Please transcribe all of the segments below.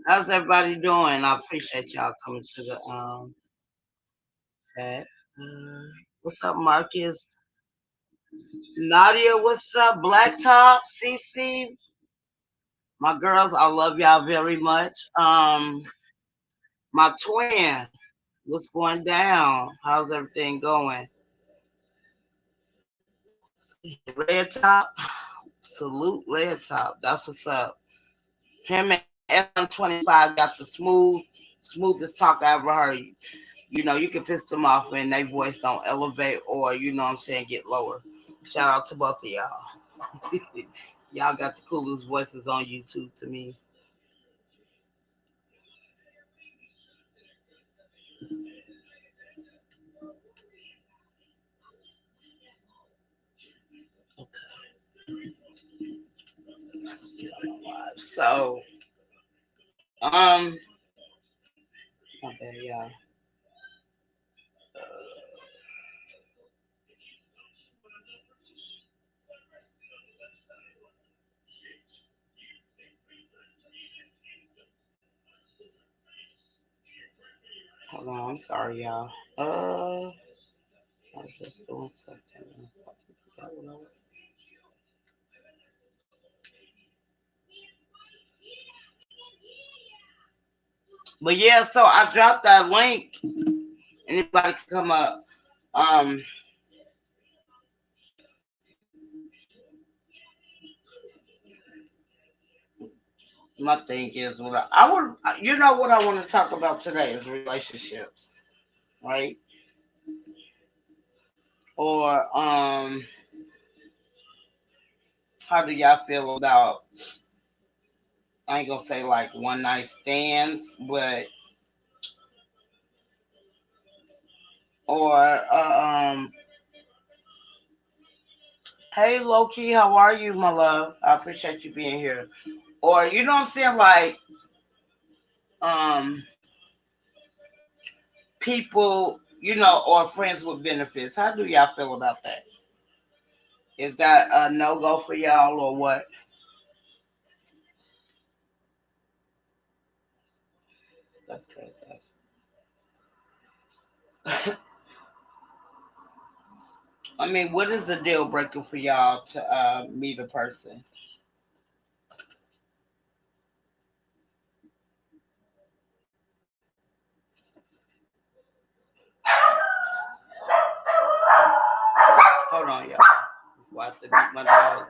How's everybody doing? I appreciate y'all coming to the chat. What's up, Marcus? Nadia, what's up? Blacktop, CC, my girls, I love y'all very much. My twin, what's going down? How's everything going? Red Top, salute Red Top. That's what's up. Him and SM25 got the smoothest talk I ever heard. You know, you can piss them off when their voice don't elevate or, you know what I'm saying, get lower. Shout out to both of y'all. Y'all got the coolest voices on YouTube to me. Let's get on my live. So, my bad, y'all. Hold on, I'm sorry, y'all. I was just doing something. But yeah, so I dropped that link. Anybody can come up. Um, my thing is what I would, you know, what I want to talk about today is relationships, right? Or how do y'all feel about? I ain't gonna say like one night stands, but or hey Loki, how are you, my love? I appreciate you being here. Or you know what I'm saying, like um people, you know, or friends with benefits. How do y'all feel about that? Is that a no go for y'all or what? That's crazy. I mean, what is the deal breaker for y'all to meet a person? Hold on, y'all. I have to meet my dog.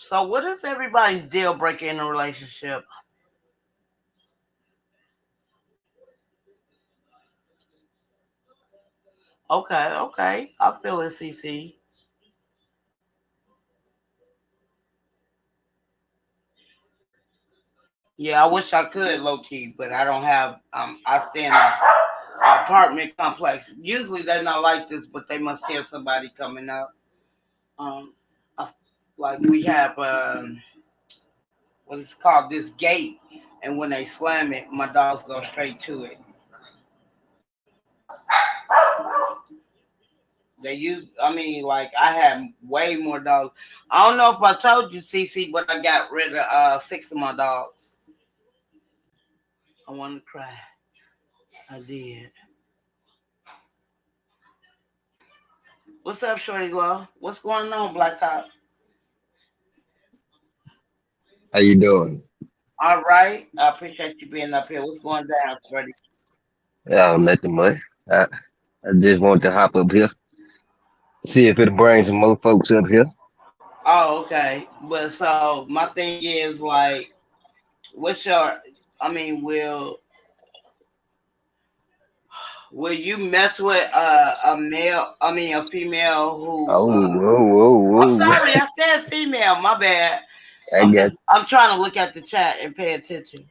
So, what is everybody's deal breaker in a relationship? Okay, okay. I feel it, CC. Yeah, I wish I could low key, but I don't have. I stay in an apartment complex. Usually they're not like this, but they must hear somebody coming up. Um, I, like we have what is called this gate, and when they slam it, my dogs go straight to it. They use. I mean, like I had way more dogs. I don't know if I told you, CC, but I got rid of six of my dogs. I want to cry. I did. What's up, Shorty Love? What's going on, Black Top? How you doing? All right. I appreciate you being up here. What's going down, Shorty? Nothing much. I, I just want to hop up here, see if it'll bring some more folks up here. Oh, okay. But so my thing is like, what's your? I mean, will you mess with a male? I mean, a female who? Oh, whoa, whoa, I'm whoa. sorry, I said female. My bad. I got I'm trying to look at the chat and pay attention.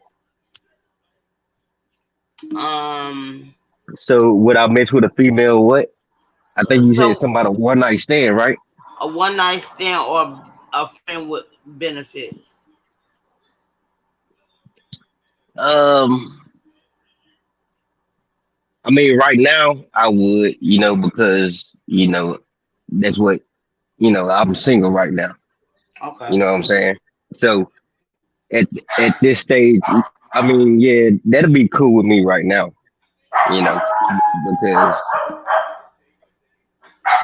Um. so would I mess with a female what? I think you said So something about a one night stand, right? a one night stand or a friend with benefits. Um, I mean right now I would, because, that's what, I'm single right now. Okay. You know what I'm saying? So at at this stage, I mean, yeah, that'll be cool with me right now, you know, because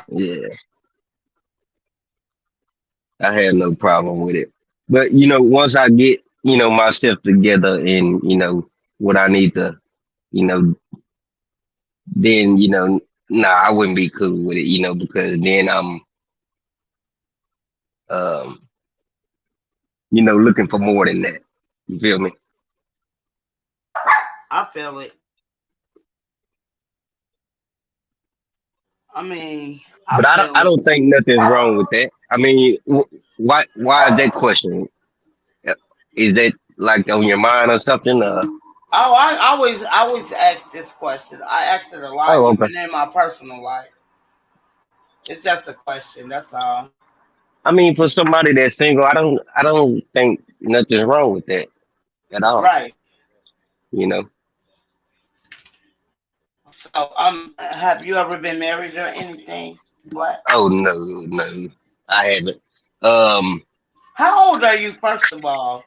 yeah, I have no problem with it. But once I get, myself together and what I need to, you know, then nah, I wouldn't be cool with it, because then I'm, um, looking for more than that. You feel me? I feel it. I mean, I But feel I it. don't think nothing's wrong with that. I mean, why is that question? Uh, Is that like on your mind or something? Oh, I always ask this question. I ask it a lot, Oh, okay. even in my personal life. It's just a question. That's all. I mean, for somebody that's single, I don't think nothing's wrong with that at all. Right. You know. So, have you ever been married or anything? What? Oh no, no, I haven't. Um, How old are you, first of all?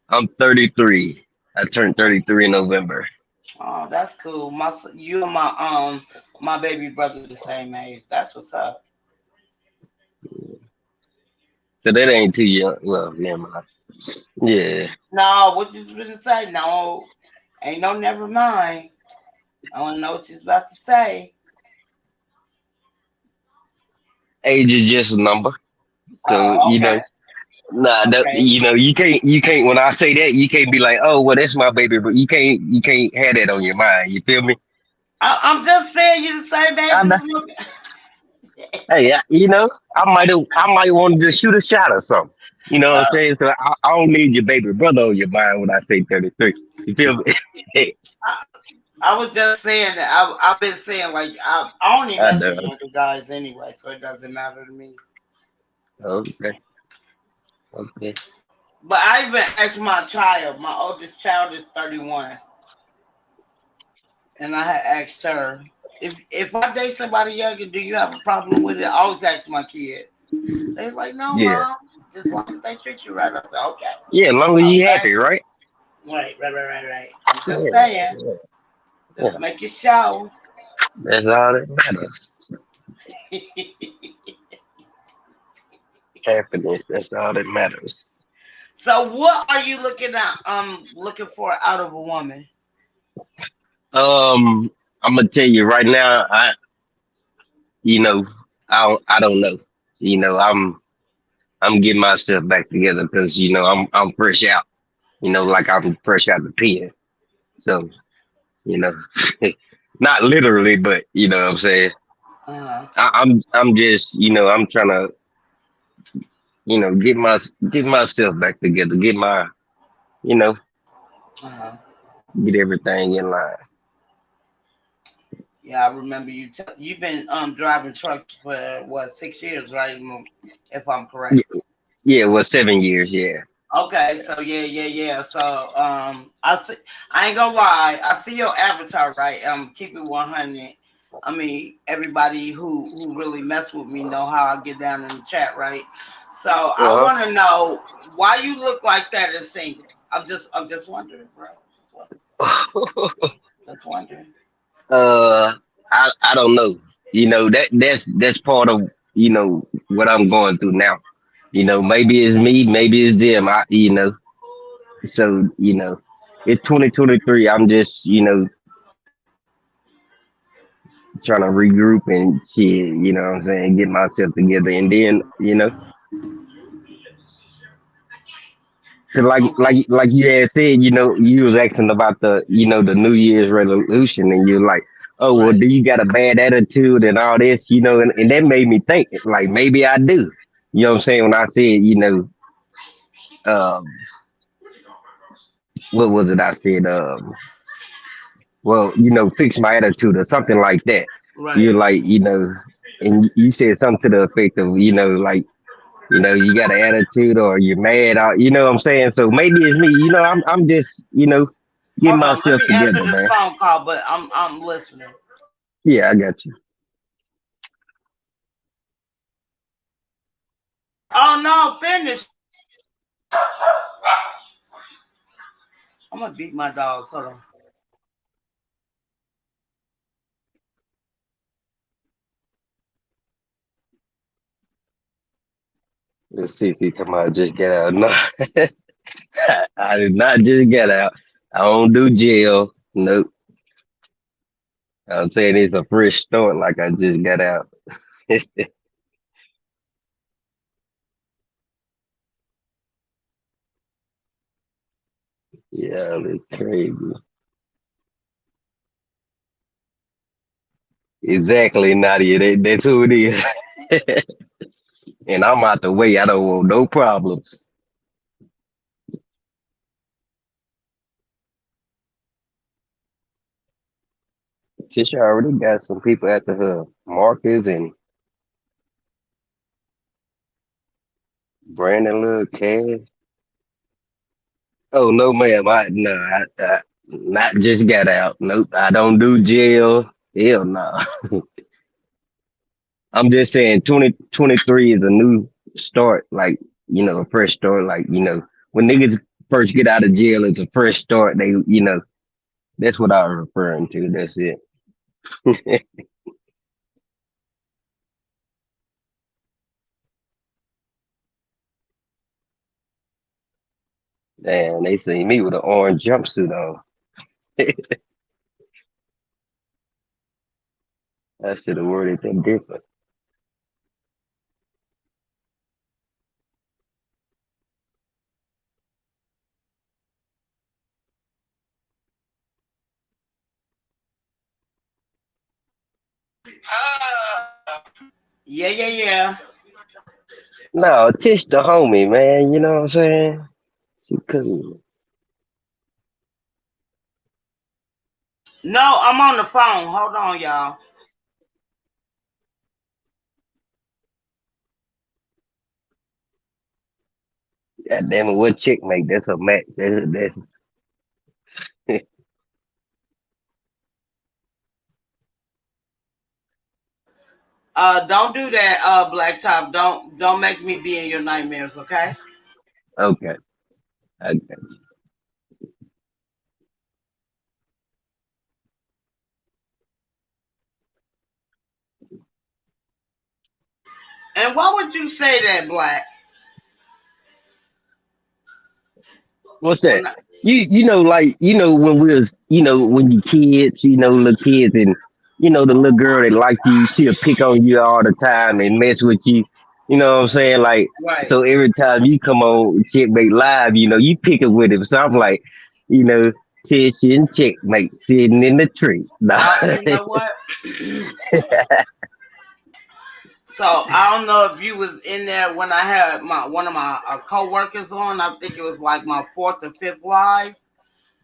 I'm 33. I turned 33 in November. Oh, that's cool. You and my baby brother the same age. That's what's up. So that ain't too young. Well, never mind. Yeah, No, what you supposed to say? No, ain't no never mind. I want to know what you about to say. age is just a number. So Oh, okay, nah, okay. you can't. When I say that, you can't be like, oh, well, that's my baby, but you can't have that on your mind. You feel me? I'm just saying you the same age I know. as me. Hey, I might want to shoot a shot or something. You know what I'm saying? So I don't need your baby brother on your mind when I say 33. You feel me? I, I was just saying that I've been saying like I only I mess with know. younger guys anyway, so it doesn't matter to me. Okay. Okay. But I even asked my child, my oldest child is 31, and I had asked her if I date somebody younger, do you have a problem with it? I always ask my kids. They was like, no, Yeah. mom, as long as they treat you right. I said, okay. Yeah, as long as I you was happy, asking. right? Right. I'm just Yeah. saying, Yeah. just Yeah. make it show. That's all that matters. Happiness. That's all that matters. So what are you looking at? Looking for out of a woman. I'm gonna tell you right now. You know, I don't know. You know, I'm getting myself back together because I'm fresh out. Like I'm fresh out the pen. So you know, not literally, but you know what I'm saying. Uh I'm just I'm trying to get myself back together, get my you know huh. get everything in line. Yeah, I remember you've been driving trucks for what 6 years, right? If I'm Yeah, correct. yeah, well, 7 years, yeah. Okay, so yeah. So I ain't gonna lie, I see your avatar, right? Keep it 100. I mean, everybody who really mess with me know how I get down in the chat, right? So I Uh-huh. want to know why you look like that as single. I'm just wondering, bro. Just wondering. uh, I don't know. That's part of what I'm going through now. Maybe it's me, maybe it's them. So it's 2023. I'm just trying to regroup and shit. You know what I'm saying? Get myself together, and then cause Okay. like you had said, you was asking about the New Year's resolution, and you're like, oh well, Right. do you got a bad attitude and all this, and that made me think like maybe I do. You know what I'm saying? When I said, um, what was it? I said, well, fix my attitude or something like that. You're Right. like, and you said something to the effect of, like, you got an attitude or you're mad, or you know what I'm saying? So maybe it's me. I'm just, getting Hold on. Let myself me answer together, this man. phone call, but I'm listening. Yeah, I got you. Oh no, finish. I'm gonna beat my dogs. Hold on. Let's see if he come out and just get out. No, I did not just get out. I don't do jail. Nope. I'm saying it's a fresh start like I just got out. Yeah, that's crazy. Exactly, Nadia. That's who it is. And I'm out the way. I don't want no problems. Tisha already got some people after her. Marcus and Brandon Little Cash. Oh no, ma'am. Not just got out. Nope. I don't do jail. Hell no. I'm just saying 2023 is a new start, like, a fresh start. Like, when niggas first get out of jail, it's a fresh start. That's what I'm referring to. That's it. Damn, they see me with an orange jumpsuit on. I should have worded that different. Yeah, yeah, yeah. No, Tish the homie, man. You know what I'm saying? She cool. No, I'm on the phone. Hold on, y'all. God damn it, what chick make? That's a match. That's Don't do that, Black Top. Don't make me be in your nightmares, okay? okay. Okay. And why would you say that, Black? What's that? When I, You know like when we was when you kids, little kids, and the little girl that liked you, she'll pick on you all the time and mess with you. You know what I'm saying? Like, right. so every time you come on Checkmate Live, you pick it with him. So I'm like, you know, Tish and Checkmate sitting in the tree. Nah. You know what? So I don't know if you was in there when I had my one of my co-workers on. I think it was like my fourth or fifth live.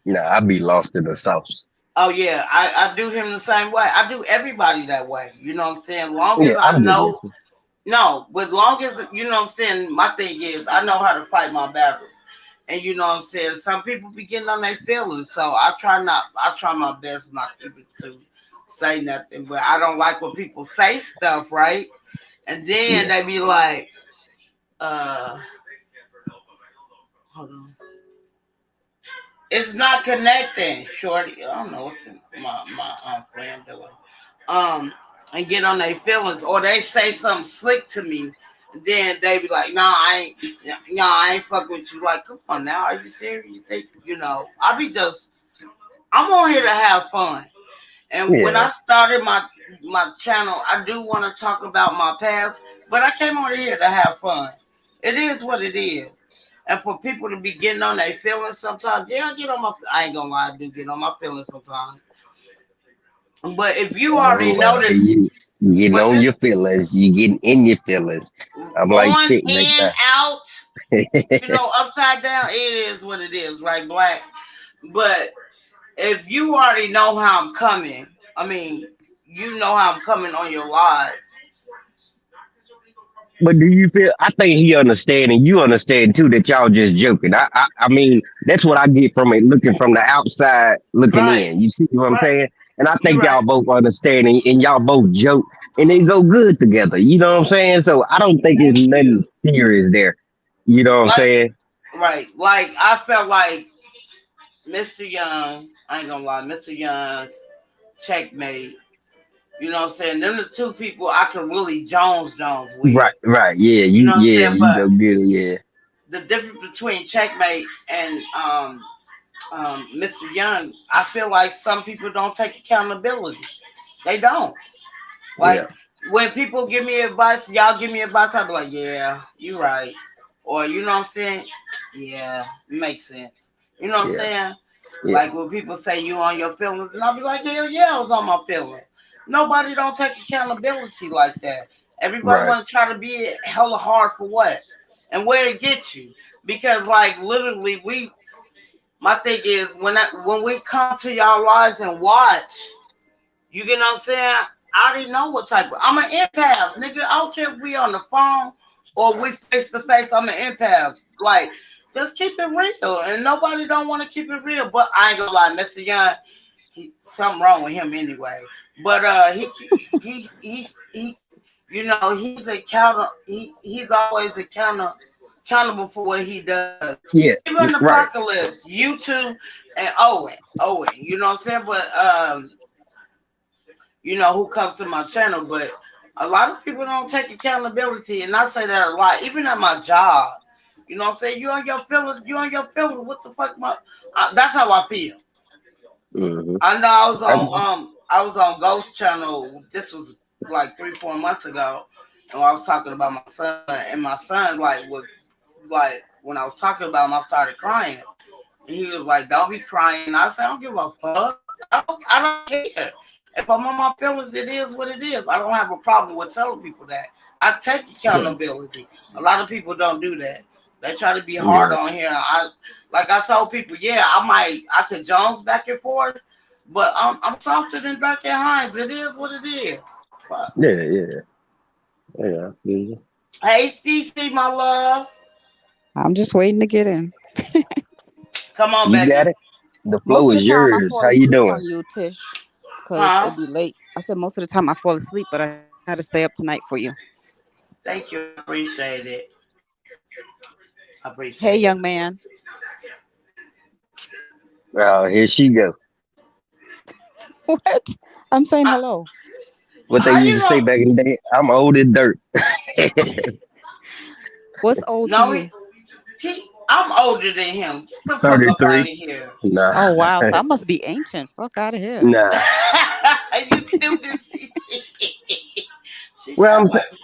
Nah, I be lost in the sauce. Oh yeah, I do him the same way. I do everybody that way. You know what I'm saying? Long Yeah, as I I'm just know, listening. no, but long as you know what I'm saying. My thing is I know how to fight my battles, and you know what I'm saying. Some people be getting on their feelings, so I try not. I try my best not even to say nothing. But I don't like when people say stuff, right? And then Yeah. they be like, uh, hold on. It's not connecting, shorty. I don't know what my friend doing. Um, and get on their feelings, or they say something slick to me. Then they be like, "No, I ain't fucking with you." Like, come on now, are you serious? You think I be just, I'm on here to have fun. And when Yeah. I started my channel, I do want to talk about my past, but I came over here to have fun. It is what it is. And for people to be getting on their feelings sometimes, yeah, I get on my. I ain't gonna lie, I do get on my feelings sometimes. But if you already Oh, know that, you getting but on this your feelings, you getting in your feelings. I'm like on Checkmate in that. out, upside down, it is what it is, right, Black? But if you already know how I'm coming, I mean, you know how I'm coming on your live. But do you feel? I think he understand, and you understand too, that y'all just joking. I mean, that's what I get from it, looking from the outside, looking Right, in. You see what I'm right. saying? And I You're think right. y'all both understand, and y'all both joke, and they go good together. You know what I'm saying? So I don't think it's Thank nothing you. serious there. You know what I'm Like, saying? right. Like, I felt like Mr. Young, I ain't gonna lie, Mr. Young, Checkmate. You know what I'm saying? Them the two people I can really Jones with. Right, right. Yeah, You know what I'm yeah, saying? you But go good. Yeah, the difference between Checkmate and Mr. Young, I feel like some people don't take accountability. They don't. yeah, Like when people give me advice, y'all give me advice, I'll be like, yeah, you're right. Or you know what I'm saying? Yeah, makes sense. You know what I'm yeah, saying? yeah. Like when people say you on your feelings, and I'll be like, hell yeah, I was on my feelings. Nobody don't take accountability like that. Everybody Right. want to try to be hella hard for what? And where it gets you. Because like literally my thing is when we come to y'all lives and watch, you get what I'm saying? I already know what type of. I'm an empath, nigga. I don't care if we on the phone or we face to face. I'm an empath. Like, just keep it real, and nobody don't want to keep it real. But I ain't gonna lie, Mr. Young, something wrong with him anyway. But he, he's he's always accountable for what he does. Yeah, Even right. Apocalypse, you two, and Owen. You know what I'm saying? But who comes to my channel, but a lot of people don't take accountability, and I say that a lot, even at my job. You know what I'm saying? You on your feelings, what the fuck that's how I feel. Hmm. I know I was on Ghost Channel, this was like 3-4 months ago, and I was talking about my son, and my son like was like when I was talking about him, I started crying. And he was like, "Don't be crying." I said, "I don't give a fuck. I don't care." If I'm on my feelings, it is what it is. I don't have a problem with telling people that. I take Yeah, accountability. A lot of people don't do that. They try to be hard yeah, on here. Like I told people, yeah, I could Jones back and forth, but I'm softer than Becky Hines. It is what it is. Fuck. yeah, yeah, yeah. Hey, Cece, my love. I'm just waiting to get in. Come on, You got baby. it. The Most flow of the is time I yours. fall How you asleep doing? on you, Tish, because Huh? it be late. I said most of the time I fall asleep, but I had to stay up tonight for you. Thank you. I appreciate it. I Hey, appreciate it. young man. Here she go. What? I'm saying I, hello. What they how used you to say know? back in the day. I'm old as dirt. What's old to No, you? I'm older than him. Get the fuck up out 33. of here. Oh, Nah, wow. So I must be ancient. Fuck out of here. nah. You stupid. She Well, sound I'm like saying,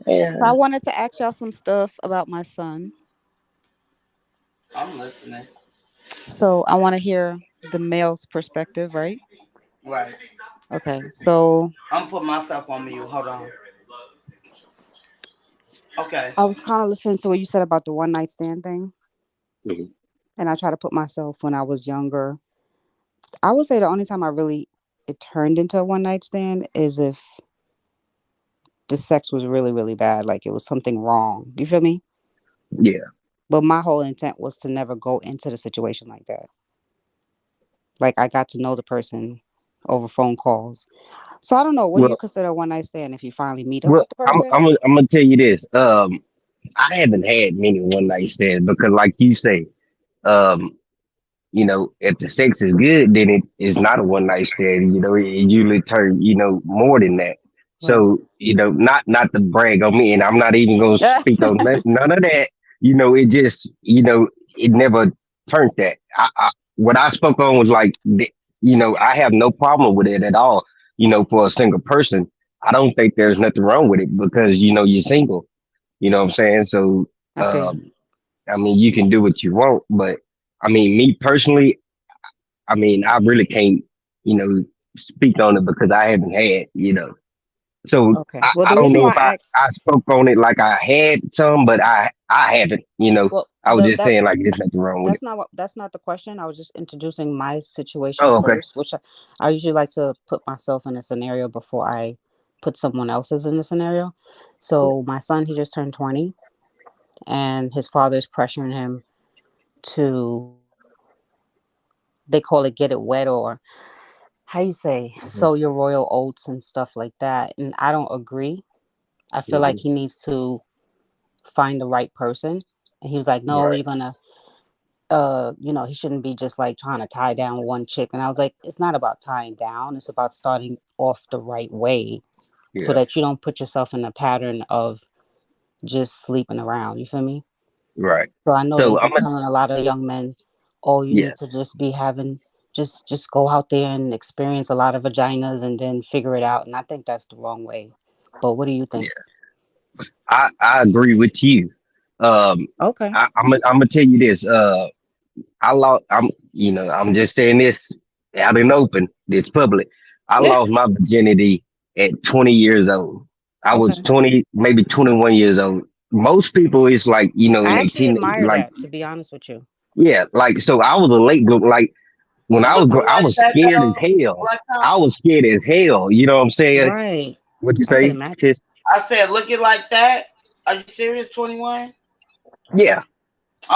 yeah. So I wanted to ask y'all some stuff about my son. I'm listening. So I want to hear the male's perspective, right? Right. Okay. So I'm putting myself on mute. Hold on. Okay. I was kind of listening to what you said about the one night stand thing. Mhm. And I try to put myself when I was younger. I would say the only time I really it turned into a one night stand is if the sex was really, really bad. Like it was something wrong. You feel me? Yeah. But my whole intent was to never go into the situation like that. Like I got to know the person over phone calls. So I don't know. What do you Well, consider a one night stand if you finally meet up well, with the person? I'm gonna tell you this. I haven't had many one night stands because, like you say, um, if the sex is good, then it is not a one night stand. It usually turn, more than that. Right. So, not to brag on me, and I'm not even gonna speak on none of that. It just, it never turned that. What I spoke on was like, I have no problem with it at all. For a single person, I don't think there's nothing wrong with it because you're single. You know what I'm saying? So, I feel you. um, I mean, you can do what you want, but I mean, me personally, I mean, I really can't, you know, speak on it because I haven't had. So Okay. I, Well, I the don't reason know why if I asked, I spoke on it like I had some, but I haven't. well, I was just saying like there's nothing wrong with it. that's not the question. I was just introducing my situation Oh, okay. first, which I usually like to put myself in a scenario before I put someone else's in the scenario. So my son, he just turned 20, and his father is pressuring him to, they call it get it wet, or how you say, sow your royal oats and stuff like that. And I don't agree. I feel like Hmm. he needs to find the right person. And he was like, no, Right. you're gonna he shouldn't be just like trying to tie down one chick. And I was like, it's not about tying down, it's about starting off the right way so Yeah. that you don't put yourself in a pattern of just sleeping around. You feel me? Right. So I know they So be I'm a telling a lot of young men, oh, you yeah. need to just be having just go out there and experience a lot of vaginas and then figure it out. And I think that's the wrong way. But what do you think? Yeah. I agree with you. Um, Okay. I'm gonna tell you this. I lost. I'm just saying this out in open. It's public. I Yeah. lost my virginity at 20 years old. I was Okay. 20, maybe 21 years old. Most people, it's like in I their actually teen, admire like that, to be honest with you. yeah, like so. I was a late bloomer. Like when I was, Looking I like was that scared as though, hell. Black I Top. was scared as hell. You know what I'm saying? Right. What you I could say? imagine. Sis? I said, looking like that. Are you serious? 21? Yeah,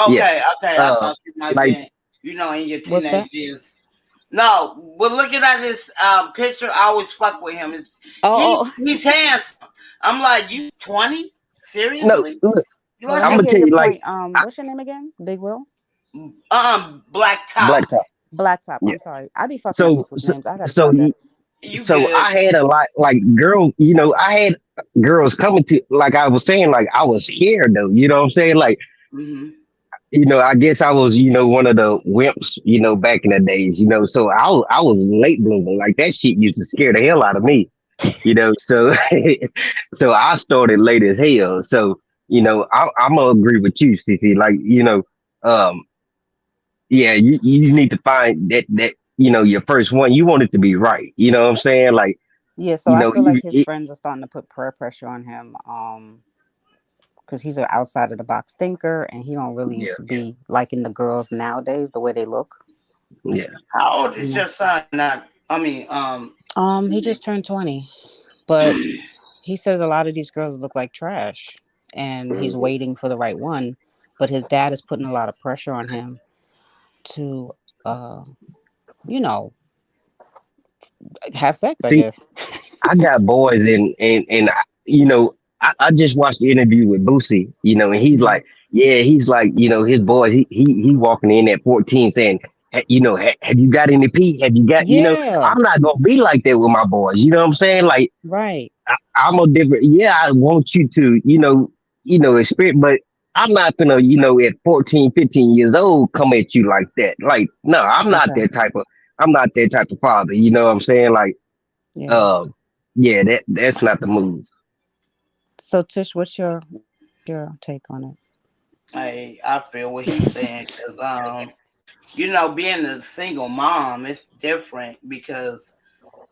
yeah. Okay, okay. I Uh, thought you might like be, in your What's teenage that? years. No, but looking at this picture, I always fuck with him. Oh, oh. He's handsome. I'm like, you 20? no, Seriously? look. You Well, like let I'm me gonna hear tell your you, like point. What's your name again? Big Will? Black Top. black top. Blacktop. Yeah. I'm sorry. I be fucking up So, people's so, names. I gotta so stop that. You so good? I had a lot like I had girls coming to like I was saying, like I was scared though, you know what I'm saying? Like, Hmm. I guess I was, one of the wimps, back in the days, so I was late bloomer. Like that shit used to scare the hell out of me, so so I started late as hell. So, I'm gonna agree with you, CC. Like, um, yeah, you need to find that your first one, you want it to be right. You know what I'm saying? Like, Yeah, so I feel like his it, friends are starting to put prayer pressure on him, because he's an outside of the box thinker, and he don't really yeah, be liking the girls nowadays the way they look. yeah. How old You is know, your son? Not, I mean, he just turned 20, but he says a lot of these girls look like trash, and he's Mhm. waiting for the right one. But his dad is putting a lot of pressure on him to, you know, have sex, I See, guess. I got boys, and I just watched the interview with Boosie, and he's Mhm. like, yeah, he's like, his boys, he walking in at 14 saying, have you got any pee? Have you got, Yeah, I'm not gonna be like that with my boys. You know what I'm saying? Like, right. I'm a different. Yeah, I want you to, experience, but I'm not gonna, at 14, 15 years old, come at you like that. Like, no, I'm not Okay. that type of. I'm not that type of father. You know what I'm saying? Like, Yeah. uh, yeah, that's not the move. So Tish, what's your take on it? I feel what he's saying because being a single mom, it's different because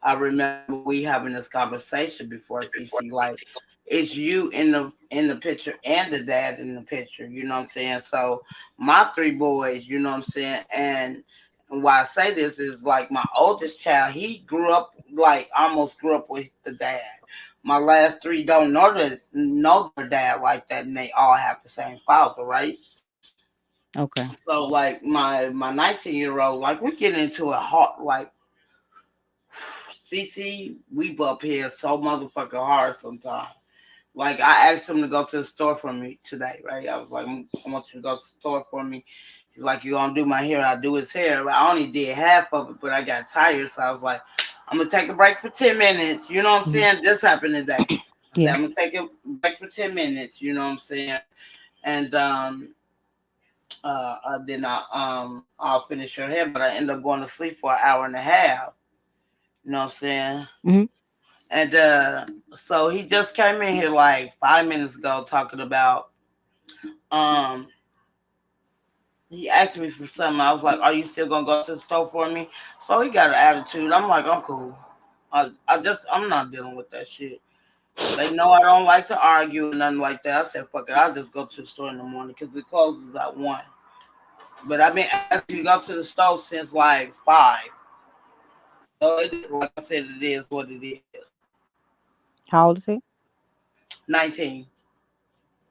I remember we having this conversation before, CC. Like, it's you in the picture and the dad in the picture. You know what I'm saying? So my three boys, you know what I'm saying, and why I say this is like my oldest child. He grew up like almost grew up with the dad. My last three don't know their dad like that, and they all have the same father, right? Okay. So like my 19-year-old, like we get into it hard, like CC, we butt heads so motherfucking hard sometimes. Like I asked him to go to the store for me today, right? I was like, I want you to go to the store for me. He's like, you gonna do my hair? I do his hair. I only did half of it, but I got tired, so I was like, I'm gonna take a break for 10 minutes. You know what I'm Mhm. saying? This happened today. I said Yeah. I'm gonna take a break for 10 minutes. You know what I'm saying? And then I'll finish her hair, but I end up going to sleep for an hour and a half. You know what I'm saying? Hmm. And so he just came in here like 5 minutes ago talking about um he asked me for something. I was like, are you still gonna go to the store for me? So he got an attitude. I'm like, I'm cool. I'm not dealing with that shit. They know I don't like to argue and nothing like that. I said, fuck it, I'll just go to the store in the morning because it closes at 1. But I've been asking you to go to the store since like 5. So like I said, it is what it is. How old is he? 19.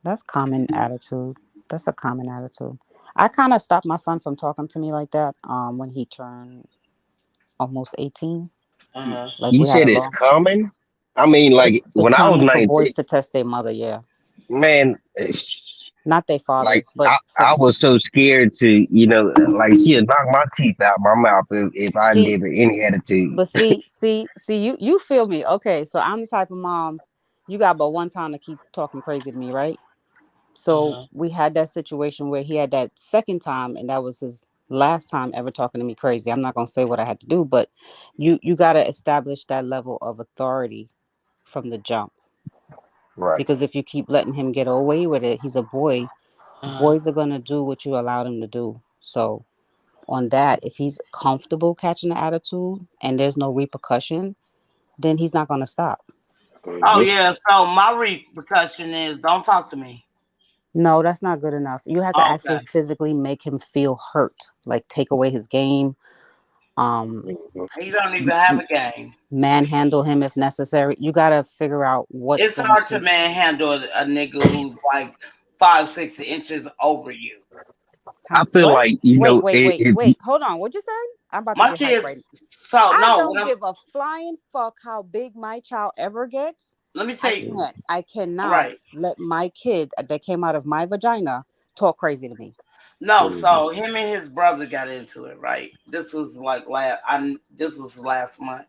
That's common attitude. That's a common attitude. I kind of stopped my son from talking to me like that when he turned almost 18. Uh-huh. Like You we had said a it's long. common. I mean, It's like it's when I was common for 19, boys to test their mother, yeah. man, Not their like fathers, but I was so scared to, like she'd knock my teeth out my mouth if I see, gave her any attitude. but see, you feel me. Okay, so I'm the type of moms you got but one time to keep talking crazy to me, right? So Uh-huh. we had that situation where he had that second time, and that was his last time ever talking to me crazy. I'm not gonna say what I had to do, but you gotta establish that level of authority from the jump. Right. Because if you keep letting him get away with it, he's a boy. Uh-huh. Boys are gonna do what you allow them to do. So on that, if he's comfortable catching the attitude and there's no repercussion, then he's not gonna stop. Oh Hmm. yeah, so my repercussion is don't talk to me. No, that's not good enough. You have to actually Okay. physically make him feel hurt, like take away his game, um, He don't even have a game. manhandle him if necessary. You gotta figure out what's It's going hard to to. manhandle a nigga who's like 5, 6 inches over you. I feel What? like Wait, wait, wait, if wait. Hold on. What'd you say? I'm about to My get hyped kids right now. so I no, don't give a flying fuck how big my child ever gets. let me tell I you, can't. I cannot right. let my kid that came out of my vagina talk crazy to me. No, Mhm. so him and his brother got into it, right? This was like this was last month.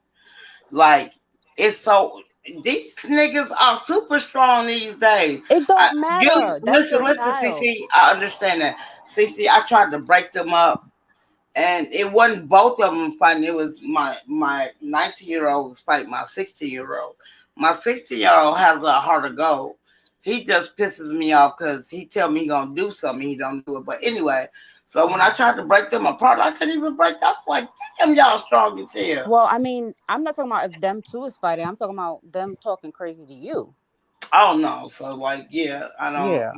Like it's so these niggas are super strong these days. It don't matter. That's Listen, your listen, child. CC. I understand that. CC, I tried to break them up, and it wasn't both of them fighting. It was my 19-year-old was fighting my 16-year-old. My 16-year-old has a heart of gold. He just pisses me off because he tell me he gonna do something, he don't do it. But anyway, So when I tried to break them apart, I couldn't even break. I was like, damn, y'all strong as hell. Well, I mean, I'm not talking about if them two is fighting. I'm talking about them talking crazy to you. Oh no. So like, yeah, I don't. Yeah.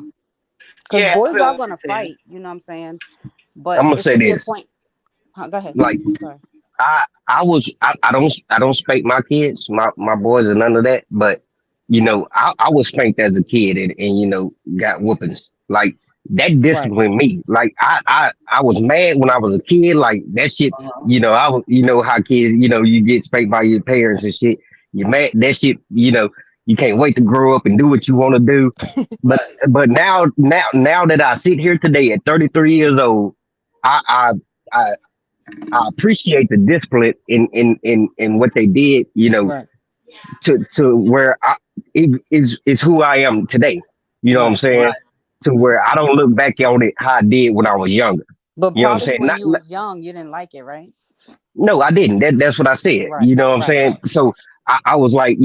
Because Yeah, I boys feel are what gonna you're saying. fight, you know what I'm saying? I'm But gonna it say should be a this. point. Go ahead. Like Sorry. I don't spank my kids, my boys or none of that. But I was spanked as a kid and got whoopings. Like that Right. disciplined me. Like I was mad when I was a kid. Like that shit. Uh-huh. I was how kids you get spanked by your parents and shit. You mad that shit. You can't wait to grow up and do what you want to do. But Right. now that I sit here today at 33 years old, I I I I appreciate the discipline in what they did, Right. to where it's who I am today. You know what I'm Right. saying? Right. To where I don't look back on it how I did when I was younger. But You know what I'm probably saying? when you was young, you didn't like it, right? No, I didn't. That's what I said. Right. You know what I'm Right. saying? So I was like,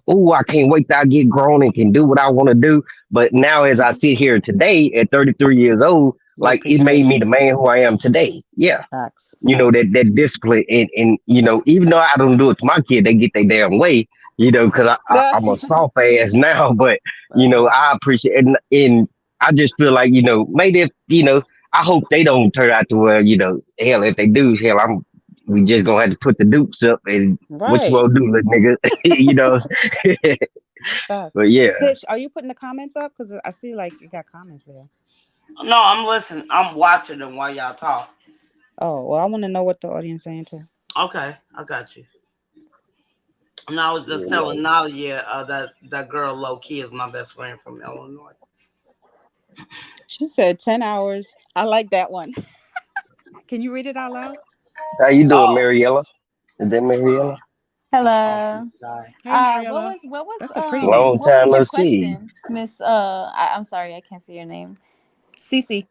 oh, I can't wait till I get grown and can do what I want to do. But now, as I sit here today at 33 years old, You like it appreciate made it. me the man who I am today. Yeah. Facts. That Facts. discipline and even though I don't do it to my kid, they get their damn way, because I'm a soft ass now, but Right. I appreciate and I just feel like maybe if I hope they don't turn out to where hell if they do hell we just gonna have to put the dukes up and what you Right. gonna do, little nigga, Facts. but yeah. Tish, are you putting the comments up? Because I see like you got comments there. No, I'm listening. I'm watching them while y'all talk. Oh, well, I want to know what the audience saying too. Okay, I got you. And I was just Yeah, telling man. Nadia that girl low key is my best friend from Illinois. She said 10 hours. I like that one. Can you read it out loud? How you doing, Oh, Mariella? Is that Mariella? my phone Hello. died. Hey, Mariella. What was That's a pretty name. Long what was time your no see. question, Miss I'm sorry, I can't see your name. Cece.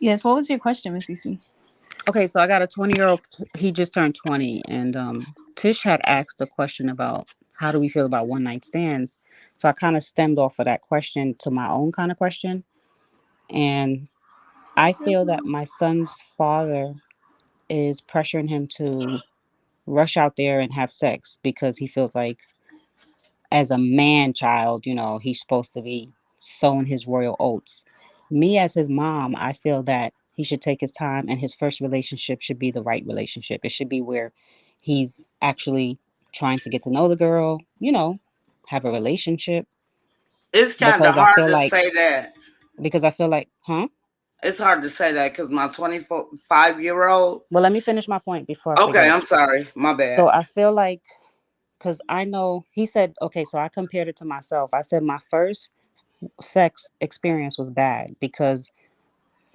Yes, what was your question, Miss Cece? Okay, so I got a 20-year-old. He just turned 20. And Tish had asked a question about how do we feel about one night stands. So I kind of stemmed off of that question to my own kind of question. And I feel that my son's father is pressuring him to rush out there and have sex because he feels like as a man child, he's supposed to be sowing his royal oats. Me as his mom, I feel that he should take his time and his first relationship should be the right relationship. It should be where he's actually trying to get to know the girl, have a relationship It's kind of because I hard feel to like say that. huh? It's hard to say that because my 25-year-old. Well, let me finish my point before I Okay, forget. I'm sorry. My So bad. I feel like because I know he said, okay, so I compared it to myself. I said my first sex experience was bad because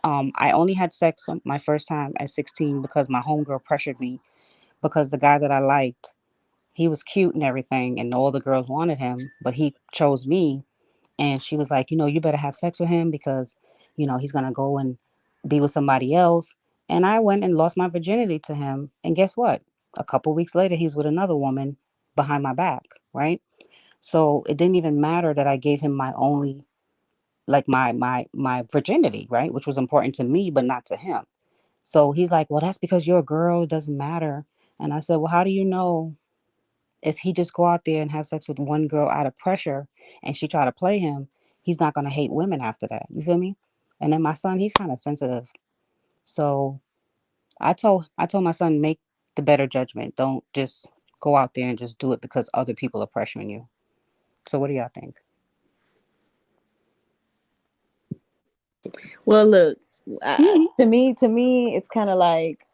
I only had sex my first time at 16 because my homegirl pressured me because the guy that I liked, he was cute and everything, and all the girls wanted him, but he chose me. And she was like, you better have sex with him because, he's going to go and be with somebody else. And I went and lost my virginity to him. And guess what? A couple weeks later, he was with another woman behind my back, right? So it didn't even matter that I gave him my only like my virginity, right? Which was important to me, but not to him. So he's like, well, that's because you're a girl. It doesn't matter. And I said, well, how do you know if he just go out there and have sex with one girl out of pressure and she try to play him, he's not going to hate women after that. You feel me? And then my son, he's kind of sensitive. So I told my son, make the better judgment. Don't just go out there and just do it because other people are pressuring you. So what do y'all think? Well, look, Mhm. to me, it's kind of like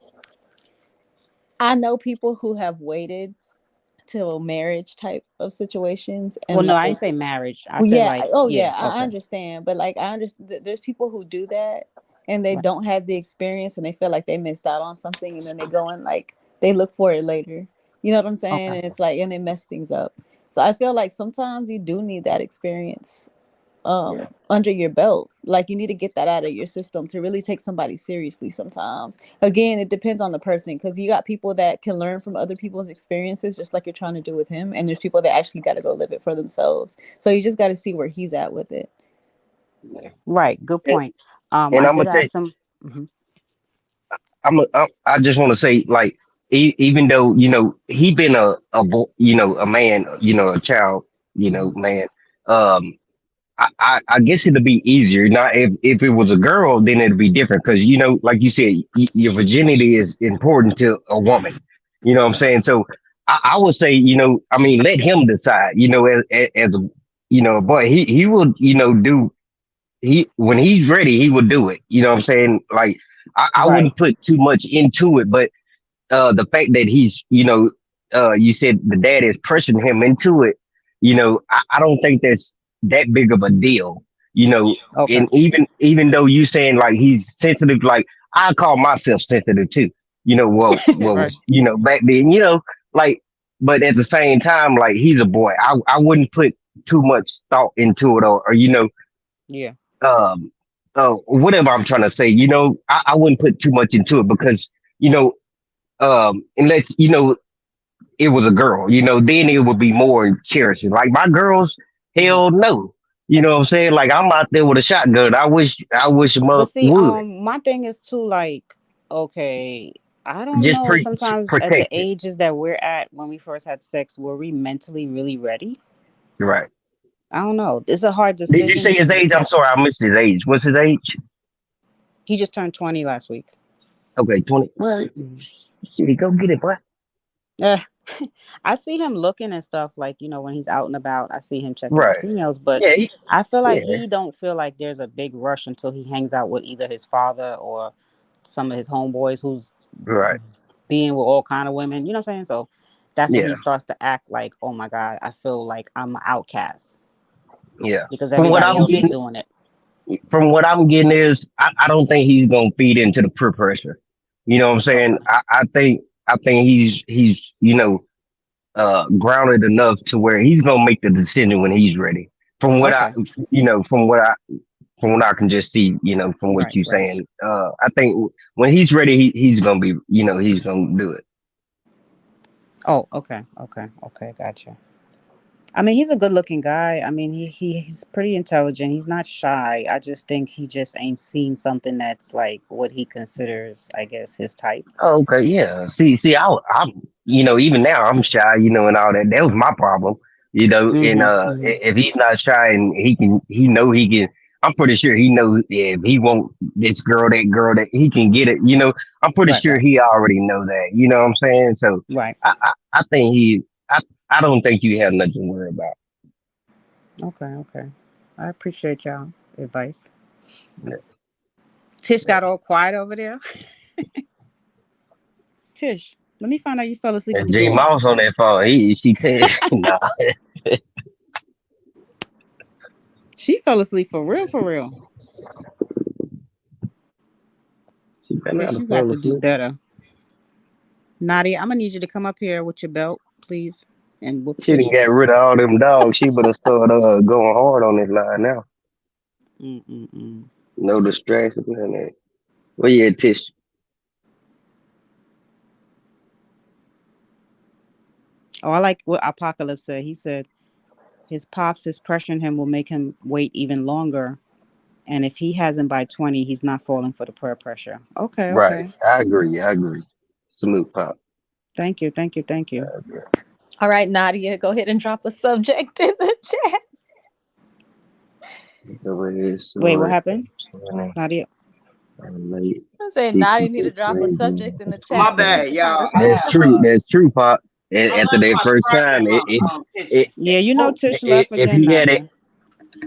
I know people who have waited till marriage type of situations, Well, and no, I like, didn't say marriage. I well, said yeah, like, oh yeah, yeah, I okay. understand, but like I understand, there's people who do that and they Right. don't have the experience and they feel like they missed out on something, and then they go and like they look for it later. You know what I'm saying? Okay. And it's like, and they mess things up. So I feel like sometimes you do need that experience Yeah. under your belt. Like you need to get that out of your system to really take somebody seriously. Sometimes again, it depends on the person, because you got people that can learn from other people's experiences just like you're trying to do with him, and there's people that actually got to go live it for themselves. So you just got to see where he's at with it. Yeah. Right. Good And, point. and I I'm did gonna tell ask him. Mhm. I just want to say, like, even though he been a man, a child, man. Um, I guess it'd be easier. Now, if it was a girl, then it'd be different because like you said, your virginity is important to a woman. You know what I'm saying? So I would say, I mean, let him decide. As a a boy, he will, do he when he's ready, he will do it. You know what I'm saying? Like I Right. wouldn't put too much into it, but the fact that he's you said the dad is pushing him into it, I don't think that's that big of a deal. Okay. And even though you saying like he's sensitive, like I call myself sensitive too. Well, Right. back then, like, but at the same time, like he's a boy. I wouldn't put too much thought into it, or Yeah. um whatever I'm trying to say. I wouldn't put too much into it because you know unless it was a girl, then it would be more cherishing. Like my girls, Mhm. hell no. You know what I'm saying? Like I'm out there with a shotgun. I wish a mother But see, would my thing is too like, okay, I don't just know. Sometimes at the protect it. ages that we're at when we first had sex, were we mentally really ready? Right. I don't know. It's a hard Did you decision say his because you age? I'm can't. sorry, I missed his age. What's his age? He just turned 20 last week. Okay, 20. Well, Mhm. shit, go get it, boy. Yeah. I see him looking and stuff like, when he's out and about, I see him checking out Right. females, but Yeah, I feel like yeah, he don't feel like there's a big rush until he hangs out with either his father or some of his homeboys who's right. being with all kind of women. You know what I'm saying? So that's when he Yeah, starts to act like, oh my God, I feel like I'm an outcast yeah. because From what everybody I'm else is getting, doing it. is I don't think he's gonna feed into the peer pressure. You know what I'm Okay. saying? I think he's grounded enough to where he's gonna make the decision when he's ready. From what I Okay. you know from what I can just see, from what Right. you're Right. saying, I think when he's ready, he's gonna be, he's gonna do it. Oh, okay. Okay. Okay. Gotcha. I mean, he's a good looking guy. I mean, he's pretty intelligent. He's not shy. I just think he just ain't seen something that's like what he considers, I guess, his type. Oh, okay, yeah. See, I'm, even now I'm shy, and all that. That was my problem, And Mm-hmm. Mm-hmm. if he's not shy and he can. I'm pretty sure he knows if he want this girl, that girl, that he can get it. I'm pretty Right. sure Right. he already know that. You know what I'm saying? So Right. I think I don't think you have nothing to worry about. Okay. Okay. I appreciate y'all advice. Yeah. Tish got all quiet over there. Tish, let me find out you fell asleep with And the J dogs. Mouse on that phone, she can't. Nah, She fell asleep for real, for real. she better not Tish, have you got fallen to do asleep. better. Nadia, I'm gonna need you to come up here with your belt, please, and whoop She didn't Tish. get rid of all them dogs. She better start going hard on this line now. Mm-mm-mm. No distractions, man. Where you at, Tish? Oh, I like what Apocalypse said. He said his pops is pressuring him will make him wait even longer. And if he hasn't by 20, he's not falling for the peer pressure. Okay, Right. okay. I agree. I agree. Salute, Pop. Thank you, thank you, thank you. All right, Nadia, go ahead and drop a subject in the chat. Wait, what happened? Nadia. Late. I say Nadia need to drop a subject in the My chat for bad, future y'all. I That's have conversation. true. That's true, Pop. I After left that my first charger time, in my kitchen. Yeah, you know Tish left if again, he had it, Nadia.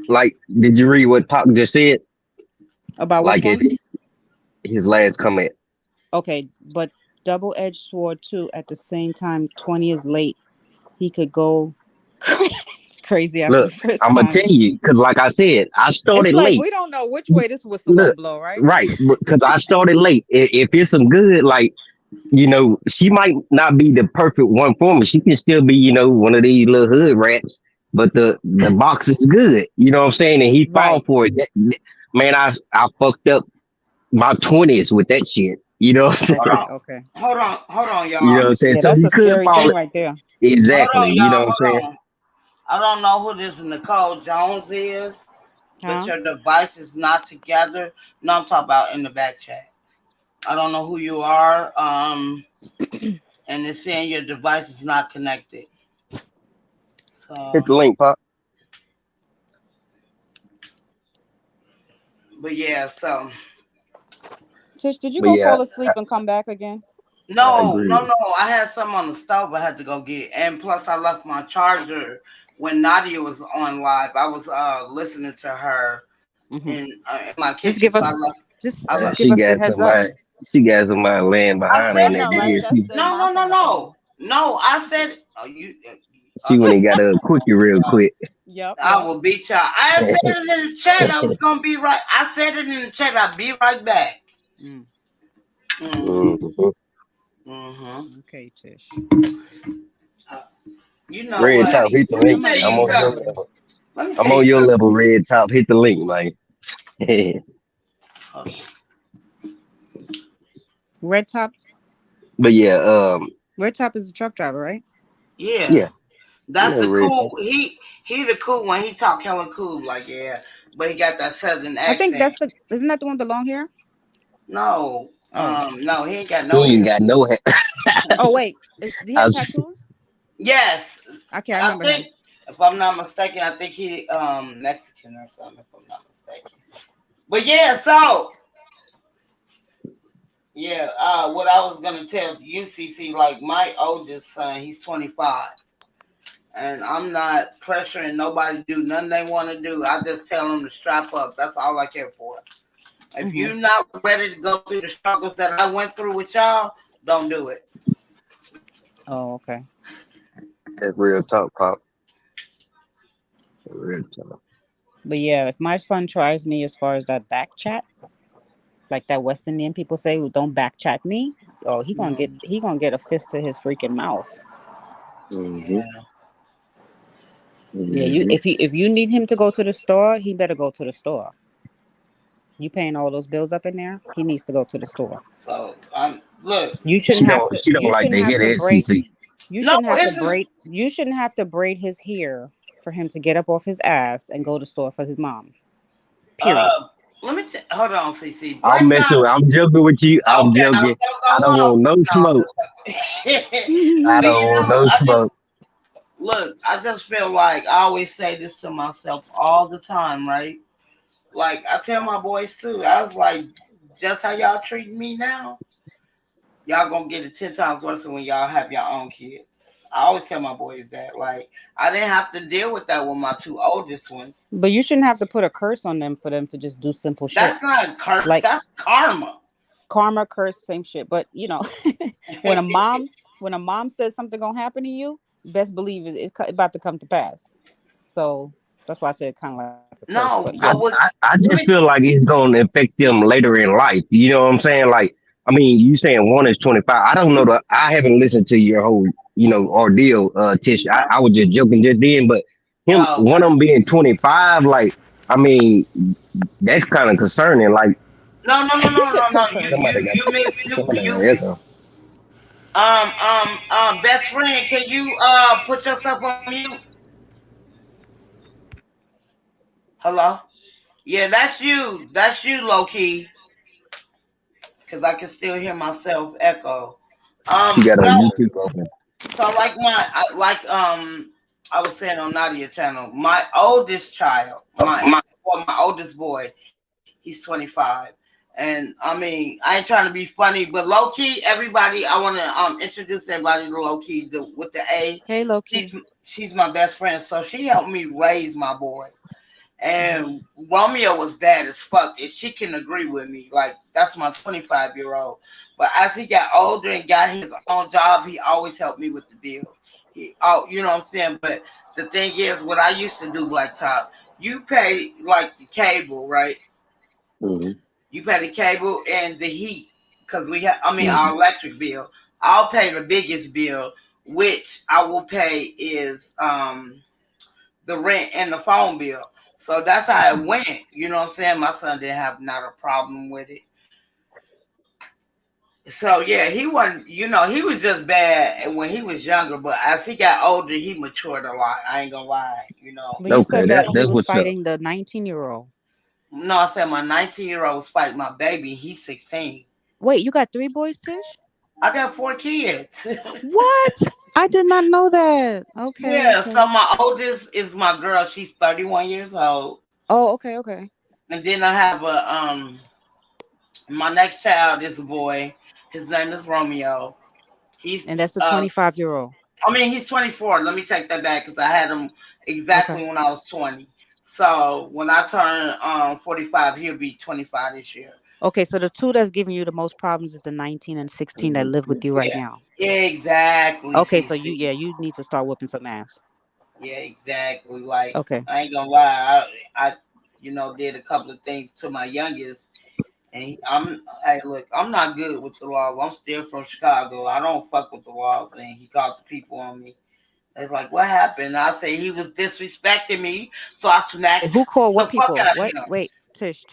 like, did you read what Pop just said? About which Like, if one? his last comment. Okay, but double-edged sword too. At the same time, 20 is late. He could go crazy after the Look, first I'm gonna time. tell you, because like I said, I It's started like late. we don't know which way this whistle gonna Look, blow, right? right, because I started late. If it's some good, like, she might not be the perfect one for me. She can still be, one of these little hood rats, but the box is good. You know what I'm saying? And he fall Right. for it. Man, I fucked up my 20s with that shit. You know what I'm saying? Hold Okay, on, okay. hold on, You know y'all. what I'm saying? Yeah, So that's he a could scary fall thing it right there. Hold exactly. on, You know y'all. what I'm saying? Hold on. I don't know who this Nicole Jones is, but Huh? your device is not together. No, I'm talking about in the back chat. I don't know who you are. And it's saying your device is not connected. Hit So, the link, Pop. but yeah, so Tish, did you But go yeah, fall asleep and come back again? I no, agree. no, no. I had some on the stove I had to go get, and plus I left my charger when Nadia was on live. I was listening to her Hmm. in my Just kitchen, give so us, just I just left. give She us the got heads some up. mind. She got some mind laying I behind her said in I that know, it right? in bed. That's the no, no, no, nonsense I told no, you. no. I said oh, you. She Okay, when he got a quickie real quick. Yep, I yep. will beat y'all. I said it in the chat. I was gonna be right. I said it in the chat. I'll be right back. Mm, Mm-hmm. Mhm. Mm-hmm. okay, Tish. You know Red what? top, hit the Let me link. tell Somebody I'm you need on help. your something. level. Let me I'm tell you on your something. level, red top. Hit the link, man. Hold on. Red Top, But yeah, Red Top is the truck driver, right? Yeah, yeah, you that's know, the red cool. top. He the cool one. He talk hella cool, like yeah, but he got that southern I think accent. that's the. Isn't that the one with the long hair? No, Oh, no, he ain't got He no ain't hair. got no hair. oh wait, do he I have was- tattoos? Yes, Okay, I I remember think him. if I'm not mistaken, I think he Mexican or something. If I'm not mistaken. But yeah, so yeah, what I was gonna tell UCC, like my oldest son, he's 25, and I'm not pressuring nobody to do nothing they want to do. I just tell them to strap up. That's all I care for. If Hmm. you're not ready to go through the struggles that I went through with y'all, don't do it. Oh, okay. That real talk, pop. That real talk. But yeah, if my son tries me as far as that back chat, like that West Indian people say, "Well, don't back chat me." Oh, Mm, he gonna get a fist to his freaking mouth. Mm-hmm. yeah. Yeah, Mm-hmm. if you need him to go to the store, he better go to the store. You paying all those bills up in there? He needs to go to the store. So look. You shouldn't have to. She don't like to hear that, CC. No, isn't You shouldn't have to braid his hair for him to get up off his ass and go to the store for his mom. Period. let me hold on, CC. I'm Black messing top. with, I'm joking with you. I'm Okay, I was joking. gonna I go don't off. want no smoke. I But don't you want know, no I smoke. just look. I just feel like I always say this to myself all the time, right? Like I tell my boys too. I was like, just how y'all treat me now, y'all gonna get it 10 times worse than when y'all have your own kids. I always tell my boys that. Like I didn't have to deal with that with my two oldest ones. But you shouldn't have to put a curse on them for them to just do simple shit. That's not curse. Like That's karma. karma, curse, same shit. But you know, when a mom says something gonna happen to you, best believe it's about to come to pass. So that's why I said kind of like a curse. But No, yeah. but what? I Let just me. feel like it's gonna affect them later in life. You know what I'm saying? Like, I mean, you saying one is 25. I don't know I haven't listened to your whole, ordeal, Tish. I was just joking just then, but Oh, one of them being 25, like, I mean, that's kind of concerning. Like, no, no, no, He no, no, said no. You concerning. you somebody got, you miss somebody got you. echo. Best friend, can you put yourself on mute? Hello. Yeah, that's you. That's you, low key. Because I can still hear myself echo. She got her No. YouTube open. So I was saying on Nadia channel, my oldest child, my oldest boy, he's 25. And I mean, I ain't trying to be funny, but low key, everybody, I want to introduce everybody to low key with the A. Hey, She's Loki. she's my best friend, so she helped me raise my boy. Hmm. And Romeo was bad as fuck. And she can agree with me. Like that's my 25-year-old. But as he got older and got his own job, he always helped me with the bills. You know what I'm saying? But the thing is, what I used to do, Black Top, you pay like the cable, right? Hmm. You pay the cable and the heat because Hmm. our electric bill. I'll pay the biggest bill, which I will pay is the rent and the phone bill. So that's how it went. You know what I'm saying? My son didn't have not a problem with it. So yeah, he wasn't. He was just bad when he was younger. But as he got older, he matured a lot. I ain't gonna lie. But you Okay, said that he that's was what's up. fighting the 19-year-old. No, I said my 19-year-old was fighting my baby. He's 16. Wait, you got 3 boys, Tish? I got 4 kids. What? I did not know that. Okay, Yeah, so okay. my oldest is my girl. She's 31 years old. Oh, okay, okay. And then I have my next child is a boy. His name is Romeo. He's And that's the 25-year-old. I mean he's 24. Let me take that back because I had him Okay. exactly when I was 20. So when I turn 45, he'll be 25 this year. Okay, so the two that's giving you the most problems is the 19 and 16 that live with you right Yeah, now. exactly, Okay, so you, CC. yeah, you need to start whooping some ass. Yeah, exactly. Like Okay. I ain't gonna lie, I did a couple of things to my youngest, and hey, look, I'm not good with the laws. I'm still from Chicago. I don't fuck with the laws, and he called the people on me. It's like, what happened? I say he was disrespecting me, so I Wait, who smacked called the what fuck people? out of What? him. Wait, Tish.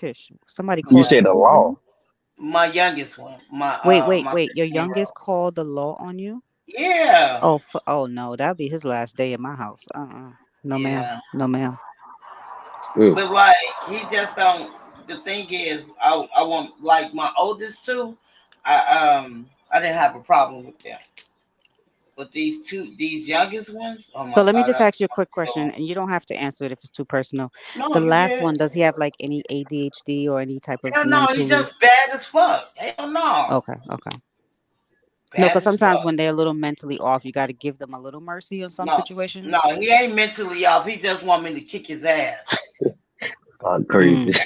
Somebody You called said the who on law. you? My youngest one, Wait. my Your 16-year-old. youngest called the law on you? Yeah, Oh no, that'll be his last day in my house. No, ma'am. yeah. No, ma'am. Mm. But like he just don't. The thing is, I want like my oldest two. I didn't have a problem with them, but these youngest ones, oh So my let me god, just I ask you a want quick to kill question, them. and you don't have to answer it if it's too personal. No, The you last good? one, does he have like any ADHD or any type of Hell no, he mentally? just bad as fuck. Hell no, Okay, okay. No, bad because as sometimes fuck. when they're a little mentally off, you got to give them a little mercy in some No, no, situations. he ain't mentally off. He just want me to kick his ass. Crazy. Mm.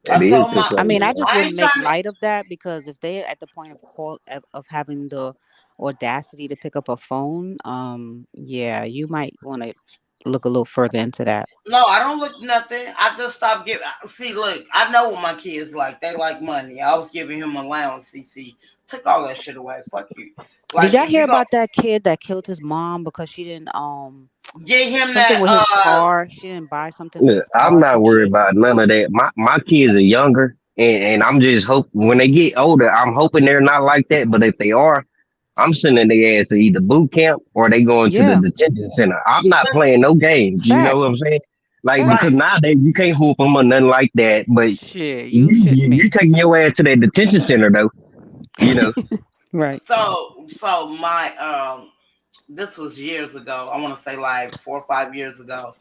It I is told the my, I mean, same. I just I wouldn't ain't make trying to. light of that because if they're at the point of of having the audacity to pick up a phone, yeah, you might want to look a little further into that. No, I don't look nothing. I just stopped giving. See, look, I know what my kids like. They like money. I was giving him allowance. CC took all that shit away. Fuck you. Did Like y'all if hear you gonna about that kid that killed his mom because she didn't get him something that, with his car? She didn't buy something for Look, his I'm car, not some worried shit. about none of that. My kids are younger, and I'm just hope when they get older, I'm hoping they're not like that. But if they are, I'm sending their ass to either boot camp or they going to the Yeah, detention center. I'm not listen, playing no games. You know what I'm facts, saying? Like because facts. right. nowadays you can't hoop them or nothing like that. But Shit, you shitting you me. taking your ass to that detention center though. You know. Right. So my this was years ago. I want to say like 4 or 5 years ago.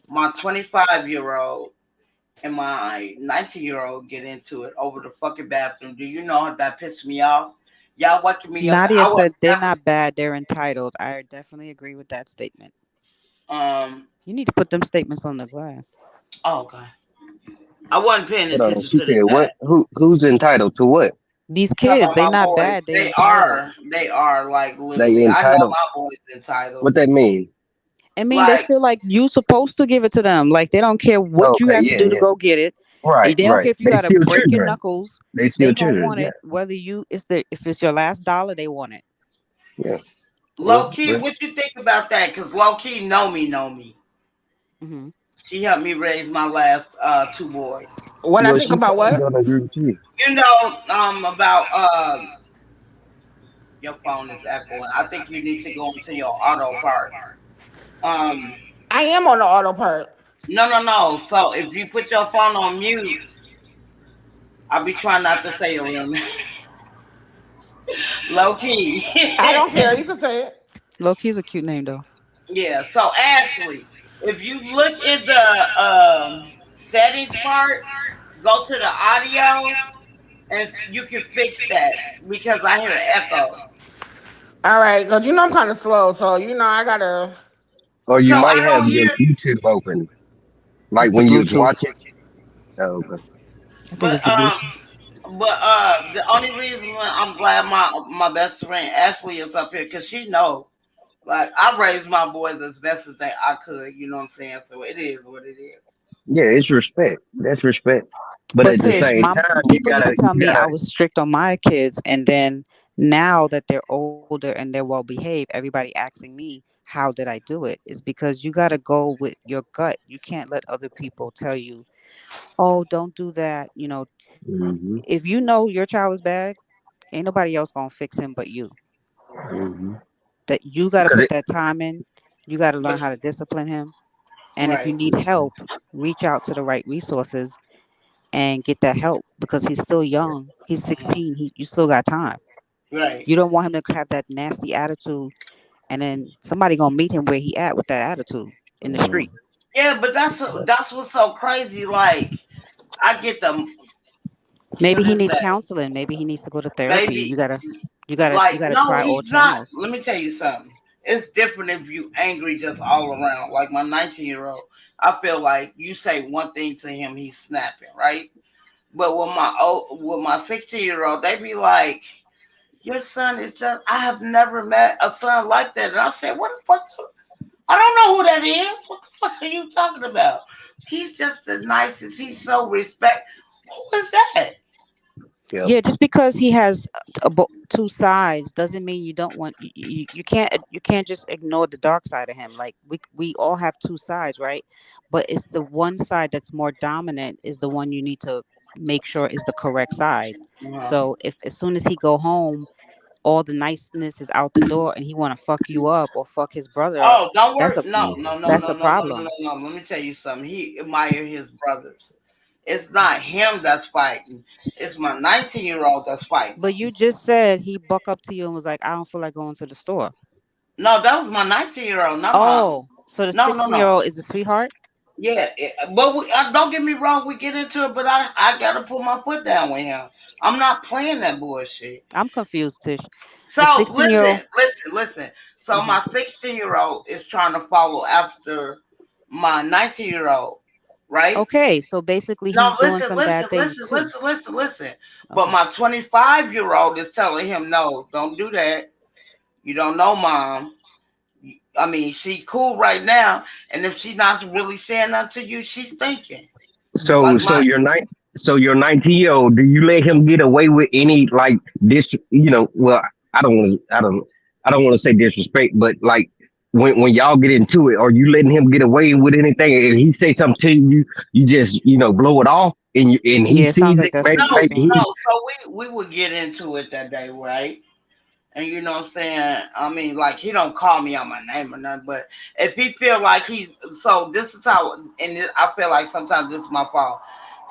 My 25-year-old and my 19-year-old get into it over the fucking bathroom. Do you know that pissed me off? Y'all waking me up. Nadia I would said they're not bad, they're entitled. I definitely agree with that statement. never. You need to put them statements on the glass. Oh, okay. I wasn't paying Hold on. attention She to the said what? chat. Who's entitled to what? These Talk kids, about they my not boys. bad, they They entitled. are. They are like They literally. I know entitled. my boys entitled. What that mean? I mean, they Like feel like you supposed to give it to them. Like they don't care what you Okay. have to Yeah. do to Yeah. go get it. Right. They don't Right. care if you They gotta still break your children. knuckles. They still They gonna children. want Yeah. it whether you it's the if it's your last dollar, they want it. Yeah. low Well, key, well, what you think about that? Cause low key know me. Hmm. She helped me raise my last two boys. What I well, think she about probably what? gonna agree with you. You know, about your phone is echoing. I think you need to go into your auto part. Um, I am on the auto part. no. So if you put your phone on mute, I'll be trying not to say your real name. Low key. I don't care. You can say it. Loki's a cute name though. Yeah. So Ashley, if you look in the settings part, go to the audio, and you can fix that because I hear an echo. All right, cause you know I'm kind of slow, so I gotta. Or you So I might have don't your hear, YouTube open, It's like the when you was Bluetooth. watching. Oh, okay. I think but it's the Bluetooth. the only reason why I'm glad my best friend Ashley is up here because she know like I raised my boys as best as I could. You know what I'm saying? So it is what it is. Yeah, it's respect. That's respect. But But at the Tish, same my time, people used to tell me I was strict on my kids, and then now that they're older and they're well behaved, everybody asking me how did I do it? Is because you got to go with your gut. You can't let other people tell you, "Oh, don't do that." hmm If you know your child is bad, ain't nobody else gonna fix him but you. hmm That you got to Cause put it, that time in. You got to learn But how to discipline him. And if you right, need help, reach out to the right resources. and get that help because he's still young. He's 16. You still got time. Right. You don't want him to have that nasty attitude, and then somebody gonna meet him where he at with that attitude in the street. Yeah, but that's what's so crazy. Like, I get the Maybe shit he is needs that counseling. Maybe he needs to go to therapy. baby. You Like, gotta no, try all he's not. channels. Let me tell you something. It's different if you angry just all around. Like my 19-year-old, I feel like you say one thing to him, he's snapping, right? But with my 16-year-old, they be like, "Your son is just." I have never met a son like that, and I said, "What the fuck? I don't know who that is. What the fuck are you talking about? He's just the nicest. He's so respect. Who is that?" Yep. Yeah, just because he has two sides doesn't mean you don't want you can't just ignore the dark side of him. Like we all have two sides, right? But it's the one side that's more dominant is the one you need to make sure is the correct side. Uh-huh. So if as soon as he go home, all the niceness is out the door and he want to fuck you up or fuck his brother up, Oh, don't that's worry. a No, no, no, that's no, a no, no, no, problem. no, no. Let me tell you something. He admire his brothers. It's not him that's fighting. It's my 19-year-old that's fighting. But you just said he buck up to you and was like, I don't feel like going to the store. No, that was my 19-year-old, not my. Oh, so the No, no, no. 16-year-old is a sweetheart? Yeah, but don't get me wrong. We get into it, but I gotta put my foot down with him. I'm not playing that bullshit. I'm confused, Tish. So The 16-year-old. listen. So my 16-year-old is trying to follow after my 19-year-old, right? Okay, so basically No, he's doing some bad things too. listen. But Okay. my 25-year-old is telling him, no, don't do that. You don't know, mom. I mean, she cool right now, and if she's not really saying nothing to you, she's thinking. So Like so my your 19-year-old, do you let him get away with any like this? Well, I don't want to say disrespect, but like when y'all get into it, are you letting him get away with anything? If he say something to you, you just blow it off, and he Yeah, it sounds sees like it. that's Maybe what she's maybe doing. he. no. So we would get into it that day, right? And you know what I'm saying? I mean, like he don't call me out my name or nothing, but if he feel like this is how, I feel like sometimes this is my fault.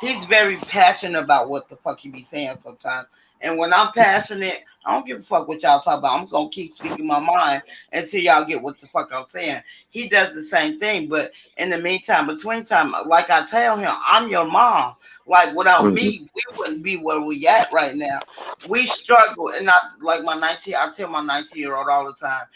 He's very passionate about what the fuck he be saying sometimes. And when I'm passionate, I don't give a fuck what y'all talk about. I'm gonna keep speaking my mind until y'all get what the fuck I'm saying. He does the same thing, but in the meantime, between time, like I tell him, I'm your mom. Like without Mhm. me, we wouldn't be where we at right now. We struggle, and not like my 19. I tell my 19-year-old all the time.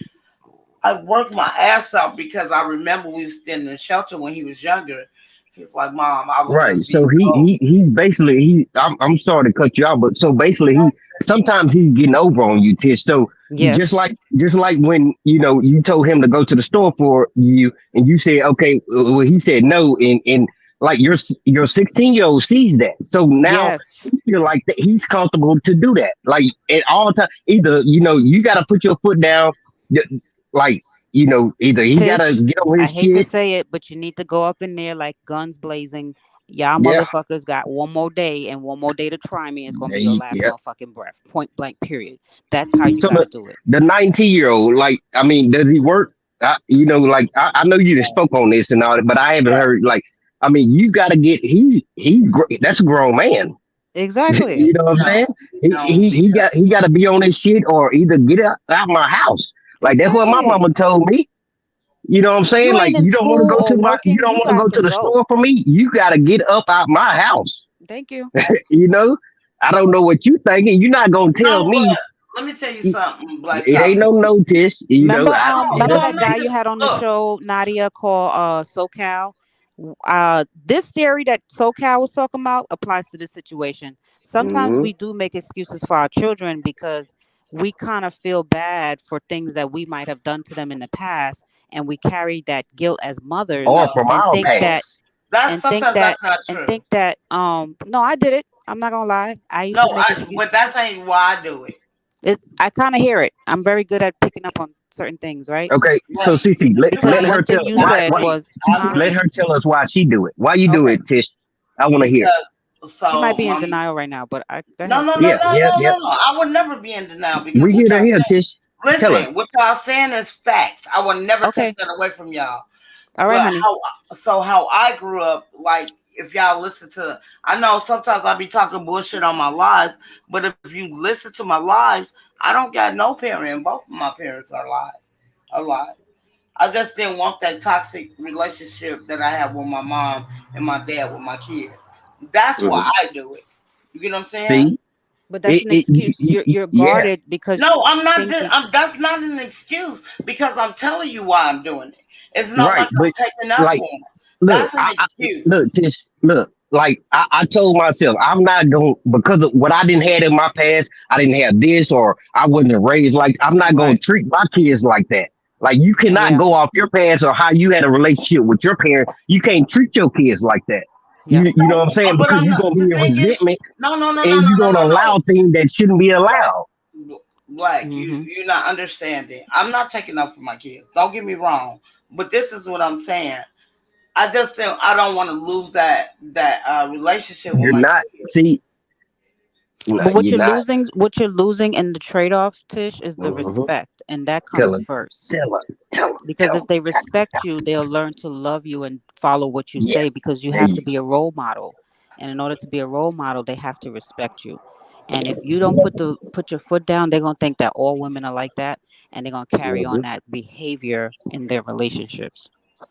I work my ass off because I remember we was in the shelter when he was younger. He's like, Mom, I would Right. just be So so. he basically I'm sorry to cut you out, but so basically he sometimes he's getting over on you, Tish. So Yes. just like when you told him to go to the store for you, and you said okay, well he said no, and like your 16-year-old sees that, so now Yes. he feel like that he's comfortable to do that, like at all time. Either you got to put your foot down, y- like either he got to Tish, get on I his hate to shit. say it, but you need to go up in there like guns blazing. Y'all Yeah, motherfuckers got one more day and one more day to try me. It's gonna be your last yeah. motherfucking breath. Point blank, period. That's how you So gotta do it. the 19-year-old, like, I mean, does he work? Like, I know you just spoke on this and all that, but I haven't Right. heard, like, I mean, you got to get, that's a grown man. Exactly. You know what I'm No, saying? no, He got to be on his shit or either get out my house. Like, that's what my Exactly. mama told me. You know what I'm saying? You Like, ain't in school or you working, don't you want to got go to to the go. store for me. You got to get up out my house. Thank you. You know? I don't know what you thinking. You're not going to tell no. me. But let me tell you something, Black It ain't Top. no notice. No, Remember no, that guy you nigga. had on the Look, show, Nadia, called SoCal? This theory that SoCal was talking about applies to this situation. Sometimes Mhm. we do make excuses for our children because we kind of feel bad for things that we might have done to them in the past, and we carry that guilt as mothers Or no, from and our think that past. that's and think sometimes that that's not and true. think that no, I did it. I'm not gonna lie. I used No, to make excuses. but that's ain't why I do it. I kind of hear it. I'm very good at picking up on certain things, right? Okay, so Right. Cece, You Because let got her one tell thing you said why was, I Cece, huh? let agree. her tell us why she do it. Why you do Okay. it, Tish? I want to hear. Because She might so be in my denial right now, but I go no ahead, no Tish. no Yeah, no yeah, no yeah. no no. I would never be in denial because We what here to y'all hear, saying. Tish. Tell us. Listen, what y'all saying is facts. I will never take Okay. that away from y'all. All right, But honey. how I grew up, like if y'all listen to, I know sometimes I be talking bullshit on my lives, but if you listen to my lives, I don't got no parent. Both of my parents are alive. I just didn't want that toxic relationship that I have with my mom and my dad with my kids. That's Mhm. why I do it. You get what I'm saying? See, But that's an excuse. You're yeah, guarded because No, I'm not. thinking. That's not an excuse because I'm telling you why I'm doing it. It's not right. like I'm But taking up like, for them. look, That's an excuse. look, Tish, look. Like I told myself, I'm not going because of what I didn't have in my past. I didn't have this, or I wasn't raised like. I'm not going Right. to treat my kids like that. Like you cannot Yeah. go off your past or how you had a relationship with your parent. You can't treat your kids like that. Yep. You know what I'm saying? But Because I'm you're not. gonna The be in thing is, resentment no, no, no, no, and no, you're no, gonna no, allow no. things that shouldn't be allowed. Black, Mm-hmm. you're not understanding. I'm not taking up for my kids. Don't get me wrong, but this is what I'm saying. I just feel I don't want to lose that relationship with You're my not. kids. See, no, But you're not. what you're losing in the trade-off, Tish, is the Mm-hmm. respect, and that Tell comes her, first. tell her, tell her, Because tell if her. they respect you, they'll learn to love you and follow what you Yes, say because you there have you to be a role model. And in order to be a role model, they have to respect you. And if you don't put your foot down, they're gonna think that all women are like that, and they're gonna carry go. on that behavior in their relationships.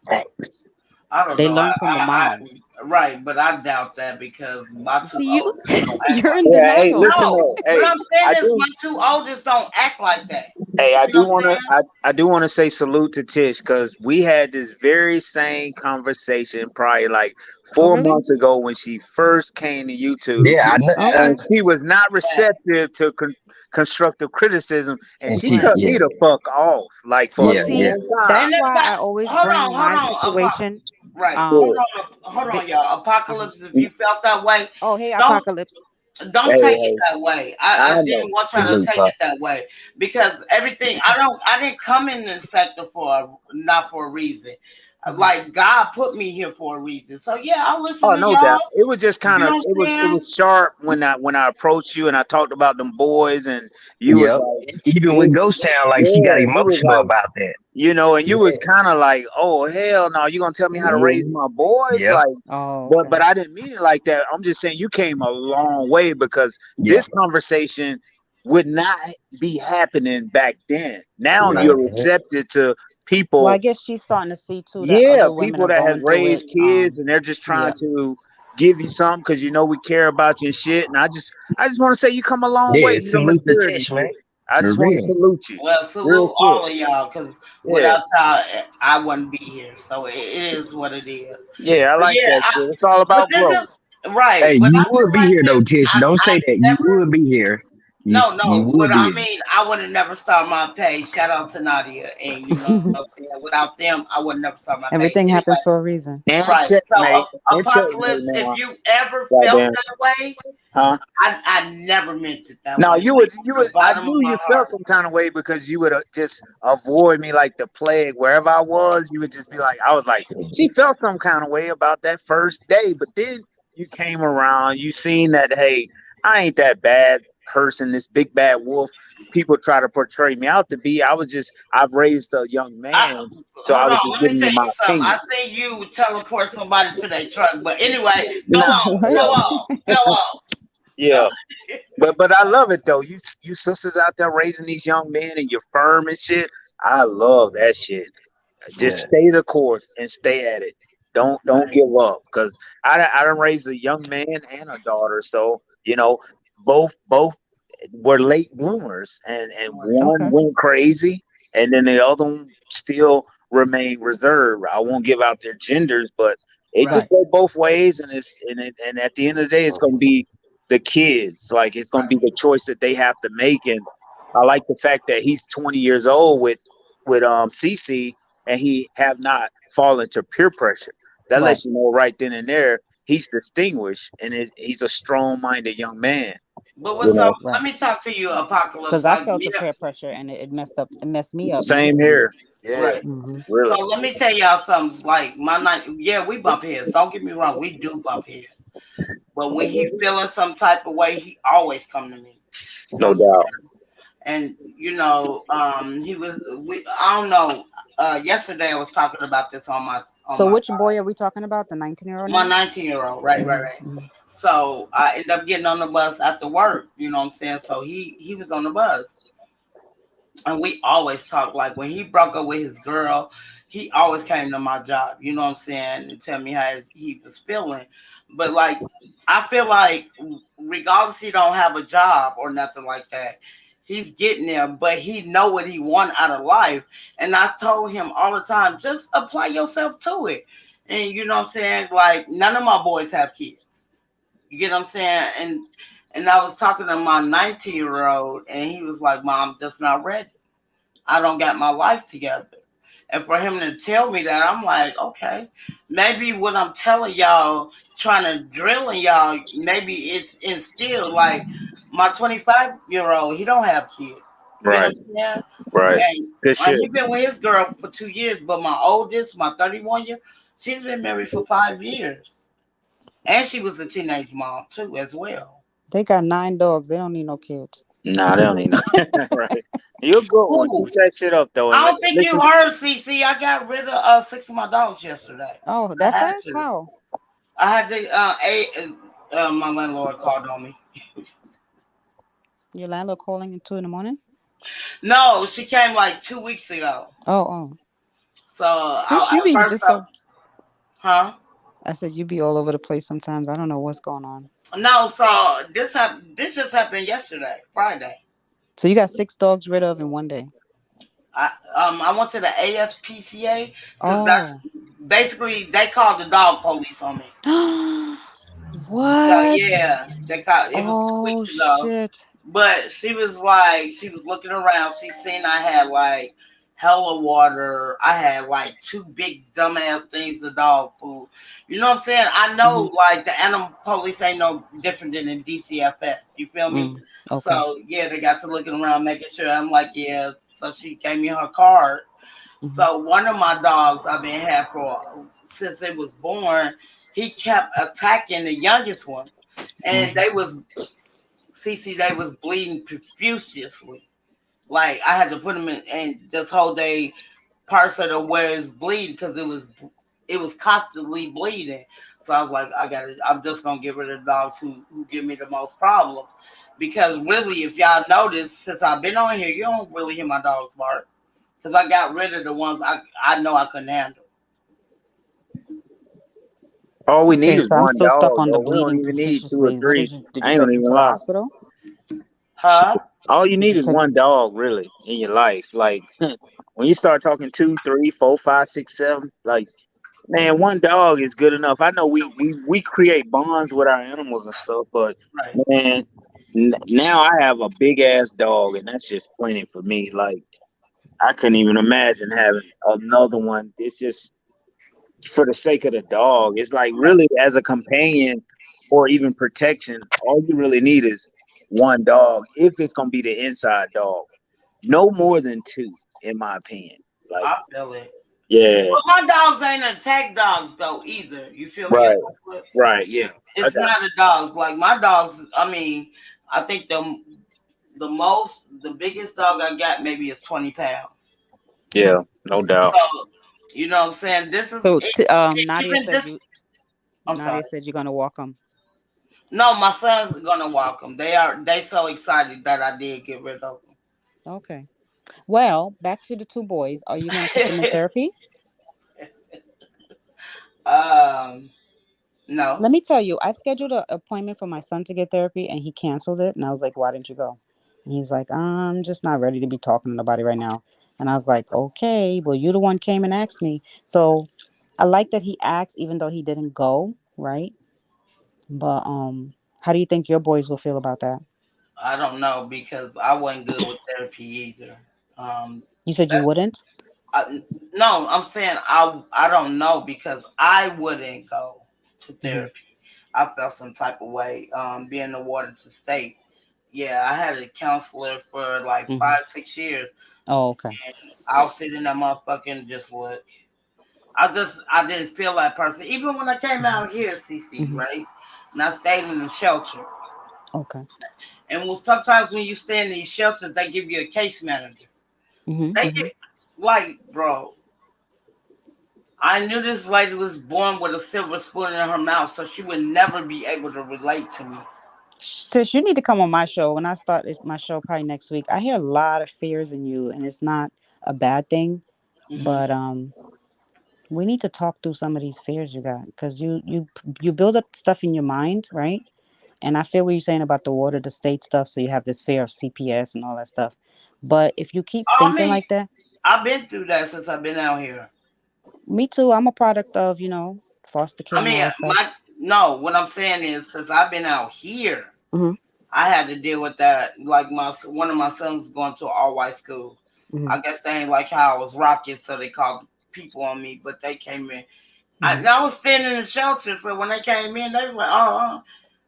Facts. I don't They know. learn from the mom. Right, but I doubt that because my two See you, oldest don't act you're like in Yeah, hey, denial. listen no. though. What Hey, I'm saying I is do. my two oldest don't act like that. Hey, You I know do what I'm want to. saying? I do want to say salute to Tish because we had this very same conversation probably like Oh, four really? months ago when she first came to YouTube, Yeah, I know. Okay. and she was not Facts, receptive to constructive criticism, and And she she, right. cut yeah, me the fuck off like for a Well, yeah, see, yeah. long time. And that's why everybody, I always hold bring on, hold my on. situation. Right, Yeah. Um, hold bi- on, y'all. uh-huh. Apocalypse, if you felt that way, Oh, hey, don't Apocalypse. don't Hey, take it hey, that way. I I know. didn't want y'all to Salute, take Pop. it that way because everything I didn't come in this sector not for a reason. Mhm. Like God put me here for a reason. So yeah, I'll listen Oh, to no y'all. doubt. It was just kind You know of what I'm it saying? was sharp when I approached you and I talked about them boys and you was Yep. like, Even with it, Ghost Town, like she got yeah, you was emotional like, about that. and you was Yeah. kind of like, oh hell no, you gonna tell me how to raise Mhm. my boys? Yep. Like, Oh, but okay. I didn't mean it like that. I'm just saying you came a long way because Yeah. this conversation would not be happening back then. Now you're Mhm. receptive to Well, I people, guess she's starting to see too that yeah, other women people are that has going through it. raised kids and they're just trying Yeah. to give you something because we care about you and shit. And I just want to say you come a long way. Yeah. You done Salute the matured and Tish, man. shit. I For just want to real. salute you. Well, Real salute shit. all of y'all because Yeah. without y'all, I wouldn't be here. So it is what it is. Yeah, I But like yeah, that shit. It's all but about this growth. is right. Hey, But you I feel would be like here though, this. Tish. Don't I say that. You never. would be here. No, You no. would But be I here. mean, I would have never started my page. Shout out to Nadia, and you know, what I'm saying, without them, I would never start my page. Everything Anyway, happens for a reason. And right. So, checkmate. And checkmate Apocalypse, if now. you ever felt Goddamn. that way, Huh? I never meant it that No, way. Like you from the would, I bottom of knew my you felt heart. some kind of way because you would just avoid me like the plague. Wherever I was, you would just be like, I was like, she felt some kind of way about that first day. But then you came around, you seen that, hey, I ain't that bad person, this big bad wolf. People try to portray me out to be. I've raised a young I man. So I hold was on. just Let me giving tell you you my something. I opinion. seen you teleport somebody to their truck. But anyway, go Nah, on, go hell What? no. on, go on. Yeah. But I love it though. You sisters out there raising these young men and you're firm and shit. I love that shit. Just Yeah. stay the course and stay at it. Don't Right. give up because I done raised a young man and a daughter. So both were late bloomers, and one Okay. went crazy, and then the other one still remained reserved. I won't give out their genders, but it Right. just Right. go both ways, and at the end of the day, it's gonna be the kids. Like it's gonna Right. be the choice that they have to make. And I like the fact that he's 20 years old with CC, and he have not fallen to peer pressure. That Right. lets you know right then and there he's distinguished and he's a strong-minded young man. But You what's up? know, Let Right. me talk to you, Apocalypse. Because I Like felt me, a peer pressure and it messed me up same mentally. here. Yeah, right. Hmm. So really. let me tell y'all something. Like my night, yeah, we bump heads. Don't get me wrong, we do bump heads. But when he feeling some type of way, he always come to me. You know what No I'm saying? doubt. And he was I don't know. Yesterday I was talking about this on Oh So my which God. boy are we talking about? The 19-year-old My now? 19-year-old. Right, right, right. Mhm. So I ended up getting on the bus after work. You know what I'm saying? So he was on the bus. And we always talk. Like when he broke up with his girl, he always came to my job, you know what I'm saying, and tell me how he was feeling. But like I feel like regardless he don't have a job or nothing like that, he's getting there, but he know what he want out of life. And I told him all the time, just apply yourself to it. And you know what I'm saying? Like none of my boys have kids. You get what I'm saying? And I was talking to my 19-year-old, and he was like, "Mom, I'm just not ready. I don't got my life together." And for him to tell me that, I'm like, okay, maybe what I'm telling y'all, trying to drill in y'all, maybe it's instilled. Like my 25-year-old, he don't have kids. You know Right, what I'm saying? right. And, Good and shit. he been with his girl for 2 years, but my oldest, my 31-year, she's been married for 5 years. And she was a teenage mom too, as well. They got 9 dogs. They don't need no kids. Nah, they don't need no. Right. You're a good one. Ooh, Keep that shit up though, and I don't think you listen. heard, CC. I got rid of 6 of my dogs yesterday. Oh, I that had fast? to. How? I had to. My landlord called on me. Your landlord calling at 2 in the morning? No, she came like 2 weeks ago. Oh, oh. So Trish, you at be first, just so. huh? I said you be all over the place sometimes. I don't know what's going on. No, so this just happened yesterday, Friday. So you got 6 dogs rid of in one day. I went to the ASPCA because that's Oh. basically they called the dog police on me. So What? yeah, they called. It was two Oh weeks ago. shit. But she was like, she was looking around. She seen I had like hella water. I had like 2 big dumbass things of dog food. You know what I'm saying? I Hmm. know like the animal police ain't no different than the DCFS. You feel me? Okay. So yeah, they got to looking around, making sure. I'm like, yeah. So she gave me her card. Hmm. So one of my dogs I've been had for since it was born, he kept attacking the youngest ones, and they was CC, they was bleeding profusely. Like I had to put him in and just hold a parts of the where it's bleeding because it was constantly bleeding. So I was like, I'm just gonna get rid of the dogs who give me the most problems. Because really, if y'all notice, since I've been on here, you don't really hear my dogs bark. Because I got rid of the ones I know I couldn't handle. All we need Okay, is so I'm one still stuck dog, on the though. We don't bleeding even need two or proficiously. What three. did you did I you ain't take gonna him even to the lie. hospital? Shit. Huh? All you Did need you is take one dog, really, in your life. Like when you start talking 2, 3, 4, 5, 6, 7, like man, one dog is good enough. I know we create bonds with our animals and stuff, but Right. man, now I have a big ass dog, and that's just plenty for me. Like I couldn't even imagine having another one. It's just for the sake of the dog. It's like really as a companion or even protection, all you really need is one dog if it's gonna be the inside dog. No more than two, in my opinion. Like, I feel it. yeah, But my dogs ain't attack dogs though either. You feel me? right, Apocalypse? right, yeah. I It's got not a dogs. Like my dogs. I mean, I think the biggest dog I got maybe is 20 pounds. yeah, no doubt. So you know what I'm saying. This is So Nadia even said this. you I'm Nadia sorry. said you're gonna walk him. No, my son's gonna walk them. They so excited that I did get rid of Okay. Well, back to the 2 boys. Are you gonna put them in them. therapy? No. Let me tell you, I scheduled an appointment for my son to get therapy and he canceled it. And I was like, why didn't you go? And he was like, I'm just not ready to be talking to nobody right now. And I was like, okay, well, you the one came and asked me. So I like that he asked, even though he didn't go, right? But how do you think your boys will feel about that? I don't know because I wasn't good with therapy either. Um, You said you that's wouldn't? no, I'm saying I don't know because I wouldn't go to Hmm. therapy. I felt some type of way being awarded to state. Yeah, I had a counselor for like Hmm. 5-6 years, Oh, okay. and I'll sit in that motherfucker and just look. I didn't feel that person even when I came out here, CC, Hmm. right? And I stayed in the shelter. Okay. And sometimes when you stay in these shelters, they give you a case manager. Hmm. They Hmm. get like, bro, I knew this lady was born with a silver spoon in her mouth, so she would never be able to relate to me. Sis, you need to come on my show when I start my show probably next week. I hear a lot of fears in you, and it's not a bad thing, Hmm. but we need to talk through some of these fears you got because you build up stuff in your mind, right? And I feel what you're saying about the water, the state stuff. So you have this fear of CPS and all that stuff. But if you keep I thinking mean, like that, I've been through that since I've been out here. me too. I'm a product of foster care I and mean, all that stuff. no, what I'm saying is, since I've been out here, Hmm. I had to deal with that. Like one of my sons going to an all white school. Hmm. I guess they ain't like how I was rocking, so they called people on me. But they came in. Hmm. I was staying in the shelter, so when they came in, they was like, "Oh,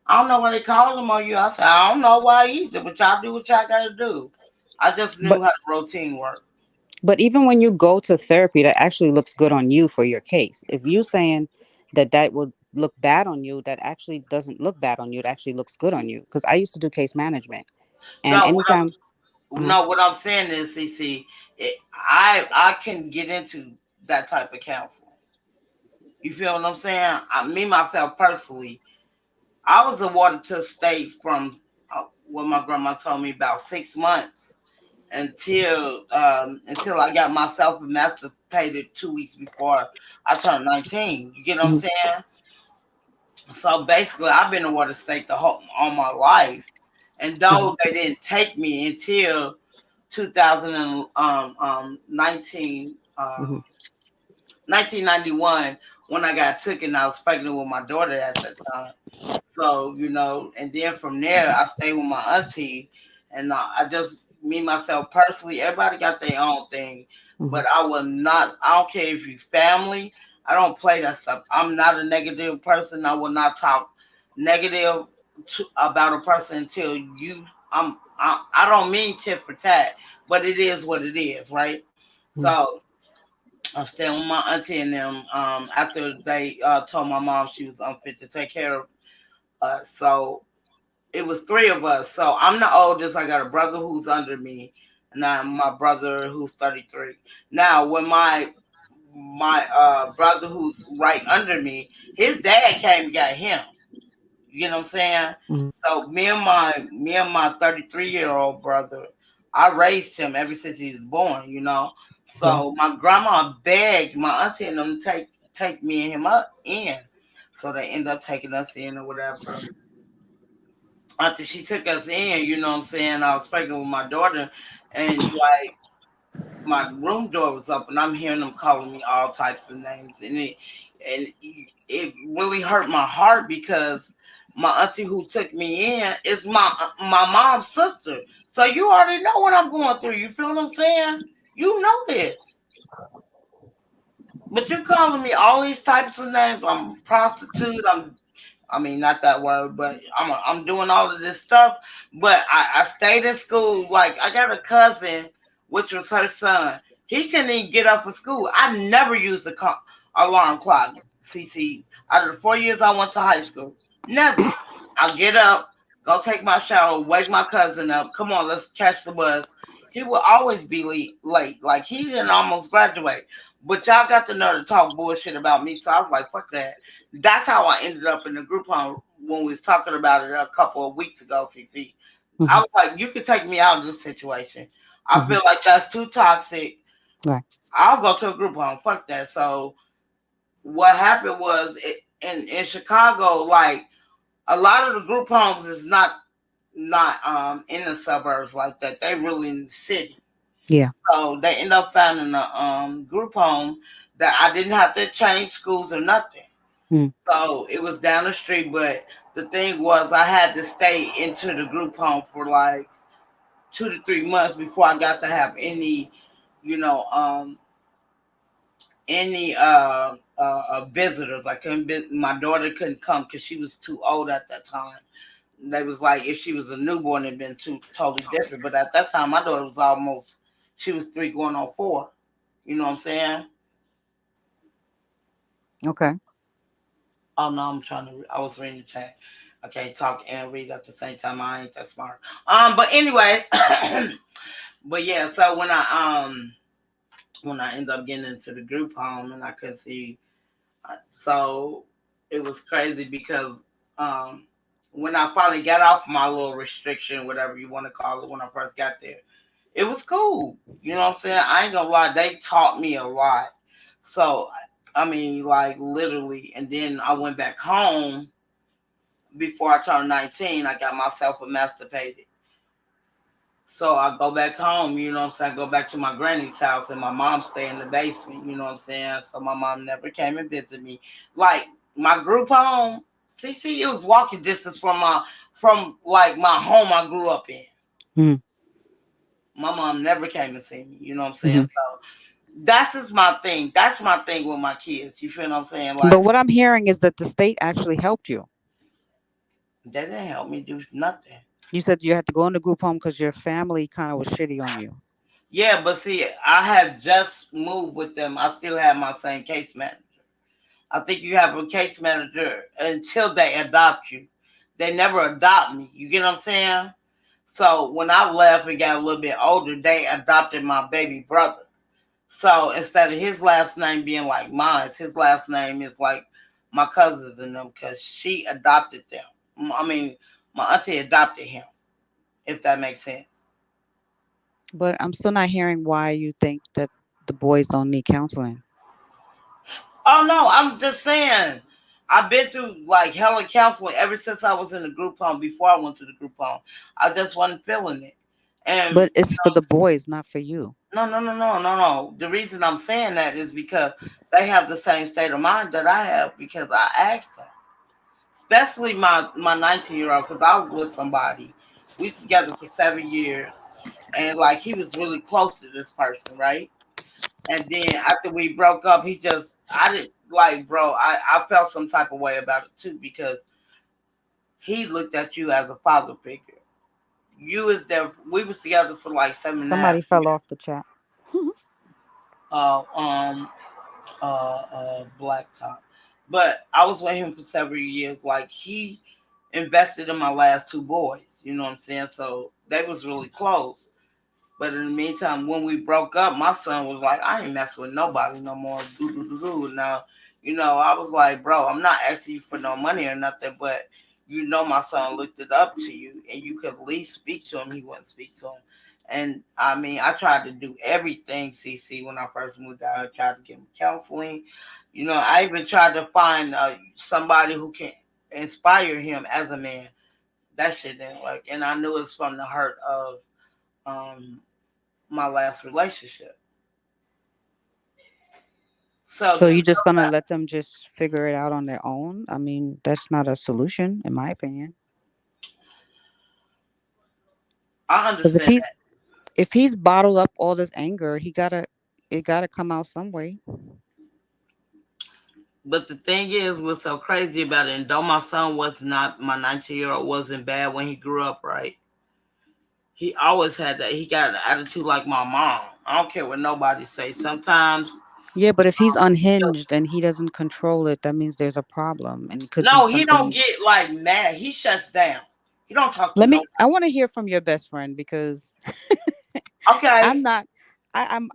I don't know why they called them on you." I said, "I don't know why either, but y'all do what y'all gotta do." I just knew But how the routine worked. but even when you go to therapy, that actually looks good on you for your case. If you saying that would look bad on you, that actually doesn't look bad on you. It actually looks good on you. Because I used to do case management, and No, anytime. Uh-huh. what I'm saying is, CC, I can get into that type of counseling. You feel what I'm saying? Me myself personally, I was awarded to state from what my grandma told me about 6 months until I got myself emancipated 2 weeks before I turned 19. You get what I'm Hmm. saying? So basically, I've been awarded state the whole all my life, and Hmm. though they didn't take me until 2019, Hmm. 1991 when I got taken. I was pregnant with my daughter at that time. So, and then from there, I stayed with my auntie, and I just, me, myself, personally, everybody got their own thing. Hmm. But I will not, I don't care if you family, I don't play that stuff. I'm not a negative person. I will not talk negative about a person until I don't mean tit for tat, but it is what it is, right? So, I'm staying with my auntie and them. After they told my mom she was unfit to take care of us, so it was three of us. So I'm the oldest. I got a brother who's under me, and my brother who's 33. Now, when my brother who's right under me, his dad came and got him. You know what I'm saying? Hmm. So me and my 33-year-old brother, I raised him ever since he was born. Yeah. So my grandma begged my auntie and them to take me and him up in. So they end up taking us in or whatever. After she took us in, you know what I'm saying, I was pregnant with my daughter, and like my room door was open. I'm hearing them calling me all types of names, and it really hurt my heart because my auntie who took me in is my mom's sister. So you already know what I'm going through. You feel what I'm saying? You know this, but you're calling me all these types of names. I'm a prostitute. I mean, not that word, but I'm doing all of this stuff. But I stayed in school. Like I got a cousin, which was her son. He couldn't even get up for school. I never used the alarm clock. CC. Out of the 4 years I went to high school, never. I'll get up, go take my shower, wake my cousin up. Come on, let's catch the bus. He would always be late. Like he didn't almost graduate. But y'all got to know to talk bullshit about me. So I was like, fuck that. That's how I ended up in the group home when we was talking about it a couple of weeks ago, CC. I Hmm. was like, you can take me out of this situation. I Hmm. feel like that's too toxic. Right. I'll go to a group home. Fuck that. So what happened was in Chicago, like a lot of the group homes is not in the suburbs like that. They really in the city. Yeah. So they end up finding a group home that I didn't have to change schools or nothing. Mm. So it was down the street, but the thing was I had to stay into the group home for like 2 to 3 months before I got to have you know, um, any visitors. I couldn't. My daughter couldn't come because she was too old at that time. They was like if she was a newborn, it'd been totally different. But at that time, my daughter was she was 3 going on 4. You know what I'm saying? Okay. Oh no, I was reading the chat. I can't talk and read at the same time. I ain't that smart. But anyway, but yeah. So when when I ended up getting into the group home and I couldn't see. So it was crazy because um, when I finally got off my little restriction, whatever you want to call it, when I first got there, it was cool. You know what I'm saying? I ain't gonna lie, they taught me a lot. So I mean, like literally, and then I went back home before I turned 19. I got myself emancipated. So I go back home, you know what I'm saying? I go back to my granny's house and my mom stay in the basement, you know what I'm saying? So my mom never came and visited me. Like my group home, see, it was walking distance from like my home I grew up in. Mhm. My mom never came and see me, you know what I'm saying? Mhm. So that's just my thing. That's my thing with my kids. You feel what I'm saying? But Like what I'm hearing is that the state actually helped you. they didn't help me do nothing. You said you had to go into group home because your family kind of was shitty on you. Yeah, but see, I had just moved with them. I still have my same case manager. I think you have a case manager until they adopt you. They never adopt me. You get what I'm saying? So when I left and got a little bit older, they adopted my baby brother. So instead of his last name being like mine, his last name is like my cousins and them because she adopted them. I mean, my auntie adopted him, if that makes sense. But I'm still not hearing why you think that the boys don't need counseling. Oh no, I'm just saying. I've been through like hella counseling ever since I was in the group home. Before I went to the group home, I just wasn't feeling it. And But it's for the boys, not for you. no. The reason I'm saying that is because they have the same state of mind that I have because I asked them, especially my 19-year-old, because I was with somebody. We was together for 7 years, and like he was really close to this person, right? And then after we broke up, I didn't like, bro, I felt some type of way about it too because he looked at you as a father figure. You was there, we was together for like seven and a half Somebody fell years. off the chat. Uh, um, Blacktop. But I was with him for several years. Like he invested in my last two boys, you know what I'm saying? So they was really close. But in the meantime, when we broke up, my son was like, I ain't messing with nobody no more. Now, I was like, bro, I'm not asking you for no money or nothing, but my son looked it up to you and you could at least speak to him. He wouldn't speak to him. And I mean, I tried to do everything, CC, when I first moved out. I tried to give him counseling. I even tried to find somebody who can inspire him as a man. That shit didn't work. And I knew it's from the hurt of um, my last relationship. So So the you're just gonna let them just figure it out on their own? I mean, that's not a solution, in my opinion. I Because understand that. if he's bottled up all this anger, it gotta come out some way. But the thing is, what's so crazy about it, and though my son was not, my 19-year-old wasn't bad when he grew up, right? He always had that. He got an attitude like my mom. I don't care what nobody say. Sometimes, Yeah, but if he's unhinged and he doesn't control it, that means there's a problem, and it could be no, he don't something. get like mad. He shuts down. He don't talk to Let me. nobody. I want to hear from your best friend because I'm Okay, not.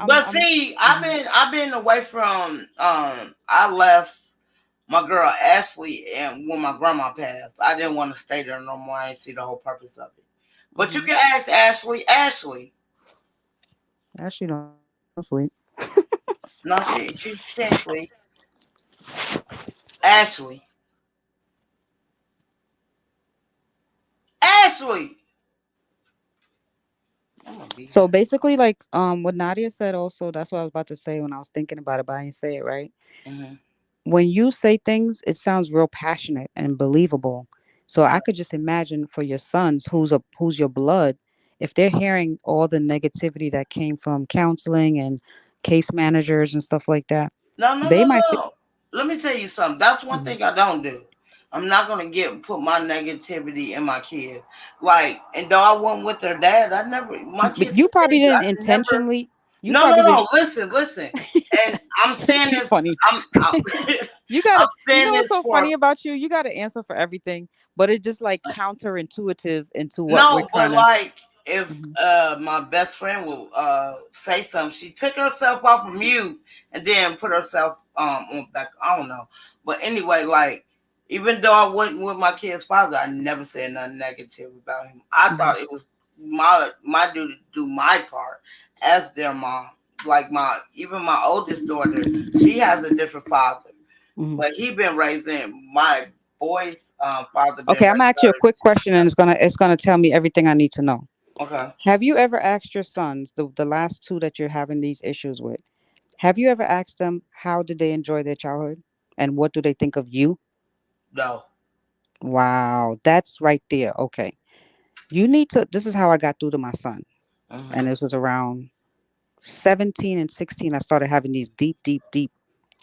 but see, I've Mhm. been away from. I left my girl Ashley, and when my grandma passed, I didn't want to stay there no more. I didn't see the whole purpose of it. But you Mhm. can ask Ashley. Ashley, Actually, don't sleep. no, she can't sleep. Ashley, Ashley. I'm gonna beat So her. basically, like what Nadia said, also that's what I was about to say when I was thinking about it, but I didn't say it right. Mm-hmm. When you say things, it sounds real passionate and believable. So I could just imagine for your sons, who's your blood, if they're hearing all the negativity that came from counseling and case managers and stuff like that, No, no, they no, might no. Let me tell you something. That's one Mhm. thing I don't do. I'm not gonna put my negativity in my kids. Like, and though I went with their dad, I never. My But kids you can tell probably you, didn't I never. intentionally. You No, no, probably didn't. no. Listen. And I'm saying You this. funny. I'm You I'm gotta. You saying know what's this so funny for about you? You gotta answer for everything, but it's just like counterintuitive into what we're no, but trying to. like if Mhm. my best friend will say something, she took herself off of mute and then put herself on back. I don't know, but anyway, like even though I wasn't with my kid's father, I never said nothing negative about him. I Mhm. thought it was my duty to do my part as their mom. Like even my oldest daughter, she has a different father, Mhm. but he been raising my boy's father been Okay, I'm gonna raising ask you a her. quick question, and it's gonna tell me everything I need to know. Okay, Have you ever asked your sons, the last two that you're having these issues with? Have you ever asked them how did they enjoy their childhood, and what do they think of you? no. Wow, that's right there. Okay, you need to. This is how I got through to my son, and Mhm. this was around 17 and 16. I started having these deep, deep, deep,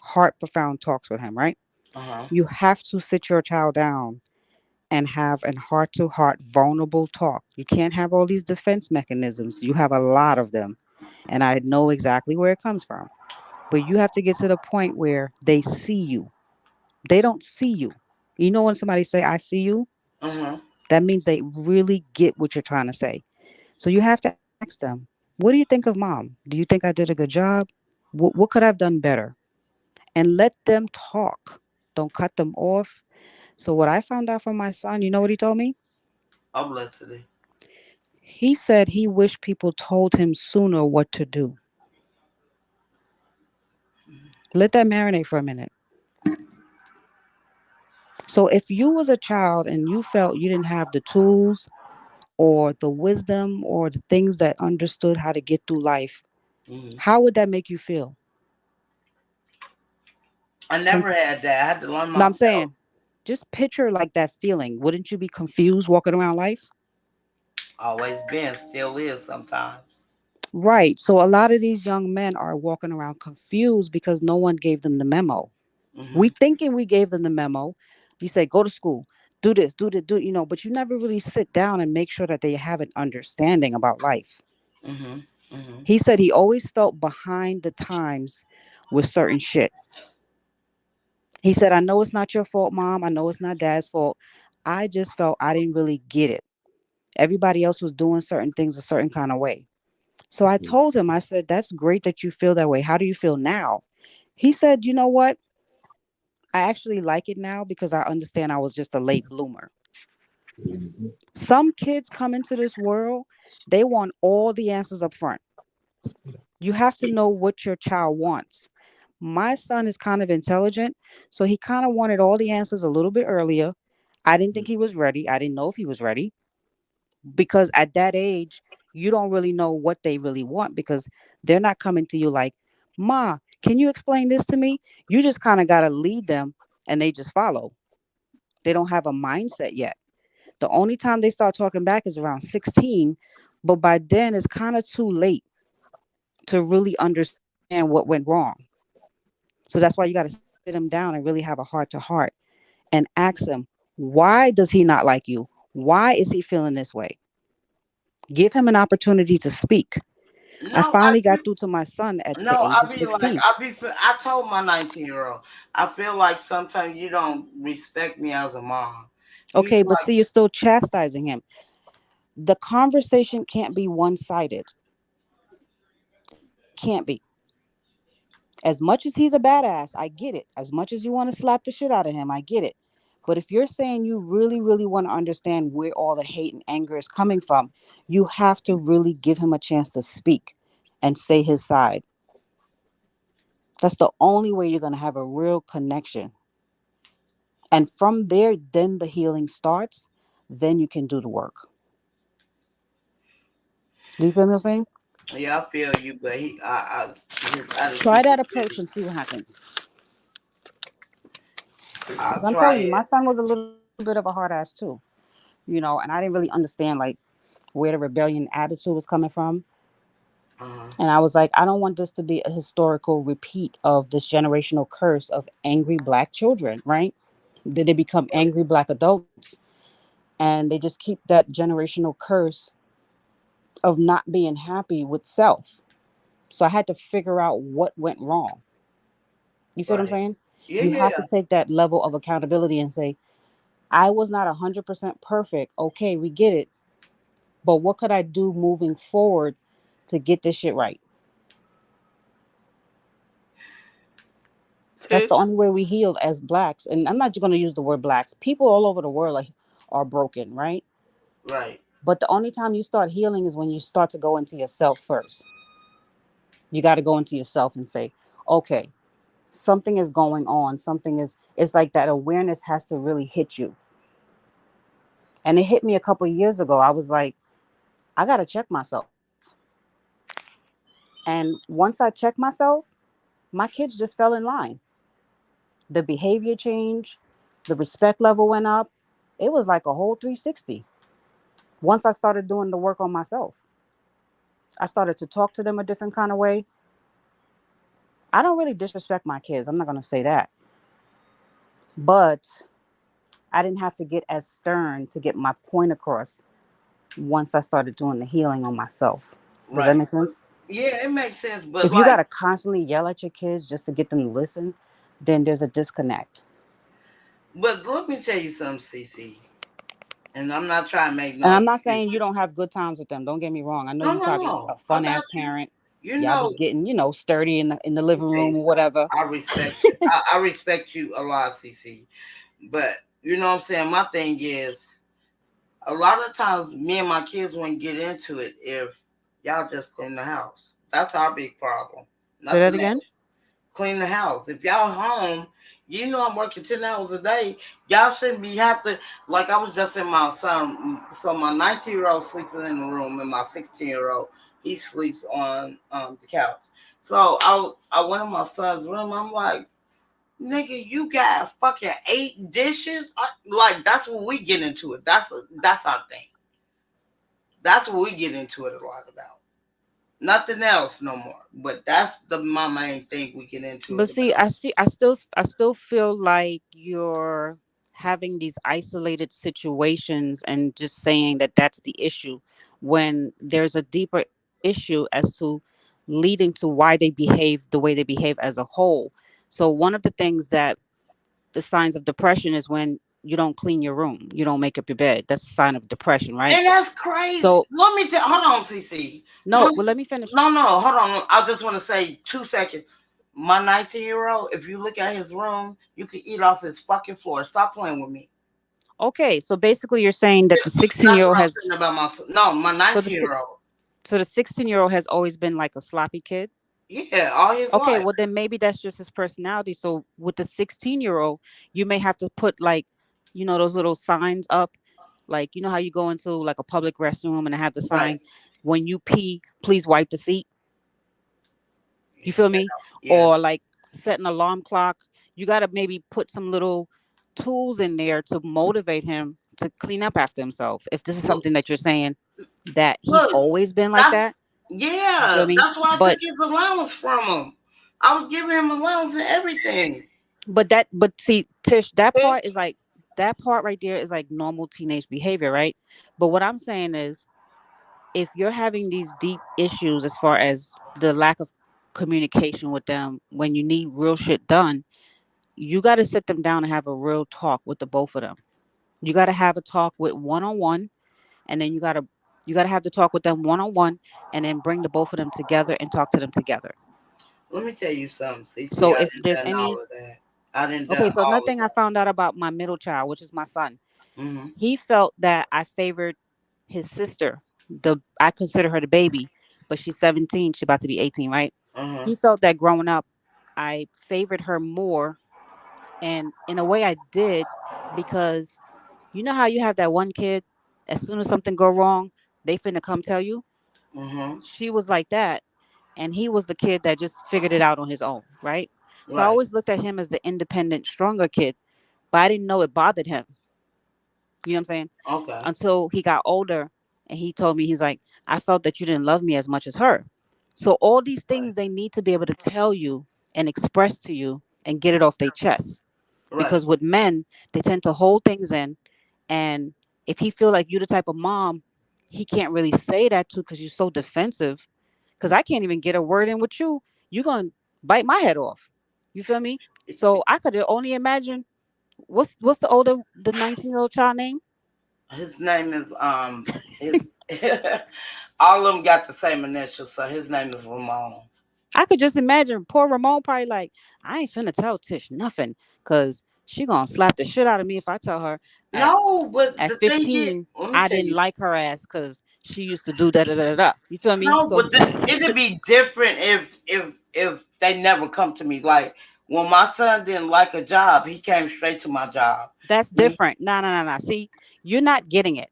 heart profound talks with him. Right? Uh huh. You have to sit your child down and have an heart to heart vulnerable talk. You can't have all these defense mechanisms. You have a lot of them. And I know exactly where it comes from. But you have to get to the point where they see you. They don't see you. You know when somebody say I see you, Mhm. that means they really get what you're trying to say. So you have to ask them, what do you think of mom? Do you think I did a good job? What could I have done better? And let them talk. Don't cut them off. So what I found out from my son, you know what he told me? I'm listening. He said he wished people told him sooner what to do. Let that marinate for a minute. So if you was a child and you felt you didn't have the tools or the wisdom or the things that understood how to get through life, Mhm. how would that make you feel? I never Conf- had that. I had to learn no, I'm myself. saying, just picture like that feeling. Wouldn't you be confused walking around life? Always been, still is sometimes. Right. So a lot of these young men are walking around confused because no one gave them the memo. We Mhm. thinking we gave them the memo. You say, go to school, do this, do that, do, but you never really sit down and make sure that they have an understanding about life. Mhm. Mhm. He said he always felt behind the times with certain shit. He said, I know it's not your fault, mom. I know it's not dad's fault. I just felt I didn't really get it. Everybody else was doing certain things a certain kind of way. So I told him, I said, that's great that you feel that way. How do you feel now? He said, you know what? I actually like it now because I understand I was just a late bloomer. Some kids come into this world, they want all the answers up front. You have to know what your child wants. My son is kind of intelligent, so he kind of wanted all the answers a little bit earlier. I didn't think he was ready. I didn't know if he was ready because at that age, you don't really know what they really want because they're not coming to you like, Ma, can you explain this to me? You just kind of got to lead them and they just follow. They don't have a mindset yet. The only time they start talking back is around 16, but by then it's kind of too late to really understand what went wrong. So that's why you got to sit them down and really have a heart to heart and ask him, why does he not like you? Why is he feeling this way? Give him an opportunity to speak. I No, finally got through to my son at the age I of be like, 16. I told my 19-year-old, I feel like sometimes you don't respect me as a mom. You Okay, but like, see, you're still chastising him. The conversation can't be one sided. It can't be. As much as he's a badass, I get it. As much as you want to slap the shit out of him, I get it. But if you're saying you really, really want to understand where all the hate and anger is coming from, you have to really give him a chance to speak and say his side. That's the only way you're going to have a real connection. And from there, then the healing starts. Then you can do the work. Do you feel me? I'm saying? yeah, I feel you, but his Try attitude that is approach petty. and see what happens. Because I'll I'm try telling you, my it. son was a little bit of a hard ass too, and I didn't really understand like where the rebellion attitude was coming from. Uh-huh. And I was like, I don't want this to be a historical repeat of this generational curse of angry black children, right? Did they become angry black adults and they just keep that generational curse of not being happy with self. So I had to figure out what went wrong. You feel what I'm Right. saying? Yeah, You have yeah. to take that level of accountability and say, I was not 100% perfect. Okay, we get it. But what could I do moving forward to get this shit right? That's the Tish. only way we healed as blacks. And I'm not just going to use the word blacks. People all over the world are broken, right? Right. But the only time you start healing is when you start to go into yourself first. You got to go into yourself and say, okay, something is going on. It's like that awareness has to really hit you. And it hit me a couple of years ago. I was like, I got to check myself. And once I checked myself, my kids just fell in line. The behavior changed, the respect level went up. It was like a whole 360. Once I started doing the work on myself, I started to talk to them a different kind of way. I don't really disrespect my kids. I'm not going to say that. But I didn't have to get as stern to get my point across once I started doing the healing on myself. Does that Right. make sense? Yeah, it makes sense. But If you got like, to constantly yell at your kids just to get them to listen, then there's a disconnect. but let me tell you something, CC. And I'm not trying to make And no I'm not saying you excuses. don't have good times with them. Don't get me wrong. I know No, you no, probably a no. I fun got ass you. parent. You Y'all be know, getting, sturdy in the let me living tell you room or something. whatever. I respect you. I respect you a lot, CC. But you know what I'm saying? My thing is, a lot of times me and my kids wouldn't get into it if y'all just clean the house. That's our big problem. Say that Nothing again. else. Clean the house. If y'all home, you know I'm working 10 hours a day. Y'all shouldn't be have to like I was just in my son. So my 19-year-old sleeping in the room, and my 16-year-old he sleeps on the couch. So I went in my son's room. I'm like, nigga, you got fucking 8 dishes. Like that's what we get into it. That's our thing. That's what we get into it a lot about. Nothing else no more. But that's my main thing we get into But it see, about. I still feel like you're having these isolated situations and just saying that that's the issue when there's a deeper issue as to leading to why they behave the way they behave as a whole. So one of the things that the signs of depression is when you don't clean your room, you don't make up your bed. That's a sign of depression, right? And that's crazy. So Let me tell. Hold on, CC. no, well let me finish. No, no, hold on. I just want to say 2 seconds. My 19-year-old, if you look at his room, you can eat off his fucking floor. Stop playing with me. Okay, so basically you're saying that the 16 That's year what old I'm has saying about my so 19-year-old. the 16-year-old has always been like a sloppy kid. Yeah, all his Okay, life. well then maybe that's just his personality. So with the 16-year-old, you may have to put like, those little signs up, like how you go into like a public restroom and they have the Right. sign, when you pee, please wipe the seat. You feel Yeah. me? Yeah. Or like set an alarm clock. You got to maybe put some little tools in there to motivate him to clean up after himself. If this is Look, something that you're saying that he's look. always been like That's that, you feel yeah. me? That's why I took But his allowance from him. I was giving him allowance and everything. but see, Tish, that part right there is like normal teenage behavior, right? But what I'm saying is, if you're having these deep issues as far as the lack of communication with them when you need real shit done, you got to sit them down and have a real talk with the both of them. You got to have a talk with one on one, and then you got to have to talk with them one on one, and then bring the both of them together and talk to them together. Let me tell you something, CC. So I if didn't there's done any all of that. I didn't Okay, done so another all of thing I found out about my middle child, which is my son, that. Mm-hmm. he felt that I favored his sister. I consider her the baby, but she's 17. She's about to be 18, right? Uh-huh. He felt that growing up, I favored her more, and in a way, I did because you know how you have that one kid, as soon as something go wrong, they finna come tell you. Mm-hmm. She was like that, and he was the kid that just figured it out on his own, right? So I Right. always looked at him as the independent, stronger kid, but I didn't know it bothered him. You know what I'm saying? Okay. Until he got older and he told me, he's like, I felt that you didn't love me as much as her. So all these Right. things they need to be able to tell you and express to you and get it off their chest. Right. Because with men, they tend to hold things in, and if he feel like you the type of mom, he can't really say that to because you're so defensive. Because I can't even get a word in with you. You're gonna bite my head off. You feel me? So I could only imagine what's the 19-year-old child name? His name is his All of them got the same initials, so his name is Ramon. I could just imagine poor Ramon probably like, I ain't finna tell Tish nothing, cause she gonna slap the shit out of me if I tell her at No, but at the thing is, 15 let me I tell didn't you. like her ass because she used to do da da da da. You feel me? No, So but it'd be different if they never come to me. Like when my son didn't like a job, he came straight to my job. that's When different. No. See, you're not getting it.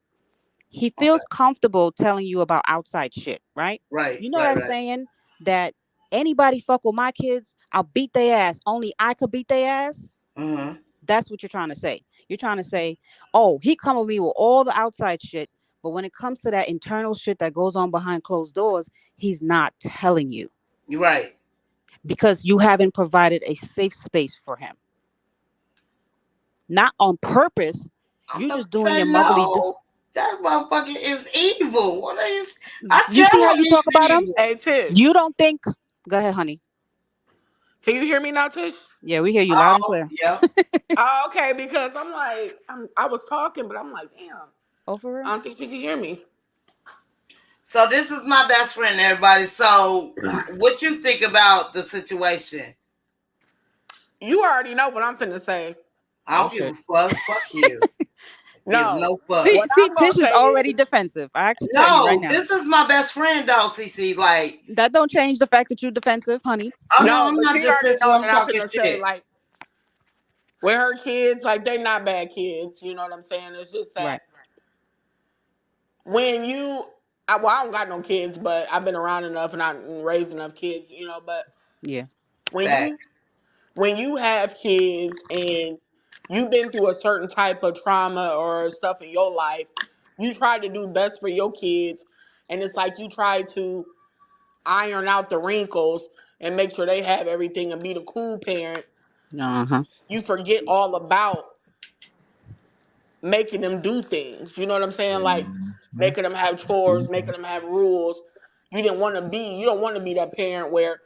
He okay, feels comfortable telling you about outside shit, right? right, You know right, that right. saying that anybody fuck with my kids, I'll beat their ass. Only I could beat their ass. Mm-hmm. That's what you're trying to say. You're trying to say, oh, he come with me with all the outside shit, but when it comes to that internal shit that goes on behind closed doors, he's not telling you You're right. because you haven't provided a safe space for him. Not on purpose. I'm You not just doing your saying motherly. no. That motherfucker is evil. What is? I You see tell how him you he's talk about him? evil. Hey, Tish. You don't think. Go ahead, honey. Can you hear me now, Tish? Yeah, we hear you loud and Oh, clear. yeah. Oh, okay, because I'm like, I was talking, but I'm like, damn, Oh, for I real? don't think she can hear me. So this is my best friend, everybody. So what you think about the situation? You already know what I'm finna say. I Oh don't give a shit. fuck. Fuck you. Give No, no fuck. See, what see, I'm gonna Tish is say already is, defensive. I can tell you right No, now. this is my best friend though, CC. Like, That don't change the fact that you're defensive, honey. oh no, no, I'm but not she already defensive. know I'm that I'm talking finna say, shit. like, with her kids, like, they not bad kids. You know what I'm saying? It's just that Right. when you, well, I don't got no kids, but I've been around enough and I raised enough kids, you know. But Yeah. when you Facts. when you have kids and you've been through a certain type of trauma or stuff in your life, you try to do best for your kids, and it's like you try to iron out the wrinkles and make sure they have everything and be the cool parent. Uh huh. You forget all about making them do things. You know what I'm saying? Like making them have chores, making them have rules. You don't want to be that parent where,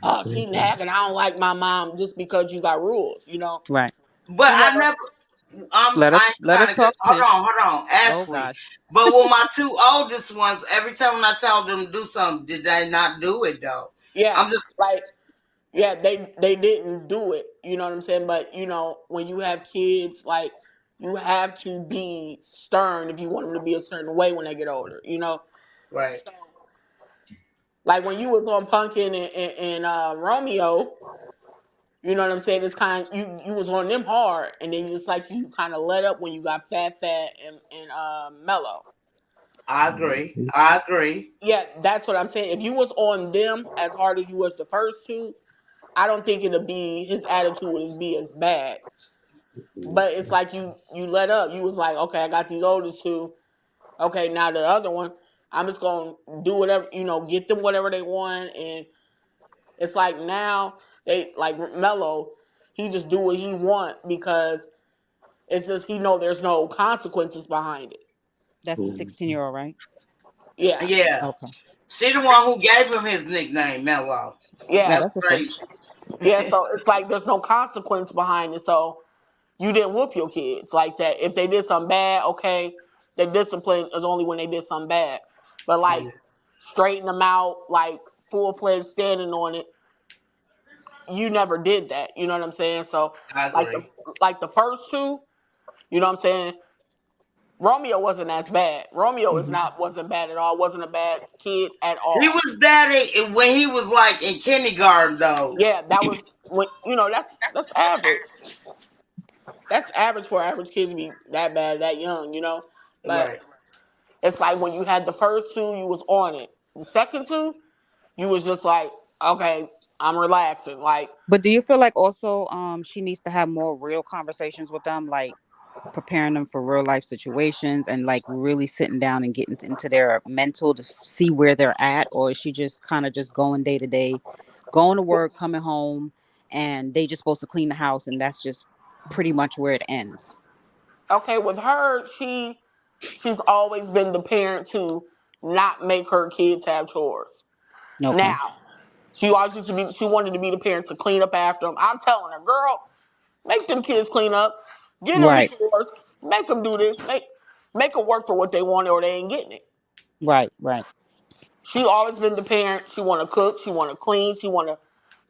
oh, she nagging, I don't like my mom just because you got rules, you know? Right. But You I never, never. Let I ain't her trying to get. talk, Tish. Hold on, Oh Ashley. gosh. But with my two oldest ones, every time when I tell them to do something, did they not do it though? yeah, I'm just like, yeah, they didn't do it, you know what I'm saying? But, you know, when you have kids, like, you have to be stern if you want them to be a certain way when they get older, you know? right. So, like, when you was on Punkin and Romeo, you know what I'm saying? It's kind of, you was on them hard, and then it's like you kind of let up when you got Fat and Mellow. I agree. I agree. Yeah, that's what I'm saying. If you was on them as hard as you was the first two, I don't think it'd be his attitude would be as bad. But it's like you let up. You was like, okay, I got these oldest two. Okay, now the other one, I'm just gonna do whatever, you know, get them whatever they want. And it's like now they like Mello, he just do what he want because it's just he know there's no consequences behind it. That's the 16-year-old, right? Yeah, Yeah. Okay. She the one who gave him his nickname, Mello. Oh, yeah, That's that's what's up. crazy. yeah. So it's like there's no consequence behind it. So you didn't whoop your kids like that. If they did something bad, okay, the discipline is only when they did something bad. But like Yeah, straighten them out, like full fledged standing on it, you never did that. You know what I'm saying? So I like the agree. like the first two, you know what I'm saying? Romeo wasn't as bad. Romeo is Hmm. not wasn't bad at all. Wasn't a bad kid at He all. was bad at when he was like in kindergarten though. Yeah, that was when you know that's average. That's average for average kids to be that bad that young. You know, but Right. it's like when you had the first two, you was on it. The second two, you was just like, okay, I'm relaxing. Like, But do you feel like also she needs to have more real conversations with them, like preparing them for real life situations and like really sitting down and getting into their mental to see where they're at, or is she just kind of just going day to day, going to work, coming home, and they just supposed to clean the house and that's just pretty much where it ends? okay, with her, she's always been the parent to not make her kids have chores. Okay. Now, she wanted to be the parent to clean up after them. I'm telling her, girl, make them kids clean up, get them the Right. chores, make them do this, make them work for what they want or they ain't getting it. Right, right. She always been the parent. She want to cook. She want to clean. She want to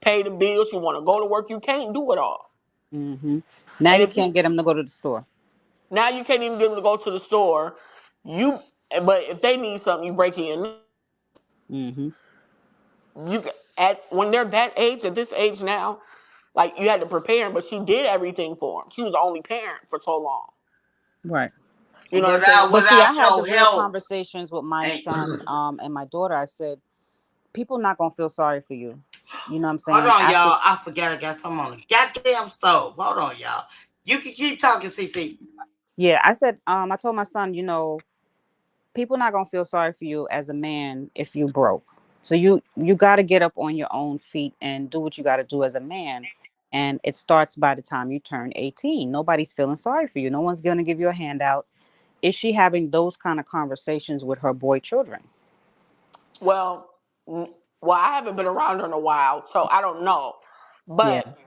pay the bills. She want to go to work. You can't do it all. Hmm. Now And you if you can't get them to go to the store. now you can't even get them to go to the store. You but if they need something, you break in. Hmm. You at when they're that age, at this age now, like you had to prepare them, but she did everything for him. She was the only parent for so long. Right. You know what I'm saying? But see, I Without had the your real help, conversations with my and son, and my daughter. I said, people not gonna feel sorry for you. You know what I'm hold saying? on, After, y'all. I forgot I got some on the goddamn stove. Hold on, y'all. You can keep talking, CC. yeah, I said, I told my son, people not gonna feel sorry for you as a man if you broke. So you got to get up on your own feet and do what you got to do as a man. And it starts by the time you turn 18. Nobody's feeling sorry for you. No one's gonna give you a handout. Is she having those kind of conversations with her boy children? Well, well, I haven't been around her in a while, so I don't know. Yeah. But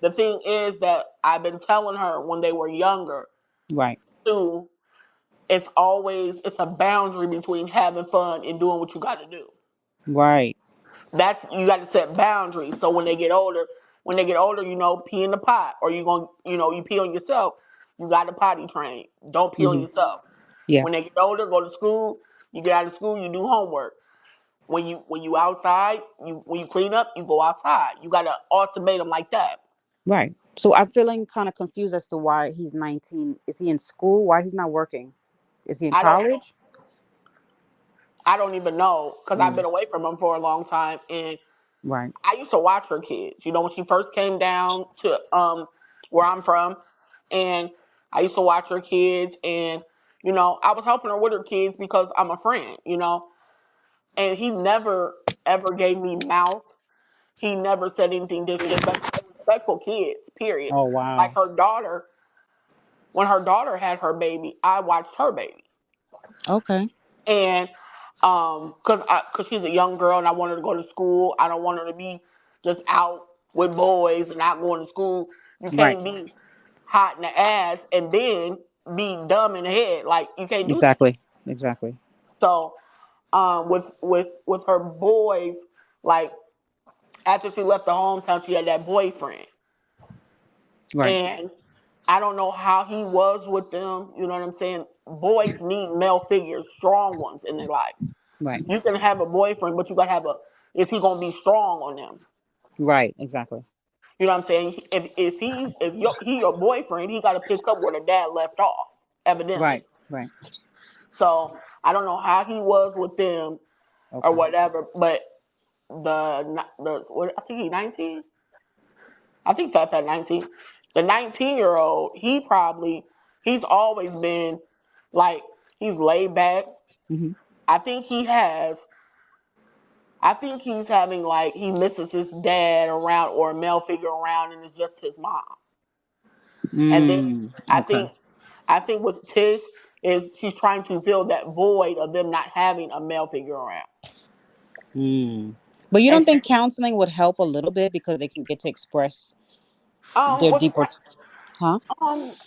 the thing is that I've been telling her when they were younger Right. too. It's a boundary between having fun and doing what you got to do. Right. That's you got to set boundaries. So when they get older, pee in the pot, or you pee on yourself. You got to potty train. Don't pee on Hmm. yourself. Yeah. When they get older, go to school. You get out of school, you do homework. When you outside, when you clean up, you go outside. You got to ultimatum like that. Right. So I'm feeling kind of confused as to why he's 19. Is he in school? Why he's not working? Is he in I don't college? I don't even know because I've Mm, been away from him for a long time, and right. I used to watch her kids. When she first came down to where I'm from, and I used to watch her kids, and I was helping her with her kids because I'm a friend. And he never ever gave me mouth. He never said anything disrespectful. Respectful kids. Period. Oh Like wow. her daughter, when her daughter had her baby, I watched her baby, Okay. and cause she's a young girl and I want her to go to school. I don't want her to be just out with boys and not going to school. You Right. can't be hot in the ass and then be dumb in the head. Like you can't do that. Exactly. Exactly. So with her boys, like after she left the hometown, she had that boyfriend, Right. and I don't know how he was with them. You know what I'm saying? Boys need male figures, strong ones in their life. Right. You can have a boyfriend, but you gotta have a. Is he gonna be strong on them? Right. Exactly. You know what I'm saying? If he your boyfriend, he gotta pick up where the dad left off, Right. evidently. Right. So I don't know how he was with them or Okay. whatever, but the what I think he 19. I think that's at 19. The 19-year-old, he's always been like he's laid back. Hmm. I think he has I think he's having like he misses his dad around or a male figure around and it's just his mom. And then Mm. I Okay. think I think with Tish is she's trying to fill that void of them not having a male figure around. Mm. But you And don't think counseling would help a little bit because they can get to express their with deeper, huh?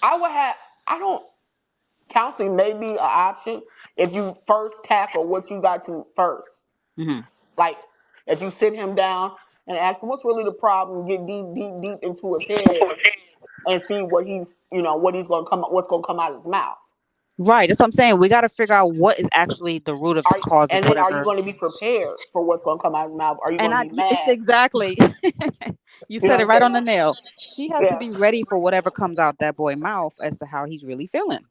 I would have I don't counseling may be an option if you first tackle what you got to first. Hmm. Like if you sit him down and ask him what's really the problem, get deep, deep, deep into his head and see what he's gonna what's gonna come out of his mouth. Right. That's what I'm saying. We got to figure out what is actually the root of the cause of And then are you whatever. going to be prepared for what's going to come out of his mouth? Are you And going to I, be it's mad? exactly. You You know said it what I'm right on saying? the nail. She has to Yeah, be ready for whatever comes out that boy mouth as to how he's really feeling.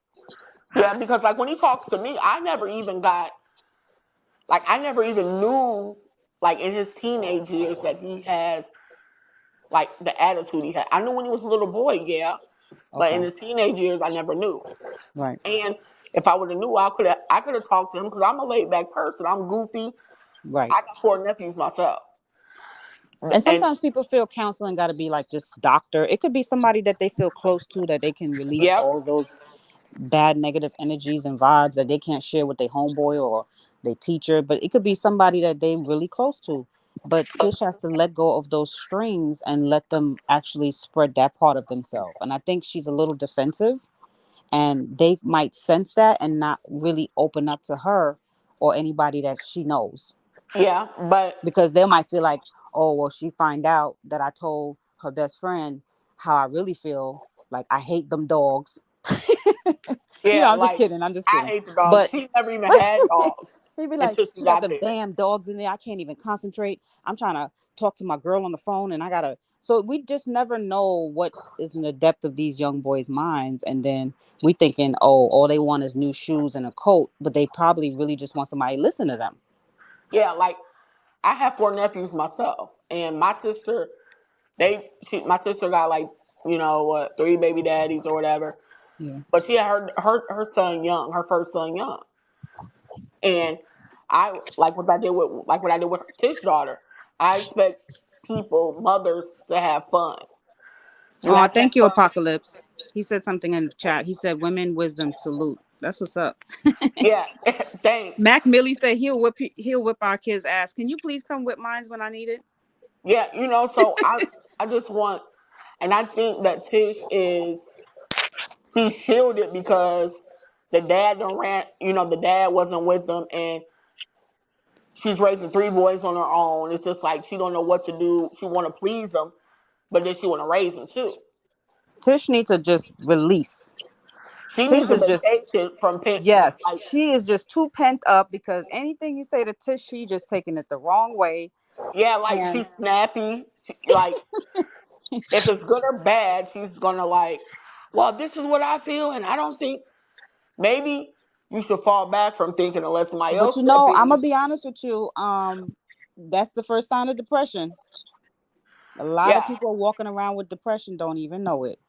yeah. Because like when he talks to me, I never even knew like in his teenage years that he has like the attitude he had. I knew when he was a little boy, yeah, but in Okay. his teenage years, I never knew. Right. And if I would have knew, I could have talked to him because I'm a laid back person. I'm goofy. Right. I got four nephews myself, And and sometimes people feel counseling got to be like just doctor. It could be somebody that they feel close to that they can release yep, all those bad negative energies and vibes that they can't share with their homeboy or their teacher. But it could be somebody that they really close to. But Tish has to let go of those strings and let them actually spread that part of themselves. And I think she's a little defensive and they might sense that and not really open up to her or anybody that she knows, Yeah, but because they might feel like, oh, well, she find out that I told her best friend how I really feel. Like, I hate them dogs. yeah, I'm just like kidding. I'm just I kidding. hate the dogs. But She never even had dogs he'd be like, until she she got got them there. damn dogs in there. I can't even concentrate. I'm trying to talk to my girl on the phone and I gotta. So we just never know what is in the depth of these young boys' minds. And then we thinking, oh, all they want is new shoes and a coat, but they probably really just want somebody to listen to them. Yeah, like I have 4 nephews myself, and my sister got like, what, 3 baby daddies or whatever. Yeah. But she had her son young, her first son young, and I like what I did with her Tish daughter. I expect mothers to have fun. You Oh, have to have thank you, fun. Apocalypse. He said something in the chat. He said, "Women wisdom salute." That's what's up. Yeah, thanks. Mac Millie said he'll whip our kids' ass. Can you please come whip mines when I need it? Yeah, so I just want, and I think that Tish is she's shielded because the dad done ran. The dad wasn't with them, and she's raising 3 boys on her own. It's just like she don't know what to do. She want to please them, but then she want to raise them too. Tish needs to just release. She needs Tish a is just vacation from yes, like, she is just too pent up because anything you say to Tish, she just taking it the wrong way. yeah, like And she's snappy. Like if it's good or bad, she's gonna like, well, this is what I feel, and I don't think maybe you should fall back from thinking and let somebody but else step I'm in. gonna be honest with you. That's the first sign of depression. A lot Yeah, of people walking around with depression don't even know it.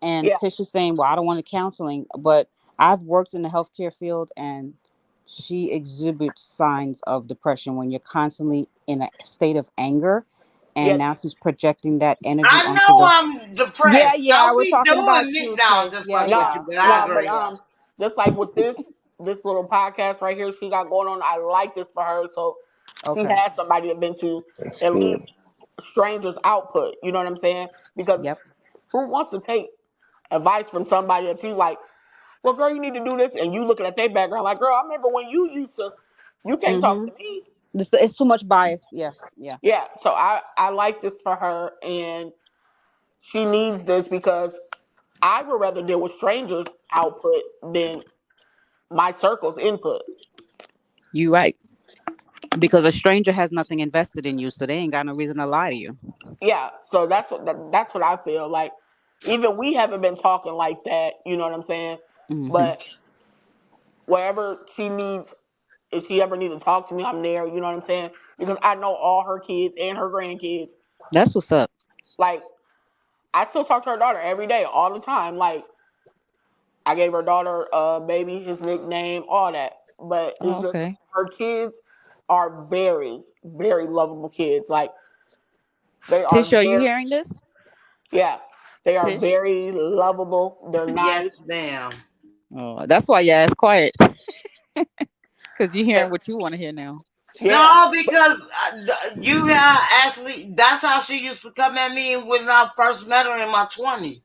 And yeah, Tish is saying, well, I don't want counseling, but I've worked in the healthcare field and she exhibits signs of depression when you're constantly in a state of anger. And yeah. now she's projecting that energy I onto know the. I'm Yeah, depressed. yeah, Don't we're be talking doing about me. you, No, I'm Tish. just Yeah, fucking with yeah. you, but I No, but agree. just like with this little podcast right here she got going on, I like this for her. So she Okay. has somebody to vent to, That's at good. least strangers output. You know what I'm saying? Because Yep. who wants to take advice from somebody that you like, well, girl, you need to do this, and you looking at their background like, girl, I remember when you used to, you can't talk Mm-hmm. to me. It's too much bias. Yeah, yeah. Yeah, so I like this for her, and she needs this because I would rather deal with strangers' output than my circle's input. You right. Because a stranger has nothing invested in you, so they ain't got no reason to lie to you. Yeah, so that's what I feel like. Even we haven't been talking like that, you know what I'm saying? Mm-hmm. But wherever she needs, if she ever needs to talk to me, I'm there. You know what I'm saying? Because I know all her kids and her grandkids. That's what's up. Like I still talk to her daughter every day, all the time. Like I gave her daughter baby, his nickname, all that. But Oh, it's just okay. her kids are very, very lovable kids. Like they Tish, are are you very, hearing this? yeah, they are Tish? very lovable. They're Yes, nice. ma'am. Oh, that's why your ass quiet. Because you're Yeah, hearing what you want to hear now. yeah, No, because you have actually. That's how she used to come at me when I first met her in my 20s.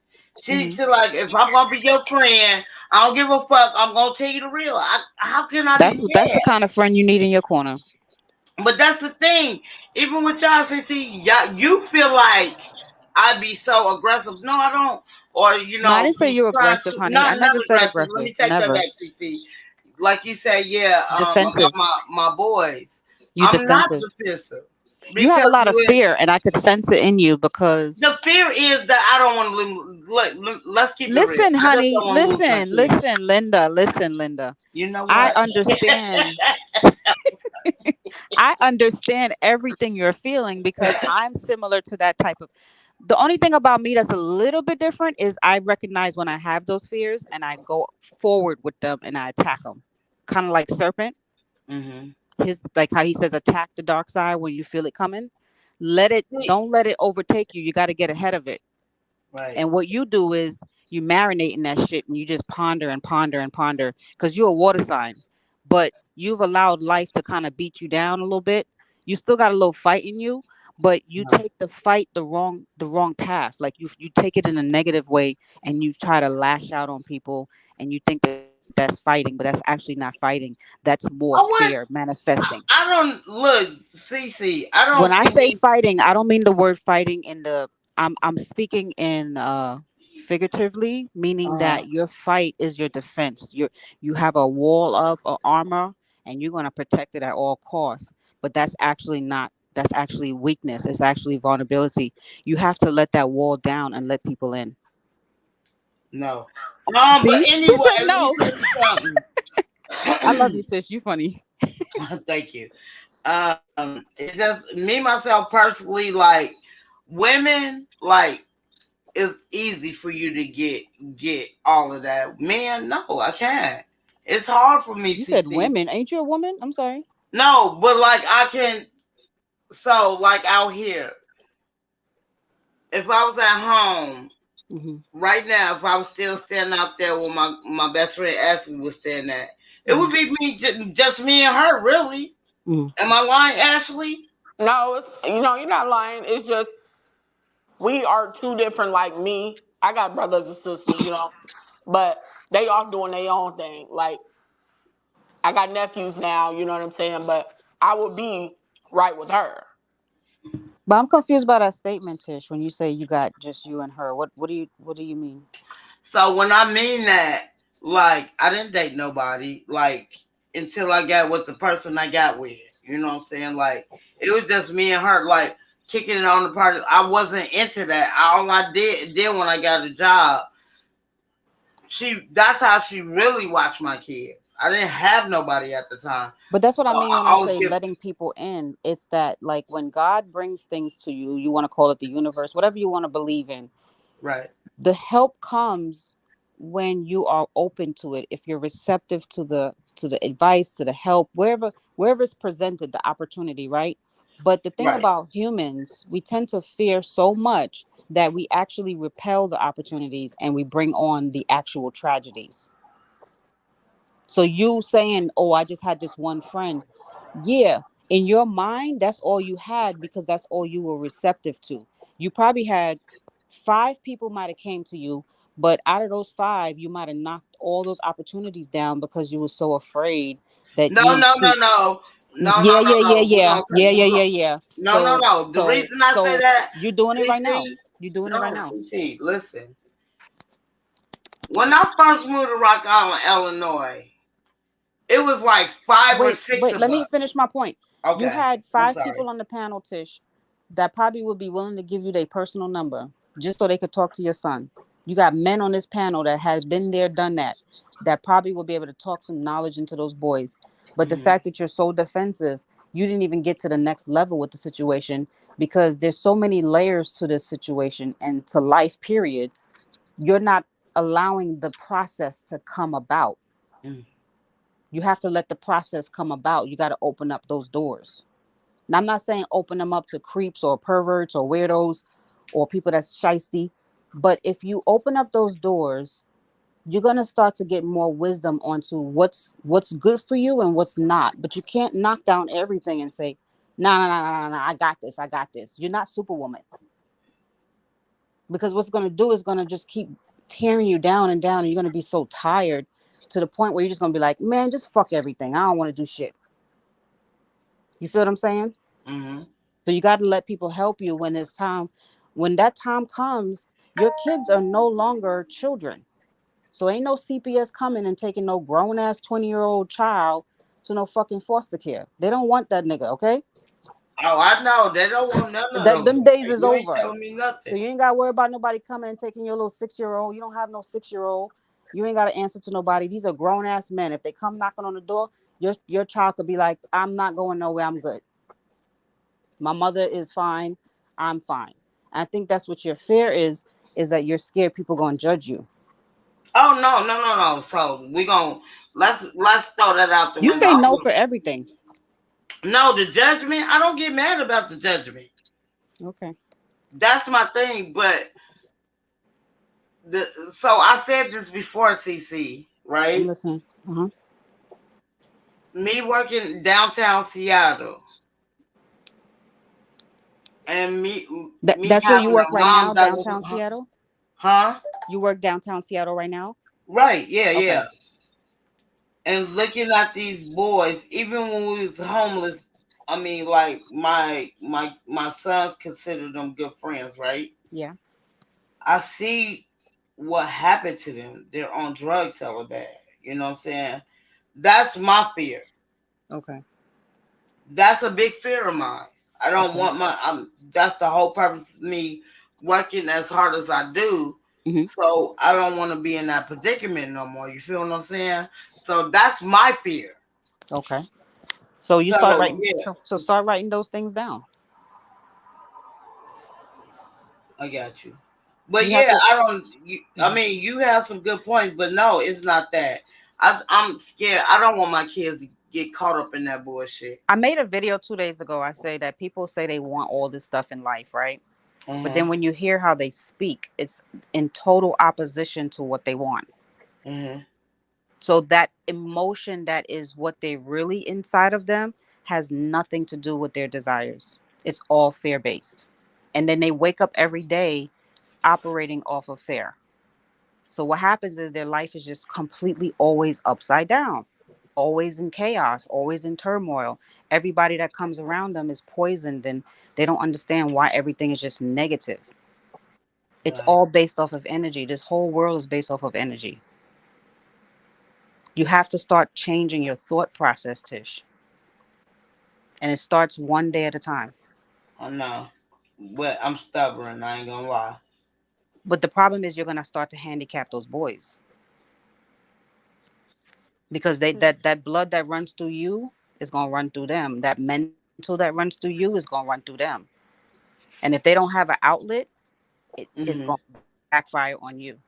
Hmm. She like, if I'm gonna be your friend, I don't give a fuck. I'm gonna tell you the real. How can I be That's the mad? kind of friend you need in your corner. But that's the thing. Even with y'all, see, y'all, you feel like I be so aggressive. No, I don't. Or No, I didn't say be you're trying aggressive, to. honey. I Not never said aggressive. Let aggressive. me take that Never. back, CC. Like you said, yeah, about Defensive. my boys. You I'm not defensive. defensive You have a because lot of when fear, and I could sense it in you because. the fear is that I don't want to let's keep it real. Listen, I just honey. don't want to lose my Listen, kids. listen, Linda. Listen, Linda. You know I what? understand. I understand everything you're feeling because I'm similar to that type of. The only thing about me that's a little bit different is I recognize when I have those fears and I go forward with them and I attack them. Kind of like Serpent. Hmm. His like how he says attack the dark side when you feel it coming. Let it don't let it overtake you. You got to get ahead of it. Right. And what you do is you marinate in that shit and you just ponder and ponder and ponder because you're a water sign. But you've allowed life to kind of beat you down a little bit. You still got a little fight in you, but you Uh-huh. take the fight the wrong path. Like you take it in a negative way and you try to lash out on people and you think that you're that's fighting, but that's actually not fighting. That's more Oh, what? fear manifesting. I don't look, CC. I don't When I see say me. fighting, I don't mean the word fighting in the I'm speaking in figuratively, meaning Uh, that your fight is your defense. You have a wall up, or armor, and you're going to protect it at all costs. But that's actually not, that's actually weakness. It's actually vulnerability. You have to let that wall down and let people in. no. But See? She anyway, said let me no. tell you something. I love you, Tish. You funny. Thank you. It just me myself personally, like women, like it's easy for you to get all of that. Men, no, I can't. It's hard for me, You said CC. women. Ain't you a woman? I'm sorry. No, but like I can. So like out here, if I was at home Hmm. right now, if I was still standing out there where my best friend Ashley was standing at, it would Hmm. be me, just me and her. Really? Hmm. Am I lying, Ashley? No, it's you're not lying. It's just we are two different. Like me, I got brothers and sisters, but they off doing their own thing. Like I got nephews now, you know what I'm saying? But I would be right with her. But I'm confused by that statement, Tish. When you say you got just you and her, what do you mean? So when I mean that, like I didn't date nobody, like until I got with the person I got with. You know what I'm saying? Like it was just me and her, like kicking it on the party. I wasn't into that. All I did when I got a job, that's how she really watched my kids. I didn't have nobody at the time. But that's So what I mean I when I always say give letting people in. It's that, like, when God brings things to you, you want to call it the universe, whatever you want to believe in. right. The help comes when you are open to it. If you're receptive to the advice, to the help, wherever it's presented, the opportunity, right? But the thing Right. about humans, we tend to fear so much that we actually repel the opportunities and we bring on the actual tragedies. So you saying, "Oh, I just had this one friend." Yeah, in your mind, that's all you had because that's all you were receptive to. You probably had five people might have came to you, but out of those five, you might have knocked all those opportunities down because you were so afraid that No, you didn't no, no, see. no. No, no, Yeah, no, yeah, yeah, no. yeah, yeah, yeah, yeah, yeah. No, no, So, no. The so, reason I say so that, you're doing it right now. CC, You're doing it right no, now. CC, listen. When I first moved to Rock Island, Illinois, it was like five or Wait, six wait, of let me us. finish my point. You Okay, had I'm five sorry. people on the panel, Tish, that probably would be willing to give you their personal number just so they could talk to your son. You got men on this panel that have been there, done that, that probably will be able to talk some knowledge into those boys. But the Mhm. fact that you're so defensive, you didn't even get to the next level with the situation because there's so many layers to this situation and to life, period. You're not allowing the process to come about. Mm. You have to let the process come about. You got to open up those doors. Now, I'm not saying open them up to creeps or perverts or weirdos or people that's shisty, but if you open up those doors, you're gonna start to get more wisdom onto what's good for you and what's not. But you can't knock down everything and say, "No, no, no, no, no, no, I got this, I got this." You're not Superwoman, because what's gonna do is gonna just keep tearing you down and down, and you're gonna be so tired to the point where you're just gonna be like, "Man, just fuck everything. I don't want to do shit." You feel what I'm saying? Mhm. So you got to let people help you when it's time. When that time comes, your kids are no longer children. So ain't no CPS coming and taking no grown ass 20-year-old child to no fucking foster care. They don't want that nigga, okay? Oh, I know they don't want none of That them. them days is You ain't over. telling me So nothing. you ain't got to worry about nobody coming and taking your little 6-year-old. You don't have no 6-year-old. You ain't got to answer to nobody. These are grown ass men. If they come knocking on the door, your child could be like, "I'm not going nowhere. I'm good. My mother is fine. I'm fine." I think that's what your fear is that you're scared people gonna judge you. Oh no, no, no, no. So we gonna let's throw that out the You window. say no for everything. No, the judgment. I don't get mad about the judgment. Okay. That's my thing. But so I said this before, CC, I'm right? listening. Uh-huh. Me working downtown Seattle and me That's where you having work a right mom now, that was, downtown Seattle? huh? You work downtown Seattle right now? Right? Yeah, Okay. yeah. and looking at these boys, even when we was homeless, I mean, like my sons consider them good friends, right? Yeah. I see what happened to them. They're on drugs hella bad. You know what I'm saying? That's my fear. Okay. That's a big fear of mine. I don't Okay. want that's the whole purpose of me working as hard as I do. Hmm. So I don't want to be in that predicament no more. You feel what I'm saying? So that's my fear. Okay. So you start So writing. yeah, So start writing those things down. I got you. But You have yeah, to. I don't. I Mhm. mean, you have some good points, but no, it's not that. I'm scared. I don't want my kids to get caught up in that bullshit. I made a video 2 days ago. I say that people say they want all this stuff in life, right? But Uh-huh. then when you hear how they speak, it's in total opposition to what they want. Uh-huh. So that emotion that is what they really inside of them has nothing to do with their desires. It's all fear based. And then they wake up every day operating off of fear. So what happens is their life is just completely always upside down, always in chaos, always in turmoil. Everybody that comes around them is poisoned and they don't understand why everything is just negative. It's Right. all based off of energy. This whole world is based off of energy. You have to start changing your thought process, Tish. And it starts one day at a time. I know. But I'm stubborn. I ain't gonna lie. But the problem is you're going to start to handicap those boys because that blood that runs through you is going to run through them. That mental that runs through you is going to run through them. And if they don't have an outlet, it's Mm-hmm. going to backfire on you.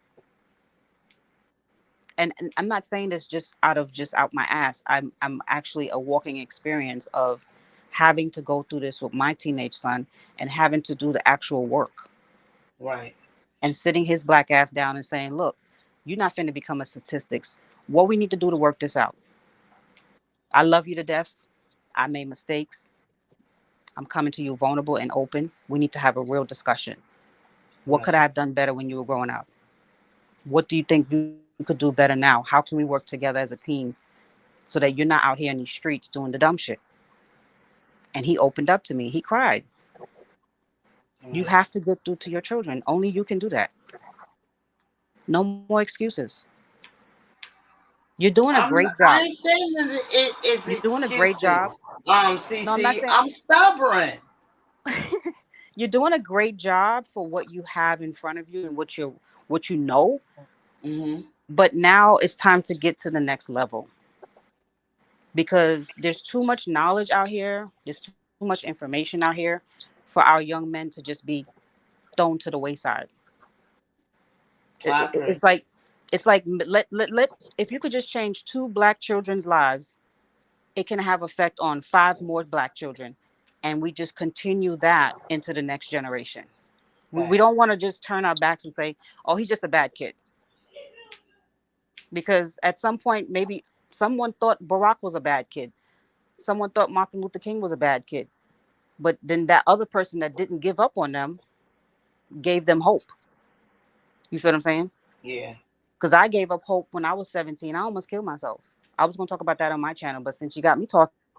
And I'm not saying this just out my ass. I'm actually a walking experience of having to go through this with my teenage son and having to do the actual work Right. and sitting his black ass down and saying, look, you're not finna become a statistics. What we need to do to work this out. I love you to death. I made mistakes. I'm coming to you vulnerable and open. We need to have a real discussion. What could Right. I have done better when you were growing up? What do you think you could do better now? How can we work together as a team so that you're not out here in these streets doing the dumb shit? And he opened up to me. He cried. You Right. have to get through to your children. Only you can do that. No more excuses. You're doing a great I job. ain't saying that it's You're doing a great excuses. job. No, I'm not CC, saying I'm stubborn. you're doing a great job for what you have in front of you and what you know. Mm-hmm. But now it's time to get to the next level because there's too much knowledge out here. There's too much information out here for our young men to just be thrown to the wayside. I agree. It's like let if you could just change 2 black children's lives, it can have effect on 5 more black children, and we just continue that into the next generation. We Right. don't want to just turn our backs and say, oh, he's just a bad kid, because at some point maybe someone thought Barack was a bad kid, someone thought Martin Luther King was a bad kid, but then that other person that didn't give up on them gave them hope. You feel what I'm saying? Yeah. Because I gave up hope when I was 17. I almost killed myself. I was going to talk about that on my channel, but since you got me talking,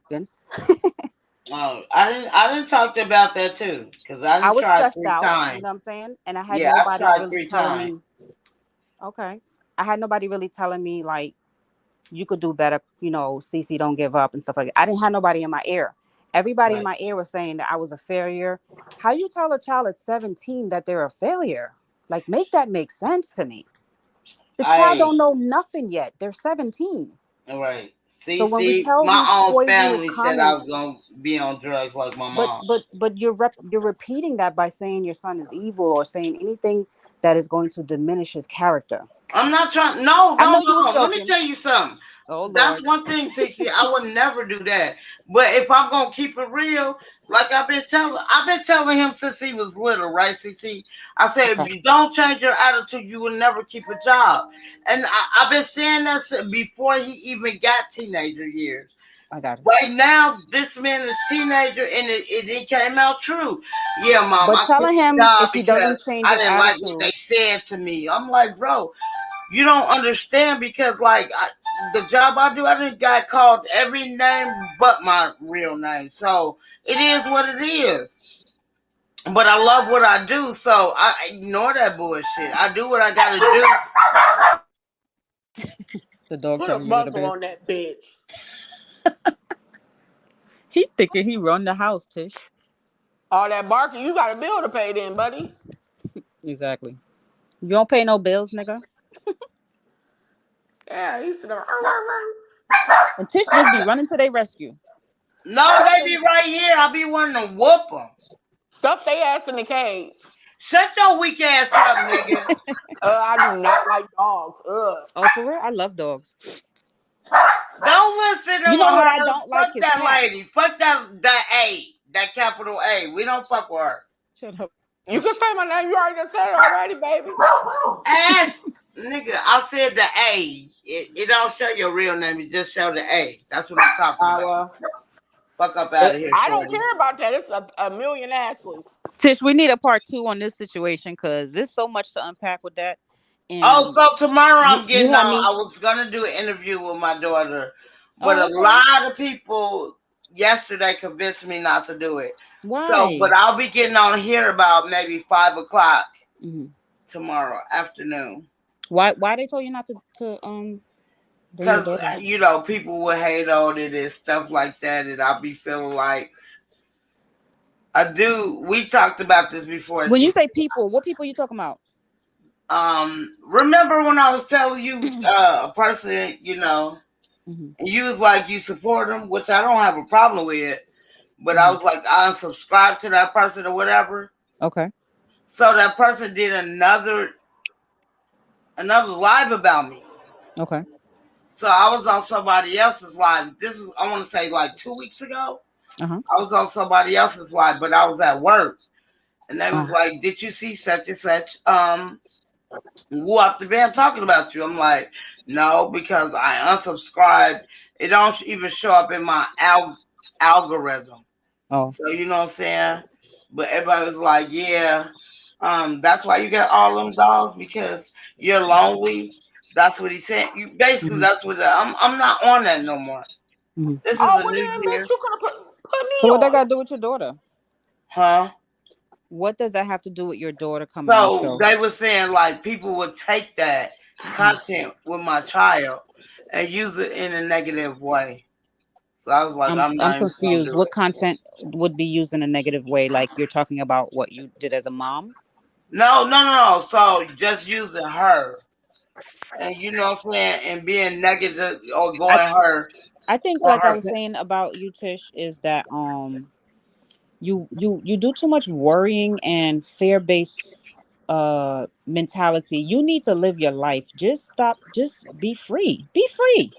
Oh, I didn't talk about that too, because I I didn't was try stressed three out, you times. know what I'm saying? And I had Yeah, I nobody tried really three telling times. me, okay. I had nobody really telling me, like, you could do better, CC, don't give up and stuff like that. I didn't have nobody in my ear. Everybody in Right. my ear was saying that I was a failure. How you tell a child at 17 that they're a failure? Like, make that make sense to me. The child I don't know nothing yet. They're 17. right. So when we See, tell my these own poisonous family said I was comments, gonna be on drugs like my but mom. but but you're repeating that by saying your son is evil or saying anything that is going to diminish his character. I'm not trying. No, I no, know you was no. Let me joking. tell you something. Oh That's Lord. one thing, Cece. I would never do that. But if I'm gonna keep it real, like I've been telling him since he was little, right, Cece? I said, if Okay, you don't change your attitude, you will never keep a job. And I've been saying that before he even got teenager years. I got it. Right now, this man is teenager, and it came out true. Yeah, mom, But I quit telling the him job if he because doesn't change I his didn't like what attitude, they said to me. I'm like, bro, you don't understand because, like, the job I do, I done got called every name but my real name. So it is what it is. But I love what I do, so I ignore that bullshit. I do what I gotta do. The dog Put a telling you to go to muzzle bed. on that bitch. He thinking he run the house, Tish. All that barking, you got a bill to pay then, buddy. Exactly. You don't pay no bills, nigga. Yeah, he's sitting there. And Tish just be running to their rescue. No, they be right here. I be wanting to whoop them. Stuff they ass in the cage. Shut your weak ass up, nigga. I do not like dogs. Oh, for real? I love dogs. Don't listen to You know her. what I don't like Fuck is that cats. lady. Fuck that A. That capital A. We don't fuck with her. Shut up. You can say my name. You already done said it already, baby. Ass, nigga. I said the A. It don't show your real name. It just show the A. That's what I'm talking about. Well, Fuck up out of here, I don't shorty. care about that. It's a million Ashleys. Tish, we need a part 2 on this situation because there's so much to unpack with that. And Oh, so tomorrow I'm you getting had on. me. I was gonna do an interview with my daughter, but Oh, a okay. lot of people yesterday convinced me not to do it. Why? So, but I'll be getting on here about maybe 5:00 Mhm. tomorrow afternoon. Why they told you not to bring your Because daughter? people will hate on it and stuff like that, and I'll be feeling like I do. We talked about this before. When you say people, what people you talking about? Remember when I was telling you a person, Mhm. and you was like you support them, which I don't have a problem with, but I Mhm. was like I unsubscribed to that person or whatever. Okay. So that person did another live about me. Okay. So I was on somebody else's live. This is I want to say like 2 weeks ago. Uh-huh. I was on somebody else's live, but I was at work, and they was Uh. like, "Did you see such and such?" Who up the band talking about you? I'm like, no, because I unsubscribed. It don't even show up in my algorithm. Oh. So you know what I'm saying? But everybody was like, yeah, that's why you got all them dogs because you're lonely. That's what he said. You basically Mhm. that's what I'm not on that no more. Mhm. This is Oh, a well new then, year, bitch, you could have put me So what that on. got to do with your daughter? huh? What does that have to do with your daughter coming on the So show? they were saying like people would take that content with my child and use it in a negative way. So I was like, I'm I'm not even gonna confused. do What it. content would be used in a negative way? Like you're talking about what you did as a mom? No. So just using her, and you know what I'm saying, and being negative or going I her I think or like I her. was saying about you, Tish, is that you do too much worrying and fear-based mentality. You need to live your life. Just stop, just be free. Be free.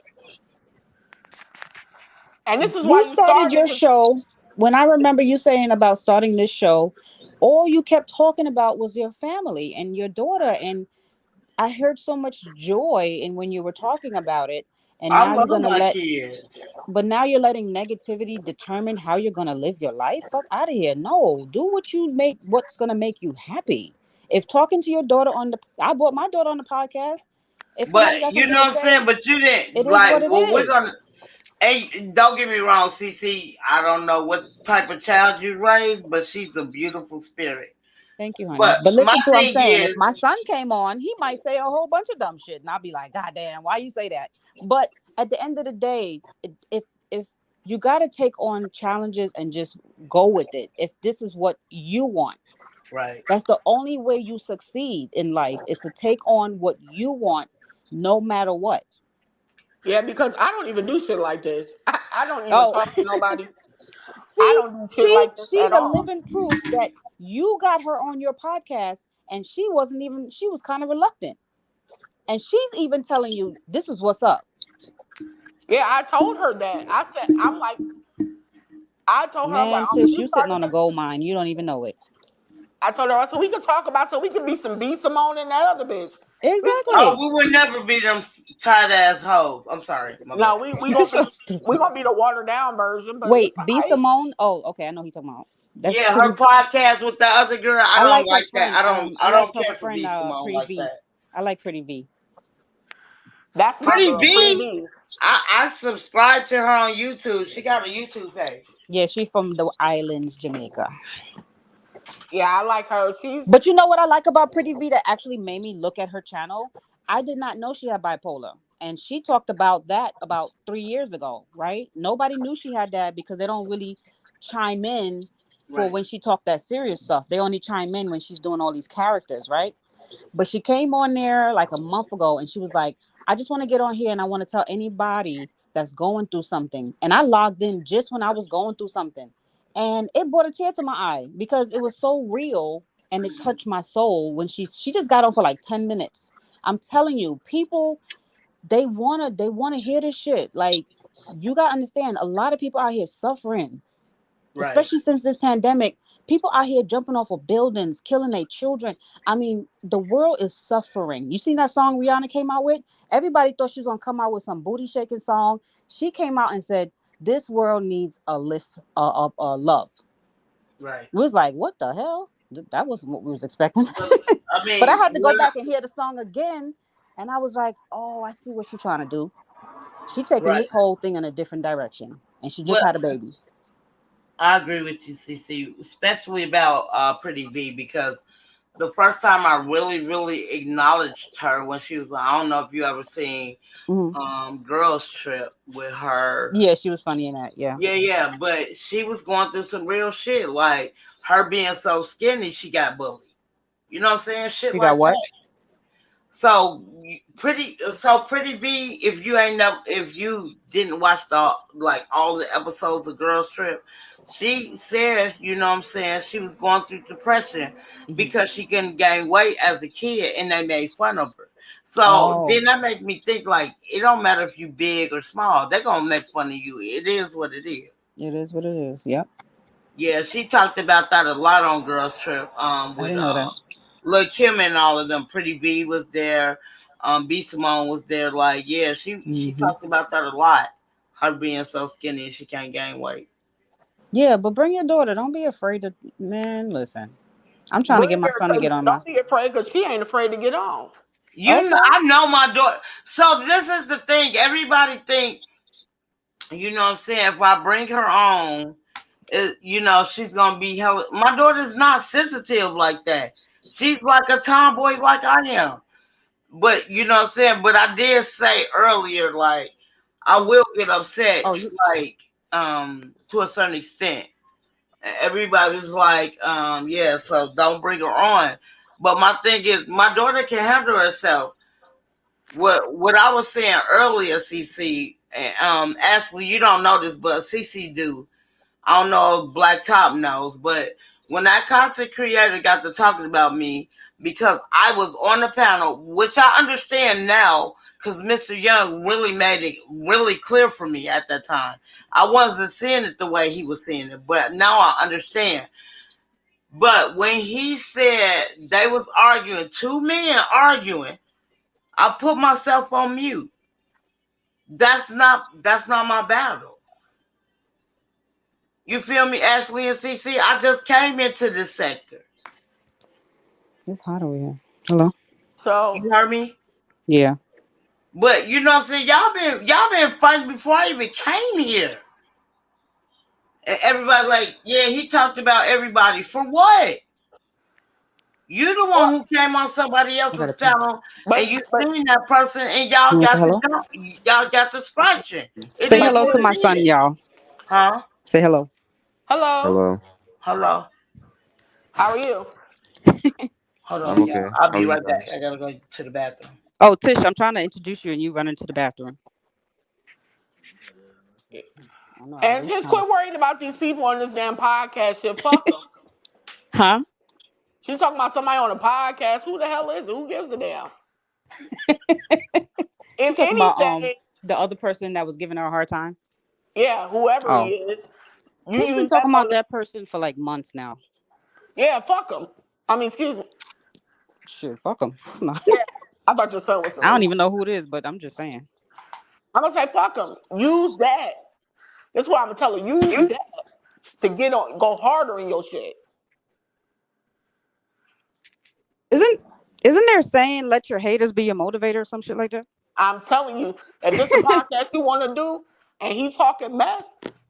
And this is why You you started started. your show. When I remember you saying about starting this show, all you kept talking about was your family and your daughter. And I heard so much joy in when you were talking about it. And I now you're love gonna my let kids, but now you're letting negativity determine how you're gonna live your life. Fuck out of here. No, do what's gonna make you happy. If talking to your daughter I brought my daughter on the podcast. If somebody but got you something know to what I'm saying. say, But you it didn't is what like. it Well, we're is. gonna. Hey, don't get me wrong, CC. I don't know what type of child you raised, but she's a beautiful spirit. Thank you, honey. But But my listen to what I'm thing saying. If is, my son came on, he might say a whole bunch of dumb shit, and I'll be like, "God damn, why you say that?" But at the end of the day, if you got to take on challenges and just go with it, if this is what you want, right? that's the only way you succeed in life is to take on what you want, no matter what. Yeah, because I don't even do shit like this. I don't even Oh, talk to nobody. I see, don't do shit see, like this she's at a all. living proof that you got her on your podcast, and she was kind of reluctant. And she's even telling you this is what's up. Yeah, I told her that. I told her, I'm like, Man, when Tish, you you sitting started on a this, gold mine. You don't even know it. I told her, so we could talk about, so we could be Simone and that other bitch. We could Oh, Exactly. talk. we would never be them tight ass hoes. I'm sorry, my bad. No, You're so stupid. we gonna be the watered down version, but Wait, it's all B right. Simone? Oh, okay, I know who you're talking about. That's Yeah, her pretty. podcast with the other girl, I I don't like her like that. friend. I don't I I like don't her care for friend B Simone Pretty like V. that. I like Pretty V. That's my Pretty girl, Pretty B. B. I subscribe to her on YouTube. She got a YouTube page. Yeah, she from the islands, Jamaica. Yeah, I like her. She's But you know what I like about Pretty V that actually made me look at her channel? I did not know she had bipolar. And she talked about that about 3 years ago, right? Nobody knew she had that because they don't really chime in for Right. when she talked that serious stuff. They only chime in when she's doing all these characters, right? But she came on there like a month ago and she was like, I just want to get on here and I want to tell anybody that's going through something. And I logged in just when I was going through something. And it brought a tear to my eye because it was so real and it touched my soul when she just got on for like 10 minutes. I'm telling you, people they wanna hear this shit. Like, you gotta understand, a lot of people out here suffering, Right. especially since this pandemic. People out here jumping off of buildings, killing their children. I mean, the world is suffering. You seen that song Rihanna came out with? Everybody thought she was gonna come out with some booty shaking song. She came out and said, "This world needs a lift of love." Right. We was like, "What the hell?" That wasn't what we was expecting. I mean, But I had to go when back and hear the song again, and I was like, "Oh, I see what she's trying to do. She taking right. this whole thing in a different direction, and she just Well, had a baby." I agree with you, CC, especially about Pretty V, because the first time I really acknowledged her when she was, I don't know if you ever seen Mhm. Girls Trip with her. Yeah, she was funny in that. Yeah. Yeah, but she was going through some real shit, like her being so skinny, she got bullied. You know what I'm saying? Shit She got like what? that. So Pretty V, if you didn't watch all the episodes of Girls Trip, she said, you know what I'm saying, she was going through depression Mhm. because she couldn't gain weight as a kid and they made fun of her. So Oh, then that make me think, like, it don't matter if you big or small, they're gonna make fun of you. It is what it is. it is what it is. Yep. Yeah, she talked about that a lot on Girls Trip. I With didn't know that. Lil Kim and all of them. Pretty V was there. B Simone was there. Like, yeah, she Hmm. talked about that a lot. Her being so skinny and she can't gain weight. Yeah, but bring your daughter. Don't be afraid to. Man, listen. I'm trying to get bring my her son to because get on my. don't be afraid because she ain't afraid to get on. Okay. I know my daughter. So this is the thing. Everybody think, you know what I'm saying, if I bring her on, she's gonna be hella. My daughter's not sensitive like that. She's like a tomboy like I am. But you know what I'm saying? But I did say earlier, like, I will get upset, Oh, you. like, to a certain extent. Everybody's like, yeah, so don't bring her on. But my thing is, my daughter can handle herself. What I was saying earlier, CC, and Ashley, you don't know this, but CC do. I don't know if Black Top knows, but when that content creator got to talking about me, because I was on the panel, which I understand now, because Mr. Young really made it really clear for me at that time. I wasn't seeing it the way he was seeing it, but now I understand. But when he said they was arguing, two men arguing, I put myself on mute. That's not my battle. You feel me, Ashley and CC? I just came into this sector. It's hot over here. Hello. So You heard me? Yeah. But you know what I'm saying? Y'all been fighting before I even came here. And everybody like, yeah, he talked about everybody. For what? You the one who came on somebody I else's gotta pee. panel and but you but seen that person and You wanna say hello? y'all got the scratching. It Say is but hello what to it my son, is. y'all. Huh? Say hello. hello, Hello, Hello. how are you? Hold I'm on, y'all. okay. I'll How are be you right back. guys? I gotta go to the bathroom. Oh, Tish, I'm trying to introduce you, and you run into the bathroom. I know. I And was just trying to. quit worrying about these people on this damn podcast shit. Fuck them. Huh? She's talking about somebody on a podcast. Who the hell is it? Who gives a damn? She If talking about anything, the other person that was giving her a hard time. yeah, whoever he Oh, is, you Tish been use that talking on. about that person for like months now. Yeah, fuck them. I mean, excuse me. Shit, fuck them. No. Yeah, I thought your son was I don't saying. even know who it is, but I'm just saying. I'm gonna say fuck them. Use that. That's what I'm gonna tell her. Use that to get on, go harder in your shit. Isn't there a saying, "Let your haters be your motivator" or some shit like that? I'm telling you, if this is a podcast you want to do and he talking mess,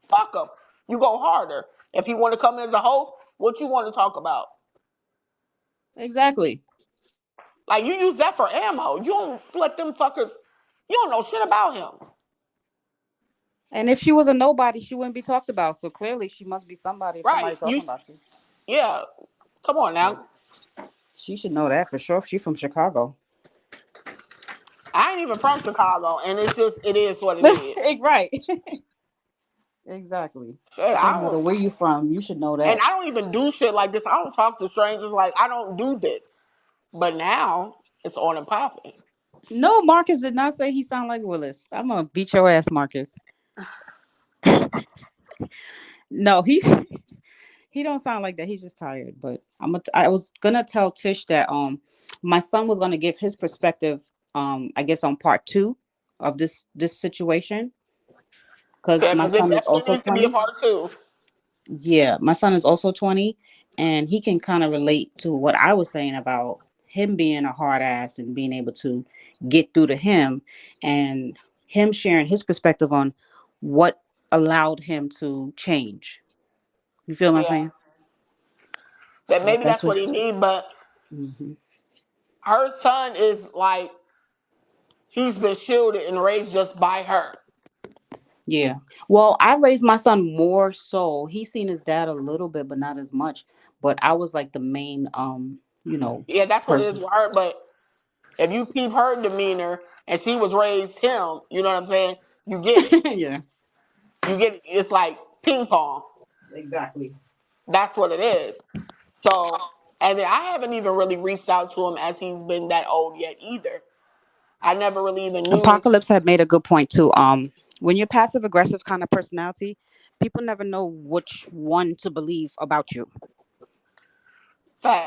fuck him. You go harder. If he want to come as a host, what you want to talk about? Exactly. Like, you use that for ammo. You don't let them fuckers. You don't know shit about him. And if she was a nobody, she wouldn't be talked about. So clearly, she must be somebody. If somebody Right? talking about you, Yeah. Come on now. she should know that for sure. If she's from Chicago, I ain't even from Chicago, and it is what it is. right? Exactly. Shit, It I don't matter don't, where you from. You should know and that. I don't even do shit like this. I don't talk to strangers. Like, I don't do this. But now it's on and popping. No, Marcus did not say he sound like Willis. I'm gonna beat your ass, Marcus. No, he don't sound like that. He's just tired. But I was gonna tell Tish that my son was gonna give his perspective I guess on part 2 of this situation, because Yeah, my because it son is definitely also needs to be a 20. part two. Yeah, my son is also 20, and he can kind of relate to what I was saying about him being a hard ass and being able to get through to him, and him sharing his perspective on what allowed him to change. You feel what I'm Yeah. saying? That Yep, maybe that's that's what. what he need, but Mhm. her son is like, he's been shielded and raised just by her. Yeah. Well, I raised my son more so. He's seen his dad a little bit, but not as much. But I was like the main, Yeah, that's what it is person. with her. But if you keep her demeanor and she was raised him, you know what I'm saying? You get it. Yeah. You get it. It's like ping pong. Exactly. That's what it is. So, and then I haven't even really reached out to him as he's been that old yet either. I never really even knew. Apocalypse had made a good point too. When you're passive aggressive kind of personality, people never know which one to believe about you.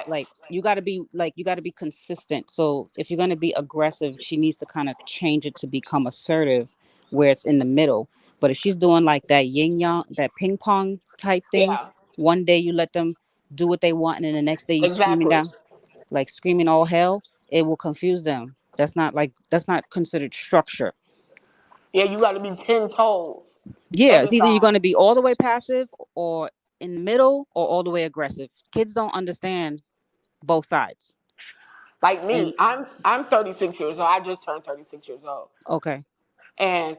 Like Facts. you got to be consistent. So if you're going to be aggressive, she needs to kind of change it to become assertive, where it's in the middle. But if she's doing like that yin yang, that ping pong type thing, Yeah, one day you let them do what they want, and then the next day you screaming exactly. down, like screaming all hell, it will confuse them. That's not considered structure. Yeah, you got to be 10 toes Yeah, every it's either you're time. going to be all the way passive or in the middle or all the way aggressive. Kids don't understand both sides. Like me, And I'm 36 years old. I just turned 36 years old. okay. And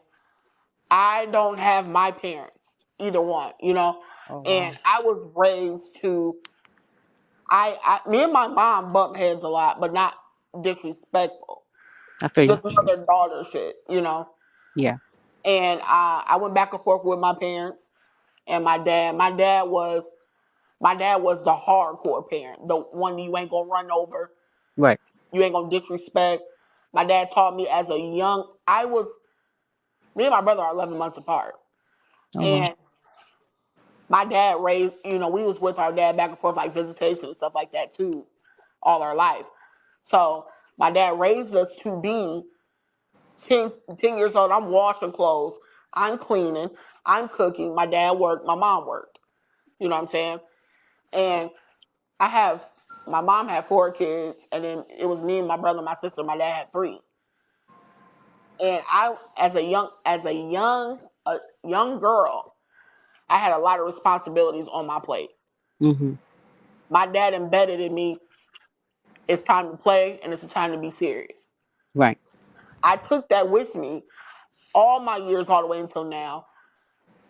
I don't have my parents, either one, you know? Oh And wow. I was raised to, me and my mom bump heads a lot, but not disrespectful. I feel you. Just mother daughter shit, you know? Yeah. And I went back and forth with my parents and my dad. My dad was the hardcore parent, the one you ain't gonna run over, Right. you ain't gonna disrespect. My dad taught me as a young, me and my brother are 11 months apart. Oh wow. And my dad raised, we was with our dad back and forth, like visitation and stuff like that too, all our life. So my dad raised us to be 10 years old. I'm washing clothes, I'm cleaning, I'm cooking. My dad worked, my mom worked. You know what I'm saying? And my mom had 4 kids, and then it was me and my brother, my sister. My dad had 3. And I, as a young girl, I had a lot of responsibilities on my plate. Mm-hmm. My dad embedded in me, it's time to play and it's time to be serious. Right. I took that with me all my years, all the way until now.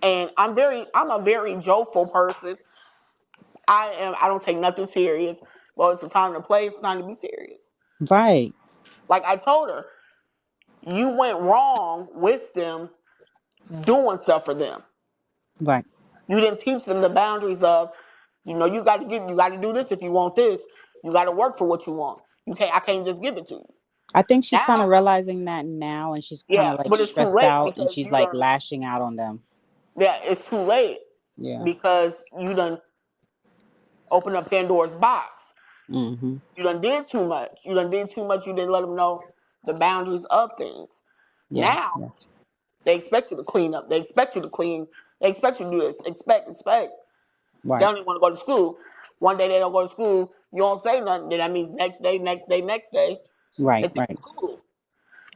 And I'm a very jokeful person. I don't take nothing serious. Well, it's the time to play, it's time to be serious. Right. Like I told her, you went wrong with them doing stuff for them. Right. You didn't teach them the boundaries of, you got to do this if you want this. You got to work for what you want. I can't just give it to you. I think she's kind Now, of realizing that now, and she's kind yeah, of like but it's too stressed late out, and because she's like lashing out on them. yeah, it's too late Yeah. because you done opened up Pandora's box. Mm-hmm. You done did too much. You didn't let them know the boundaries of things. Yeah. Now, Yeah. they expect you to clean up. They expect you to clean. They expect you to do this. Expect. They Right. don't even want to go to school. One day they don't go to school. You don't say nothing. Then that means next day, they Right. think Right. it's cool.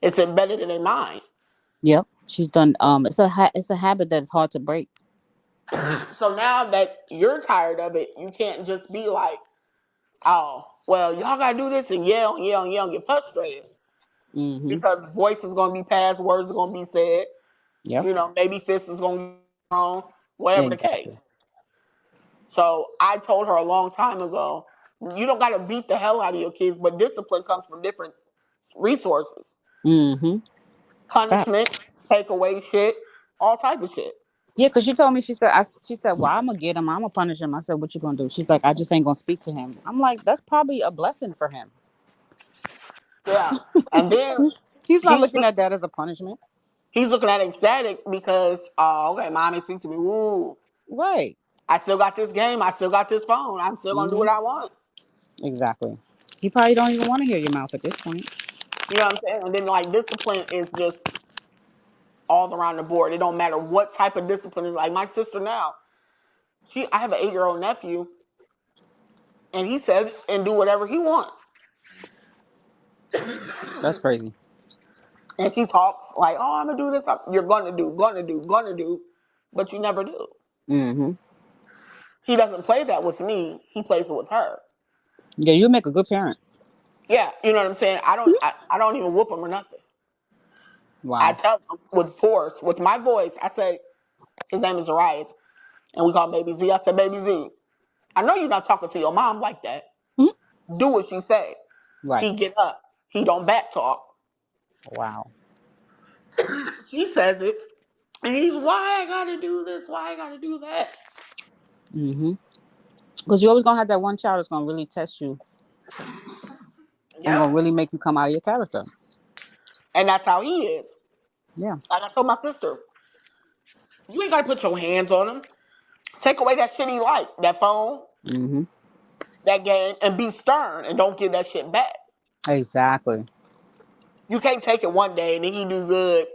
It's embedded in their mind. Yep. She's done. It's a habit that is hard to break. So now that you're tired of it, you can't just be like, oh, well, y'all gotta do this and yell and yell and yell and get frustrated Mm-hmm. because voice is gonna be passed, words are gonna be said. Yep. You know, maybe fist is gonna be thrown, whatever the Exactly. case. So I told her a long time ago, you don't gotta beat the hell out of your kids, but discipline comes from different resources. Mm-hmm. Punishment, Facts. take away shit, all type of shit. Yeah, because she told me, she said, well, I'm gonna get him, I'm gonna punish him. I said, what you gonna do? She's like, I just ain't gonna speak to him. I'm like, that's probably a blessing for him. Yeah. And then He's not he looking at that as a punishment. he's looking at it ecstatic because okay, mommy speak to me. Woo. Right. I still got this game. I still got this phone. I'm still gonna do Mm-hmm. what I want. Exactly. He probably don't even want to hear your mouth at this point. You know what I'm saying? And then like discipline is just all around the board. It don't matter what type of discipline is. Like my sister now, I have an 8-year-old nephew, and he says and do whatever he wants. That's crazy. And she talks like, "Oh, I'm gonna do this. You're gonna do," but you never do. Mm-hmm. He doesn't play that with me. He plays it with her. Yeah, you make a good parent. Yeah, you know what I'm saying. I don't even whoop him or nothing. I Wow. tell him with force, with my voice. I say his name is Arias, and we call him Baby Z. I said, Baby Z, I know you're not talking to your mom like that. Mhm. Do what she say. Right. He get up. He don't back talk. Wow. She says it, and he's why I gotta do this, why I gotta do that. Mm-hmm. Because you always gonna have that one child that's gonna really test you and gonna Yep, really make you come out of your character. and that's how he is. Yeah. Like I told my sister, you ain't gotta put your hands on him. Take away that shit he like, that phone, Mm-hmm. that game, and be stern and don't give that shit back. Exactly. You can't take it one day and then he do good.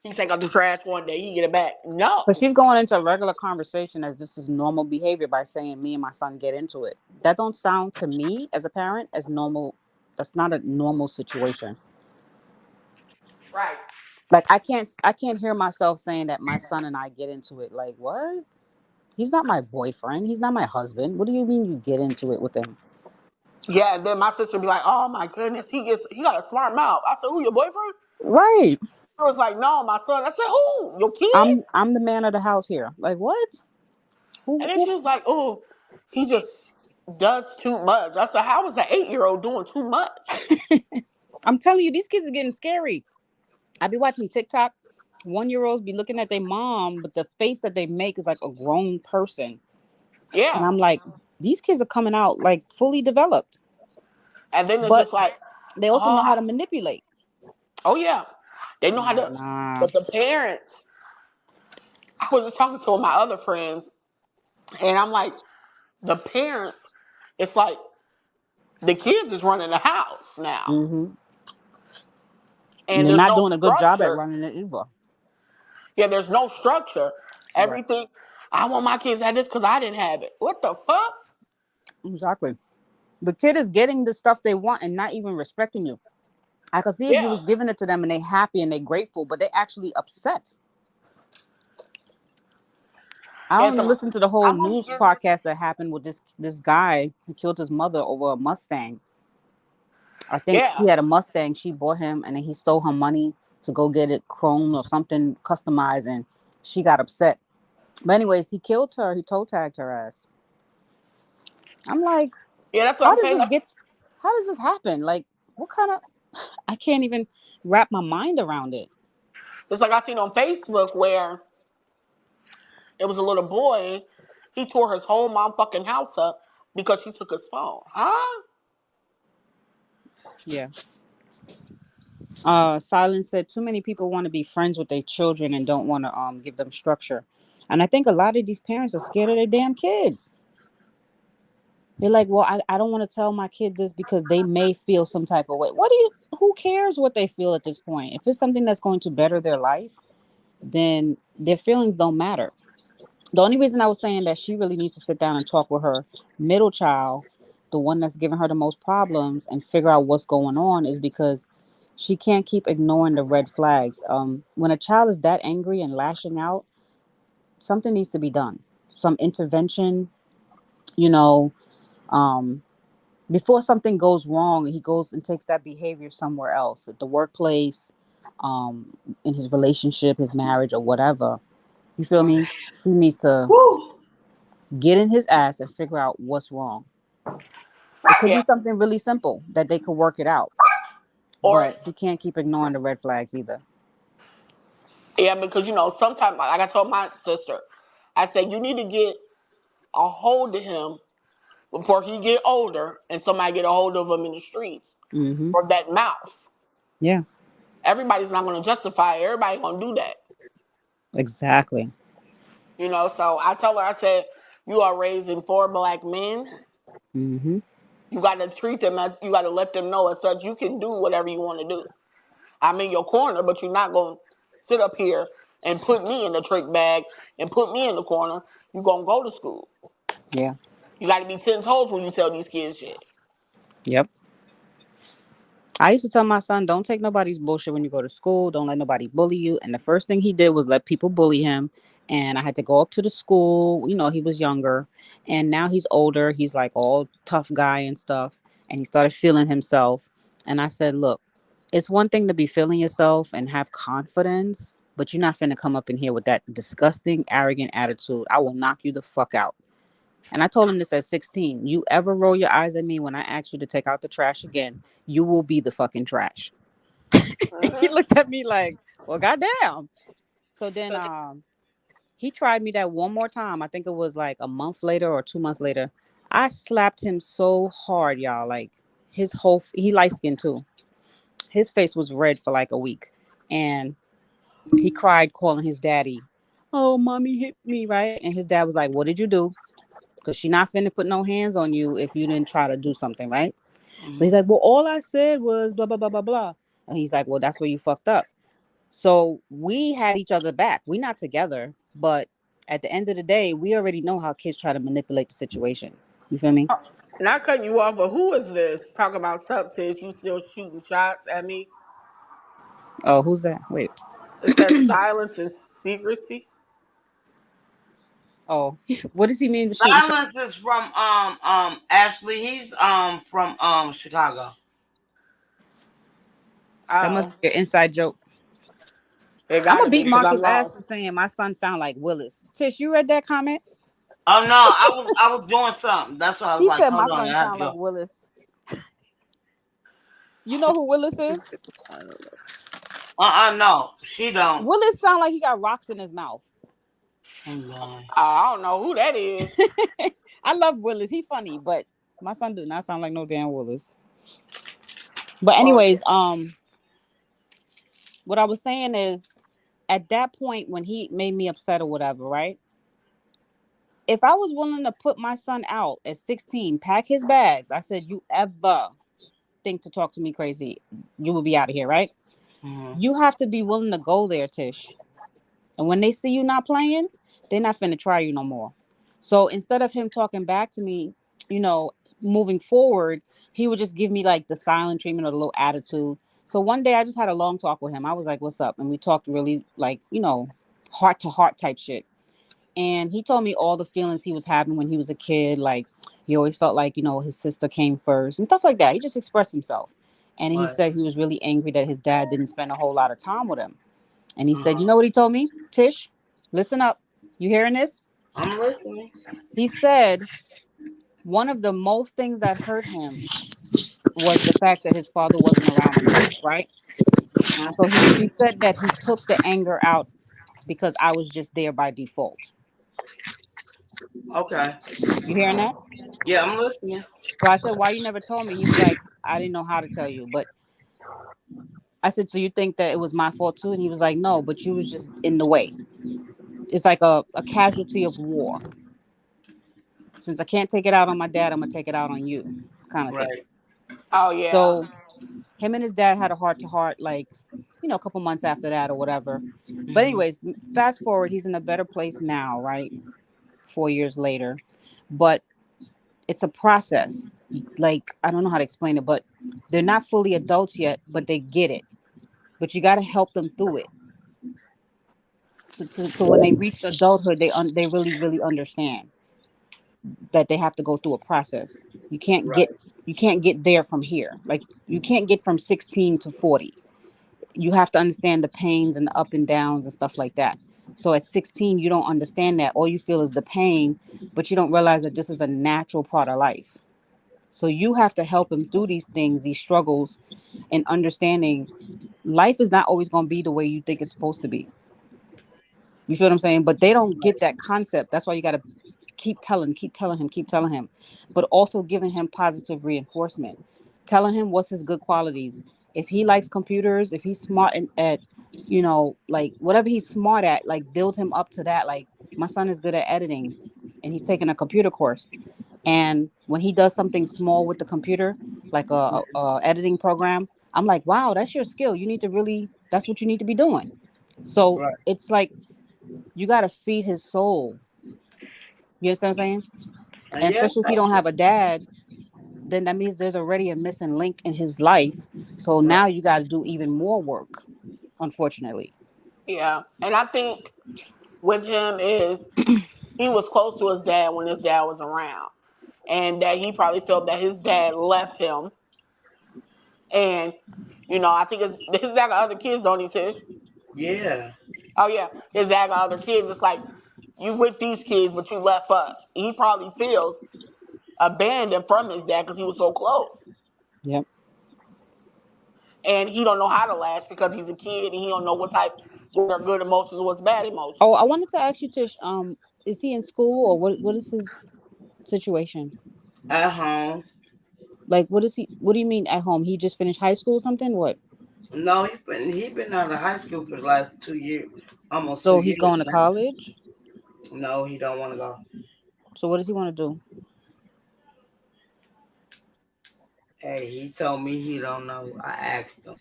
He take out the trash one day, he get it back. But No. she's going into a regular conversation as this is normal behavior by saying me and my son get into it. That don't sound to me as a parent as normal. That's not a normal situation. Right. Like I can't hear myself saying that my son and I get into it. Like what? He's not my boyfriend. He's not my husband. What do you mean you get into it with him? Yeah, and then my sister be like, "Oh my goodness, he got a smart mouth." I said, "Who, your boyfriend?" Right. I was like, "No, my son." I said, "Who, your kid?" I'm the man of the house here. Like what? And Who then who she was like, "Oh, he just does too much." I said, "How is an 8-year-old doing too much?" I'm telling you, these kids are getting scary. I be watching TikTok. 1 year olds be looking at their mom, but the face that they make is like a grown person. And Yeah, I'm like, these kids are coming out like fully developed. and then it's But just like, they also know oh, how to manipulate. oh yeah, they know I'm how like, to. nah. But the parents, I was just talking to my other friends, and I'm like, the parents, it's like the kids is running the house now, Mm-hmm. And and they're there's not no doing a good job at structure. running it either. Yeah, there's no structure. Right. Everything. I want my kids to have this because I didn't have it. What the fuck? Exactly. The kid is getting the stuff they want and not even respecting you. I could see if you Yeah, was giving it to them and they happy and they grateful, but they actually upset. I yeah. don't even listen to the whole I want to news give this. podcast that happened with this guy who killed his mother over a Mustang. I think Yeah, he had a Mustang. She bought him, and then he stole her money to go get it chrome or something customized, and she got upset. But anyways, he killed her. He toe tagged her ass. I'm like, yeah. That's what how I'm does saying. this get? How does this happen? Like, what kind of? I can't even wrap my mind around it. It's like I seen on Facebook where it was a little boy. He tore his whole motherfucking house up because she took his phone. Huh? Yeah. Silence said too many people want to be friends with their children and don't want to give them structure. And I think a lot of these parents are scared of their damn kids. They're like, well, I don't want to tell my kid this because they may feel some type of way. Who cares what they feel at this point? If it's something that's going to better their life, then their feelings don't matter. The only reason I was saying that she really needs to sit down and talk with her middle child, the one that's giving her the most problems, and figure out what's going on is because She can't keep ignoring the red flags. When a child is that angry and lashing out, something needs to be done. Some intervention, you know, um, before something goes wrong and he goes and takes that behavior somewhere else, at the workplace, in his relationship, his marriage, or whatever. You feel me? She needs to Woo. get in his ass and figure out what's wrong. It could Yeah. be something really simple that they could work it out, Or but she can't keep ignoring the red flags either. yeah, because sometimes like I told my sister, I said you need to get a hold of him before he get older and somebody get a hold of him in the streets Mm-hmm. or that mouth. Yeah, Everybody's not going to justify it. Everybody going to do that. exactly. So I tell her, I said, you are raising 4 black men. Mm-hmm. You got to treat them as, you got to let them know as such, you can do whatever you want to do. I'm in your corner, but you're not going to sit up here and put me in the trick bag and put me in the corner. You're going to go to school. Yeah. You got to be 10 toes when you tell these kids shit. Yep. I used to tell my son, don't take nobody's bullshit when you go to school. Don't let nobody bully you. And the first thing he did was let people bully him. And I had to go up to the school. He was younger. And now he's older. He's like all tough guy and stuff. And he started feeling himself. And I said, look, it's one thing to be feeling yourself and have confidence, but you're not finna come up in here with that disgusting, arrogant attitude. I will knock you the fuck out. And I told him this at 16. You ever roll your eyes at me when I ask you to take out the trash again, you will be the fucking trash. He Mm-hmm. looked at me like, well, goddamn. So then he tried me that one more time. I think it was like a month later or 2 months later. I slapped him so hard, y'all. Like he light skinned too. His face was red for like a week. And he cried calling his daddy. Oh, mommy hit me, right? And his dad was like, what did you do? Because she not finna put no hands on you if you didn't try to do something, right? So he's like, well, all I said was blah, blah, blah, blah, blah. And he's like, well, that's where you fucked up. So we had each other back. We're not together, but at the end of the day, we already know how kids try to manipulate the situation. You feel me? Not cutting you off, but who is this? Talking about subtits, you still shooting shots at me? Oh, who's that? Wait. It says silence and secrecy. Oh, what does he mean with shooting shots? Silence is from Ashley. He's from Chicago. That must Oh, be an inside joke. it I'm gotta gonna be beat because I'm Marcus ass for lost. saying my son sound like Willis. Tish, you read that comment? Oh no, I was doing something. That's why I was He like, said my hold on, son I have sound like to. Willis. You know who Willis is? No, she don't. Willis sound like he got rocks in his mouth. Hold on. I don't know who that is. I love Willis. He funny, but my son do not sound like no damn Willis. But Well, anyways, what I was saying is, at that point when he made me upset or whatever, right? If I was willing to put my son out at 16, pack his bags, I said, you ever think to talk to me crazy, you will be out of here, right? Mhm. You have to be willing to go there, Tish. And when they see you not playing, they're not finna try you no more. So instead of him talking back to me, you know, moving forward, he would just give me like the silent treatment or the little attitude. So one day I just had a long talk with him. I was like, what's up? And we talked really like, heart to heart type shit. And he told me all the feelings he was having when he was a kid. Like he always felt like, his sister came first and stuff like that. He just expressed himself. And he Right. said he was really angry that his dad didn't spend a whole lot of time with him. And he said, you Mhm. know what he told me? Tish, listen up. You hearing this? I'm listening. He said one of the most things that hurt him was the fact that his father wasn't around in life, right? Mhm. So he said that he took the anger out because I was just there by default. Okay. You hearing that? Yeah, I'm listening. So I said, why you never told me? He was like, I didn't know how to tell you. But I said, so you think that it was my fault too? And he was like, no, but you was just in the way. It's like a casualty of war. Since I can't take it out on my dad, I'm gonna take it out on you, kind of thing. Right. oh yeah. So him and his dad had a heart to heart, like, a couple months after that or whatever. But Mhm. anyways, fast forward, he's in a better place now, right? 4 years later. But It's a process. Like, I don't know how to explain it, but they're not fully adults yet, but they get it. But you got to help them through it. So when they reach adulthood, they really really understand that they have to go through a process. You can't Right. get there from here. Like, you can't get from 16 to 40. You have to understand the pains and the up and downs and stuff like that. So at 16, you don't understand that. All you feel is the pain, but you don't realize that this is a natural part of life. So you have to help them through these things, these struggles, and understanding life is not always going to be the way you think it's supposed to be. You feel what I'm saying? But they don't get that concept. That's why you got to keep telling him, but also giving him positive reinforcement, telling him what's his good qualities. If he likes computers, if he's smart at, like whatever he's smart at, like build him up to that. Like, my son is good at editing, and he's taking a computer course. And when he does something small with the computer, like a editing program, I'm like, wow, that's your skill. You need to really, that's what you need to be doing. So Right. it's like you got to feed his soul. You understand what I'm saying? And And yes, especially if he don't have a dad, then that means there's already a missing link in his life. So right. now you got to do even more work, unfortunately. Yeah, and I think with him is he was close to his dad when his dad was around, and that he probably felt that his dad left him. And I think his dad got other kids, don't he, Tish? Yeah. Oh yeah, his dad got other kids. It's like you with these kids, but you left us. He probably feels abandoned from his dad because he was so close, Yep. and he don't know how to lash because he's a kid and he don't know what are good emotions and what's bad emotions. Oh, I wanted to ask you, Tish. Is he in school, or what is his situation? At home. Like, what is he? What do you mean at home? He just finished high school or something? What? No, he been out of high school for the last 2 years, almost two So he's years going to now. college. No, he don't want to go. So what does he want to do? Hey, he told me he don't know. I asked him.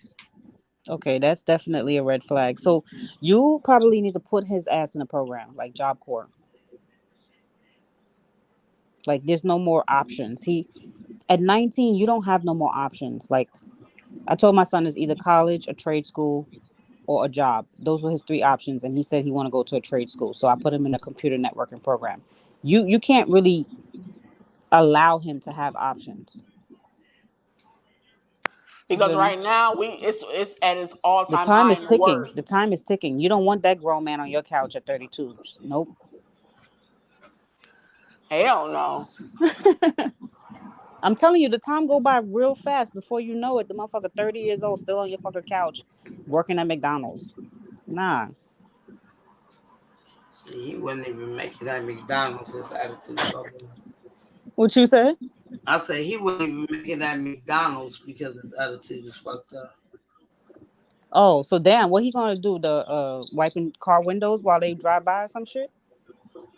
Okay, that's definitely a red flag. So you probably need to put his ass in a program like Job Corps. Like, there's no more options. He At 19, you don't have no more options. Like, I told my son, is either college, a trade school, or a job. Those were his three options, and he said he want to go to a trade school. So I put him in a computer networking program. You can't really allow him to have options. You Because feel me? right now it's at its all The time time high is and the ticking. The worst. time is ticking. You don't want that grown man on your couch at 32. Nope. Hell no. I'm telling you, the time go by real fast. Before you know it, the motherfucker 30 years old still on your fucking couch working at McDonald's. Nah. He wouldn't even make it at McDonald's. His attitude fucked up. What you said? I said he wouldn't even make it at McDonald's because his attitude is fucked up. Oh, so damn, what he gonna do? The wiping car windows while they drive by or some shit?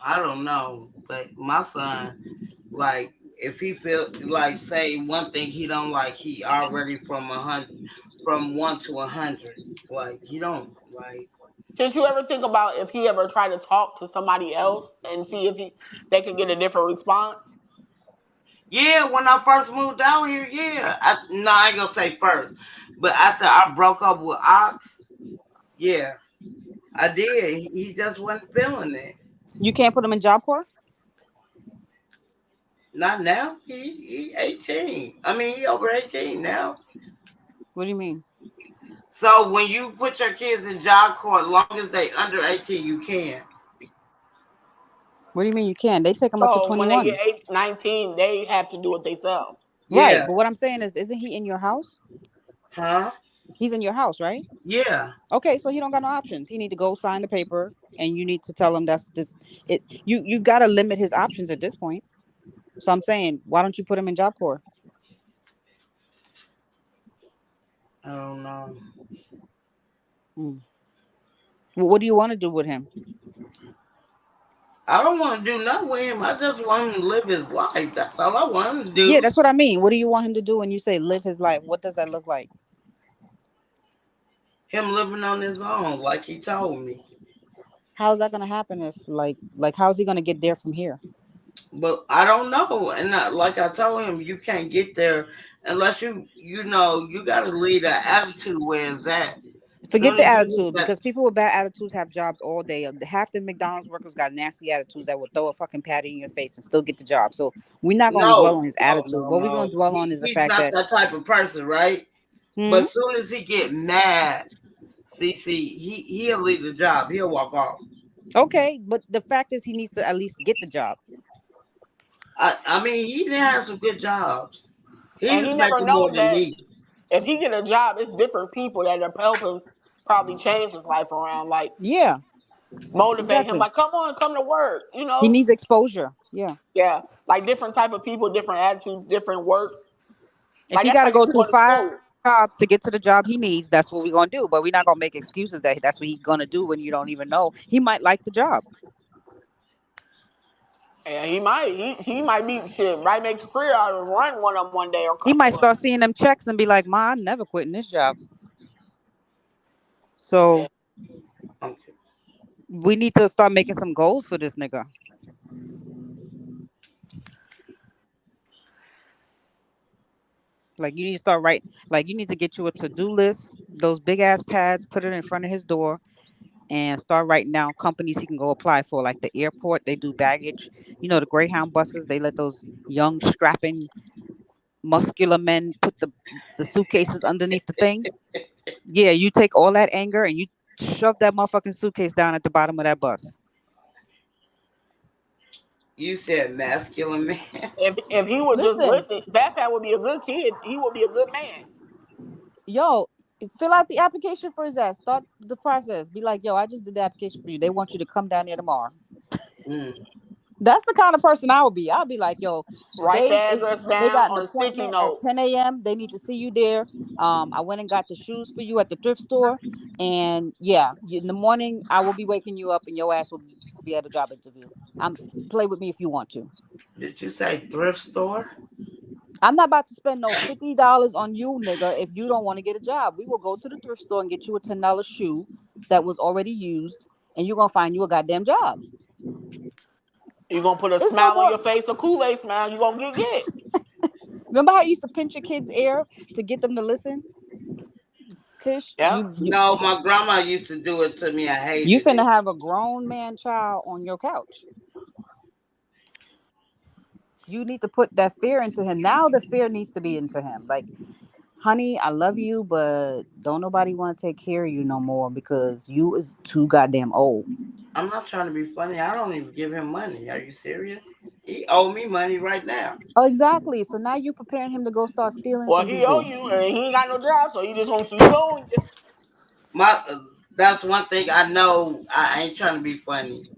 I don't know, but my son, like, if he feel like say one thing he don't like, he already from 1 to 100. Like, he don't like. Did you ever think about if he ever tried to talk to somebody else and see if they could get a different response? Yeah, when I first moved down here, yeah. No, I ain't gonna say first, but after I broke up with Ox, yeah, I did. He just wasn't feeling it. You can't put him in Job Corps? Not now. He 18. I mean, he over 18 now. What do you mean? So when you put your kids in Job Corps, as long as they under 18, you can. What do you mean you can? They take him up to So when they 21. get 19, they have to do it themselves. Right, Yeah. but what I'm saying is, isn't he in your house? Huh? He's in your house, right? Yeah. Okay, so he don't got no options. He need to go sign the paper, and you need to tell him that's this. It you got to limit his options at this point. So I'm saying, why don't you put him in Job Corps? I don't know. Hmm. What do you want to do with him? I don't want to do nothing with him. I just want him to live his life. That's all I want him to do. Yeah, that's what I mean. What do you want him to do when you say live his life? What does that look like? Him living on his own, like he told me. How's that gonna happen if like how's he gonna get there from here? But I don't know. And like I told him, you can't get there unless you got to leave that attitude where it's at. Forget Soon the as you hit attitude that, because people with bad attitudes have jobs all day. Half the McDonald's workers got nasty attitudes that will throw a fucking patty in your face and still get the job. So we're not gonna dwell no, on his no, attitude. no, What we're gonna no. dwell on is the He's fact not that that type of person, right? hmm, But soon as he get mad, CC, he'll leave the job. He'll walk off. okay, but the fact is he needs to at least get the job. I mean, he did have some good jobs. And He's he never making more knows than that me. if he get a job, it's different people that are helping probably change his life around, like Yeah, motivate him, exactly. like come on, come to work, He needs exposure. Yeah. Yeah, like different type of people, different attitudes, different work. If Like he that's got to like if go you through go to 5 jobs to get to the job he needs, that's what we're gonna do. But we're not gonna make excuses that that's what he's gonna do when you don't even know. He might like the job. and he might be shit, right, make a career out of run one of them one day or a He couple might of them. start seeing them checks and be like, "Ma, I'm never quitting this job." Yeah. So Okay. we need to start making some goals for this nigga. Like you need to start right. Like you need to get you a to-do list, those big ass pads, put it in front of his door, and start writing down companies he can go apply for. Like the airport, they do baggage. You know, the Greyhound buses, they let those young, strapping, muscular men put the suitcases underneath the thing. Yeah, you take all that anger and you shove that motherfucking suitcase down at the bottom of that bus. You said masculine man. If he would just Listen, listen, Fat Fat would be a good kid. He would be a good man. yo, fill out the application for his ass. Start the process. Be like, yo, I just did the application for you. They want you to come down here tomorrow. Mm. That's the kind of person I would be. I'll be like, yo, Write the address they down got an on a sticky appointment at note. 10 a.m. They need to see you there. I went and got the shoes for you at the thrift store. And yeah, in the morning, I will be waking you up and your ass will be at a job interview. Play with me if you want to. Did you say thrift store? I'm not about to spend no $50 on you, nigga, if you don't want to get a job. We will go to the thrift store and get you a $10 shoe that was already used, and you're gonna find you a goddamn job. You're gonna put a It's no smile on more. your face, a Kool-Aid smile, you're gonna get. Remember how you used to pinch your kids' ear to get them to listen? Tish, Yeah. No, my grandma used to do it to me. I you hated finna it. have a grown man child on your couch. You need to put that fear into him. Now the fear needs to be into him. Like, honey, I love you, but don't nobody want to take care of you no more because you is too goddamn old. I'm not trying to be funny. I don't even give him money. Are you serious? He owe me money right now. Oh, exactly. So now you preparing him to go start stealing Well, from he owe people. you, and he ain't got no job, so he just gonna keep going. Just My That's one thing I know. I ain't trying to be funny.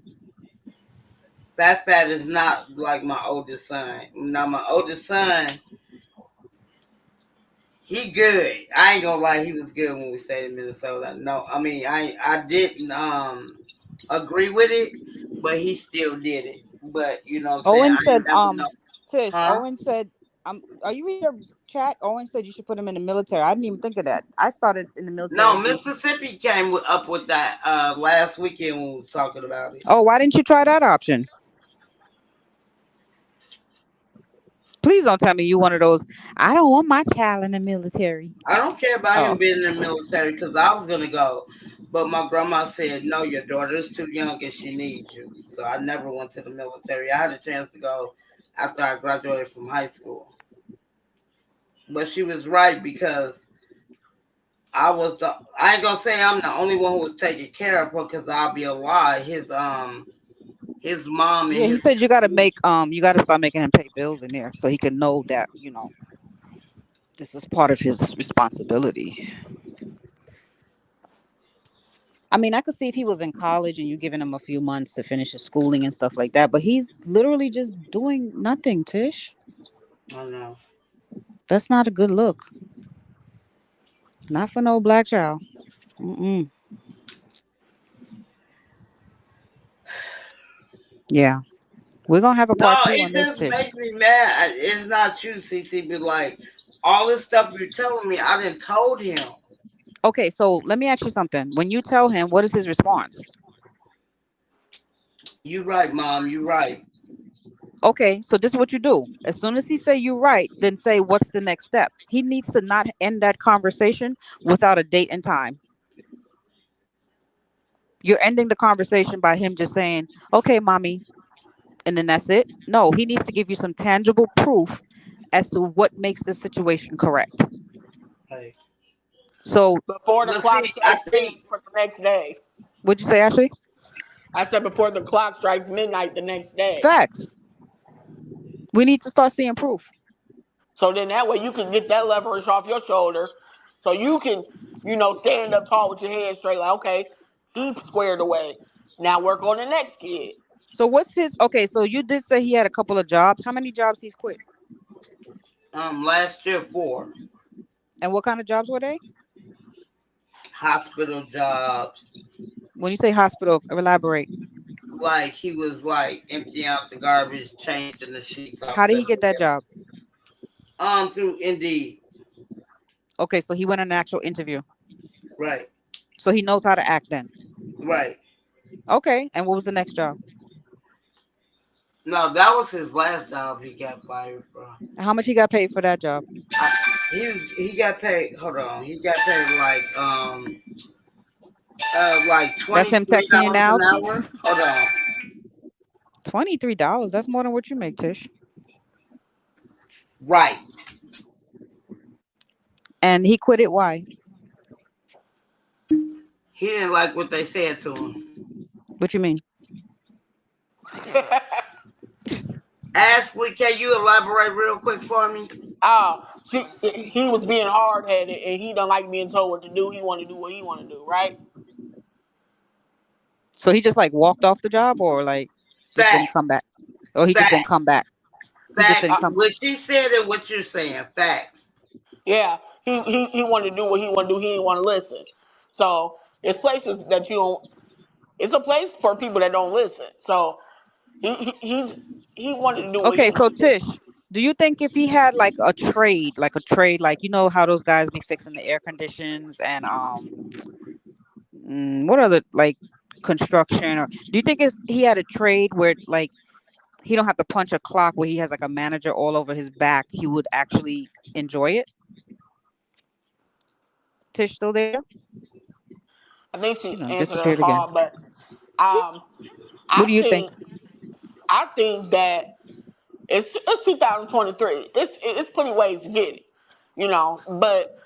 Fat is not like my oldest son. Now my oldest son, he good. I ain't gonna lie, he was good when we stayed in Minnesota. No, I mean I didn't agree with it, but he still did it. But you know what I'm saying? Owen I said, ain't never know. Tish, Huh? Owen said, are you in your chat? Owen said you should put him in the military. I didn't even think of that. I started in the military. No, Mississippi came up with that last weekend when we was talking about it. Oh, why didn't you try that option? Please don't tell me you one of those. I don't want my child in the military. I don't care about him Oh, being in the military because I was gonna go, but my grandma said no, your daughter's too young and she needs you. So I never went to the military. I had a chance to go after I graduated from high school, but she was right because I ain't gonna say I'm the only one who was taking care of her because I'll be a lie. His mom and yeah. He his said you gotta start making him pay bills in there so he can know that this is part of his responsibility. I mean, I could see if he was in college and you giving him a few months to finish his schooling and stuff like that, but he's literally just doing nothing, Tish. I know. That's not a good look. Not for no black child. Mm-mm. Yeah. We're going to have a No, part two on it this, just Tish. makes me mad. It's not you, CC, but like all this stuff you're telling me, I didn't told him. Okay, so let me ask you something. When you tell him, what is his response? You right, mom. You right. Okay, so this is what you do. As soon as he say you right, then say what's the next step. He needs to not end that conversation without a date and time. You're ending the conversation by him just saying, "Okay, mommy," and then that's it. No, he needs to give you some tangible proof as to what makes the situation correct. Hey, So, Before the but clock see, I strikes midnight think for the next day. what'd you say, Ashley? I said before the clock strikes midnight the next day. Facts. We need to start seeing proof. So then that way you can get that leverage off your shoulder. So you can, stand up tall with your head straight, like, okay, he squared away. Now work on the next kid. So what's his okay, so you did say he had a couple of jobs. How many jobs he's quit? last year 4 And what kind of jobs were they? hospital jobs. When you say hospital, elaborate. Like he was like emptying out the garbage, changing the sheets How off did he get that everywhere. job? Through Indeed. Okay, so he went on an actual interview. Right. So he knows how to act then. Right. Okay, and what was the next job? No, that was his last job he got fired from. How much he got paid for that job? He got paid. Hold on, he got paid like That's him texting you $23 now. an hour. Hold on. $23. That's more than what you make, Tish. Right. And he quit it. Why? He didn't like what they said to him. What you mean? Ashley, can you elaborate real quick for me? He was being hard headed and he don't like being told what to do. He want to do what he want to do, right? So he just like walked off the job, or like just didn't Fact. come back, or he just didn't Fact. come back. He just Facts. didn't come. What she said and what you're saying. Facts. Yeah, he wanted to do what he want to do. He didn't want to listen. So there's places that you don't. It's a place for people that don't listen. So he wanted to do what he Okay, so wanted to do. Tish, do you think if he had like a trade, like you know how those guys be fixing the air conditions and what other like construction, or do you think if he had a trade where like he don't have to punch a clock, where he has like a manager all over his back, he would actually enjoy it? Tish still there? I think She she done answered her disappeared again. call, but What I do you think? think I think that it's 2023. It's plenty ways to get it, But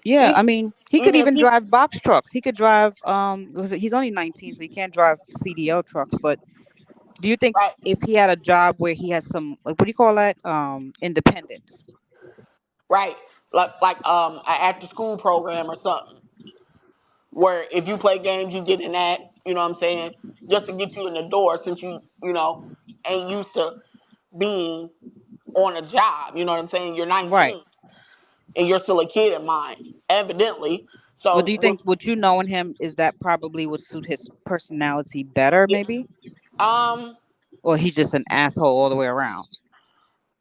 Yeah, e- I mean, he could even if even he drive box trucks. He could drive because he's only 19, so he can't drive CDL trucks. But do you think right, if he had a job where he has some like what do you call that? Independence. right, like an after school program or something, where if you play games, you get in that. You know what I'm saying? Just to get you in the door, since you ain't used to being on a job. You know what I'm saying? You're Right. 19 and you're still a kid in mind, evidently. But do you So, think what you knowing him is that probably would suit his personality better, yeah, maybe? um, Or he's just an asshole all the way around?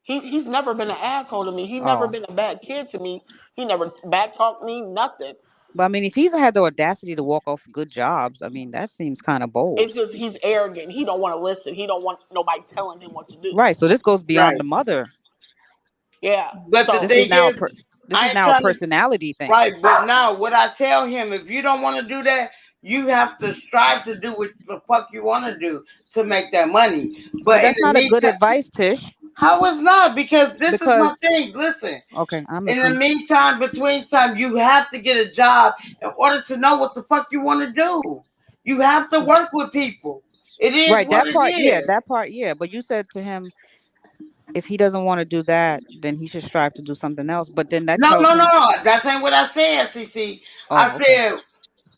he's never been an asshole to me. He never Oh. been a bad kid to me. He never backtalked me, nothing. But I mean, if he's had the audacity to walk off good jobs, I mean, that seems kind of bold. It's just he's arrogant. He don't want to listen. He don't want nobody telling him what to do. Right. So this goes beyond Right. the mother. Yeah. But the So This is thing now is, this I is ain't now a trying to. personality thing. Right. But now, what I tell him, if you don't want to do that, you have to strive to do what the fuck you want to do to make that money. But But in that's the not a good meantime, advice, Tish. how is not? Because this is my Because thing. Listen. okay, I'm In the listening. meantime, between time, you have to get a job in order to know what the fuck you want to do. You have to work with people. It is Right, what that it part, yeah, is. that part, yeah. But you said to him, if he doesn't want to do that, then he should strive to do something else. But then that No, tells no, him, no. That's ain't what I said, CC. I oh, okay. said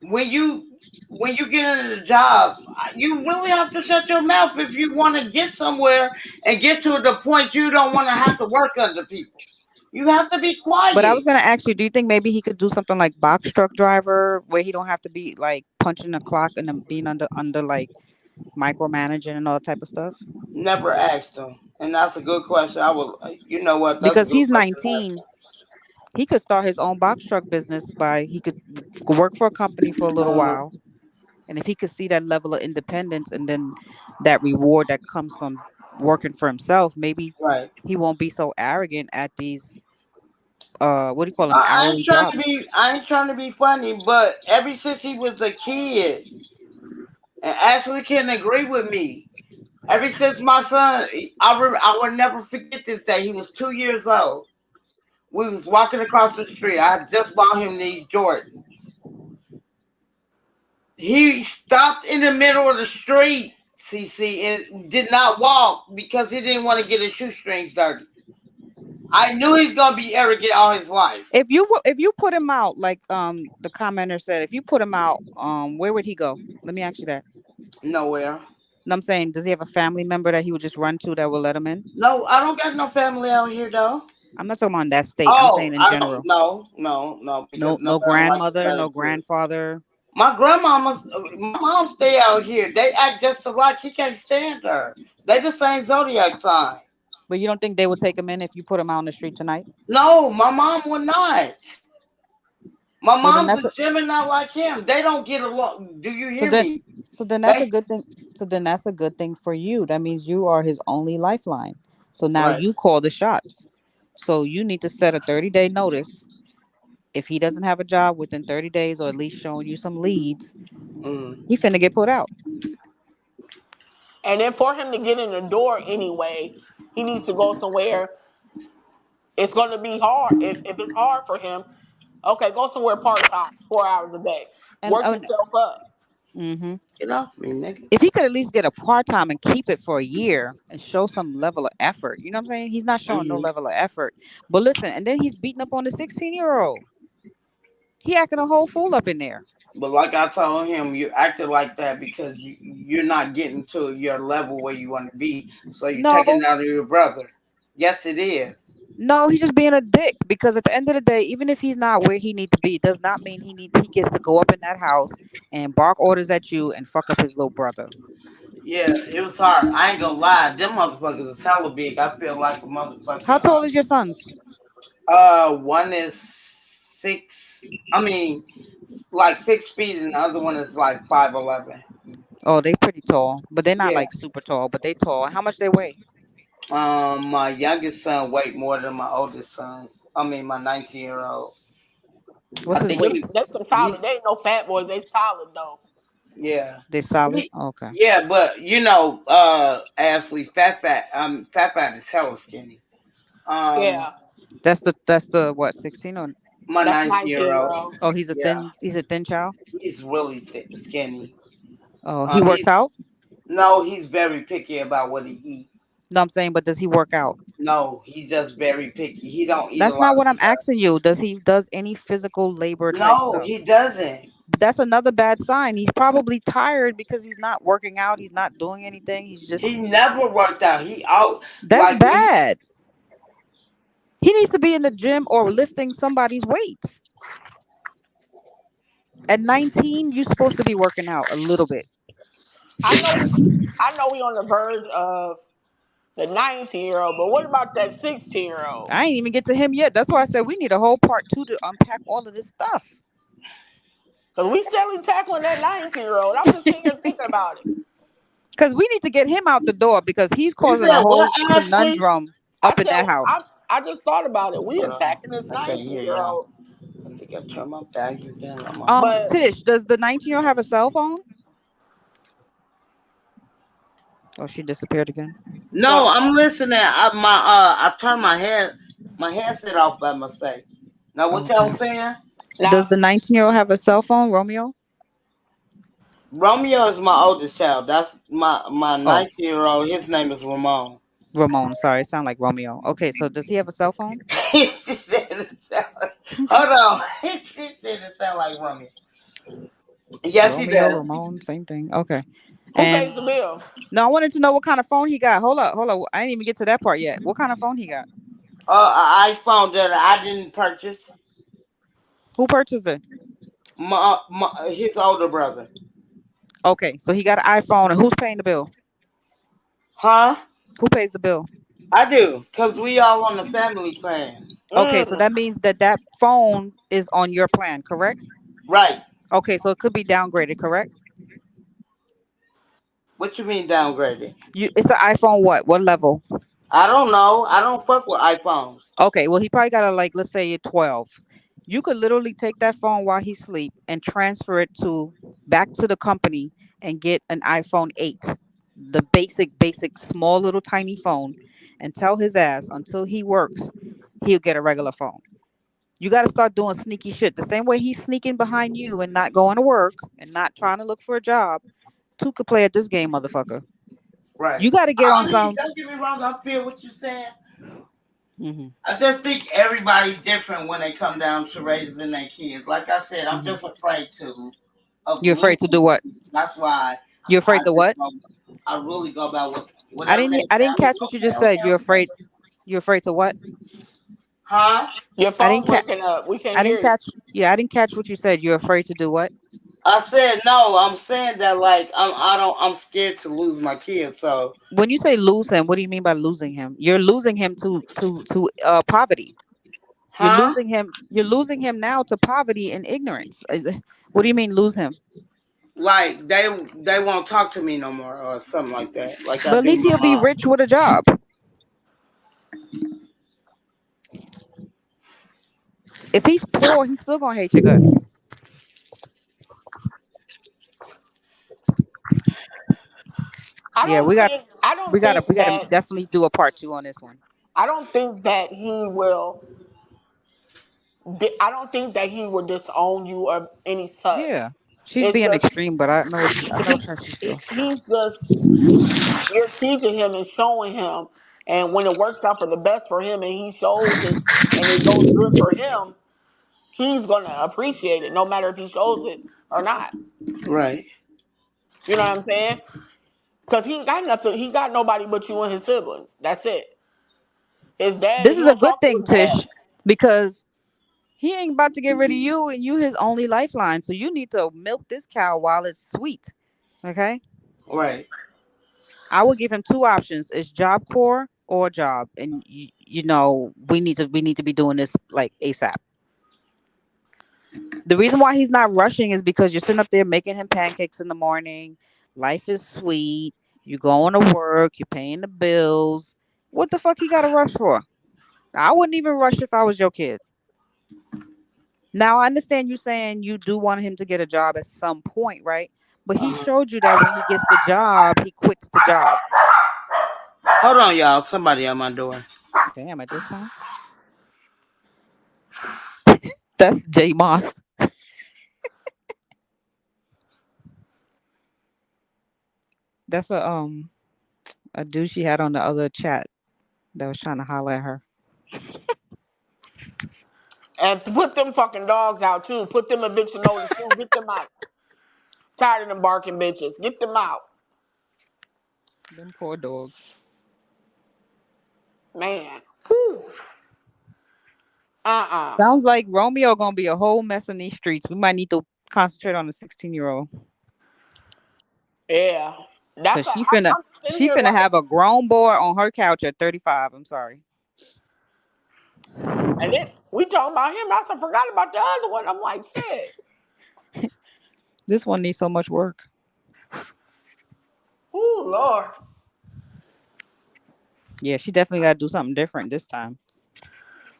when you get into the job, you really have to shut your mouth if you want to get somewhere and get to the point you don't want to have to work under people. You have to be But I was quiet. gonna ask you, do you think maybe he could do something like box truck driver, where he don't have to be like punching the clock and then being under like micromanaging and all that type of stuff? Never asked them, and that's a good question. I will. You know what? That's a Because good he's question to ask 19, he could start his own box truck business by he could work for a company for a little them. while, and if he could see that level of independence and then that reward that comes from working for himself, maybe Right. he won't be so arrogant at these what do you call them, I ain't hourly trying to jobs. be. I ain't trying to be funny, but ever since he was a kid, and Ashley can agree with me. Ever since my son, I will never forget this day. He was 2 years old. We was walking across the street. I had just bought him these Jordans. He stopped in the middle of the street, CC, and did not walk because he didn't want to get his shoestrings dirty. I knew he's gonna be arrogant all his life. If you put him out, like the commenter said, if you put him out, where would he go? Let me ask you that. Nowhere. No, I'm saying, does he have a family member that he would just run to that will let him in? No, I don't got no family out here though. I'm not talking about in that state. I'm Oh, saying in I don't. general. No, because No, no, no I don't like to grandmother, tell the no truth. grandfather. My grandmama's, my mom stay out here. They act just alike. He can't stand her. They the same zodiac sign. But you don't think they would take him in if you put him out on the street tonight? No, my mom would not. My Well, then mom's that's a Gemini like him. They don't get along. Do you so hear then me? so then that's a They good thing. So then that's a good thing for you. That means you are his only lifeline. So now right. you call the shots. So you need to set a 30-day notice. If he doesn't have a job within 30 days, or at least showing you some leads, Mm. he finna get put out. And then for him to get in the door anyway, he needs to go somewhere. It's going to be hard. If it's hard for him, okay, go somewhere part time, 4 hours a day. And Work yourself up. mm-hmm. Get off me, nigga. If he could at least get a part time and keep it for a year and show some level of effort, you know what I'm saying? He's not showing no Hmm. level of effort. But listen, and then he's beating up on the 16-year-old. He acting a whole fool up in there. But like I told him, you acted like that because you're not getting to your level where you want to be. So you're No, taking it out of your brother. Yes, it is. no, he's just being a dick, because at the end of the day, even if he's not where he needs to be, it does not mean he gets to go up in that house and bark orders at you and fuck up his little brother. Yeah, it was hard. I ain't gonna lie. Them motherfuckers is hella big. I feel like a How motherfucking. tall is your sons? One is six. I mean, like 6 feet, and the other one is like 5'11". Oh, they pretty tall, but they're not Yeah. like super tall, but they tall. How much they weigh? My youngest son weighed more than my oldest sons. I mean, my 19-year-old. What's I his think weight? That's some solid. he's They ain't no fat boys. They solid though. yeah. They solid. He, Okay. yeah, but Ashley, Fat is hella skinny. Um, Yeah, That's the what, 16 or my that's 19 year 19 year old, old. oh, yeah, he's a thin child. he's really skinny. Oh, he works He's out? no, he's very picky about what he eat. No, I'm saying, but does he work out? No, he's just very picky. He don't eat a That's lot not of what I'm stuff. asking you. Does he does any physical labor type No, stuff? he doesn't. But that's another bad sign. He's probably tired because he's not working out. He's not doing anything. He's He just never worked out. He out that's like when bad. He needs to be in the gym or lifting somebody's weights. At 19, you're supposed to be working out a little bit. I know. I know we on the verge of the 19-year-old, but what about that 16-year-old? I ain't even get to him yet. That's why I said we need a whole part 2 to unpack all of this stuff. Because we still tackling that 19-year-old. I'm just sitting here thinking about it. Because we need to get him out the door, because he's you causing a said what, whole Ashley? conundrum I up in said that house. I just thought about it. We Hold on, attacking this I can't hear y'all. 19-year-old, I think I turned my volume down on my phone. but Tish, does the 19-year-old have a cell phone? Oh, she disappeared again. No, no. I'm listening. I turned my headset off by mistake. Now what y'all Okay. saying? Does Now the 19-year-old have a cell phone, Romeo? Romeo is my oldest child. That's my Oh, 19-year-old. His name is Ramon. Ramon. Sorry, it sounded like Romeo. Okay, so does he have a cell phone? She said it hold on. She said it sound like Romeo. Yes, he Romeo, does. Ramon, same thing. Okay. who And pays the bill? now I wanted to know what kind of phone he got. Hold up. I didn't even get to that part yet. What kind of phone he got? An iPhone that I didn't purchase. Who purchased it? His older brother. Okay, so he got an iPhone, and who's paying the bill? Huh? Who pays the bill? I do, cause we all on the family plan. Okay, so Mm. that means that phone is on your plan, correct? Right. Okay, so it could be downgraded, correct? What you mean downgraded? It's an iPhone what level? I don't know. I don't fuck with iPhones. Okay, well he probably got a, like, let's say a 12. You could literally take that phone while he sleep and transfer it to back to the company and get an iPhone 8. The basic small little tiny phone, and tell his ass until he works, he'll get a regular phone. You got to start doing sneaky shit. The same way he's sneaking behind you and not going to work and not trying to look for a job. Two could play at this game, motherfucker. Right. You got to get on some. Don't get me wrong. I feel what you're saying. Mm-hmm. I just think everybody's different when they come down to raising their kids. Like I said, I'm just afraid of You're afraid to do what? That's why You're afraid to what? I really go about what I didn't catch what you just said. You're afraid. You're afraid to what? Huh? Your phone's breaking up. We can't hear you. I didn't catch what you said. You're afraid to do what? I said no. I'm saying that like I'm scared to lose my kid. So when you say lose him, what do you mean by losing him? You're losing him to poverty. huh? You're losing him now to poverty and ignorance. What do you mean lose him? Like they won't talk to me no more or something like that. Like, but at least he'll be rich with a job. If he's poor, he's still gonna hate your guts. We got to definitely do a part 2 on this one. I don't think that he will. I don't think that he will disown you or any such. Yeah, she's being extreme, but I know she's still. He's just, you're teaching him and showing him, and when it works out for the best for him, and he shows it, and it goes good for him, he's gonna appreciate it, no matter if he shows it or not. Right. You know what I'm saying? Because he got nothing. He got nobody but you and his siblings. That's it. His dad. This is a good thing, Tish, because he ain't about to get rid of you, and you his only lifeline. So you need to milk this cow while it's sweet. Okay. Right. I would give him 2 options: it's Job Corps or job, and you know we need to be doing this like ASAP. The reason why he's not rushing is because you're sitting up there making him pancakes in the morning. Life is sweet. You going to work. You're paying the bills. What the fuck he got to rush for? I wouldn't even rush if I was your kid. Now, I understand you saying you do want him to get a job at some point, right? But he showed you that when he gets the job, he quits the job. Hold on, y'all. Somebody at my door. Damn, at this time? That's J Moss. That's a dude she had on the other chat that was trying to holler at her. And put them fucking dogs out too. Put them eviction notice too. Get them out. Tired of them barking bitches. Get them out. Them poor dogs. Man. Whew. Sounds like Romeo gonna be a whole mess in these streets. We might need to concentrate on the 16-year-old. Yeah. That's she finna have a grown boy on her couch at 35. I'm sorry. And then we talking about him. I forgot about the other one. I'm like, shit. This one needs so much work. Ooh, Lord. Yeah, she definitely got to do something different this time.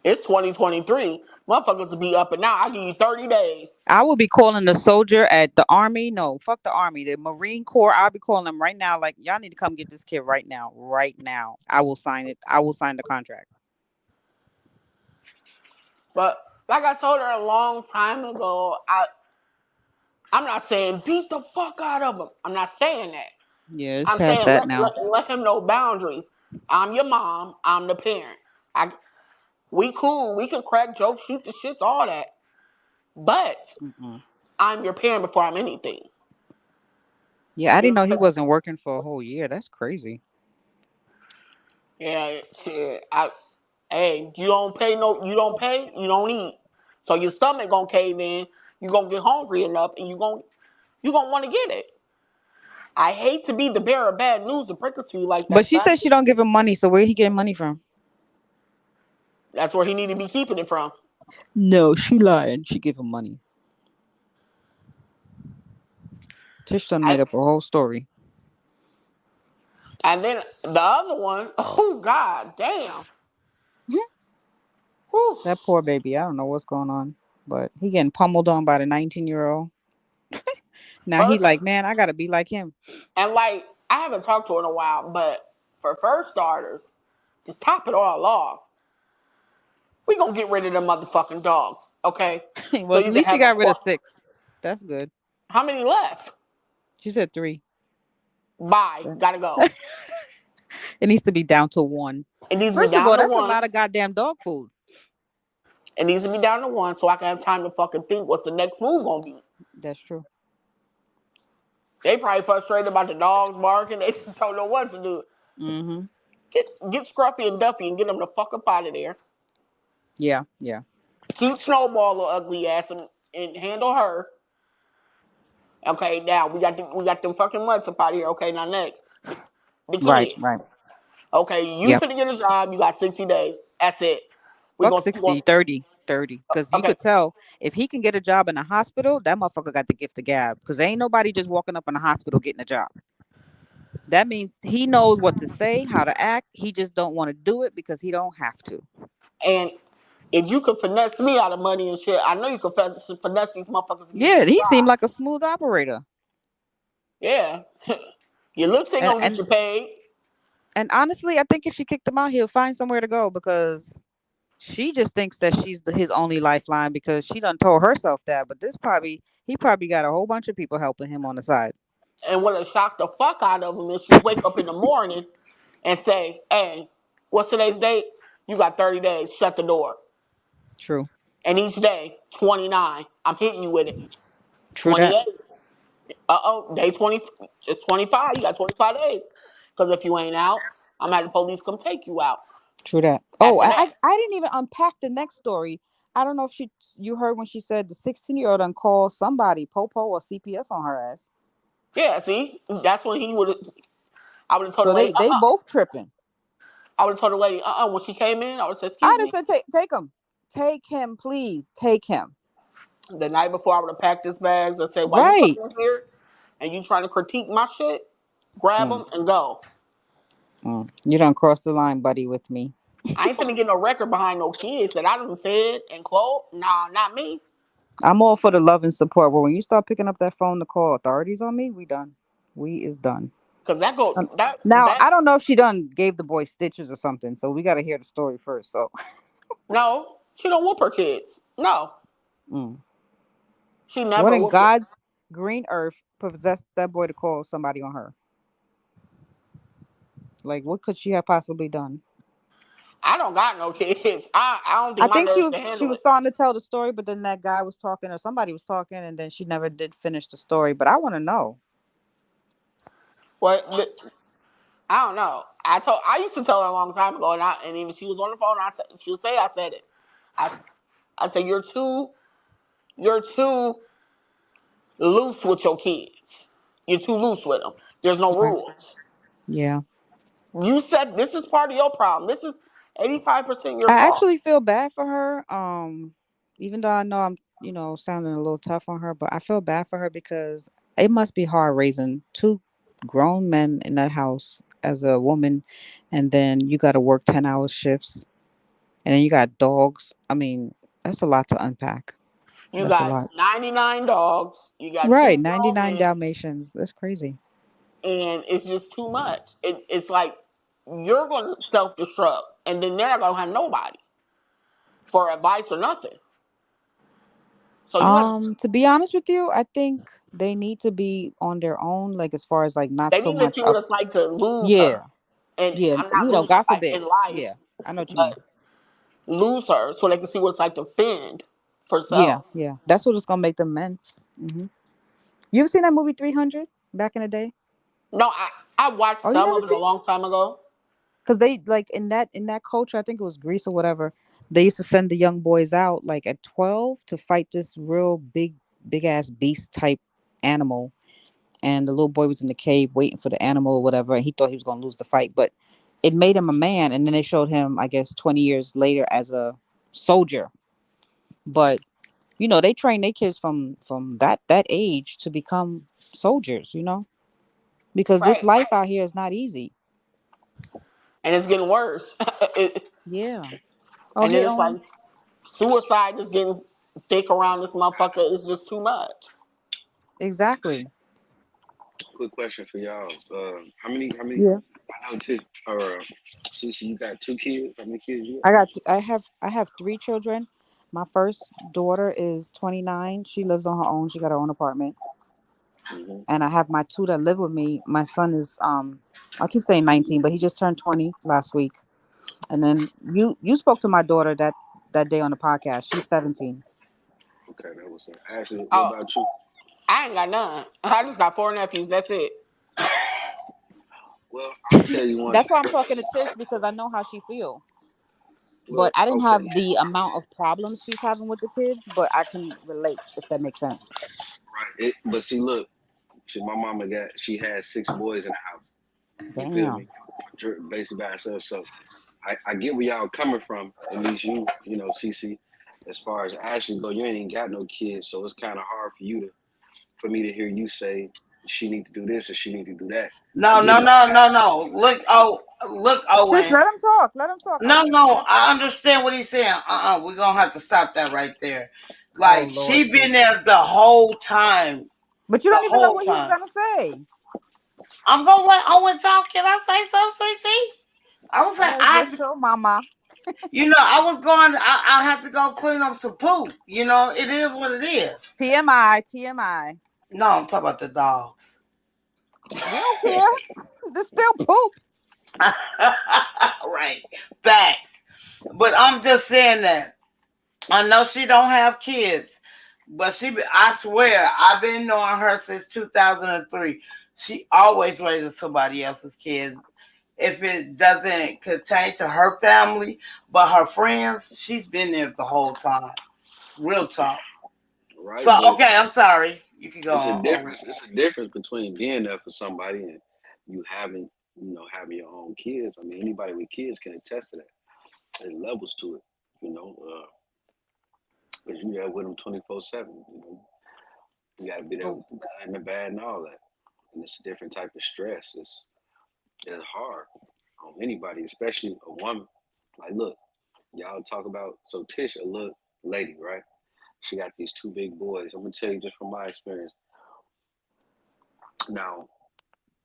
It's 2023. Motherfuckers will be up and out. I give you 30 days. I will be calling the soldier at the Army. No, fuck the Army. The Marine Corps. I'll be calling them right now. Like, y'all need to come get this kid right now. Right now. I will sign it. I will sign the contract. But like I told her a long time ago, I'm not saying beat the fuck out of him. I'm not saying that. Yeah, it's past that now. Let him know boundaries. I'm your mom. I'm the parent. We cool. We can crack jokes, shoot the shits, all that. But I'm your parent before I'm anything. Yeah, I didn't know he wasn't working for a whole year. That's crazy. Yeah, shit. Hey, you don't pay, you don't eat. So your stomach gonna cave in. You gonna get hungry enough, and you gonna want to get it. I hate to be the bearer of bad news to break it to you like that. But she said she don't give him money, so where he getting money from? That's where he need to be keeping it from. No, she lying. She give him money. Tish done made up a whole story. And then the other one, oh god damn. Whew. That poor baby. I don't know what's going on, but he getting pummeled on by the 19-year-old. Now he First, like, man, I gotta be like him. and like I haven't talked to her in a while, but for first starters, just top it all off. We gonna get rid of them motherfucking dogs, okay? Well, So at you can least she have a got rid of more. 6. That's good. How many left? She said 3. Bye. Gotta go. It needs to be down to 1. It needs to be First of down all, to that's a one. lot of goddamn dog food. It needs to be down to one so I can have time to fucking think what's the next move gonna be. That's true. They probably frustrated about the dogs barking. They just don't know what to do. Mm-hmm. Get Scruffy and Duffy and get them the fuck up out of there. Yeah. Keep Snowball, little ugly ass, and handle her. Okay, now we got them fucking mutts up out of here. Okay, now next, be clear. Right. Okay, you Yep. finna get a job. You got 60 days. That's it. We Fuck gonna 60, 30. Because you okay. could tell if he can get a job in a hospital, that motherfucker got the gift of gab. Because ain't nobody just walking up in a hospital getting a job. That means he knows what to say, how to act. He just don't want to do it because he don't have to. And if you could finesse me out of money and shit, I know you could finesse these motherfuckers to give Yeah, you a he seemed job. like a smooth operator. Yeah, your looks ain't gonna get you paid. And honestly, I think if she kicked him out, he'll find somewhere to go because she just thinks that she's his only lifeline because she done told herself that. But he probably got a whole bunch of people helping him on the side. And what will shock the fuck out of him is she wake up in the morning and say, "Hey, what's today's date? You got 30 days. Shut the door." True. And each day, 29. I'm hitting you with it. True that. 28. Day 20. It's 25. You got 25 days. Because if you ain't out, I'm at the police come take you out. True that. Oh, After I that, didn't even unpack the next story. I don't know if you heard when she said the 16-year-old done called somebody, Popo or CPS on her ass. yeah, see, that's when he would. I would have told So the lady, they both tripping. I would have told the lady, when she came in, I would have said, I excuse just me. said take him, please take him. The night before, I would have packed his bags and said, why you Right. coming here and you trying to critique my shit? Grab him and go. You done crossed the line, buddy, with me. I ain't finna get no record behind no kids that I done fed and clothed. Nah, not me. I'm all for the love and support, but when you start picking up that phone to call authorities on me, we done. We is done. Cause Now I don't know if she done gave the boy stitches or something, so we got to hear the story first. So no, she don't whoop her kids. No, she never what in whooped her. God's green earth possessed that boy to call somebody on her? Like, what could she have possibly done? I don't got no kids. I don't think I my think she nerves was can handle it. starting to tell the story, but then that guy was talking or somebody was talking, and then she never did finish the story. But I want to know. What? I don't know. I used to tell her a long time ago, and even she was on the phone. She'll say I said it. I said you're too loose with your kids. You're too loose with them. There's no Right. rules. Yeah. You said this is part of your problem. This is 85% your I fault. actually feel bad for her. Even though I know I'm, sounding a little tough on her, but I feel bad for her because it must be hard raising 2 grown men in that house as a woman, and then you got to work 10-hour shifts, and then you got dogs. I mean, that's a lot to unpack. You That's a got lot. 99 dogs. You got 2 Right, grown 99 men, Dalmatians. That's crazy. and it's just too much. It's like you're going to self-destruct, and then they're not going to have nobody for advice or nothing. So you have To be honest with you, I think they need to be on their own, like as far as like not they so need to much see what up. it's like to lose her, Yeah, and yeah. I'm not lose her God like forbid. in life, Yeah, I know what you mean. but lose her so they can see what it's like to fend for Yeah, self. yeah. That's what it's gonna make them men. You ever seen that movie 300 back in the day? No, I watched Oh, you some never of it a seen? long time ago. Because they like in that culture, I think it was Greece or whatever. They used to send the young boys out like at 12 to fight this real big ass beast type animal, and the little boy was in the cave waiting for the animal or whatever, and he thought he was gonna lose the fight, but it made him a man, and then they showed him, I guess, 20 years later as a soldier. But they train their kids from that age to become soldiers, because this Right. life out here is not easy. and it's getting worse. Yeah. Oh, And then hey, it's like suicide is getting thick around this motherfucker. It's just too much. exactly. Quick question for y'all. How many? Yeah. I know Tish or Cece, you got 2 kids. How many kids you I have 3 children. My first daughter is 29. She lives on her own. She got her own apartment. got? And I have my 2 that live with me. My son is I keep saying 19, but he just turned 20 last week. And then you spoke to my daughter that day on the podcast. She's 17. Okay, that was it. Ashley, what Oh, about you? I ain't got none. I just got 4 nephews. That's it. Well, I'm gonna tell you one That's why I'm thing. talking to Tish because I know how she feel. Well, But I didn't okay, have the amount of problems she's having with the kids, but I can relate if that makes sense. right. But see, look, my mama she had 6 boys in the house. You feel me? Damn. Basically by herself. So I get where y'all coming from. At least you know, CC. As far as Ashley go, you ain't even got no kids, so it's kind of hard for me to hear you say she need to do this or she need to do that. I No, get no, it. no, no, no. Look, Tish, Owen. let him talk. Let him talk. I No, can't no, let I understand what he's saying. We're gonna have to stop that right there. Oh Like Lord, she been Tish. there the whole time. But you The don't even know whole what he was time. gonna say. I'm gonna let Owen talk. Can I say something, CC? I was All like, right, just show mama. I was going. I have to go clean up some poop. It is what it is. TMI, TMI. No, I'm talking about the dogs. We don't care. This still poop. Right, facts. But I'm just saying that I know she don't have kids, but I swear, I've been knowing her since 2003. She always raises somebody else's kids. If it doesn't contain to her family, but her friends, she's been there the whole time. Real talk. Right, So, but okay, I'm sorry. You can go it's a on. difference. It's a difference between being there for somebody and you having your own kids. I mean, anybody with kids can attest to that. There's levels to it, you know, because you there with them 24/7. You got to be there But with the good and the bad and all that. And it's a different type of stress. It's hard on anybody, especially a woman. Like, look, y'all talk about Tish, a little lady, right? She got these 2 big boys. I'm gonna tell you just from my experience. Now,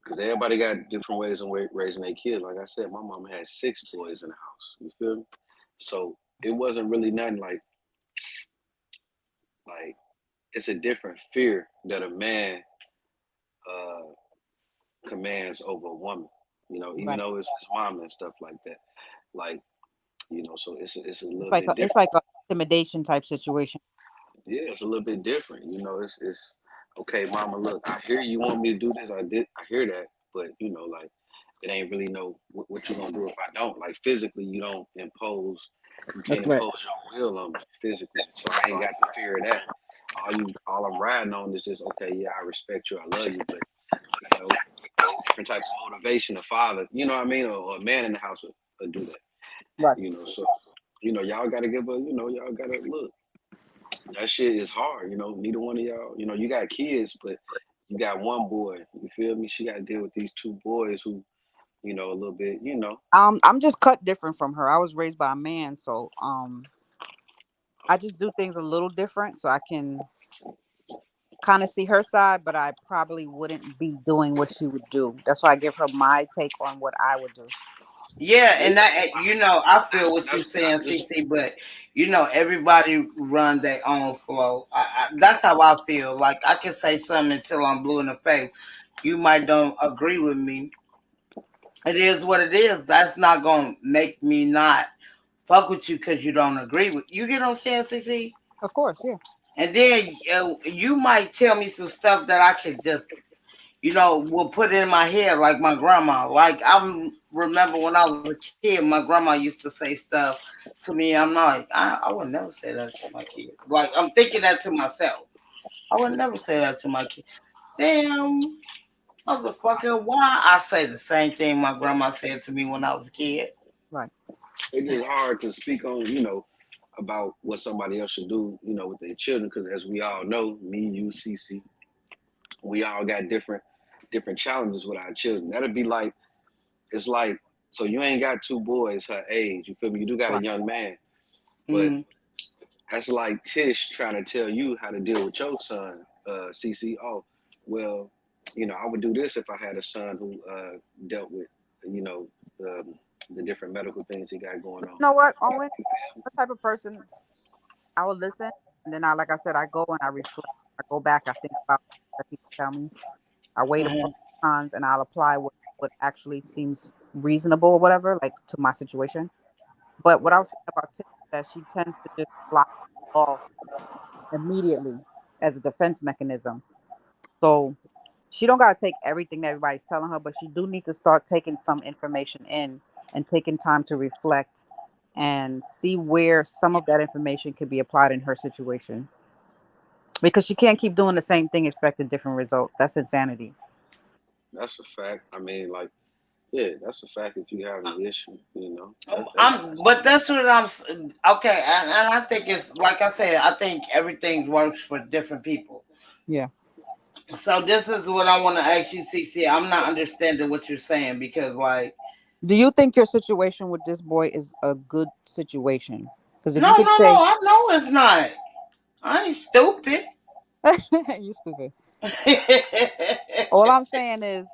because everybody got different ways of raising their kids. Like I said, my mama had 6 boys in the house. You feel me? So it wasn't really nothing like it's a different fear that a man uh, commands over a woman. Even right. though it's his mama and stuff like that. Like, so it's a It's little like bit it's different. like a intimidation type situation. Yeah, it's a little bit different. It's okay, mama. Look, I hear you want me to do this. I hear that, but like it ain't really what you gonna do if I don't. Like physically, you don't impose. You can't That's right. impose your will on me physically. So I ain't got the fear of that. All I'm riding on is just okay. Yeah, I respect you. I love you, but it's a different type of motivation. A father, you know what I mean, or a man in the house would do that. Right. So y'all gotta y'all gotta look. That shit is hard. Neither one of y'all. You got kids, but you got one boy. You feel me? She got to deal with these 2 boys who, a little bit. I'm just cut different from her. I was raised by a man, so I just do things a little different, so I can kind of see her side, but I probably wouldn't be doing what she would do. That's why I give her my take on what I would do. Yeah, Yeah, and that I feel what you're that's saying, just CC. But everybody run their own flow. That's how I feel. Like I can say something until I'm blue in the face. You might don't agree with me. It is what it is. That's not gonna make me not fuck with you because you don't agree with. You get what I'm saying, CC? Of course, yeah. And then you might tell me some stuff that I could just will put in my head like my grandma. Like remember when I was a kid, my grandma used to say stuff to me. I'm like, I would never say that to my kid. Like I'm thinking that to myself. I would never say that to my kid. Damn, motherfucker, why I say the same thing my grandma said to me when I was a kid? Right. it is hard to speak on about what somebody else should do with their children because as we all know, me, you, CC, we all got different challenges with our children. That'd be like it's like So you ain't got two boys her age. You feel me? You do got a Right. young man, but Mm. that's like Tish trying to tell you how to deal with your son, CC. Oh, well, I would do this if I had a son who dealt with, you know, the different medical things he got going You on. know what, Owen? What type of person I will listen, and then like I said, I go and I reflect. I go back. I think about what people tell me. I weigh the pros Mhm. and cons, and I'll apply what actually seems reasonable or whatever, like to my situation. But what I was saying about Tiff is that she tends to just block off immediately as a defense mechanism. So she don't gotta take everything that everybody's telling her, but she do need to start taking some information in and taking time to reflect and see where some of that information could be applied in her situation. Because she can't keep doing the same thing expecting different results. That's insanity. That's a fact. I mean, like, yeah, that's a fact. If you have an issue, But that's what okay, and I think it's like I said. I think everything works for different people. Yeah. So this is what I want to ask you, CC. I'm not understanding what you're saying because, like, Do you think your situation with this boy is a good situation? Because if you no, could no, no. say, I know it's not. I ain't stupid. you stupid. All I'm saying is,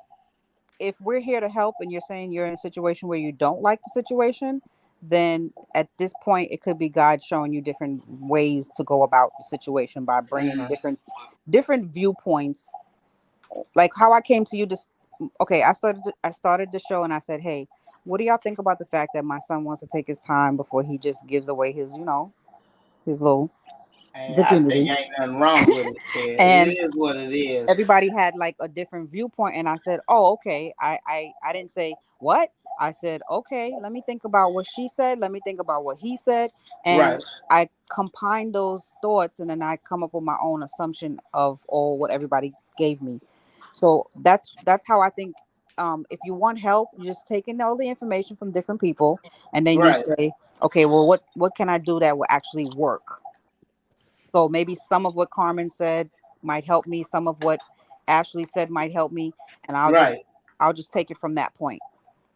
if we're here to help and you're saying you're in a situation where you don't like the situation, then at this point it could be God showing you different ways to go about the situation by bringing Mhm. different viewpoints. Like how I came to you this okay, I started the show and I said, "Hey, what do y'all think about the fact that my son wants to take his time before he just gives away his, his little Hey, I think virginity?" ain't nothing wrong with it. Shit. It And is what it is. everybody had like a different viewpoint, and I said, "Oh, okay." I didn't say what. I said, "Okay, let me think about what she said, let me think about what he said," and Right, I combine those thoughts, and then I come up with my own assumption of all what everybody gave me. So that's how I think. If you want help, you just take in all the information from different people, and then you right, say, "Okay, well, what can I do that will actually work?" So maybe some of what Carmen said might help me. Some of what Ashley said might help me, and right. I'll just take it from that point.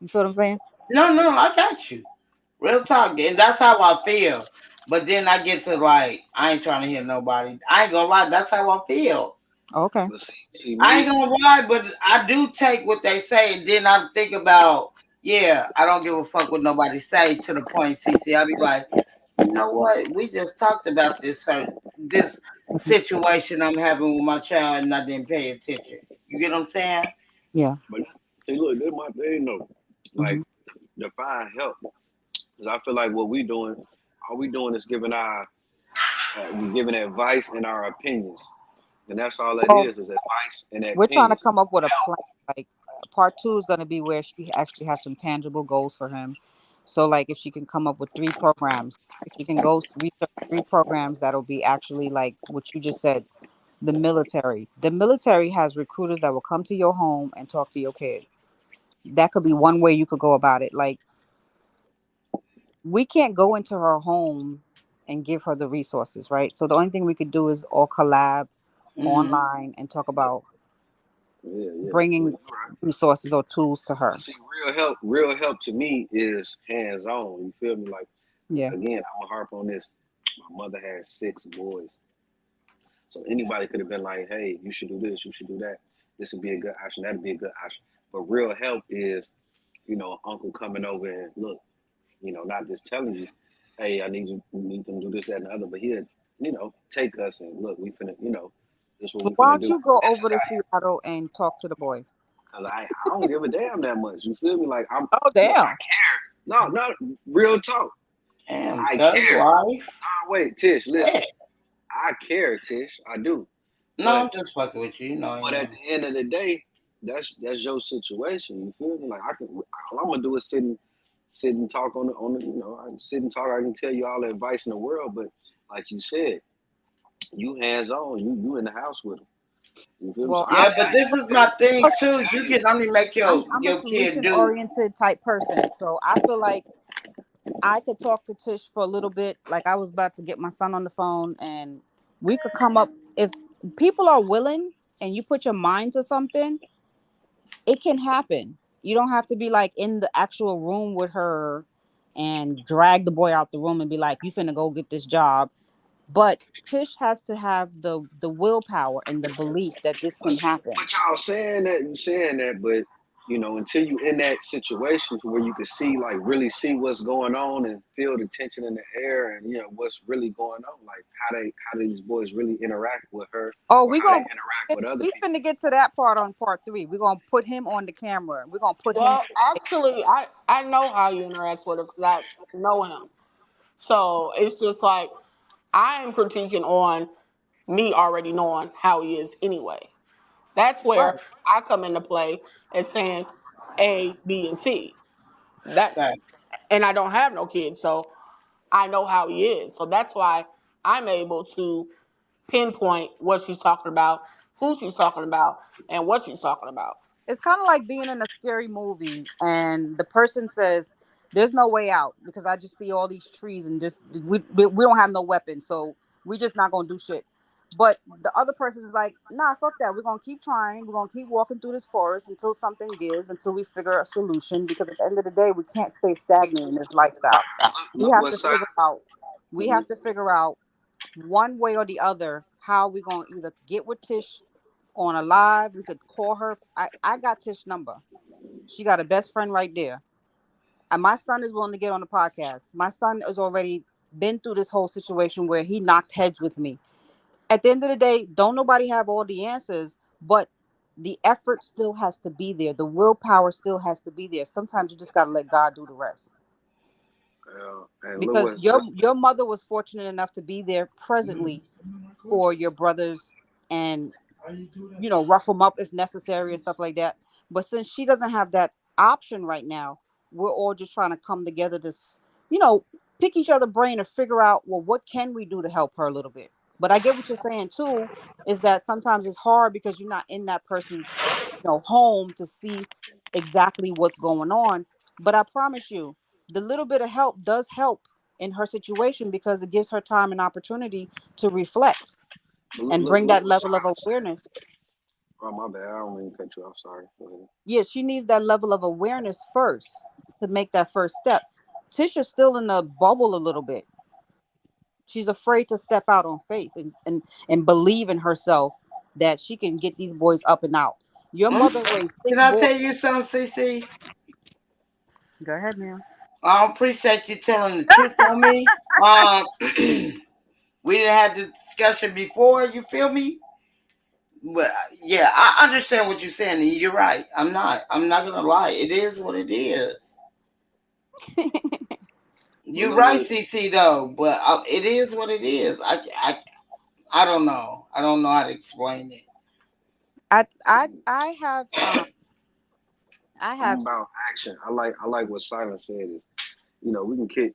You feel what I'm saying? No, no, I got you. Real talk, and that's how I feel. But then I get to like, I ain't trying to hear nobody. I ain't gonna lie, that's how I feel. Okay. but see I ain't me. gonna lie, but I do take what they say, and then I think about, yeah, I don't give a fuck what nobody say to the point, CC. I be like, you know what? We just talked about this Mhm. situation I'm having with my child, and I didn't pay attention. You get what I'm saying? Yeah. But see, look, this my thing though. Hmm. Like, define help, because I feel like what we doing, all we doing is we giving advice and our opinions, and that's all that Well, is advice and we're trying to opinions. come up with a plan. Like part two is going to be where she actually has some tangible goals for him. So, like, if she can come up with 3 programs, if she can go research 3 programs that'll be actually like what you just said, the military. The military has recruiters that will come to your home and talk to your kid. That could be one way you could go about it. Like, we can't go into her home and give her the resources, right? So the only thing we could do is all collab Hmm. online and talk about Yeah, yeah. Well, bringing you're right. resources or tools to But her. see, real help to me is hands on. You feel me? Like, Yeah. again, I'm gonna harp on this. My mother had 6 boys, so anybody could have been like, "Hey, you should do this, you should do that. This would be a good option. That'd be a good option." But real help is, uncle coming over and look, not just telling you, "Hey, you need them to do this, that, and the other," but he'll, take us and look, we finna, this is what Well, we why finna don't do. you go This is over to Seattle and talk to the boy? how, cause I don't give a damn that much. You feel me? Like Oh, look, I damn. care. No, no, real talk. Damn, I thug care. life. Nah, wait, Tish, listen. Yeah. I care, Tish. I do. No, But I'm just fucking with you. You know I but at am. the end of the day, that's your situation. You feel me? Like all I'm gonna do is sit and talk on the. I can sit and talk. I can tell you all the advice in the world. But like you said, you hands on. You in the house with them. You feel me? So Well, I can I'm Yeah, tell but you. this is my a, thing too. You can only make I'm a your kid solution do. oriented type person. So I feel like I could talk to Tish for a little bit. Like I was about to get my son on the phone and we could come up if people are willing and you put your mind to something, it can happen. You don't have to be like in the actual room with her and drag the boy out the room and be like, "You finna go get this job." But Tish has to have the willpower and the belief that this But, can happen. but y'all saying that, you saying that, but until you in that situation where you can see, like, really see what's going on and feel the tension in the air, and what's really going on, like how these boys really interact with her, Oh, or we how they gonna interact with other we people. finna get to that part on part 3. We're gonna put him on the camera. We're gonna put him. Well, actually, I know how he interacts with her because I know him. So it's just like I am critiquing on me already knowing how he is anyway. That's where Right. I come into play as saying A, B, and C. That, Right. and I don't have no kids, so I know how he is. So that's why I'm able to pinpoint what she's talking about, who she's talking about, and what she's talking about. It's kind of like being in a scary movie and the person says, "There's no way out because I just see all these trees and just we don't have no weapons, so we just not gonna do shit." But the other person is like, "Nah, fuck that. We're gonna keep trying. We're gonna keep walking through this forest until something gives, until we figure a solution. Because at the end of the day, we can't stay stagnant in this lifestyle. We Look have what to side. figure out. We have to figure out one way or the other how we gonna either get with Tish on a live. We could call her. I got Tish number. She got a best friend right there. And my son is willing to get on the podcast. My son has already been through this whole situation where he knocked heads with me. At the end of the day, don't nobody have all the answers, but the effort still has to be there. The willpower still has to be there. Sometimes you just gotta let God do the rest. And look Because what your mother was fortunate enough to be there presently for your brothers and rough them up if necessary and stuff like that. But since she doesn't have that option right now, we're all just trying to come together to, you know, pick each other brain and figure out, well, what can we do to help her a little bit? But I get what you're saying too, is that sometimes it's hard because you're not in that person's, home to see exactly what's going on. But I promise you, the little bit of help does help in her situation because it gives her time and opportunity to reflect and bring look that what level of Silence said. awareness. Oh, my bad. I don't mean to cut you off. Sorry. Go ahead. Yeah, she needs that level of awareness first to make that first step. Tisha's still in the bubble a little bit. She's afraid to step out on faith and believe in herself that she can get these boys up and out. Your Mm. mother raised Can 6 I boys. tell you something, CC? Go ahead, ma'am. I appreciate you telling the truth on me. We didn't have this discussion before. You feel me? But yeah, I understand what you're saying. And you're right. I'm not. I'm not gonna lie. It is what it is. You're Look right, what CC. Though, but it is what it is. I don't know. I don't know how to explain it. I have I I'm have about action. I like what Silence said is, we can kick,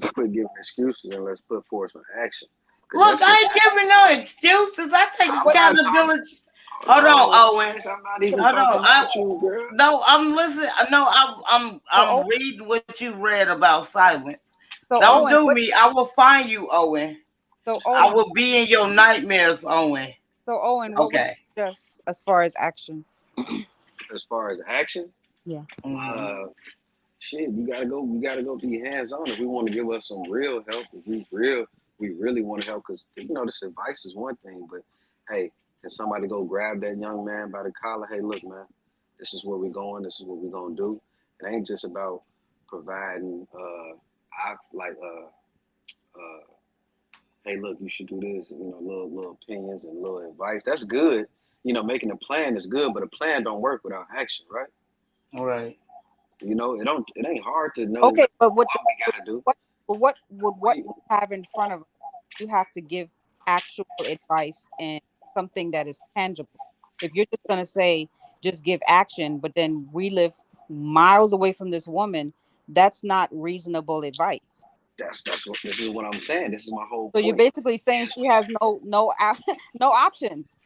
just quit giving excuses and let's put forth some action. Cause Look, that's what's I ain't happening. giving no excuses. I take I'm what not talking. accountability. Hold on, Oh, Owen. sis, I'm not even Hold on. talking about you, girl. No, I'm listening. No, so I'm reading what you read about silence. so Don't Owen, do what me. I will find you, Owen. so I Owen, will be in your nightmares, Owen. what would you Okay. suggest as far as action? As far as action, Yeah. Mhm. uh, shit, you gotta go. You gotta go be hands on if we want to give us some real help. If we really want to help. Cause this advice is one thing, but hey, can somebody go grab that young man by the collar? Hey, look, man, this is where we're going. This is what we're gonna do. It ain't just about providing. I like hey, look, you should do this. Little opinions and little advice. That's good. Making a plan is good, but a plan don't work without action, right? All right. It ain't hard to know Okay, but what we gotta do. what We, you have in front of us, you have to give actual advice and something that is tangible. If you're just gonna say just give action, but then we live miles away from this woman, that's not reasonable advice. that's what this is what I'm saying. This is my whole So you're point. basically saying she has no options.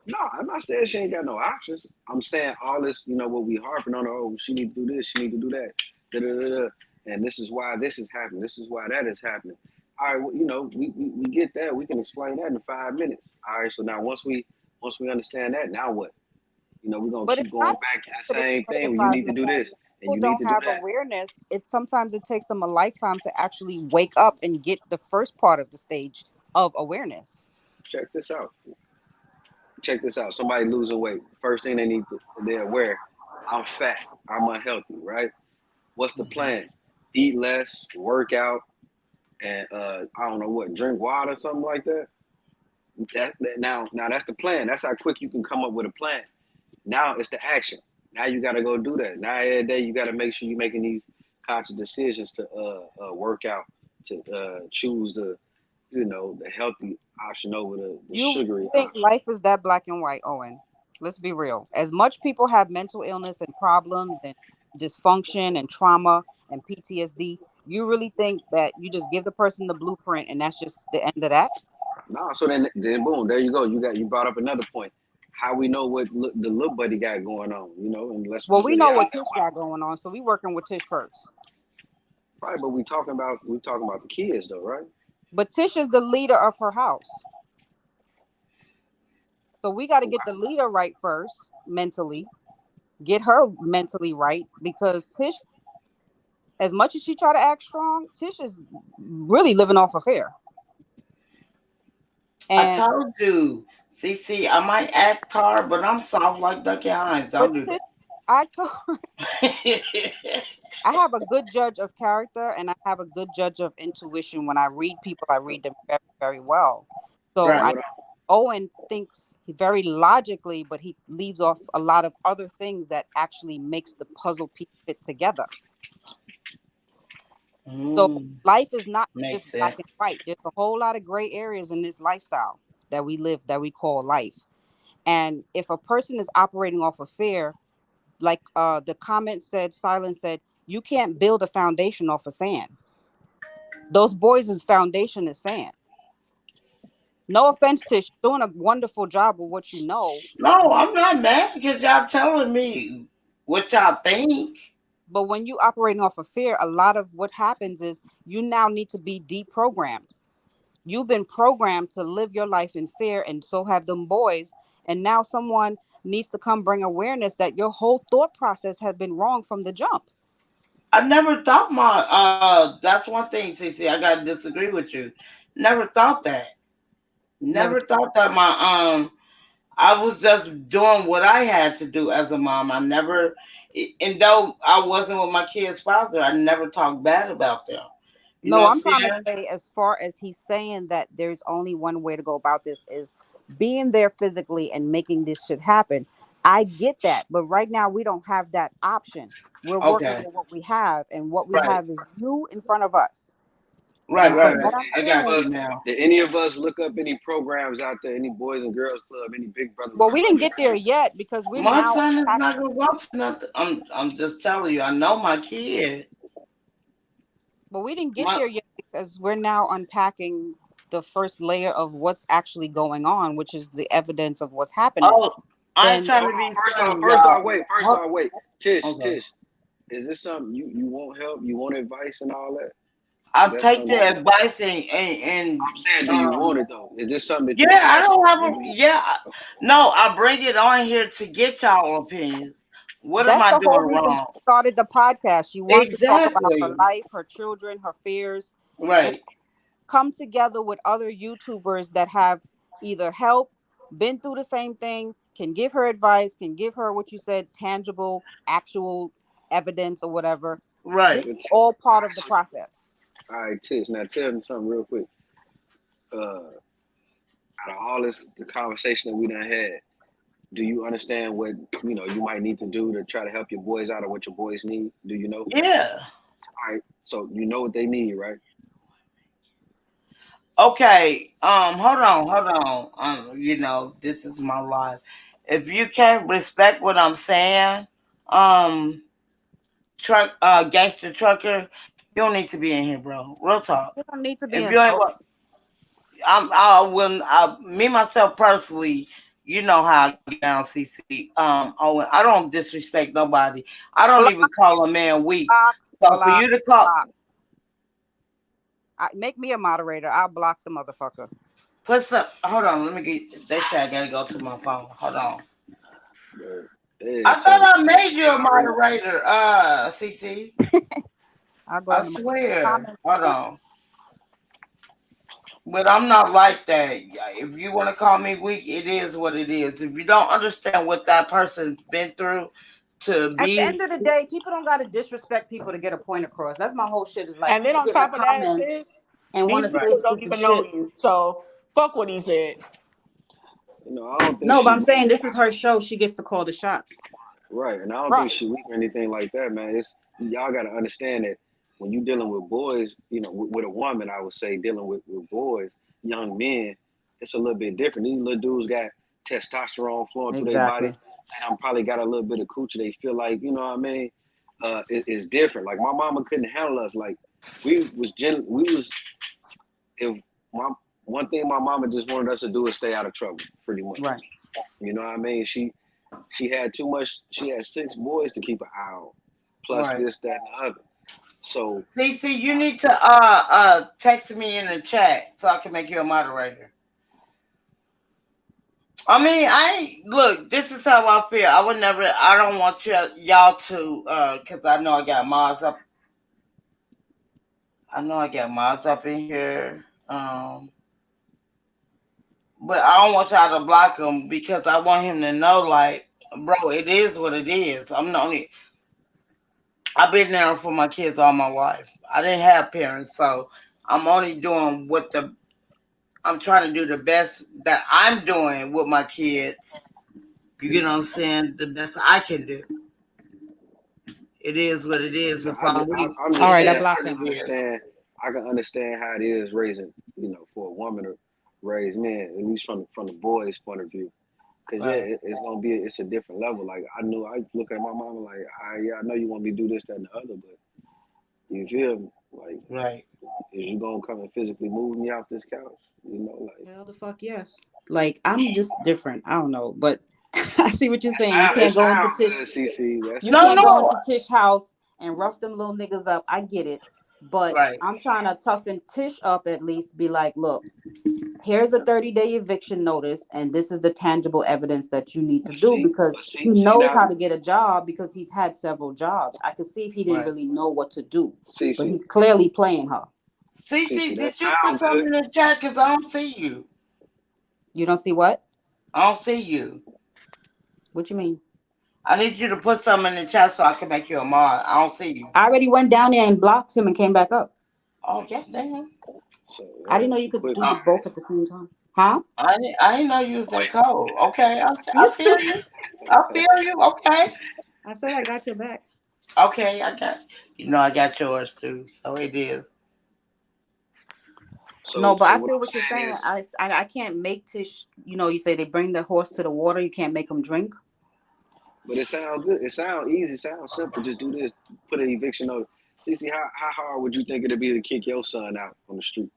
No, I'm not saying she ain't got no options. I'm saying all this, what we harping on her. Oh, she need to do this. She need to do that. Da, da, da, da. And this is why this is happening. This is why that is happening. All right, well, we get that. We can explain that in 5 minutes. All right. So now once we understand that, now what? You know, we're gonna But keep it's not going back to the that it's same thing. You advised need to do this and people you need don't to do have that. awareness. It sometimes it takes them a lifetime to actually wake up and get the first part of the stage of awareness. Check this out. Check this out. Somebody losing weight. First thing they're aware. I'm fat. I'm unhealthy, right? What's the plan? Eat less, work out, and I don't know what, drink water, something like that. Now that's the plan. That's how quick you can come up with a plan. Now it's the action. Now you got to go do that. Now every day you got to make sure you're making these conscious decisions to work out, to choose the healthy option over the You sugary think option. life is that black and white, Owen? Let's be real. As much people have mental illness and problems and dysfunction and trauma and PTSD, you really think that you just give the person the blueprint and that's just the end of that? No, so then boom, there you go. You brought up another point. How we know what the little buddy got going on, and let's Well, be we really know out what there. Tish got going on, so we working with Tish first. Right, but we talking about the kids though, right? But Tish is the leader of her house. So we got to get the leader right first, mentally. Get her mentally right, because Tish, as much as she try to act strong, Tish is really living off of fear. I And told you, CC, I might act hard, but I'm soft like Ducky Hines. but Don't do Tish, that. I have a good judge of character and I have a good judge of intuition. When I read people, I read them very, very well. So Right. Owen thinks very logically, but he leaves off a lot of other things that actually makes the puzzle piece fit together. So life is not Makes just black sense. and white. There's a whole lot of gray areas in this lifestyle that we live, that we call life. And if a person is operating off of fear, like the comment said, Silence said, you can't build a foundation off of sand. Those boys' foundation is sand. No offense, Tish, you're doing a wonderful job with what you know. No, I'm not mad because y'all telling me what y'all think. But when you operating off of fear, a lot of what happens is you now need to be deprogrammed. You've been programmed to live your life in fear, and so have them boys. And now someone needs to come bring awareness that your whole thought process has been wrong from the jump. I never thought that's one thing, CC. I gotta disagree with you. Never thought that. Never. Never thought that I was just doing what I had to do as a mom. I never, and though I wasn't with my kids' father, I never talked bad about them. You know No, what I'm I'm trying to saying? say, as far as he's saying that there's only one way to go about this is being there physically and making this shit happen. I get that, but right now we don't have that option. We're working Okay. with what we have, and what we Right. have is you in front of us. Right, And right, from right. what I'm I Any of got hearing, you us, now. did any of us look up any programs out there, any Boys and Girls Club, any Big Brother, well, Little we didn't Brother? get there yet because we're My now son is not unpacking. gonna go to nothing. I'm just telling you, I know my kid. But we didn't get My there yet because we're now unpacking the first layer of what's actually going on, which is the evidence of what's happening. oh I ain't Then trying Hold to be on, funny, first off, y'all. wait, Huh? Tish, Okay. is this something you want help? You want advice and all that? Is I'll that take something the that advice I'm saying? Do you want it though? Is this something that you yeah, I passionate don't have about? a yeah. No, I bring it on here to get y'all opinions. What am that's I the whole doing reason she wrong? started the podcast. She wants to talk about her Exactly. life, her children, her fears, and Right. come together with other YouTubers that have either helped, been through the same thing, can give her advice, can give her what you said, tangible, actual evidence or whatever. This Right. is all part of the process. All right, Tish. Now tell me something real quick. Out of all the conversation that we done had, do you understand what you might need to do to try to help your boys out or what your boys need? Do you know? Yeah. All right, so you know what they need, right? Okay. Hold on. This is my life. If you can't respect what I'm saying, um, gangster trucker, you don't need to be in here, bro. Real talk. You don't need to be If you ain't, insulted. I will. Me myself personally, you know how I get down, CC. Owen, I don't disrespect nobody. I don't Block, even call a man weak. block, So for block, you to call, block. Make me a moderator. I'll block the motherfucker. put some. Hold on. Let me get. They say I gotta go to my phone. Hold on. Yeah, I thought so I made you she a already moderator, CC. I'll go I in the swear. comments. Hold on. But I'm not like that. If you want to call me weak, it is what it is. If you don't understand what that person's been through to At the be end of the day, people don't gotta disrespect people to get a point across. That's my whole shit. Is like And then people on get in the top of that, comments sis, and want these to say people right, don't stupid even know shit. you. So fuck what he said. I don't think No, but she I'm weak. saying this is her show. She gets to call the shots. Right, and I don't think Right. she weak or anything like that, man. It's y'all got to understand that when you dealing with boys, with a woman, I would say dealing with boys, young men, it's a little bit different. These little dudes got testosterone flowing through their body. Exactly. They done probably got a little bit of coochie. They feel like, you know what I mean? It's different. Like my mama couldn't handle us. Like we was if my one thing my mama just wanted us to do is stay out of trouble, pretty much. Right. You know what I mean? She had too much. She had 6 boys to keep an eye on, plus right. this, that, and the other. So CC, you need to text me in the chat so I can make you a moderator. I mean, look. This is how I feel. I would never. I don't want y'all to, because I know I got mods up. I know I got mods up in here. But I don't want y'all to block him because I want him to know, like, bro, it is what it is. I'm the only. I've been there for my kids all my life. I didn't have parents, so I'm only doing I'm trying to do the best that I'm doing with my kids. You get what I'm saying? The best I can do. It is what it is. If I'm weak, I'm All just right, I saying it I blocked can is him. what it is. understand. I can understand how it is raising, for a woman to raise men, at least from the boys' point of view. Cause yeah, Right, it's gonna be it's a different level. Like I look at my mama like I know you want me to do this, that, and the other, but you feel me? Like right. is you gonna come and physically move me off this couch? Like Hell the fuck yes. Like I'm just different. I don't know, but I see what you're saying. You it can't go into sounds Tish. good, CC. That You No, sounds can't go good. no. into Tish house and rough them little niggas up. I get it, but Right, I'm trying to toughen Tish up at least. Be like, look, here's a 30-day eviction notice, and this is the tangible evidence that you need to do because he See knows now, how to get a job because he's had several jobs. I could see if he didn't right. really know what to do, but CC, he's clearly playing her. Cece, that did you put sound good. something in the chat? Because I don't see you. You don't see what? I don't see you. What you mean? I need you to put something in the chat so I can make you a mod. I don't see you. I already went down there and blocked him and came back up. Oh, yeah, damn. So I didn't know you could quick, do the both at the same time. Huh? I didn't know you was that cold. Okay, You I feel stupid. you. I feel you. Okay. I said I got your back. Okay, I got I got yours too. So it is. No, but so I what feel I'm what you're saying saying. is, I can't make Tish. You say they bring the horse to the water. You can't make them drink. but it sounds good. It sounds easy. It sounds simple. Just do this. Put an eviction notice. CC, how hard would you think it'd be to kick your son out on the street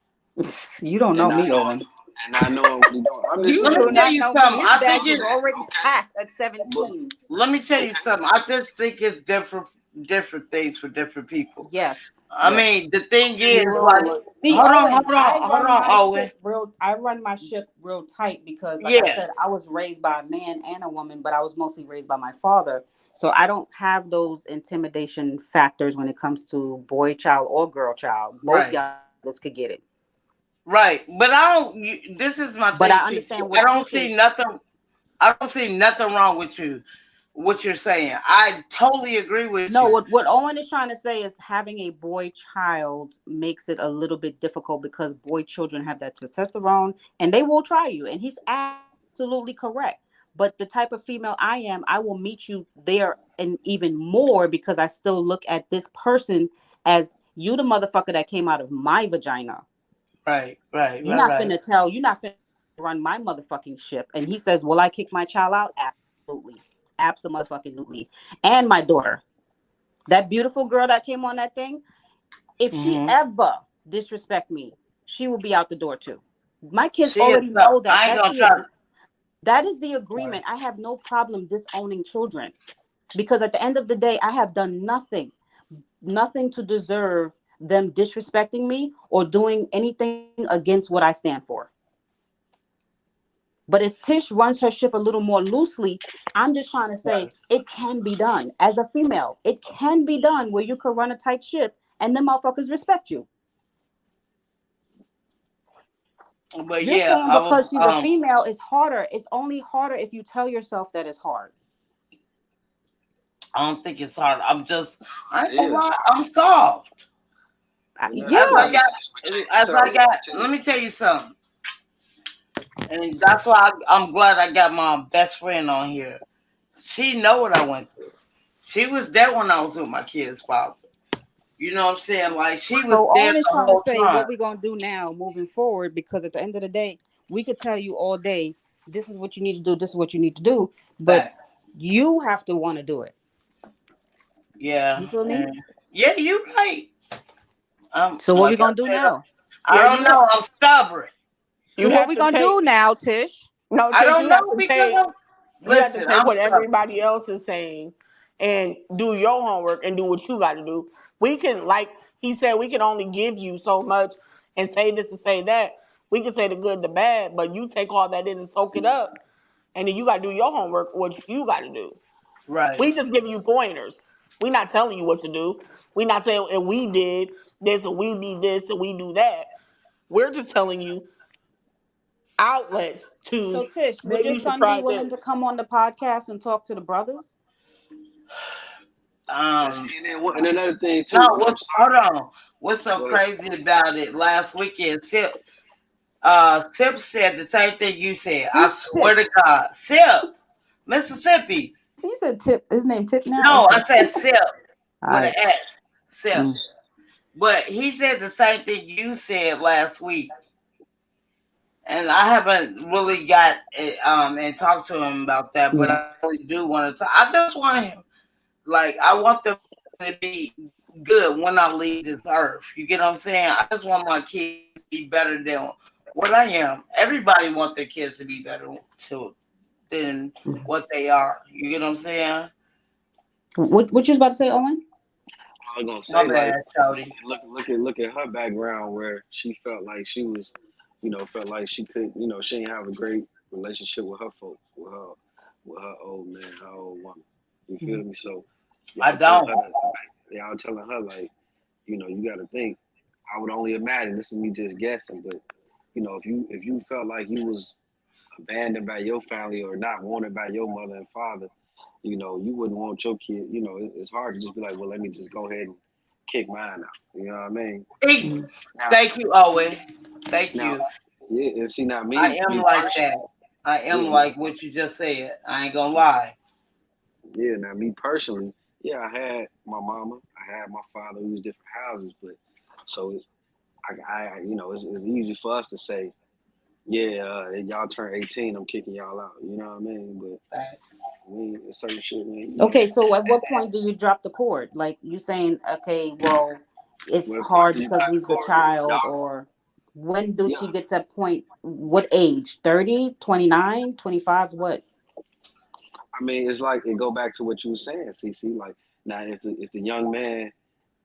You don't and know not me, knowing Owen. and not knowing what he's doing? I'm just You Let saying. me do tell not you know me. something. His I bag think was it. already Okay. packed at But 17. Let me tell you okay. something. I just think it's different things for different people. Yes, I yes. mean, the thing Get me is, like, wrong. Like, See, hold Owen, on, hold on, Owen. I run my ship real tight because, like I Yeah, said, I was raised by a man and a woman, but I was mostly raised by my father. So I don't have those intimidation factors when it comes to boy child or girl child. Both right, y'all could get it. right. But I don't. This is my But thing, I CC. understand I what don't Tish see is. nothing. I don't see nothing wrong with you. What you're saying, I totally agree with No, you. what Owen is trying to say is having a boy child makes it a little bit difficult because boy children have that testosterone and they will try you. And he's absolutely correct. But the type of female I am, I will meet you there and even more because I still look at this person as you, the motherfucker that came out of my vagina. Right, right, You're right, not right. finna you're not finna run my motherfucking ship. And he says, will I kick my child out? Absolutely. Absolutely. And my daughter. That beautiful girl that came on that thing, if she Mm-hmm. ever disrespect me, she will be out the door too. My kids She is. already know that. I ain't gonna try. That is the Right, agreement. I have no problem disowning children because at the end of the day, I have done nothing to deserve them disrespecting me or doing anything against what I stand for. But if Tish runs her ship a little more loosely, I'm just trying to say Right. it can be done. As a female, it can be done where you could run a tight ship and the motherfuckers respect you. But You're yeah, saying I was because she's a female, it's harder. It's only harder if you tell yourself that it's hard. I don't think it's hard. I ain't gonna Yeah. lie, I'm soft. Yeah. Let me tell you something. And that's why I'm glad I got my best friend on here. She know what I went through. She was there when I was with my kid's father. You know what I'm saying? Like she was So there Owen is the trying to whole say time. what we're gonna do now moving forward, because at the end of the day, we could tell you all day, this is what you need to do, this is what you need to do, but Fact. you have to want to do it. Yeah. You feel me? Yeah, you're right. So what like we gonna I do said, now? I Yeah, don't know. I'm stubborn. You So what have we to gonna take do now, Tish? no, I Tish, don't you have know to because take you have to listen, take I'm what stubborn. everybody else is saying and do your homework and do what you got to do. We can, like he said, we can only give you so much and say this and say that. We can say the good, the bad, but you take all that in and soak it up, and then you got to do your homework, what you got to do. Right. We just give you pointers. We not telling you what to do. We not saying, and we did this and we need this and we do that. We're just telling you outlets So to Tish, would maybe your you should son be try willing to this. come on the podcast and talk to the brothers? And another thing too. No, And I'm hold sorry. on. What's so Go ahead. crazy about it? Last weekend, Sip said the same thing you said. I Who's swear Tip? to God. Sip, Mississippi. He said Tip. His name Tip now? No, Okay. I said Sip All with an right. S. Sip. Mm. But he said the same thing you said last week. And I haven't really got it, and talked to him about that, but I really do want to talk. I just want him, like, I want them to be good when I leave this earth. You get what I'm saying? I just want my kids to be better than what I am. Everybody wants their kids to be better than what they are. You get what I'm saying? What you was about to say, Owen? I was gonna My say, bad, like, Shawty. look at her background where she felt like she was, felt like she could, she didn't have a great relationship with her folks, with her old man, her old woman. You feel me? So I don't. y'all telling her like, you got to think. I would only imagine, this is me just guessing, but if you felt like you was abandoned by your family or not wanted by your mother and father, you wouldn't want your kid. It's hard to just be like, well, let me just go ahead and kick mine out. You know what I mean? Now, Thank you, Owen. Thank now, you. yeah, and see, now I am me like personally, that. I am yeah, like what you just said. I ain't gonna lie. yeah. Now, me personally, yeah, I had my mama, I had my father. We was different houses, but so it's easy for us to say, yeah, y'all turn 18, I'm kicking y'all out. You know what I mean? But I mean, it's certain shit, man. Okay, so at what point do you drop the cord? Like you saying, okay, well, it's What point hard do you because cut the he's the cord? child, Y'all, or when does yeah. she get to that point? What age? 30, 29, 25, what? I mean, it's like it go back to what you were saying, CC. Like now, if the young man,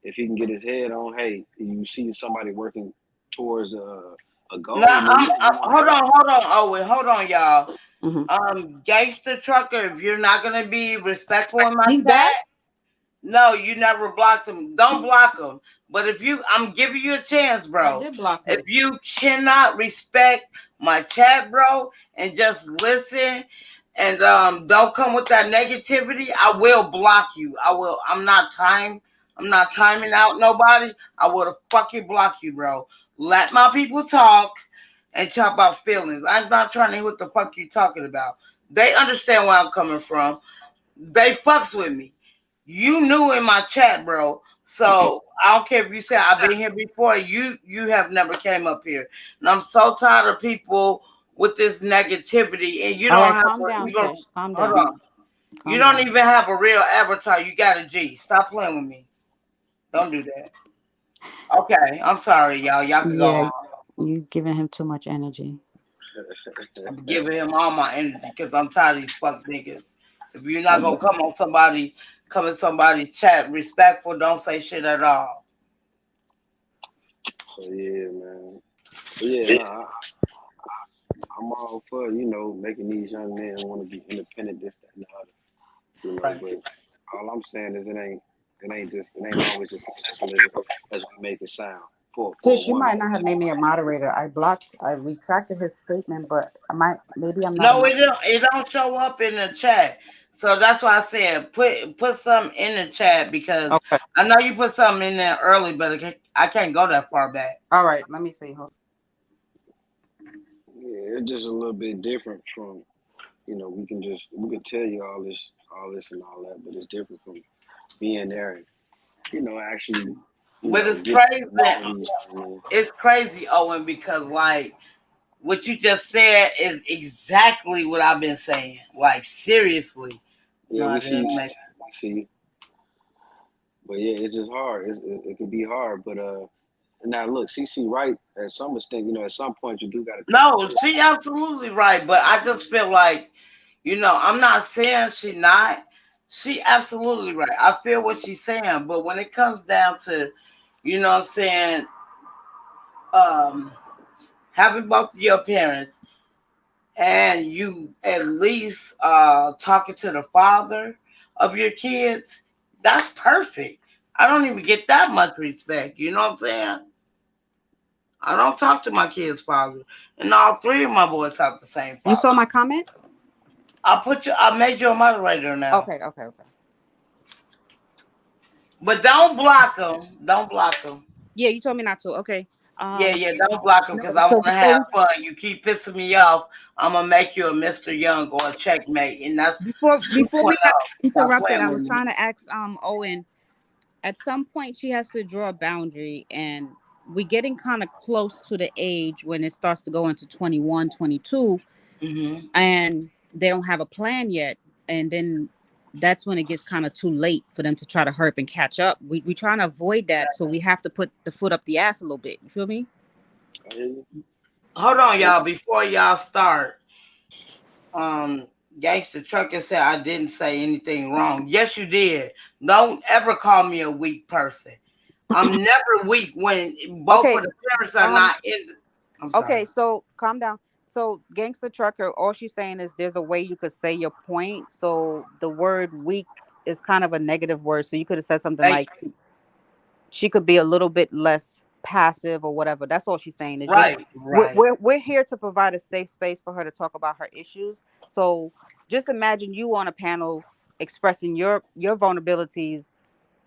if he can get his head on, hey, you see somebody working towards a goal, Now, then yeah, you want to help. hold on, Owen, hold on, y'all. Mm-hmm. Gangster Trucker, if you're not gonna be respectful in my He's chat, back? no, you never blocked him. Don't block him. But I'm giving you a chance, I bro. did block him. If you cannot respect my chat, bro, and just listen and don't come with that negativity, I will block you. I will. I'm not timing out nobody. I will fucking block you, bro. Let my people talk and talk about feelings. I'm not trying to hear what the fuck you talking about. They understand where I'm coming from. They fucks with me. You knew in my chat, bro. So I don't care if you say I've been here before. You have never came up here, and I'm so tired of people with this negativity. And you All don't right, have calm down, even Tish. Calm hold down. on. You Calm don't down. even have a real avatar. You got a G. Stop playing with me. Don't do that. Okay, I'm sorry, y'all. Y'all can go Yeah, on. you giving him too much energy. I'm giving him all my energy because I'm tired of these fuck niggas. If you're not gonna come in somebody's chat respectful, don't say shit at all. So yeah, man. But yeah, nah, I'm all for, you know, making these young men want to be independent, this, that, and the other, you know. Right. But all I'm saying is it ain't always just as simple as we make it sound for a Tish, you woman. might not have made me a moderator. I retracted his statement, but maybe I'm not a No, moderator. it don't show up in the chat. So that's why I said put something in the chat because Okay. I know you put something in there early, but I can't go that far back. All right. Let me see. Yeah, it's just a little bit different from, you know, we can tell you all this and all that, but it's different from being there and, you know, actually, you But know, it's getting crazy. to know these young men. It's crazy, Owen, because like what you just said is exactly what I've been saying. Like seriously. Yeah, No, I we see you, didn't CC, make. we see you. But yeah, it's just hard. It can be hard. But now look, CC right at some extent, you know, at some point you do got to cut the No, bullshit. she absolutely right. But I just feel like, I'm not saying she not. She absolutely right. I feel what she's saying. But when it comes down to, what I'm saying, um, having both of your parents and you at least talking to the father of your kids, that's perfect. I don't even get that much respect. You know what I'm saying? I don't talk to my kids' father, and all three of my boys have the same You father. saw my comment? I made you a moderator now. Okay. Okay. But don't block them. Don't block them. Yeah, you told me not to. Okay. Yeah, Um. yeah, don't block them No, because I so want to before have we fun. You keep pissing me off. I'm gonna make you a Mr. Young or a checkmate, and that's before 2.0. we got Stop interrupted, playing I with was me. trying to ask Owen. At some point, she has to draw a boundary, and we're getting kind of close to the age when it starts to go into 21, 22, Hmm. and they don't have a plan yet, and then that's when it gets kind of too late for them to try to hurry up and catch up. We trying to avoid that, so we have to put the foot up the ass a little bit. You feel me? I hear you. Hold on, Yeah. y'all. Before y'all start, um, Gangster Trucker said I didn't say anything wrong. Yes, you did. Don't ever call me a weak person. I'm never weak when both Okay. of the parents are Um. not in. I'm Okay. sorry. So calm down. So gangster trucker, all she's saying is there's a way you could say your point. So the word weak is kind of a negative word. So you could have said something Hey, like she could be a little bit less passive or whatever. That's all she's saying. It's just right, right. we're here to provide a safe space for her to talk about her issues. So just imagine you on a panel expressing your vulnerabilities.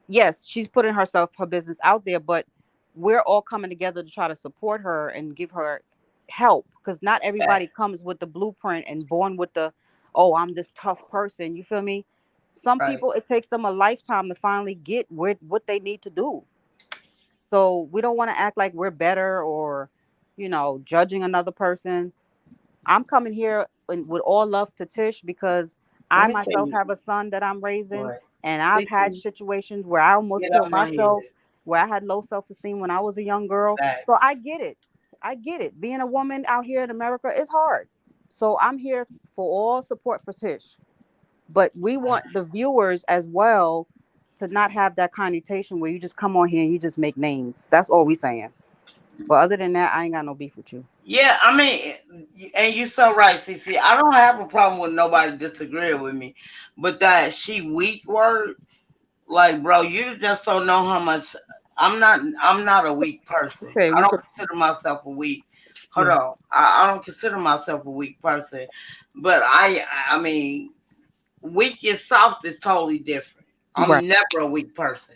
Yes, she's putting her business out there, but we're all coming together to try to support her and give her help because not everybody Fact. comes with the blueprint and born with the, oh, I'm this tough person. You feel me? Some Right. people, it takes them a lifetime to finally get what they need to do. So we don't want to act like we're better or, judging another person. I'm coming here with all love to Tish because Let I me tell myself you. have a son that I'm raising, Right. and I've See, had situations where I almost get killed out my head. myself, where I had low self-esteem when I was a young girl. So Facts. I get it. I get it. Being a woman out here in America is hard. So I'm here for all support for Tish. But we want the viewers as well to not have that connotation where you just come on here and you just make names. That's all we saying. But other than that, I ain't got no beef with you. Yeah, I mean, and you're so right, CC. I don't have a problem with nobody disagreeing with me, but that she weak word, like, bro, you just don't know how much. I'm not a weak person. Okay, I we don't could. consider myself a weak. Hold Yeah. on, I don't consider myself a weak person, but I mean, weak and soft is totally different. Right. I'm never a weak person.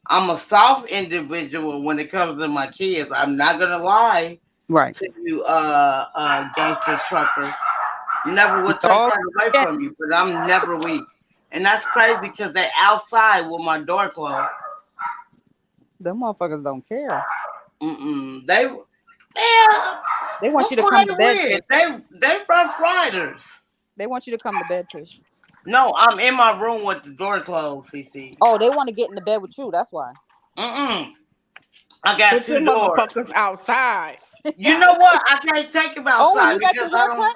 I'm a soft individual when it comes to my kids. I'm not gonna lie Right. to you, gangster trucker. Never would take Dog. that away Yeah. from you, but I'm never weak. And that's crazy because they outside with my door closed. Them motherfuckers don't care. Mm-mm. Man, They want you to before come they to bed, win, Tish. they rough riders. They want you to come to bed, Tish. No, I'm in my room with the door closed, CC. Oh, they want to get in the bed with you. That's why. Mm-mm. I got Put two them doors. motherfuckers outside. You know what? I can't take him Oh, and outside you got because your I hair don't. cut?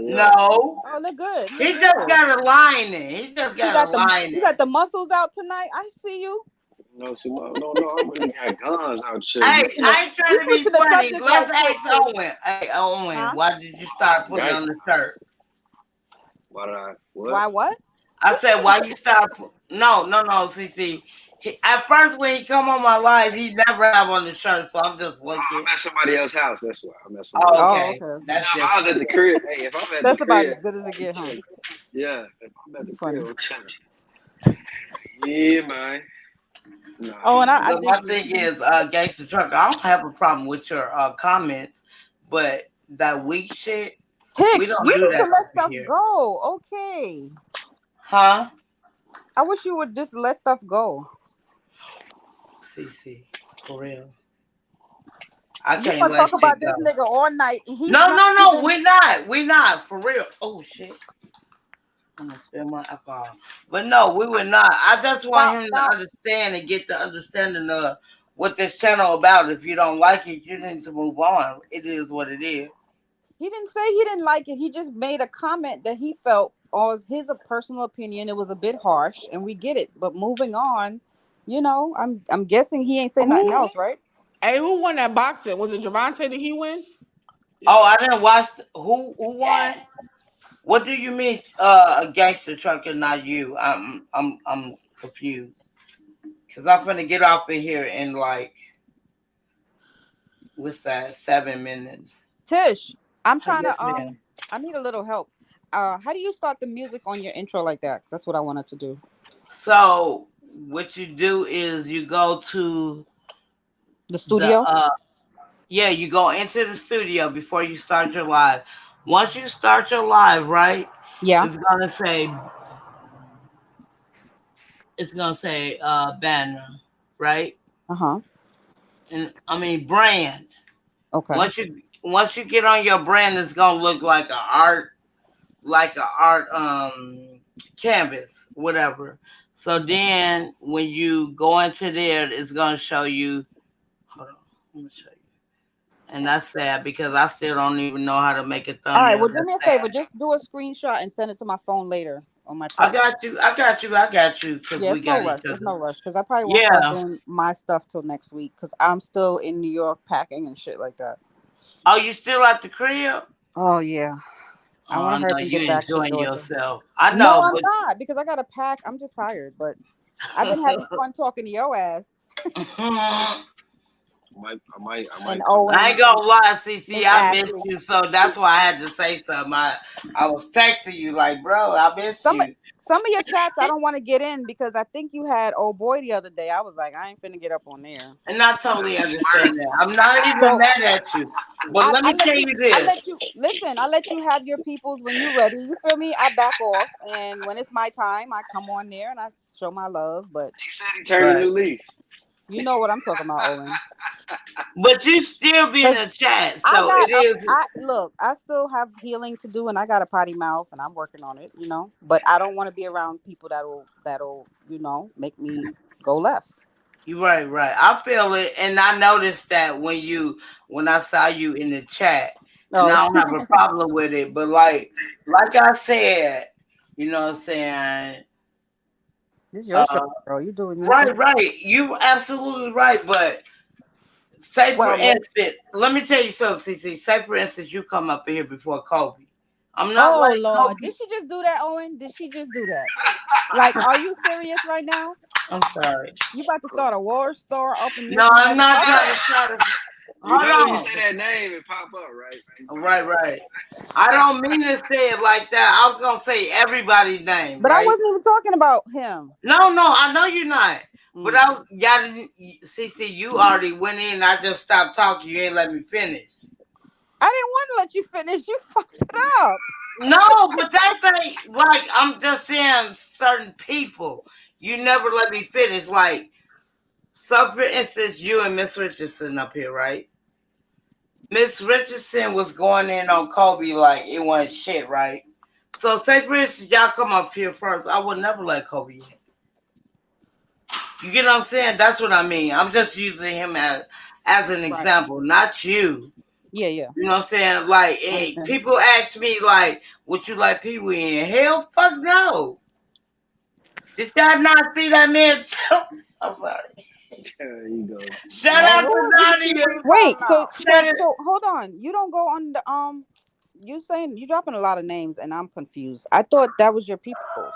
Yeah. No, Oh, look good. Look he just good. got a line in. He just You got got a the line you in. got the muscles out tonight. I see you. No, Simone. No, I really got guns out here. Hey, switching I ain't trying to be switching the funny. subject Let's like ask quick. Owen. Hey, Owen, Huh? why did you start putting on the shirt? Why did I? What? Why what? I said, why you start? No, CC. At first, when he come on my live, he never have on the shirt, so I'm just looking. I'm at somebody else's house. That's why I'm at Oh, somebody. okay. okay. That's If I was at the crib, hey, if I'm at That's the about crib, as good as it get, huh? chilling. Yeah, if I'm at the Funny. crib, I'm chilling. Yeah, man. Nah, Oh, and I But my dig thing you. is, Gangsta Trucker, I don't have a problem with your comments, but that weak shit, we Hicks, don't you do need that to let over stuff here. go. Okay. Huh? I wish you would just let stuff go. CC, for real. I You can't want to let talk about shit this go. nigga all night, and he's No, not even. we're not, for real. Oh, shit. I'm gonna spill my alcohol. But no, we would not. I just want him to Now, understand and get the understanding of what this channel about. If you don't like it, you need to move on. It is what it is. he didn't say he didn't like it. He just made a comment that he felt was his personal opinion. It was a bit harsh, and we get it. But moving on, I'm guessing he ain't saying nothing else, right? Hey, who won that boxing? Was it Javante? Did he win? Oh, I didn't watch who won. Yes. What do you mean, a Gangster Trucker, not you? I'm confused. Cause I'm finna get off of here in like, what's that? 7 minutes. Tish, I'm trying Yes, to ma'am. I need a little help. How do you start the music on your intro like that? That's what I wanted to do. So what you do is you go to The studio? you go into the studio before you start your live. Once you start your live, right? Yeah. It's gonna say banner, right? Uh-huh. And I mean brand. Okay. Once you get on your brand, it's gonna look like an art canvas, whatever. So then when you go into there, it's gonna show you. Hold on, let me show you. And that's sad because I still don't even know how to make a thumbnail. All right, well, do That's me a sad. favor. Just do a screenshot and send it to my phone later on my I text. got you. Because Yeah, we it's got no rush. each There's other. no rush because I probably won't start doing my stuff till next week because I'm still in New York packing and shit like that. Oh, you still at the crib? Oh yeah, I Oh, want I to hurry know up and you get back to enjoying Georgia. yourself. I No, know, I'm but not because I gotta pack. I'm just tired, but I've been having fun talking to your ass. I might And come Owen. back. I ain't gonna lie, CC. Miss I missed Ashley. you, so that's why I had to say something. I was texting you like, bro, I missed Some you. of your chats I don't want to get in because I think you had old boy the other day. I was like, I ain't finna get up on there. And I totally understand that. I'm not even So mad at you. But let me tell you I this. let you listen. I let you have your peoples when you're ready. You feel me? I back off, and when it's my time, I come on there and I show my love. But He said he turned a new leaf. you know what I'm talking about, Owen. But you still be in the chat, so it is. Look, I still have healing to do, and I got a potty mouth, and I'm working on it. But I don't want to be around people that'll make me go left. Right. I feel it, and I noticed that when I saw you in the chat, and I don't have a problem with it. But like I said, you know what I'm saying. This is your show, girl. You doing your thing. Right. You absolutely right. But say for instance, let me tell you something, CC. Say for instance, you come up here before Kobe. I'm not like Lord. Kobe. Did she just do that, Owen? Did she just do that? Like, are you serious right now? I'm sorry. You about to start a war store up in this? No, I'm not trying to. Hold on. You say that name and pop up, right? Right. I don't mean to say it like that. I was gonna say everybody's name, but right? I wasn't even talking about him. No, I know you're not. But I was CC, you already went in. I just stopped talking. You ain't let me finish. I didn't want to let you finish. You fucked it up. No, but that's like I'm just saying certain people. You never let me finish. Like, so for instance, you and Miss Richardson up here, right? Miss Richardson was going in on Kobe like it wasn't shit, right? So say for instance, y'all come up here first. I would never let Kobe in. You get what I'm saying? That's what I mean. I'm just using him as an example, not you. Yeah. You know what I'm saying? Like, people ask me, like, would you like people in? Hell, fuck no. Did y'all not see that man? I'm sorry. There you go. Shout And out who to is this Nadia. people you Wait, talking so about? Shout it. hold on. You don't go on the you saying you dropping a lot of names and I'm confused. I thought that was your peoples.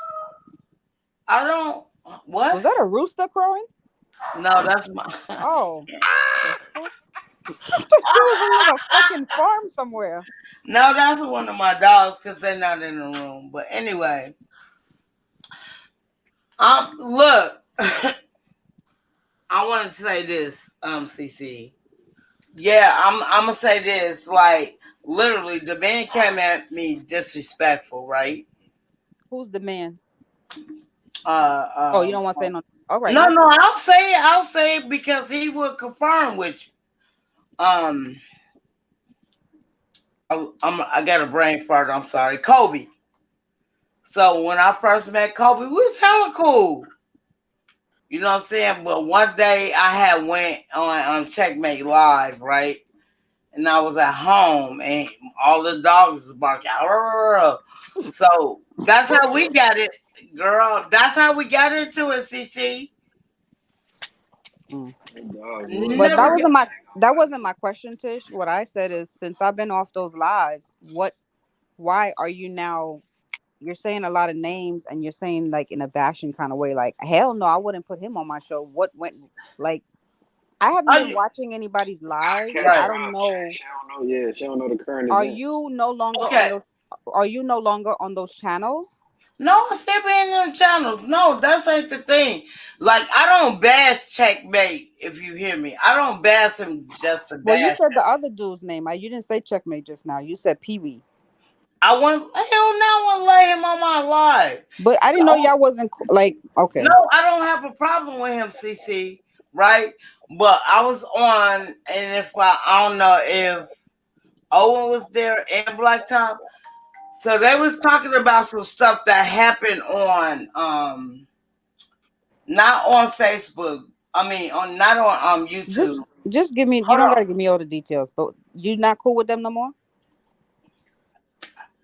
I don't. What? Was that a rooster crowing? No, that's my. Oh, the fuck? I thought you was in like a fucking farm somewhere. No, that's one of my dogs because they're not in the room. But anyway, look, I want to say this, CC. Yeah, I'm gonna say this. Like, literally, the man came at me disrespectful, right? Who's the man? Uh, Oh, you um, don't want to say no. All right, no, no. no, I'll say it because he would confirm with you. Um, I got a brain fart. I'm sorry, Kobe. So when I first met Kobe, we was hella cool. You know what I'm saying? But one day I had went on Checkmate Live, right? And I was at home and all the dogs was barking. "Arr!" So that's how we got it, girl. That's how we got into it, CC. Mm. Dog wood. But Never get that wasn't my question, Tish. What I said is, since I've been off those lives, why are you now? You're saying a lot of names, and you're saying like in a bashing kind of way, like hell no, I wouldn't put him on my show. What went like? I haven't are been you watching anybody's lives. Catch I right. her don't up. know. She don't know. Yeah, she don't know the current Are events. you no longer on Okay. those? Are you no longer on those channels? No, I still be in them channels. No, that's ain't the thing. Like I don't bash Checkmate if you hear me. I don't bash him just to Well, you bash said him. the other dude's name. You didn't say Checkmate just now. You said Pee Wee. I want hell no, I want to lay him on my live. But I didn't know y'all wasn't like okay. No, I don't have a problem with him, CC, right? But I was on, and if I don't know if Owen was there and Blacktop, so they was talking about some stuff that happened on, not on Facebook. I mean, on not on Just YouTube. just give me. You Hold don't on. gotta give me all the details. But you not cool with them no more.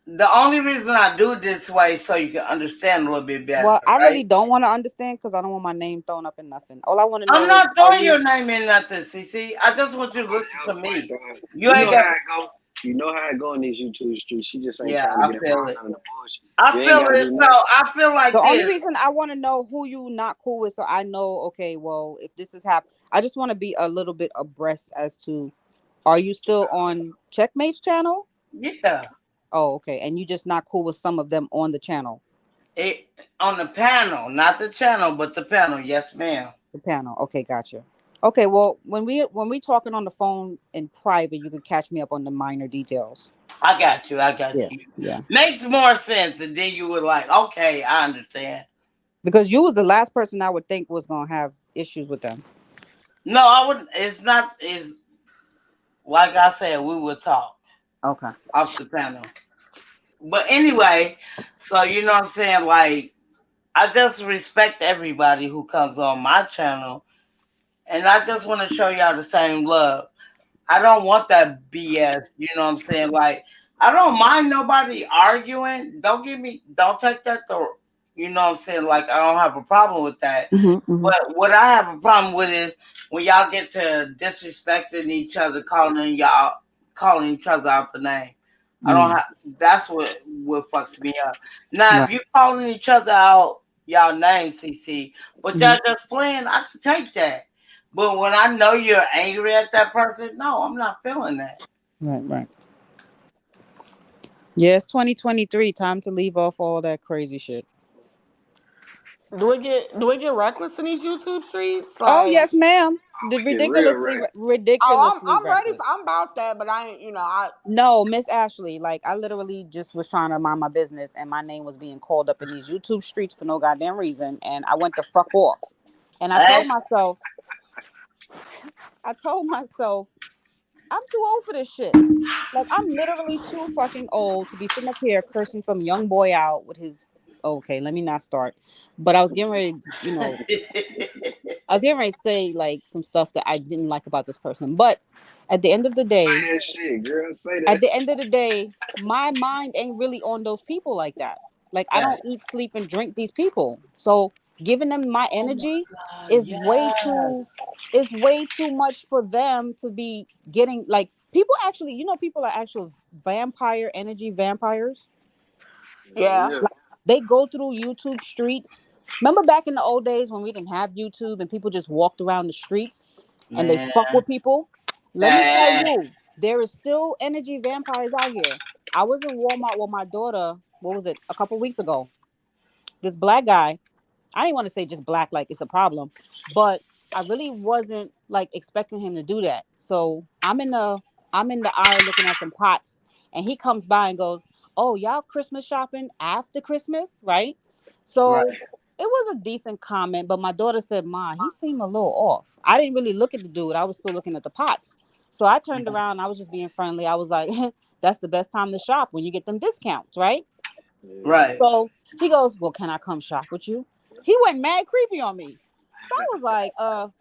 The only reason I do it this way so you can understand a little bit better, Well, I right? really don't want to understand because I don't want my name thrown up in nothing. All I want to I'm know is, not are throwing your you? name in nothing, CC. I just want you to Somebody listen to else might me. throw it. You You ain't know got. how it go. You know how it go in these YouTube streets. She just ain't Yeah, trying to I get feel involved it. in the bullshit. I You ain't feel gotta it. do So nothing. I feel like The only this. reason I want to know who you not cool with, so I know. Okay, well, if this is happening, I just want to be a little bit abreast as to, are you still on Checkmate's channel? Yeah. Oh, okay, and you just not cool with some of them on the channel. It on the panel, not the channel, but the panel. Yes, ma'am. The panel. Okay, gotcha. Okay, well, when we talking on the phone in private, you can catch me up on the minor details. I got you. I got Yeah, you. yeah. Makes more sense, and then you were like, okay, I understand. Because you was the last person I would think was gonna have issues with them. No, I wouldn't. It's not. It's like I said, we will talk Okay. off the panel. But anyway, so you know what I'm saying? Like, I just respect everybody who comes on my channel, and I just want to show y'all the same love. I don't want that BS. You know what I'm saying? Like, I don't mind nobody arguing. Don't take that to, you know what I'm saying? Like, I don't have a problem with that. Mm-hmm. But what I have a problem with is when y'all get to disrespecting each other, calling each other out the name. I don't Mm. have. That's what fucks me up. Now, if Right. you calling each other out y'all names, CC, but Mm-hmm. y'all just playing, I can take that. But when I know you're angry at that person, no, I'm not feeling that. Right. Right. Yeah, it's 2023. Time to leave off all that crazy shit. Do it get reckless in these YouTube streets? Oh Like, yes, ma'am. The We get real ridiculously, right. oh, ridiculously I'm ready. reckless. I'm about that, but I ain't. I No, Miss Ashley, like I literally just was trying to mind my business and my name was being called up in these YouTube streets for no goddamn reason and I went the fuck off. And Ash, I told myself, I'm too old for this shit. Like I'm literally too fucking old to be sitting up here cursing some young boy out with his okay, let me not start. But I was getting ready, I was getting ready to say like some stuff that I didn't like about this person. But at the end of the day, Say that shit, girl. Say at that. the end of the day, my mind ain't really on those people like that. Like I Ash, don't eat, sleep, and drink these people. So giving them my Oh my energy God. is way Yes. too is way too much for them to be getting. Like, people actually, people are actual vampire energy vampires. Yeah. Yeah. Like, they go through YouTube streets. Remember back in the old days when we didn't have YouTube and people just walked around the streets and they Man. fuck with people? Let me tell you, Facts. there is still energy vampires out here. I was in Walmart with my daughter, what was it, a couple weeks ago. This black guy, I didn't want to say just black like it's a problem, but I really wasn't like expecting him to do that. So I'm in the aisle looking at some pots, and he comes by and goes, "Oh, y'all Christmas shopping after Christmas, right?" So Right. it was a decent comment, but my daughter said, "Ma, he seemed a little off." I didn't really look at the dude. I was still looking at the pots. So I turned around. I was just being friendly. I was like, "That's the best time to shop, when you get them discounts, right?" Yeah. Right. So he goes, "Well, can I come shop with you?" He went mad creepy on me. So I was like,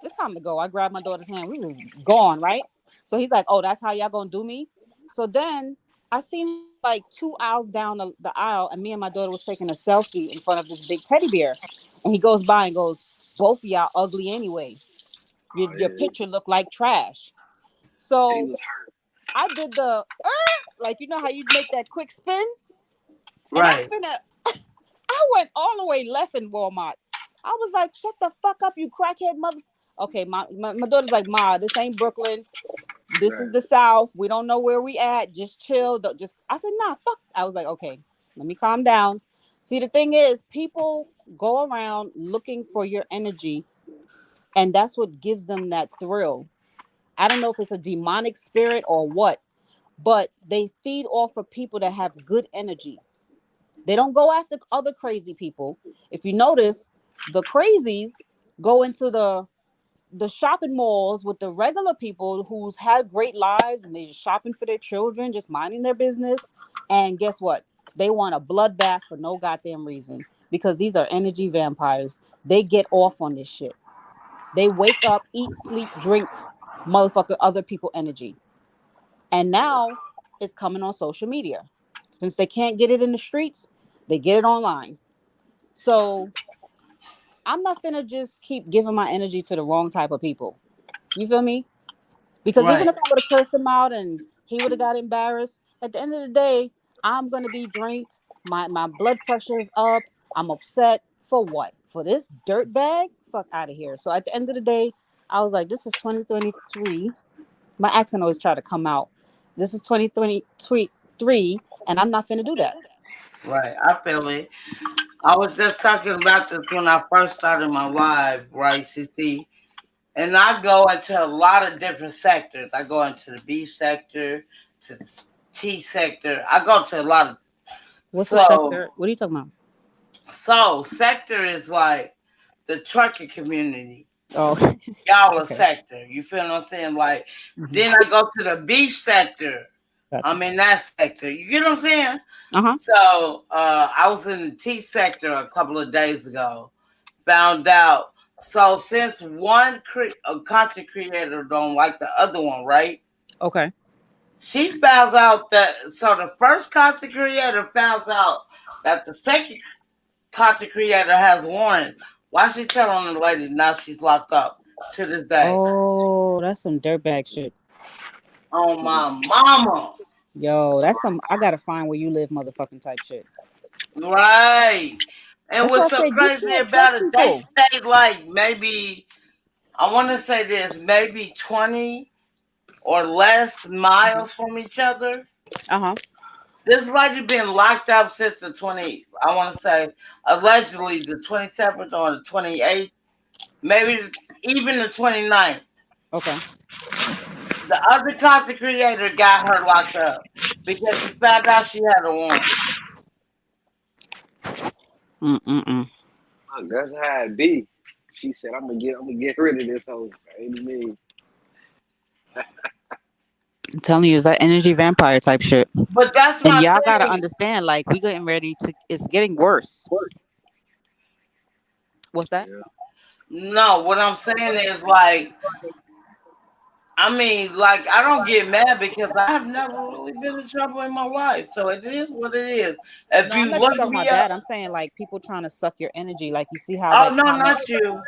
it's time to go. I grabbed my daughter's hand. We were gone, right? So he's like, "Oh, that's how y'all gonna do me?" So then I seen him like 2 aisles down the aisle, and me and my daughter was taking a selfie in front of this big teddy bear. And he goes by and goes, "Both of y'all ugly anyway. Your, Oh your yeah. picture looked like trash." He So was I did the like, how you make that quick spin, and I Right. finna I went all the way left in Walmart. I was like, "Shut the fuck up, you crackhead mother." Okay, my daughter's like, "Ma, this ain't Brooklyn. This is right. the South. We don't know where we at. Just chill." Just I said, "Nah, fuck." I was like, "Okay, let me calm down." See, the thing is, people go around looking for your energy, and that's what gives them that thrill. I don't know if it's a demonic spirit or what, but they feed off of people that have good energy. They don't go after other crazy people. If you notice, the crazies go into the shopping malls with the regular people who's had great lives, and they're just shopping for their children, just minding their business. And guess what? They want a bloodbath for no goddamn reason, because these are energy vampires. They get off on this shit. They wake up, eat, sleep, drink, motherfucker, other people energy. And now it's coming on social media. Since they can't get it in the streets, they get it online. So I'm not finna just keep giving my energy to the wrong type of people. You feel me? Because even Right. if I would have cursed him out and he would have got embarrassed, at the end of the day, I'm gonna be drained. My blood pressure is up. I'm upset for what? For this dirt bag? Fuck out of here. So at the end of the day, I was like, this is 2023. My accent always try to come out. This is 2023, and I'm not finna do that. Right. I feel it. I was just talking about this when I first started my live, right, CC? And I go into a lot of different sectors. I go into the beef sector, to the tea sector. I go to a lot of What's the so sector? What are you talking about? sector is like the trucker community. Oh, Y'all a okay. sector. You feel what I'm saying? Like Hmm. then I go to the beef sector. Gotcha. I'm in that sector. You get what I'm saying? Uh huh. So I was in the tea sector a couple of days ago. Found out. So since a content creator don't like the other one, right? Okay. She found out that the first content creator found out that the second content creator has warrants. Why she telling the lady now she's locked up to this day? Oh, that's some dirtbag shit. On my mama. Yo, that's some I gotta find where you live, motherfucking type shit. Right. And That's why I what's so said you crazy can't trust about it, they people. stayed like maybe, I want to say this, maybe 20 or less Hmm. miles from each other. Uh huh. This lady been locked up since the 20, I want to say, allegedly the 27th or the 28th, maybe even the 29th. Okay. The other content creator got her locked up because she found out she had a warrant. Mm-mm-mm. Look, that's how it be. She said, I'm gonna get rid of this whole any means." I'm telling you, it's that energy vampire type shit. But that's And my y'all gotta thing. understand, like, we getting ready to. It's getting worse. What's that? Yeah. No, what I'm saying is like, I mean, like, I don't get mad because I have never really been in trouble in my life. So it is what it is. If No, I'm you not just look talking me about up, that. I'm saying like people trying to suck your energy. Like you see how oh that no, comment. not you.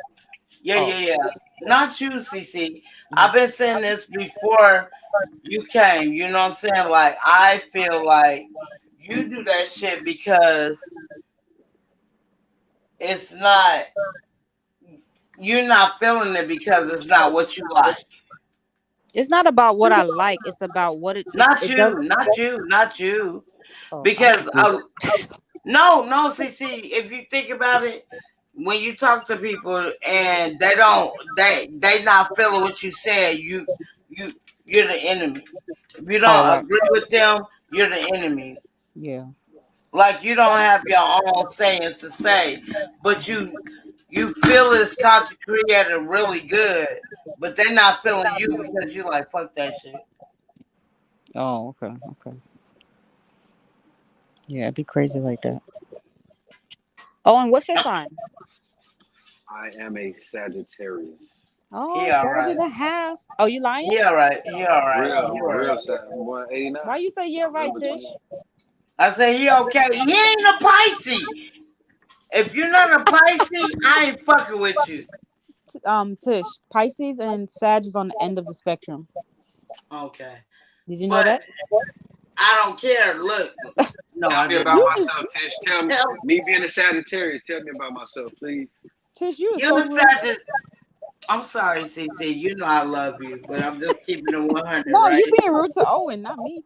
Yeah, Oh, yeah, yeah. Not you, CC. I've mhm. been saying this before you came. You know what I'm saying? Like, I feel like you do that shit because it's not, you're not feeling it because it's not what you like. It's not about what I like. It's about what Not it you, does. not you, not you. Oh, I'm Because confused. no, no, CC. If you think about it, when you talk to people and they not feeling what you said, you you're the enemy. If you Oh, don't right. agree with them, you're the enemy. Yeah. Like you don't have your own sayings to say, but you feel this content creator really good, but they're not feeling you because you like fuck that shit. Oh, okay. Okay. Yeah, it'd be crazy like that. Oh, and what's your sign? I am a Sagittarius. Oh, He all Sag right. in the house. Oh, you lying? He all right. He all right. Real, He I'm a all right. real Sag. I'm 189. Why you say yeah, right, November Tish? 20. I say he okay. He ain't a Pisces. If you're not a Pisces, I ain't fucking with you. Tish, Pisces and Sag is on the end of the spectrum. Okay. Did you know But that? I don't care. Look. No, Tell I me did about You not. just myself, Tish. Tell me, Hell, me being a Sagittarius, tell me about myself, please. Tish, you are you so rude. decided. I'm sorry, CT. You know I love you, but I'm just keeping it 100, No, right? you being rude to Owen, not me.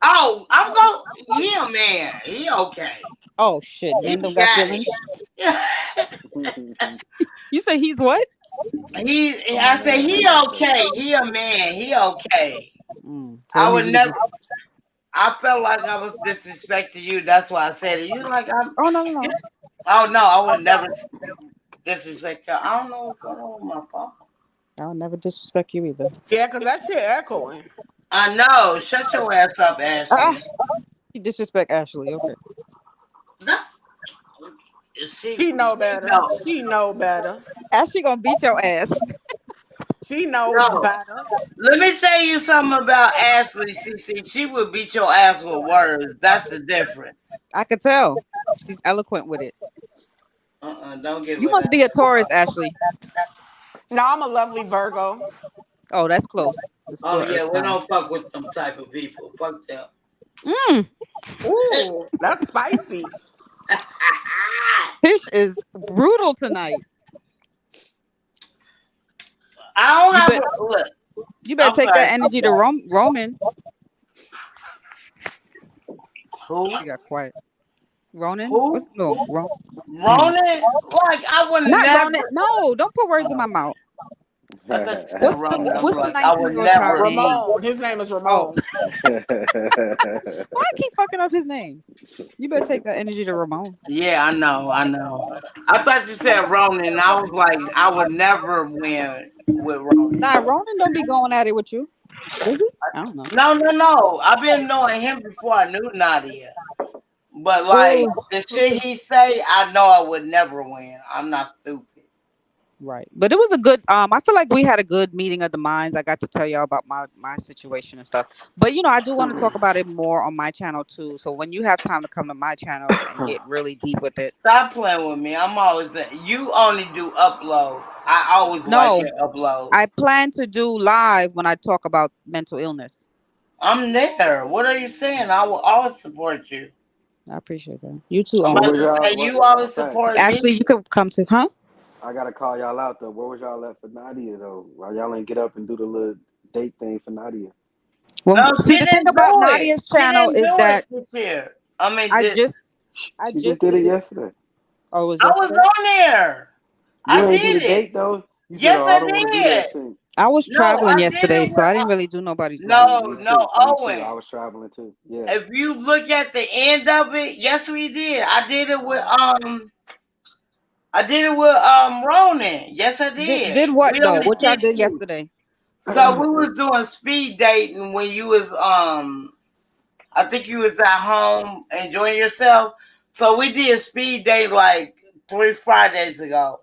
Oh, I'm going. He a man. He okay. Oh shit, He men don't got got it. feelings. You say he's what? he. I'm a I say man. he I'm okay. okay. He a man. He okay. So that I means would you could never. just. I felt like I was disrespecting you. That's why I said it. You like I'm. Oh no, no, You, no. oh no, I would never disrespect you. I don't know what's going on with my phone. I would never disrespect you either. Yeah, because that shit echoing. I know. Shut your ass up, Ah, Ashley. you disrespect Ashley. Okay. That's She know she better. no She know better. Ashley gonna beat your ass. She knows no. better. Let me tell you something about Ashley, CC. She would beat your ass with words. That's the difference. I could tell. She's eloquent with it. Don't give You her must that. be a Taurus, Ashley. No, I'm a lovely Virgo. Oh, that's close. This is Oh still yeah, Earth we sign. don't fuck with them type of people. Fuck them. Mm. Ooh, that's spicy. Tish is brutal tonight. I don't You have bet. a look. You better I'm take that sorry. energy to Roman. Who? She got quiet. Ronan? Who? What's no Ronan? Like I would Not never. Ronan. No, don't put words in my mouth. I thought you said Ronan. I'm What's the like I would 19-year-old child never. name? Ramon. His name is Oh, Ramon. why I keep fucking up his name? You better take that energy to Ramon. Yeah, I know. I know. I thought you said Ronan. And I was like, I would never win with Ronan. Nah, Ronan don't be going at it with you. Does he? I don't know. No, no, no. I've been knowing him before I knew Nadia. But like Oh, the shit he say, I know I would never win. I'm not stupid. right. But it was a good I feel like we had a good meeting of the minds. I got to tell y'all about my situation and stuff. But I do want to talk about it more on my channel too. So when you have time to come to my channel and get really deep with it. Stop playing with me. I'm always you only do uploads. I always like No, your uploads. I plan to do live when I talk about mental illness. I'm there. What are you saying? I will always support you. I appreciate that. You too, I'm Where about Owen. was to say y'all? you always Facts. support Ashley, me. you could come to, huh? I gotta call y'all out though. Where was y'all at for Nadia though? Why y'all ain't get up and do the little date thing for Nadia? Well, No, see, she the thing didn't about do it. Nadia's She channel didn't is do it that this year. I mean, I this, just She just did did it this. yesterday. Oh, it was I was yesterday. on there. You I ain't do the did it. date though. You said, Yes, "Oh, I I don't want to do did. that thing." I was No, traveling I did yesterday, it so with. I didn't really do nobody's date. No, Me no, too. Me too. I Owen. was traveling too. Yeah. If you look at the end of it, yes, we did. I did it with Ronan. Yes, I did. Did what We though? only What y'all did did two. yesterday? So we was doing speed dating when you was I think you was at home enjoying yourself. So we did speed date like 3 Fridays ago.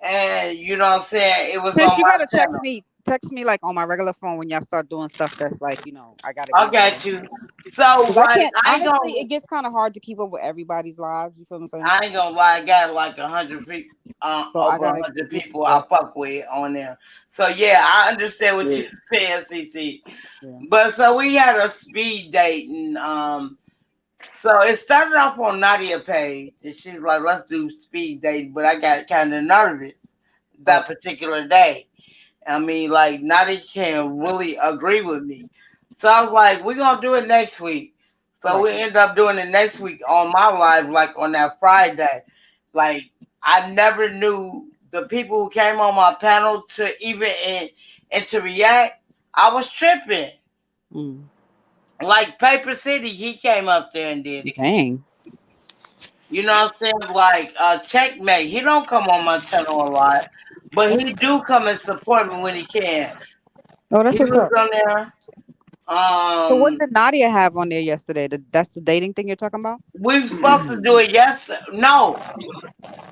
And you know what I'm saying? It was Tish, on you my gotta text channel. me. text me like on my regular phone when y'all start doing stuff that's like, I gotta I be there. got you. So Because I like, can't, honestly, it gets kind of hard to keep up with everybody's lives. You feel what I'm saying? I ain't gonna lie, I got like 100 people, So I over gotta 100 keep this people I straight. fuck with on there. So yeah, I understand what Yeah. you saying, CC. Yeah. But so we had a speed date, and so it started off on Nadia page, and she's like, "Let's do speed date," but I got kind of nervous that particular day. I mean, like Nadia can't really agree with me, so I was like, "We're gonna do it next week." So we Right. ended up doing it next week on my live, like on that Friday. Like I never knew the people who came on my panel to even and to react. I was tripping. Mm. Like Paper City, he came up there and did it. Dang. You know what I'm saying? Like Checkmate, he don't come on my channel a lot, but he do come and support me when he can. Oh, that's He what's was up. on there. So what did Nadia have on there yesterday? That's the dating thing you're talking about? We were supposed to do it yesterday. No,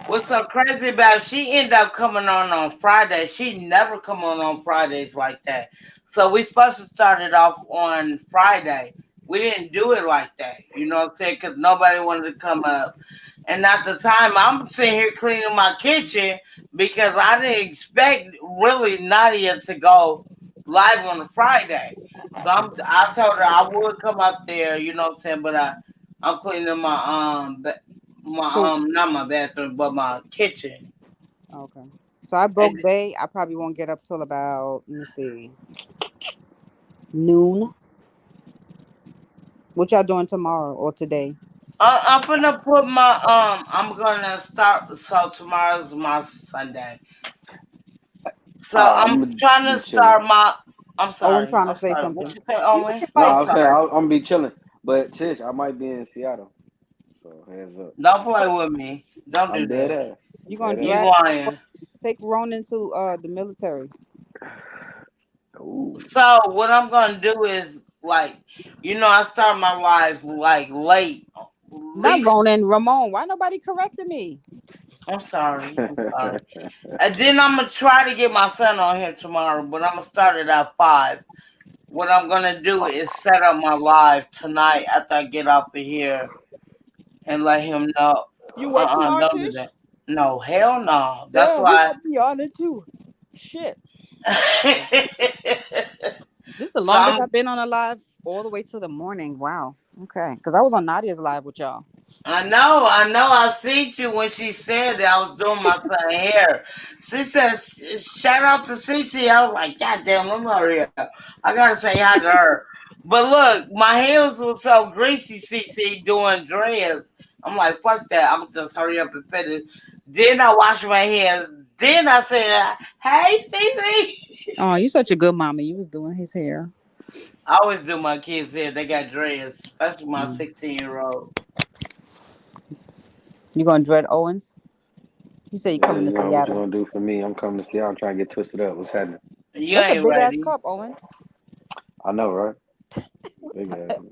what's so crazy about it, she ended up coming on Friday. She never come on Fridays like that. So we supposed to start it off on Friday. We didn't do it like that. You know what I'm saying? Because nobody wanted to come up. And at the time, I'm sitting here cleaning my kitchen because I didn't expect really Nadia to go live on a Friday. So I told her I would come up there, you know what I'm saying? But I'm cleaning my So not my bathroom, but my kitchen. okay. So I broke And day. I probably won't get up till about, let me see, noon. What y'all doing tomorrow or today? I'm gonna put my I'm gonna start. So tomorrow's my Sunday. So I'm I'm gonna trying to be chilling. start my. I'm Owen sorry. trying to I'm say sorry. What something. you say, You Owen? can No, like I'm I'm saying sorry. I'm gonna be chilling. But Tish, I might be in Seattle. So hands up. Don't play with me. Don't do I'm dead that. ass. you gonna Dead You ass. drag lying. take Ronan to the military. Ooh. So what I'm gonna do is like, I start my life like late. At Not least Ronan, Ramon. Why nobody corrected me? I'm sorry. I'm sorry. And then I'm gonna try to get my son on here tomorrow, but I'm gonna start it at 5. What I'm gonna do is set up my live tonight after I get off of here and let him know. You work tomorrow, Don't do Tish? that. No, hell no. That's Damn, he why. put me on it too. Shit. This is the So longest I've been on a live all the way to the morning. Wow. Okay. Because I was on Nadia's live with y'all. I know. I seen you when she said that I was doing my son hair. She said, "Shout out to Cece." I was like, "God damn, I'm hurry up. I gotta say hi to her." But look, my hands were so greasy, Cece, doing dreads. I'm like, "Fuck that. I'm just hurry up and finish." Then I wash my hands. Then I said, "Hey, Cece." Oh, you such a good mama. You was doing his hair. I always do my kids' hair. They got dreads, especially my Mm. 16-year-old. You gonna dread Owens? He said he Yeah, coming to you know what you Seattle. gonna do for me. I'm coming to Seattle. I'm trying to get twisted up. What's happening? You That's a ain't big ass ready. cup, Owen. I know, right? What Big the ass. hell?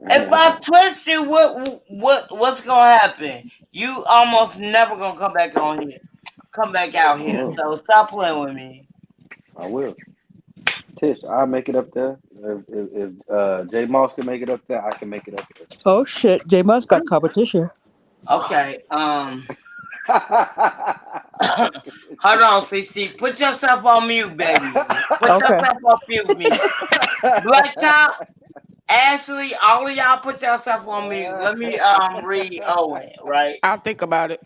If I twist you, what's gonna happen? You almost never gonna come back on here. Come back out I here. will. So stop playing with me. I will. Tish, I'll make it up there. If Jay Moss can make it up there, I can make it up Oh shit, J Must got competition. Okay. there. Hold on, CC. Put yourself on mute, baby. Put Okay. yourself on mute, me. Black Top, Ashley, all of y'all put yourself on mute. Let me read Owen, right? I'll think about it.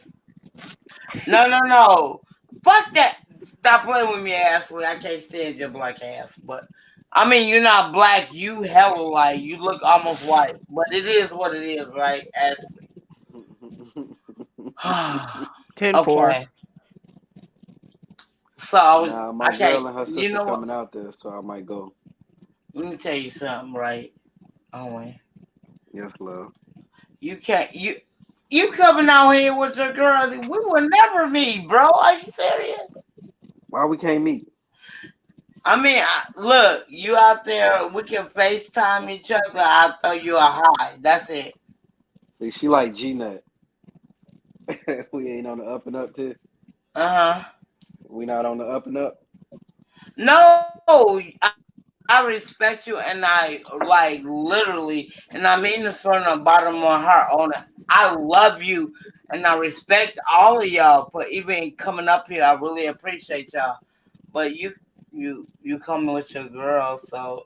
No. Fuck that. Stop playing with me, Ashley. I can't stand your black ass. But I mean, you're not black. You hella light. You look almost white. But it is what it is, right, Ashley? 10-4. Okay. So I was. Nah, my Okay. girl and her You sister know what? coming out there, so I might go. Let me tell you something, right, Owen? Yes, love. You can't. You coming out here with your girl? We will never meet, bro. Are you serious? Why we can't meet? I mean, look, you out there. We can FaceTime each other. I'll throw you a hi. That's it. See, she like G Nut. We ain't on the up and up, Tish. Uh huh. We not on the up and up. No, I respect you, and I like literally, and I mean this from the bottom of my heart. On it, I love you, and I respect all of y'all for even coming up here. I really appreciate y'all. But you coming with your girl, so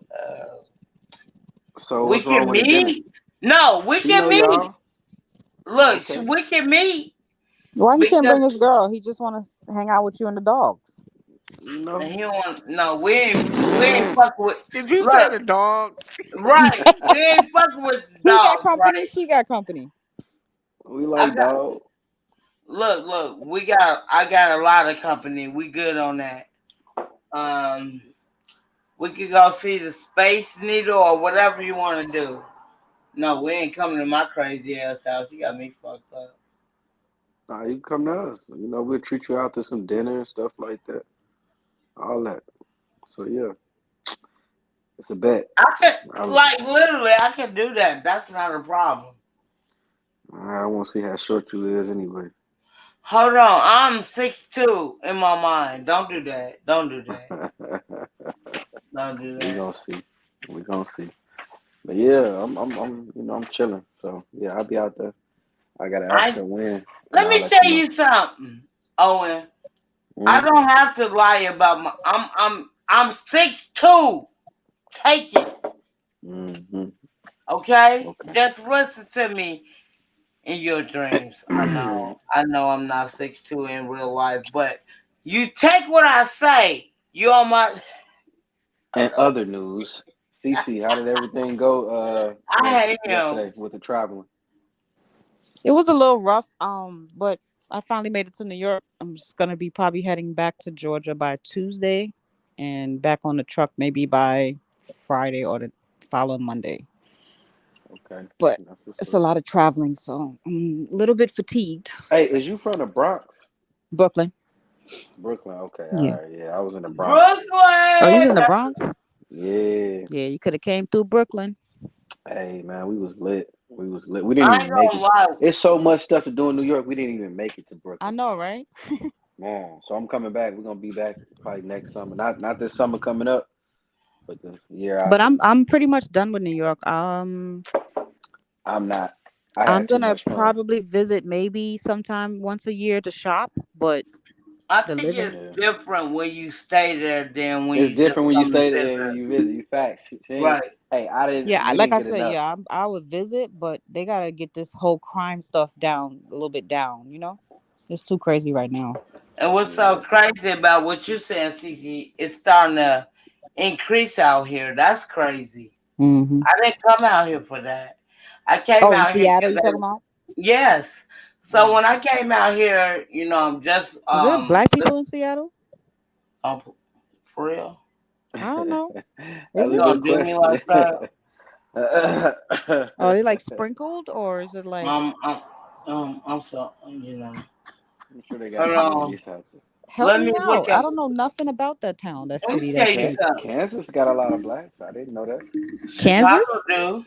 So we what's wrong can with it, Dennis? meet. No, we She can know meet. y'all. Look, Okay. we can meet Why he can't because bring his girl? He just want to hang out with you and the dogs. You know. he want. No, we ain't fuck with. Did you say Look, the dogs? right, we ain't fucking with He got dogs, company. right? She got company. We I like got dog. look. I got a lot of company. We good on that. Um, we could go see the Space Needle or whatever you want to do. No, we ain't coming to my crazy ass house. You got me fucked up. Nah, you come to us. You know, we'll treat you out to some dinner and stuff like that. All that. So yeah, it's a bet. I could I like literally. I could do that. That's not a problem. I want to see how short you is anyway. Hold on, I'm 6'2" in my mind. Don't do that. Don't do that. Don't do We that. gonna see. We gonna see. But yeah, I'm chilling. So yeah, I'll be out there. I gotta ask I her when, and let I'll me let tell you know. you something, Owen. I Mm? don't have to lie about my. I'm 6'2". Take it, Mm-hmm. okay? Okay. Just listen to me in your dreams. I know. I know I'm not 6'2" in real life, but you take what I say. You on my. And Hold on. other news, Cece, how did everything go? I hate him. Yesterday with the traveling. It was a little rough, but I finally made it to New York. I'm just gonna be probably heading back to Georgia by Tuesday, and back on the truck maybe by Friday or the following Monday. Okay, But that's what's it's a up. lot of traveling, so I'm a little bit fatigued. Hey, is you from the Bronx? Brooklyn, Brooklyn. Okay, yeah. all right. Yeah, I was in the Bronx. Oh, you was Brooklyn. in the Bronx? Yeah. Yeah, you could have came through Brooklyn. Hey man, we was lit. We was lit. We didn't I ain't even make gonna it. lie. It's so much stuff to do in New York. We didn't even make it to I Brooklyn. know, right? Man, so I'm coming back. We're gonna be back probably next summer. Not this summer coming up, but the year But after. I'm pretty much done with New York. I'm not. I I'm had too gonna much fun. probably visit maybe sometime once a year to shop, but I the think living. it's Yeah. different when you stay there than when It's you just different when you come to stay there and when visit. you visit. You facts. She ain't. Right. Hey, Yeah, we like didn't I get said, enough. yeah, I would visit, but they gotta get this whole crime stuff down a little bit down. It's too crazy right now. And what's so Yeah. crazy about what you're saying, Cece, it's starting to increase out here. That's crazy. Hmm. I didn't come out here for that. I came Oh, in out here Seattle, because you talking about? yes. So Mm. when I came out here, I'm just Is there black people in Seattle? um, for real. I don't know. Is That's You a it? gonna good do me question. like that? Are they like sprinkled, or is it like? Um, um, I'm so I'm sure they got Hold a few of on. these houses. Help Let me me out. look I at. don't know nothing about that town, that Let me city. tell That's you like something. Kansas got a lot of blacks. I didn't know that. Chicago Kansas. do.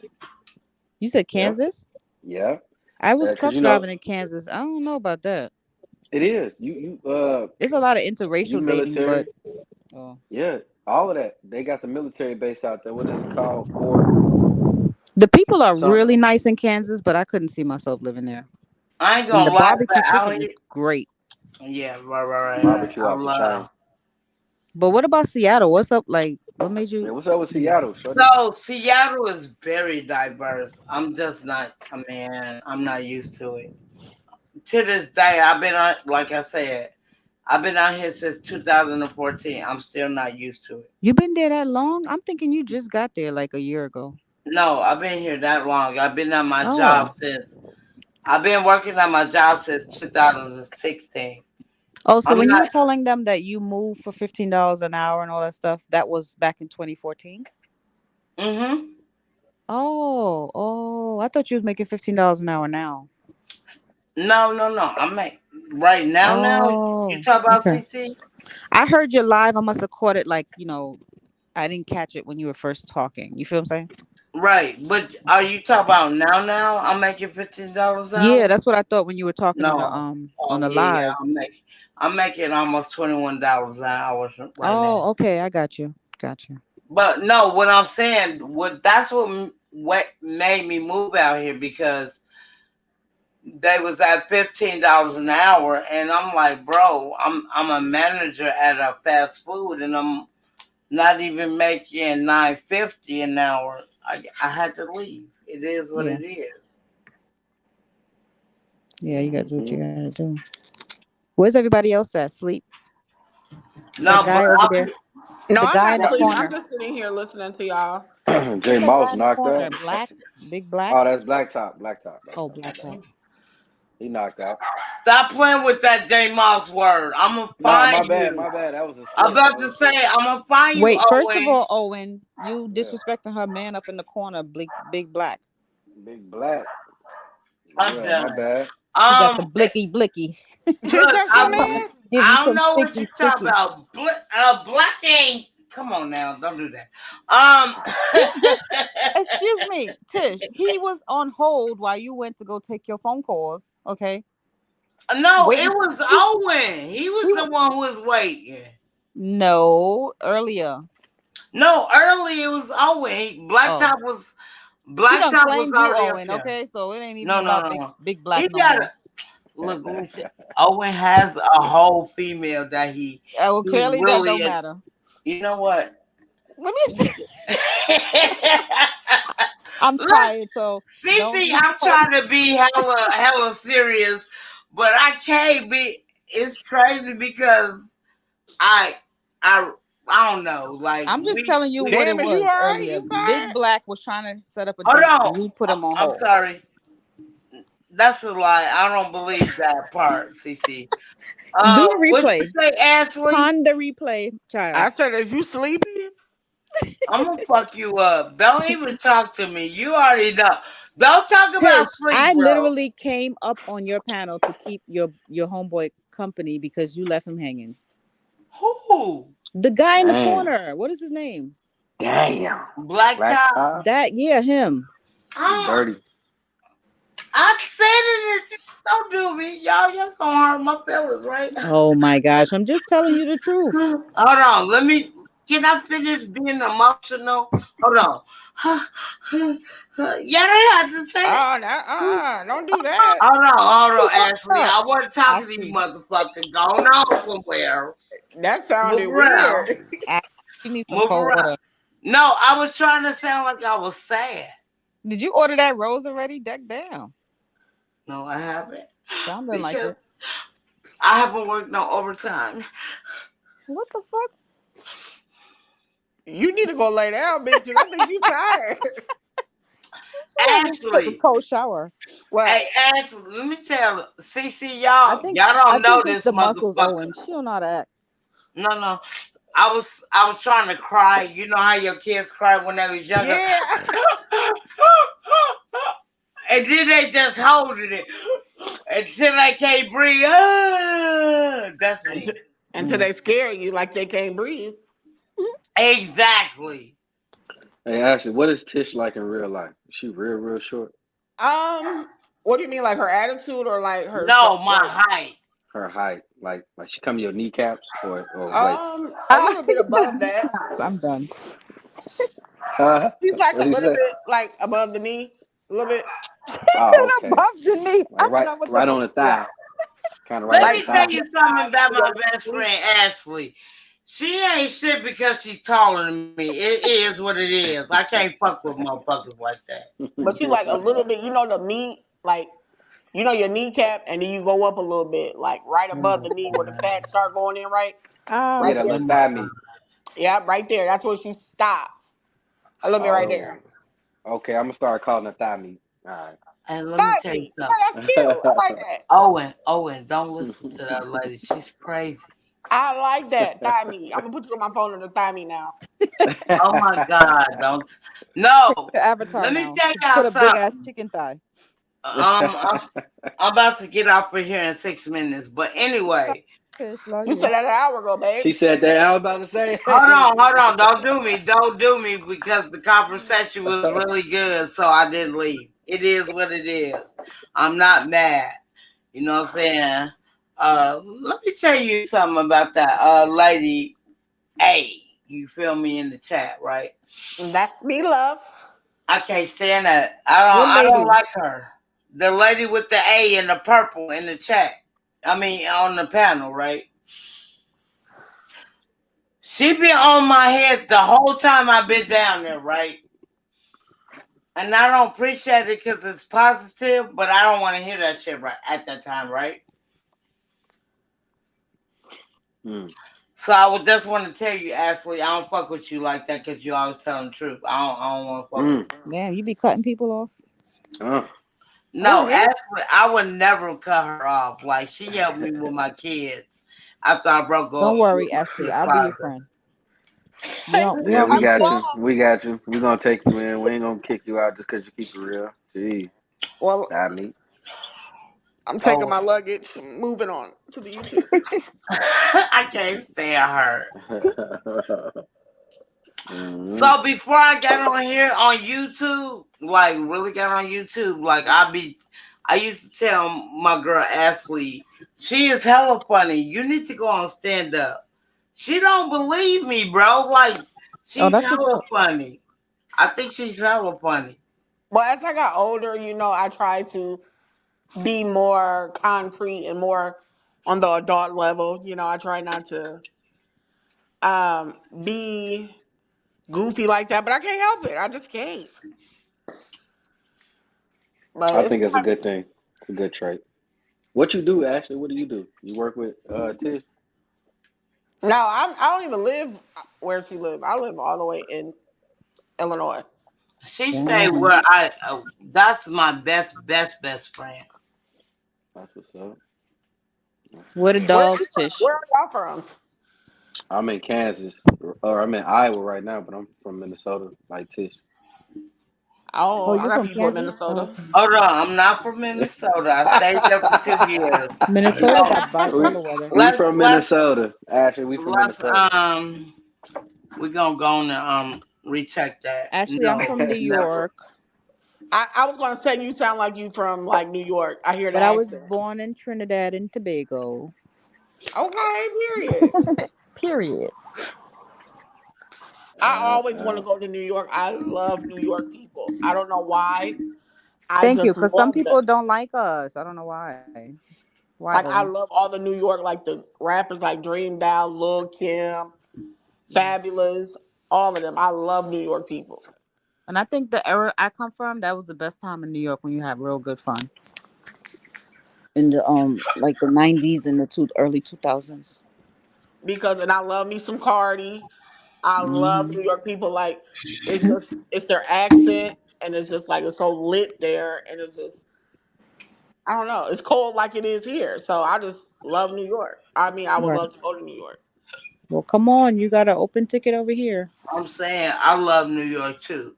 You said Yeah, Kansas? yeah. I was Because truck driving in Kansas. I don't know about that. it is. It's a lot of You interracial dating, but military. oh. Yeah, all of that. They got the military base out there. What is it called? Fort The people are something. really nice in Kansas, but I couldn't see myself living there. I ain't And the gonna lie, but barbecue out chicken is here, great. yeah, right. Barbecue I off the chain. love. But what about Seattle? What's up? Like, what made Yeah, you? what's up with Yeah. Seattle, shorty? So Seattle is very diverse. I'm just not a man. I'm not used to it. To this day, I've been on. Like I said, I've been out here since 2014. I'm still not used to it. You been there that long? I'm thinking you just got there like a year ago. No, I've been here that long. I've been at my job Oh. since. I've been working at my job since 2016. Oh, so I'm when you were not. telling them that you moved for $15 an hour and all that stuff, that was back in 2014? Mhm. Oh, I thought you was making $15 an hour now. No. I'm like right now. Now you Oh, talk about okay. CC. I heard you live. I must have caught it like, I didn't catch it when you were first talking. You feel what I'm saying? Right, but are you talking about now? Now I'm making $15 an Yeah, hour. that's what I thought when you were talking in the No, on oh the yeah, live. I'm making almost $21 an hour right now. Oh, okay, I got you. Got you. But no, what I'm saying, that's what made me move out here because they was at $15 an hour, and I'm like, bro, I'm a manager at a fast food, and I'm not even making $9.50 an hour. I had to leave. It is what Yeah. it is. Yeah, you gotta do what you Mhm. gotta do. Where's everybody else at? Sleep. That No, but guy over I'll there. be No, The I'm guy not in the asleep. I'm corner. just sitting here listening to y'all. Jay Who's that Moss guy in the knocked corner? out. Black? Big Black? Oh, that's Blacktop. Oh, My Black bad. Top. He knocked out. stop playing with that J Moss word. I'm gonna Nah, find my bad. you. My bad. That was a I'm slip. about to say I'm gonna find you, Wait, first of Owen. all, Owen, you Yeah. disrespecting her man up in the corner, Big Black. Big Black. I'm Yeah, my done. bad. He got the Um, blicky. Tish, look, that's your man. Give you I don't some know what you talking sticky. about. Black ain't. Come on now, don't do that. Um, He just, excuse me, Tish. He was on hold while you went to go take your phone calls. Okay, no, it waiting. was He, Owen. He was he the one who was waiting. no earlier. No, early it was Owen. Oh, she done Blacktop was claimed you, already up Owen. there. Okay, so it ain't even No, no, about no, no. Big He Black no got more. a look. Let me see. Owen has a whole female that Well, he clearly that don't really. matter. You know what? Let me see. I'm Look, tired, so don't Cece, be I'm personal. trying to be hella serious, but I can't be. It's crazy because I, I, I don't know. Like I'm just telling you we. what it Damn, is you all was right? earlier. You Big tired? Black was trying to set up a Hold date, on. and you put him on I'm hold. sorry. That's a lie. I don't believe that part, Cece. Do the What'd you replay. say, Ashley? Pond the replay, child. I said, is you sleepy? I'm gonna fuck you up. Don't even talk to me. You already know. Don't talk about Tish, sleep, I bro. literally came up on your panel to keep your homeboy company because you left him hanging. Who? The guy in the Damn. corner. What is his name? Damn. Black Black top. Top. Yeah, him. Dirty. I said it. Don't do me, y'all. Y'all gonna hurt my feelings, right? Oh my gosh, I'm just telling you the truth. Hold on. Let me. Can I finish being emotional? Hold on. Yeah, they had to say it. Oh, don't do that. Hold on, Ashley. Up. I wasn't I talking to you, see. motherfucker. Going on somewhere. That Move sounded around. weird. You need some Move cold around. water. No, I was trying to sound like I was sad. Did you order that rose already? Deck down. No, I haven't. Sounding like Because it. I haven't worked no overtime. What the fuck? You need to go lay down, bitch, because I think you tired. She had just took a Ashley. cold shower. What? Hey, Ashley, let me tell you. See, I y'all think don't know it's this the muscles, motherfucker. Owen. She don't know how to act. No. I was trying to cry. You know how your kids cry when they was younger? Yeah. And then they just holding it until they can't breathe. That's me. Until they scare you like they can't breathe. Exactly. Hey Ashley, what is Tish like in real life? Is she real short? What do you mean, like her attitude or like her No, my like height. Her height, like she come to your kneecaps or wait? a little bit He said above that. kneecaps. I'm done. Huh? He's like What a did you little say? bit like above the knee. A little bit. He Oh, said okay. above the knee. Like I'm done with the right on the bullshit. thigh. Kind of right Let at me the tell thigh. you something about my Like, best friend Ashley. She ain't shit because she's taller than me. It is what it is. I can't fuck with motherfuckers like that. but you like a little bit, the knee, like your kneecap, and then you go up a little bit, like right above the knee where the fat start going in, right? I'm Yeah, Right that there. little done. thigh meat. Yeah, right there. That's where she stops. A little bit right Oh, there. okay. I'm gonna start calling it thigh meat. All And let me Thigh tell you meat. Yeah, something. that's cute. I like that. Owen, don't listen to that lady. She's crazy. I like that. Thigh meat. I'm gonna put you on my phone under thigh meat now. Oh my God, don't. No. Her avatar Let me now. tell She y'all put a big something. ass chicken thigh. I'm about to get off of here in 6 minutes. But anyway, Fish, love You said you. that an hour ago, babe. She said that. I was about to say. Hold on. Don't do me because the conversation was really good, so I didn't leave. It is what it is. I'm not mad. You know what I'm saying? Let me tell you something about that lady A. You feel me in the chat, right? That's me, love. I can't stand that. What I don't lady? like her. The lady with the A and the purple in the chat. I mean on the panel, right? She been on my head the whole time I've been down there, right? And I don't appreciate it because it's positive, but I don't want to hear that shit right at that time, right? So I would just want to tell you, Ashley, I don't fuck with you like that because you always telling the truth. I don't want to fuck with you. Damn, you be cutting people off. No, yeah. Ashley, I would never cut her off. Like she helped me with my kids after I broke Don't up worry, with my Ashley. I'll be your father. friend. We don't. We Yeah, don't we need got Tish. you. We got you. We gonna take you in. We ain't gonna kick you out just because you keep it real. Gee, Well, I mean. I'm taking Oh, my luggage, moving on to the YouTube. I can't stand her. Mhm. So before I got on here on YouTube, like really got on YouTube, like I used to tell my girl Ashley, she is hella funny. You need to go on stand up. She don't believe me, bro. Like Oh, she's that's what's hella up. funny. I think she's hella funny. Well, as I got older, I tried to be more concrete and more on the adult level. I try not to be goofy like that, but I can't help it. I just can't. But I it's think it's a time. good thing. It's a good trait. What you do, Ashley? What do you do? You work with Tish? No, I don't even live where she live. I live all the way in Illinois. She say Damn. where that's my best friend. That's what's up. Where the Where are you dogs, from? Tish? Where are y'all from? I'm in Kansas, or I'm in Iowa right now, but I'm from Minnesota, like Tish. Oh, Oh, I you got from people in Kansas? Oh, Minnesota. okay. Hold on, I'm not from Minnesota. I stayed there for 2 years. Minnesota So got we bipolar weather. we let's from let's Minnesota, Ashley. We from let's Minnesota. we're gonna go on and recheck that. Ashley, I'm No, from New never. York, I was gonna say you sound like you from like New York. I hear the but I was accent. born in Trinidad and Tobago. Okay, period. Period. I Uh, always want uh, to go to New York. I love New York people. I don't know why. I Thank you, just because some love them. people don't like us. I don't know why. Why, Like I Owen? love all the New York, like the rappers like Dream Down, Lil Kim, Yeah. Fabulous, all of them. I love New York people. And I think the era I come from, that was the best time in New York when you have real good fun. In the like the 90s and the early 2000s. And I love me some Cardi. I love Hmm. New York people. Like it's their accent and it's just like it's so lit there and it's just I don't know. It's cold like it is here. So I just love New York. I mean, I would Right. love to go to New York. Well, come on, you got an open ticket over here. I'm saying I love New York too.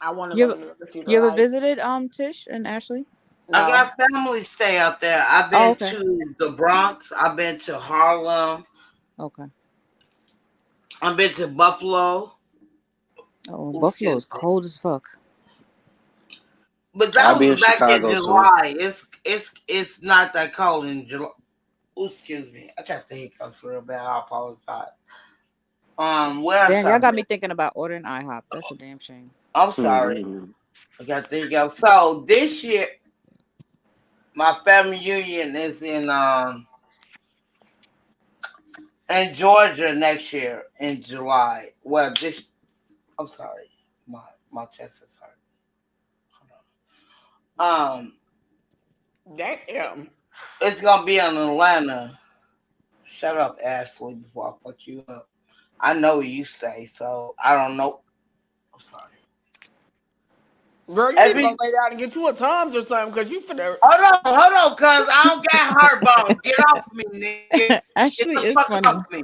I want to go You to New York to see the you ever light. visited Tish and Ashley? I No. got family stay out there. I've Oh, been okay. to the Bronx. I've been to Harlem. Okay. I've been to Buffalo. Oh, Oh, Buffalo excuse is me. cold as fuck. But I'll that be was in back in Chicago too. July. It's not that cold in July. Oh, excuse me. I got the hiccups real bad. I apologize. Where else Damn, y'all I've got me been? thinking about ordering IHOP. That's a damn shame. I'm sorry. Mhm. I got the hiccups. So this year, my family union is in Georgia next year in July. Well, this I'm sorry. My chest is hurt. Damn. It's gonna be in Atlanta. Shut up, Ashley, before I fuck you up. I know what you say, so I don't know. I'm sorry. Girl, you need to go Every lay down and get you a Tums or something because you finna. hold on, cuz I don't got heartburn. Get off me, nigga. Get the Ashley is fuck funny. off me.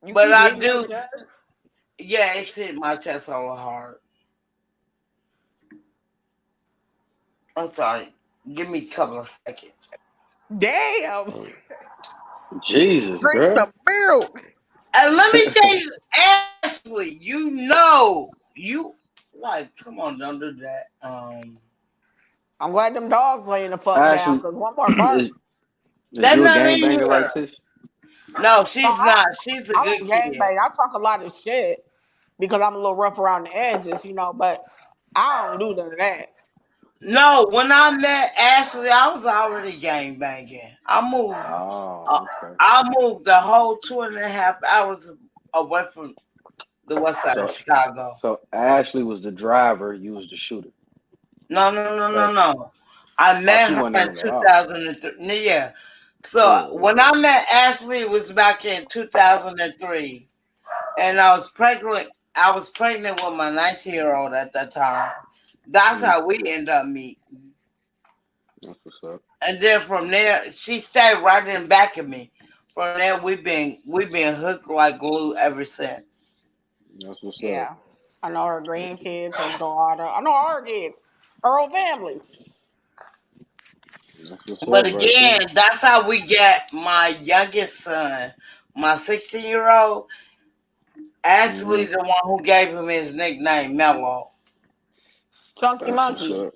You But keep I hitting your do, chest. yeah, it's hit my chest so hard. I'm sorry. Give me a couple of seconds. Damn. Jesus, Drink bro. some milk. And let me tell you, Ashley, you like, come on, don't do that. I'm glad them dogs laying the fuck down Ashley, because one more bark. is They're you a not gang in banger like here. this? No, No, she's not. She's a I good don't kid. gangbang. I talk a lot of shit because I'm a little rough around the edges, but I don't do none of that. No, when I met Ashley, I was already gang banging. Uh, Oh, okay. I moved the whole 2.5 hours away from the west side of So, Chicago. so Ashley was the driver. You was the shooter. No. Right. I Oh, met she her wasn't in even in the house. 2003. Yeah. So when Yeah. I met Ashley, it was back in 2003, and I was pregnant. I was pregnant with my 19-year-old at that time. That's Mm, how we ended up meeting. that's what's up. And then from there, she stayed right in back of me. From there, we've been hooked like glue ever since. That's what's up. Yeah. I know her grandkids, her daughter. I know her kids, her whole family. That's what's But up right there. again, that's how we get my youngest son, my 16-year-old. Actually, Hmm. the one who gave him his nickname, Mello. Chunky That's what's Monkey. up.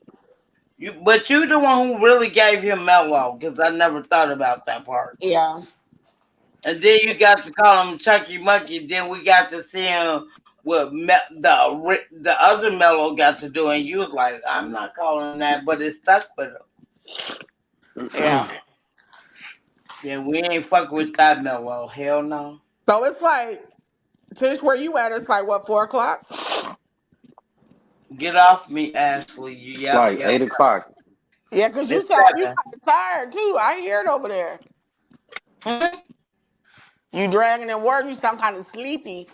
But you the one who really gave him Mello, because I never thought about that part. Yeah. And then you got to call him Chucky Monkey. Then we got to see him what the other Mello got to do, and you was like, I'm not calling him that, but it stuck with him. Yeah. Yeah, we ain't fuck with that Mello. Hell no. So it's like, Tish, where you at? It's like, what, 4 o'clock? Get off me, Ashley. It's Yep, like yep. 8 o'clock. Yeah, because you It's sound like you 7. kind of tired, too. I hear it over there. Hmm? You dragging in work. You sound kind of sleepy.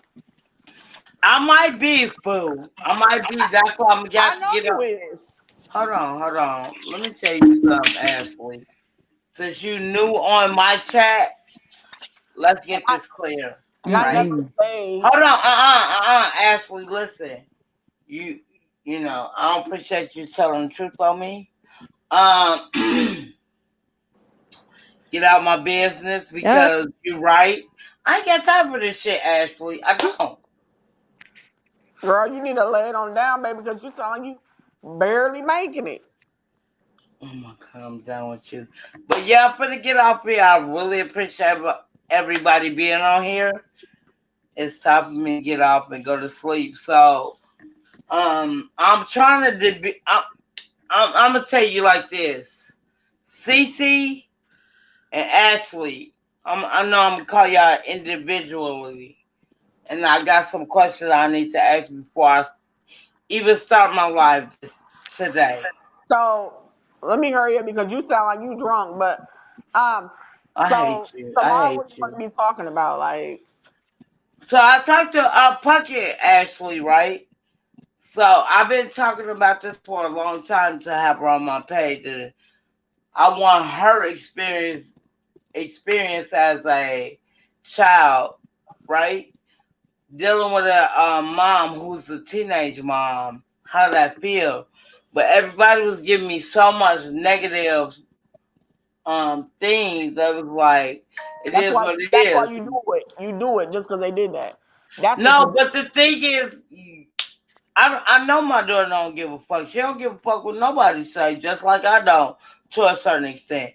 I might be, fool. I might be. That's why I'm I got to know get you up. is. Hold on. Let me tell you something, Ashley. Since you new on my chat, let's get I, this clear. and All I right. never Mm-mm. say, Hold on. Ashley, listen. You, you know, I don't appreciate you telling the truth on me. Um, get out my business Yeah. because you're right. I ain't got time for this shit, Ashley. I don't. girl, you need to lay it on down, baby, because you sound like you barely making it. Oh my God, I'm done with you. But yeah, I'm finna get off here. I really appreciate everybody being on here. It's time for me to get off and go to sleep. So, I'm trying to. I'm gonna tell you like this, Cece and Ashley. I know I'm gonna call y'all individually, and I got some questions I need to ask before I even start my live today. So let me hurry up because you sound like you drunk. But um, I so hate you. I tomorrow, what hate you going to you. be talking about? Like, So I talked to Puckett Ashley, right? So I've been talking about this for a long time to have her on my page, and I want her experience as a child, right? Dealing with a mom who's a teenage mom, how did that feel? But everybody was giving me so much negative things that was like, it that's is why what it that's why is. you do it. You do it just because they did that. That's what you No, do. but the thing is, I know my daughter don't give a fuck. She don't give a fuck what nobody say, just like I don't to a certain extent.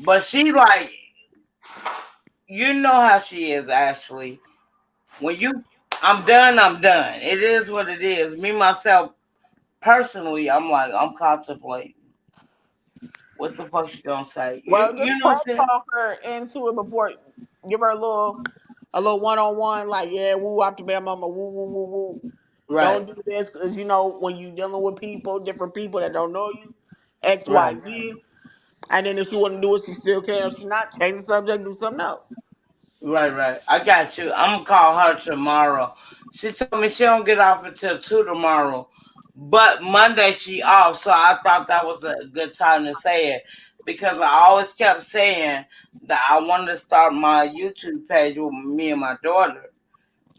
But she like, you know how she is, Ashley. When I'm done, I'm done. It is what it is. Me myself personally, I'm like, I'm contemplating what the fuck she gonna say. You Well, you just know what I'm prep saying? talk her into it before. Give her a little one on one. Like, yeah, woo up to bad mama, woo woo woo woo. Right, Don't do this because when you dealing with people, different people that don't know you, X Y right. Z. And then if she want to do it, she still can. If she not, change the subject, do something else. Right. I got you. I'm gonna call her tomorrow. She told me she don't get off until 2 tomorrow. But Monday she off, so I thought that was a good time to say it. Because I always kept saying that I wanted to start my YouTube page with me and my daughter.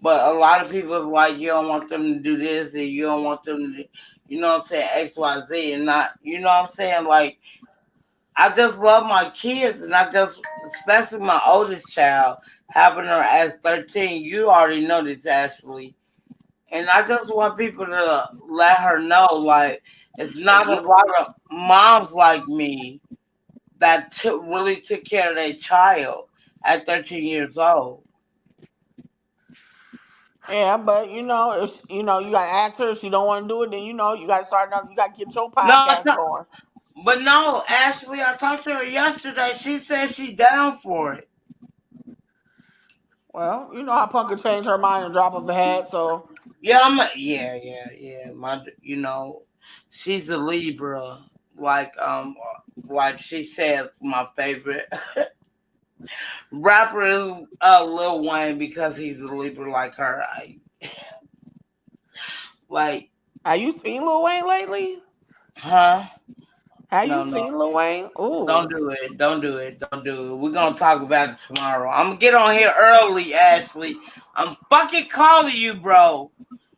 But a lot of people is like, you don't want them to do this and you don't want them to do, you know what I'm saying, XYZ and not, you know what I'm saying? Like, I just love my kids, and I just, especially my oldest child, having her as 13. You already know this, Ashley. And I just want people to let her know, like, it's not a lot of moms like me that really took care of their child at 13 years old. Yeah, but if you gotta ask her if she don't want to do it, then you gotta start another. You gotta get your No, podcast going. but no, Ashley, I talked to her yesterday. She said she down for it. Well, you know how Punk can change her mind in a drop of a hat. So Yeah, yeah. She's a Libra, like like she says, my favorite rapper is Lil Wayne because he's a Libra like her. Like, have you seen Lil Wayne lately? huh? Have you No, no. seen Lil Wayne? Don't Ooh. do it. Don't do it. Don't do it. We're gonna talk about it tomorrow. I'm gonna get on here early, Ashley. I'm fucking calling you, bro.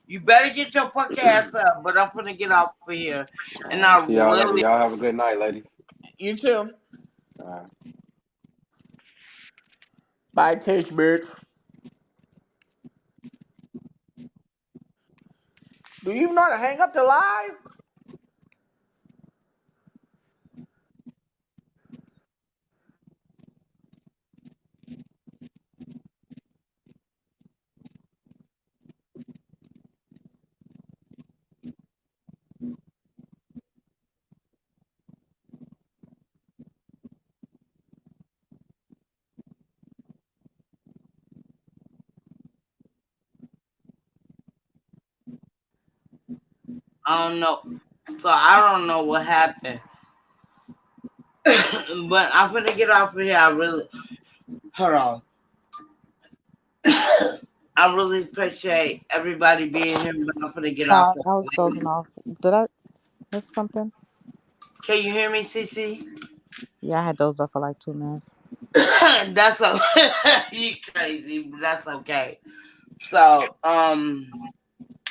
You better get your fuck ass up. But I'm gonna get off of here, and All right, I see y'all later. really. Y'all have a good night, ladies. You too. All right. Bye, Tish, bitch. Do you even know how to hang up the live? I don't know. So I don't know what happened, but I'm gonna get off of here. I really hold on. I really appreciate everybody being here, but I'm gonna get off. Sorry, I was dozing off. Did I miss something? Can you hear me, Cece? Yeah, I had dozed off for like 2 minutes. That's you crazy, but that's okay. So,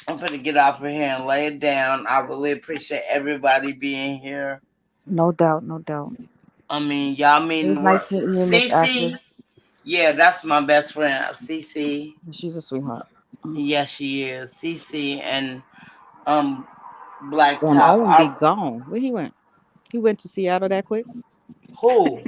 I'm gonna get off of here and lay it down. I really appreciate everybody being here. No doubt, no doubt. I mean, y'all It mean was the world. nice meeting you, Miss Cece, Ashley. yeah, that's my best friend, Cece. She's a sweetheart. Yes, she is. Cece and um Black Damn, Top. Owen be gone. Where he went? He went to Seattle that quick? Who?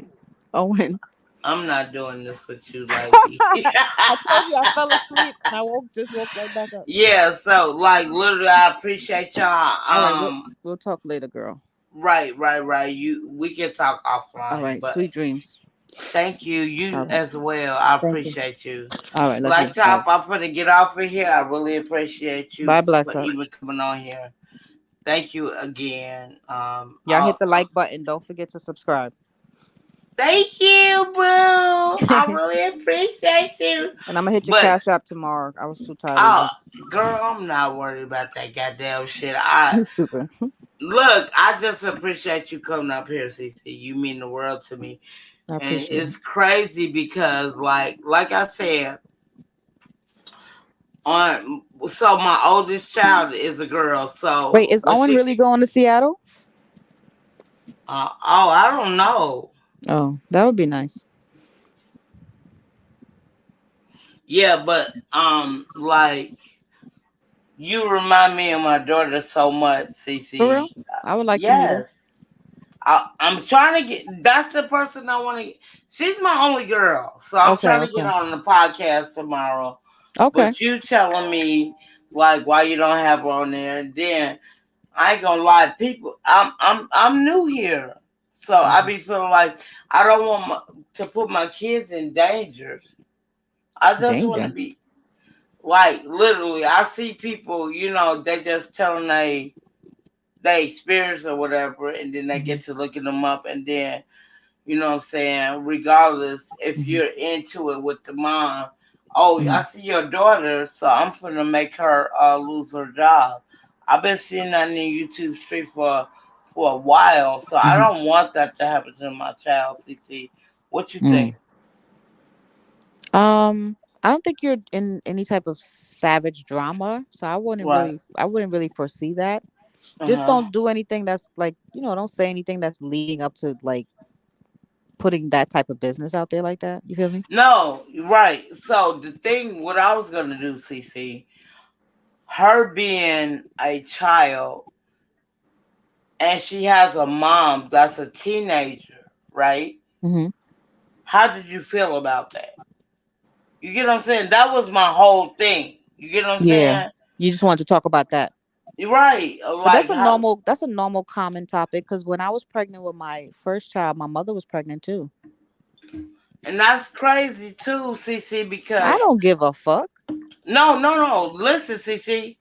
Owen. I'm not doing this with you, lady. I told you I fell asleep and I just woke right back up. Yeah, so like literally, I appreciate y'all. All right, we'll talk later, girl. Right. We can talk offline. All right, but sweet dreams. thank you. You All right. as well. I Thank you. appreciate you. All right, love Black you. Top, Bye. I'm gonna get off of here. I really appreciate you Bye, Black for Top. even coming on here. Thank you again. Y'all hit the like button. Don't forget to subscribe. Thank you, boo. I really appreciate you. And I'm gonna hit your cash app tomorrow. I was too tired. Oh, girl, I'm not worried about that goddamn shit. You stupid. Look, I just appreciate you coming up here, CC. You mean the world to me. I And appreciate it's crazy because like I said, so my oldest child is a girl. So wait, is Owen really going to Seattle? I don't know. Oh, that would be nice. Yeah, but like you remind me of my daughter so much, CC. For real? I would like to meet her. I'm trying to get. That's the person I want to get. She's my only girl, so I'm trying to get on the podcast tomorrow. Okay. But you telling me like why you don't have her on there, and then I ain't gonna lie, people. I'm new here, so I be feeling like I don't want to put my kids in danger. I just want to be like literally. I see people, they just telling they experience or whatever, and then they get to looking them up, and then you know what I'm saying, regardless if you're into it with the mom, I see your daughter, so I'm gonna make her lose her job. I've been seeing that in the YouTube street for a while, so I don't want that to happen to my child. CC, what you think? I don't think you're in any type of savage drama, so I wouldn't really foresee that. Just don't do anything that's like, don't say anything that's leading up to like putting that type of business out there like that. You feel me? No, right. So the thing, what I was gonna do, CC, her being a child, and she has a mom that's a teenager, right? Mm-hmm. How did you feel about that? You get what I'm saying? That was my whole thing. You get what I'm Yeah. saying? You just wanted to talk about that. You're right. But Like how, that's a normal common topic because when I was pregnant with my first child, my mother was pregnant too. and that's crazy too, CC. I Because don't give a fuck. no. Listen, CC.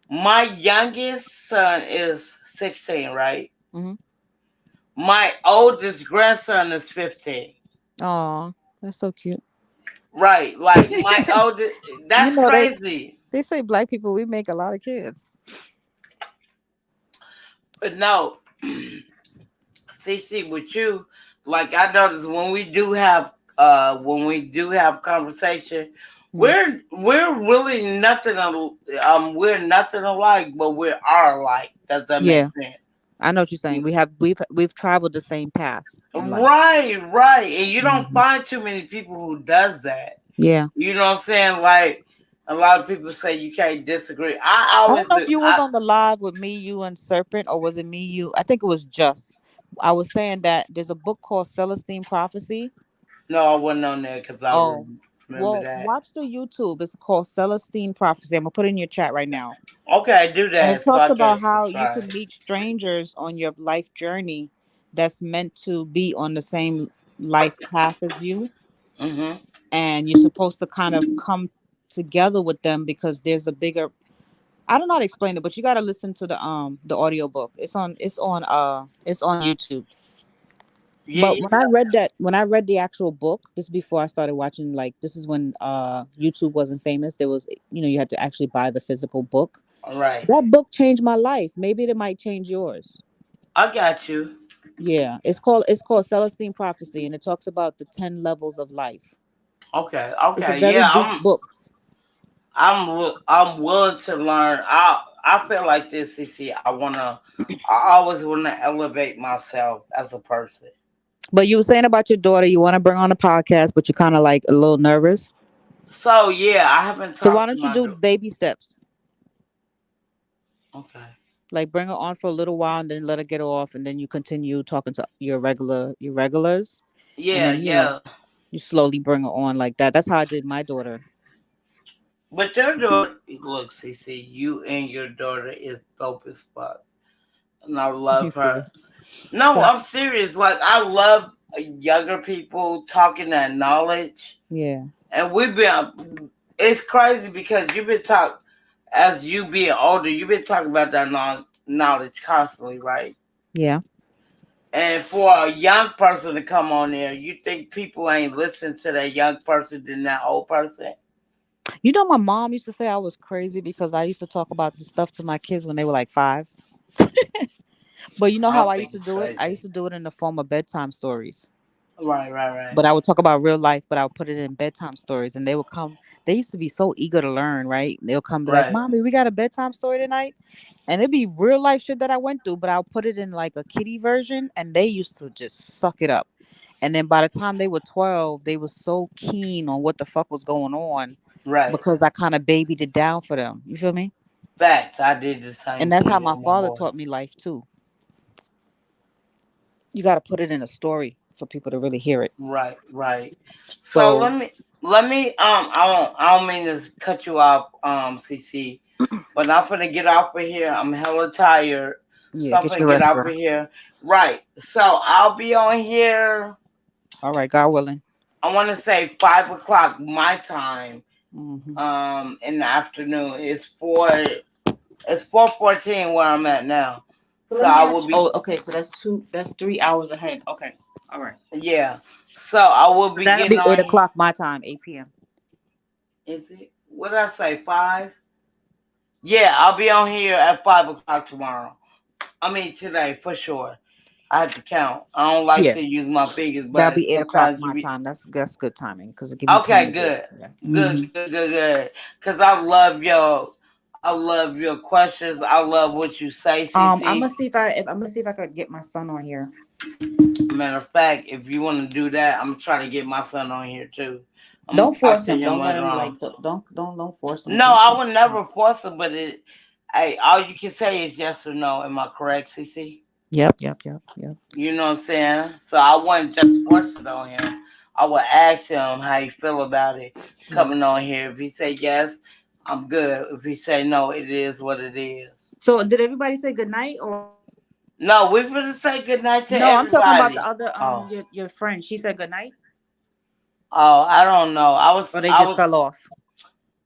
My youngest son is 16, right? Mm-hmm. My oldest grandson is 15. Oh, that's so cute. Right. Like my oldest, You that's know crazy. they say black people we make a lot of kids. But no, CC, with you, like I noticed when we do have conversation, Mm. we're really nothing we're nothing alike, but we are alike. Does that make Yeah, sense? I know what you're saying. We've traveled the same path in life. Right. And you don't Hmm. find too many people who does that. Yeah. You know what I'm saying? Like a lot of people say you can't disagree. I I always don't know do. if you was on the live with me, you, and Serpent, or was it me, you? I think it was just. I was saying that there's a book called Celestine Prophecy. No, I wasn't on there because I Oh, remember well, that. watch the YouTube. It's called Celestine Prophecy. I'm gonna put it in your chat right now. Okay, do And it that so talks I about can how you subscribe. can meet strangers on your life journey that's meant to be on the same life path as you. Mm-hmm. And you're supposed to kind of come together with them because there's a bigger, I don't know how to explain it, but you gotta listen to the audio book. It's on YouTube. Yeah, But yeah, when I read the actual book, this is before I started watching, like this is when YouTube wasn't famous. There was, you had to actually buy the physical book. all right. That book changed my life. Maybe it might change yours. I got you. Yeah, it's called Celestine Prophecy, and it talks about the 10 levels of life. Okay, It's a okay, very yeah. deep book. I'm willing to learn. I feel like this, CC. I always wanna elevate myself as a person. But you were saying about your daughter, you want to bring on a podcast, but you're kind of like a little nervous. So yeah, I haven't So why talked to don't you my do baby steps? okay. Like bring her on for a little while and then let her get off, and then you continue talking to your regulars, and Yeah, then yeah. you slowly bring her on like that. That's how I did my daughter. But your daughter, look, CC, you and your daughter is dope as fuck, and I You love see, her. No, thank I'm serious. Like I love younger people talking that knowledge, yeah, and we've been. It's crazy because you've been talking as you being older. You've been talking about that knowledge constantly, right? yeah. And for a young person to come on there, you think people ain't listen to that young person than that old person? My mom used to say I was crazy because I used to talk about this stuff to my kids when they were like 5. But you know I how don't I think used to it's do it? I used crazy. to do it in the form of bedtime stories. Right. But I would talk about real life, but I would put it in bedtime stories, and they would come. They used to be so eager to learn, right? They'll come be like, Right. "Mommy, we got a bedtime story tonight," and it'd be real life shit that I went through, but I'll put it in like a kiddie version, and they used to just suck it up. And then by the time they were 12, they were so keen on what the fuck was going on Right. because I kind of babied it down for them. You feel me? Facts. I did the And same that's how thing my with my father boy. taught me life too. You got to put it in a story for people to really hear it. Right. So So let me I don't mean to cut you off, CC, but I'm gonna get off of here. I'm hella tired. yeah, So I'm get gonna your get rest, off girl. of here. Right. So I'll be on here. All right, God willing. I wanna say 5 o'clock my time. Hmm. In the afternoon. It's 4:14 where I'm at now. So So let me I will ask. be Oh, okay. So that's 3 hours ahead. Okay. All right. yeah. So I will So be that'll getting be eight on. o'clock my time, 8 p.m. Is it? What did I say? 5? Yeah, I'll be on here at 5 o'clock tomorrow. I mean today for sure. I have to count. I don't like Yeah, to use my fingers, that'll but be 8 o'clock sometimes you my be time. That's good timing because it give me time okay. to do it. Good, Yeah. good, Hmm. good, good, good. Cause I love your questions. I love what you say, I'm CC. gonna see if I could get my son on here. Matter of fact, if you want to do that, I'm trying to get my son on here too. I'm gonna Don't talk force to him. him Don't let later him on. like. Don't force him. No, I would never force him, but hey, all you can say is yes or no. Am I correct, CC? Yep. You know what I'm saying? So I wouldn't just force it on him. I would ask him how he feel about it Yeah. coming on here. If he say yes, I'm good. If he say no, it is what it is. So did everybody say good night or? No, we're gonna say good night to No, I'm talking about the everybody. other Oh, your friend. She said good night, I don't know. or they just fell off.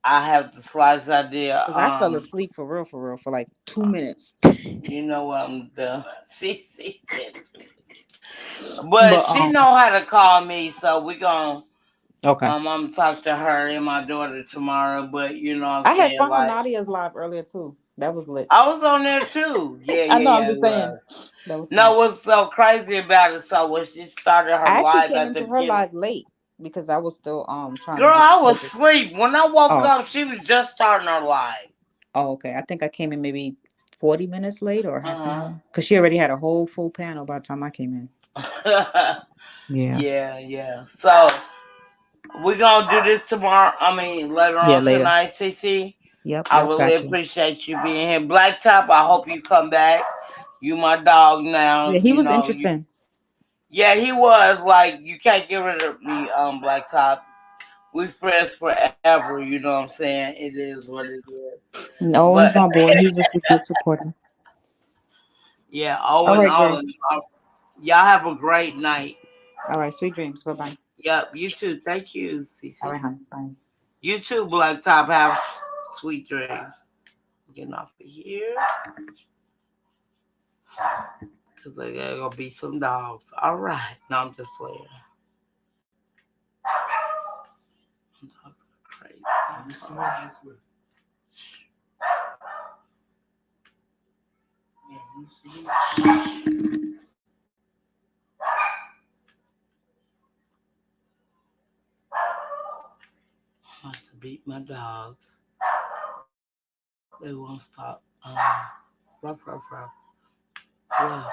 I have the slightest idea. Because I fell asleep for real, for like 2 minutes. You know what I'm doing. She said, but But she know how to call me, so we gonna okay. I'm talk to her and my daughter tomorrow. But you know what I I'm had saying, fun on like Nadia's live earlier too. That was lit. I was on there too. Yeah, I know. I'm it just saying was. that was fun. No, what's so crazy about it? So when she started her I actually live came at the into her beginning, live late because I was still trying to girl, do some I was focus. asleep. When I woke Oh, up, she was just starting her live. oh, okay. I think I came in maybe 40 minutes late or half an Uh hour because she already had a whole full panel by the time I came in. huh. Yeah. Yeah. So we're gonna do this tomorrow. I mean, later Yeah. on Later. tonight, CC. Yep. I Yep. really Got you. appreciate you being here. Blacktop, I hope you come back. You my dog now. Yeah. He You was know, you interesting. yeah, he was like you can't get rid of me, Blacktop. We friends forever, you know what I'm saying? It is what it is. No, But he's my boy. He's just a good supporter. yeah, All Owen, right, Gray. Owen, y'all have a great night. All right. Sweet dreams. Bye bye. Yep, you too. Thank you, All CC. right, hon. Bye. You too, Blacktop. Have sweet dreams. Getting off of here. Because there going to be some dogs. All right. No, I'm just playing. Dogs are crazy. Let me see real quick. Yeah, let me see. I have to beat my dogs. They won't stop. Ruff, ruff, ruff. Yeah.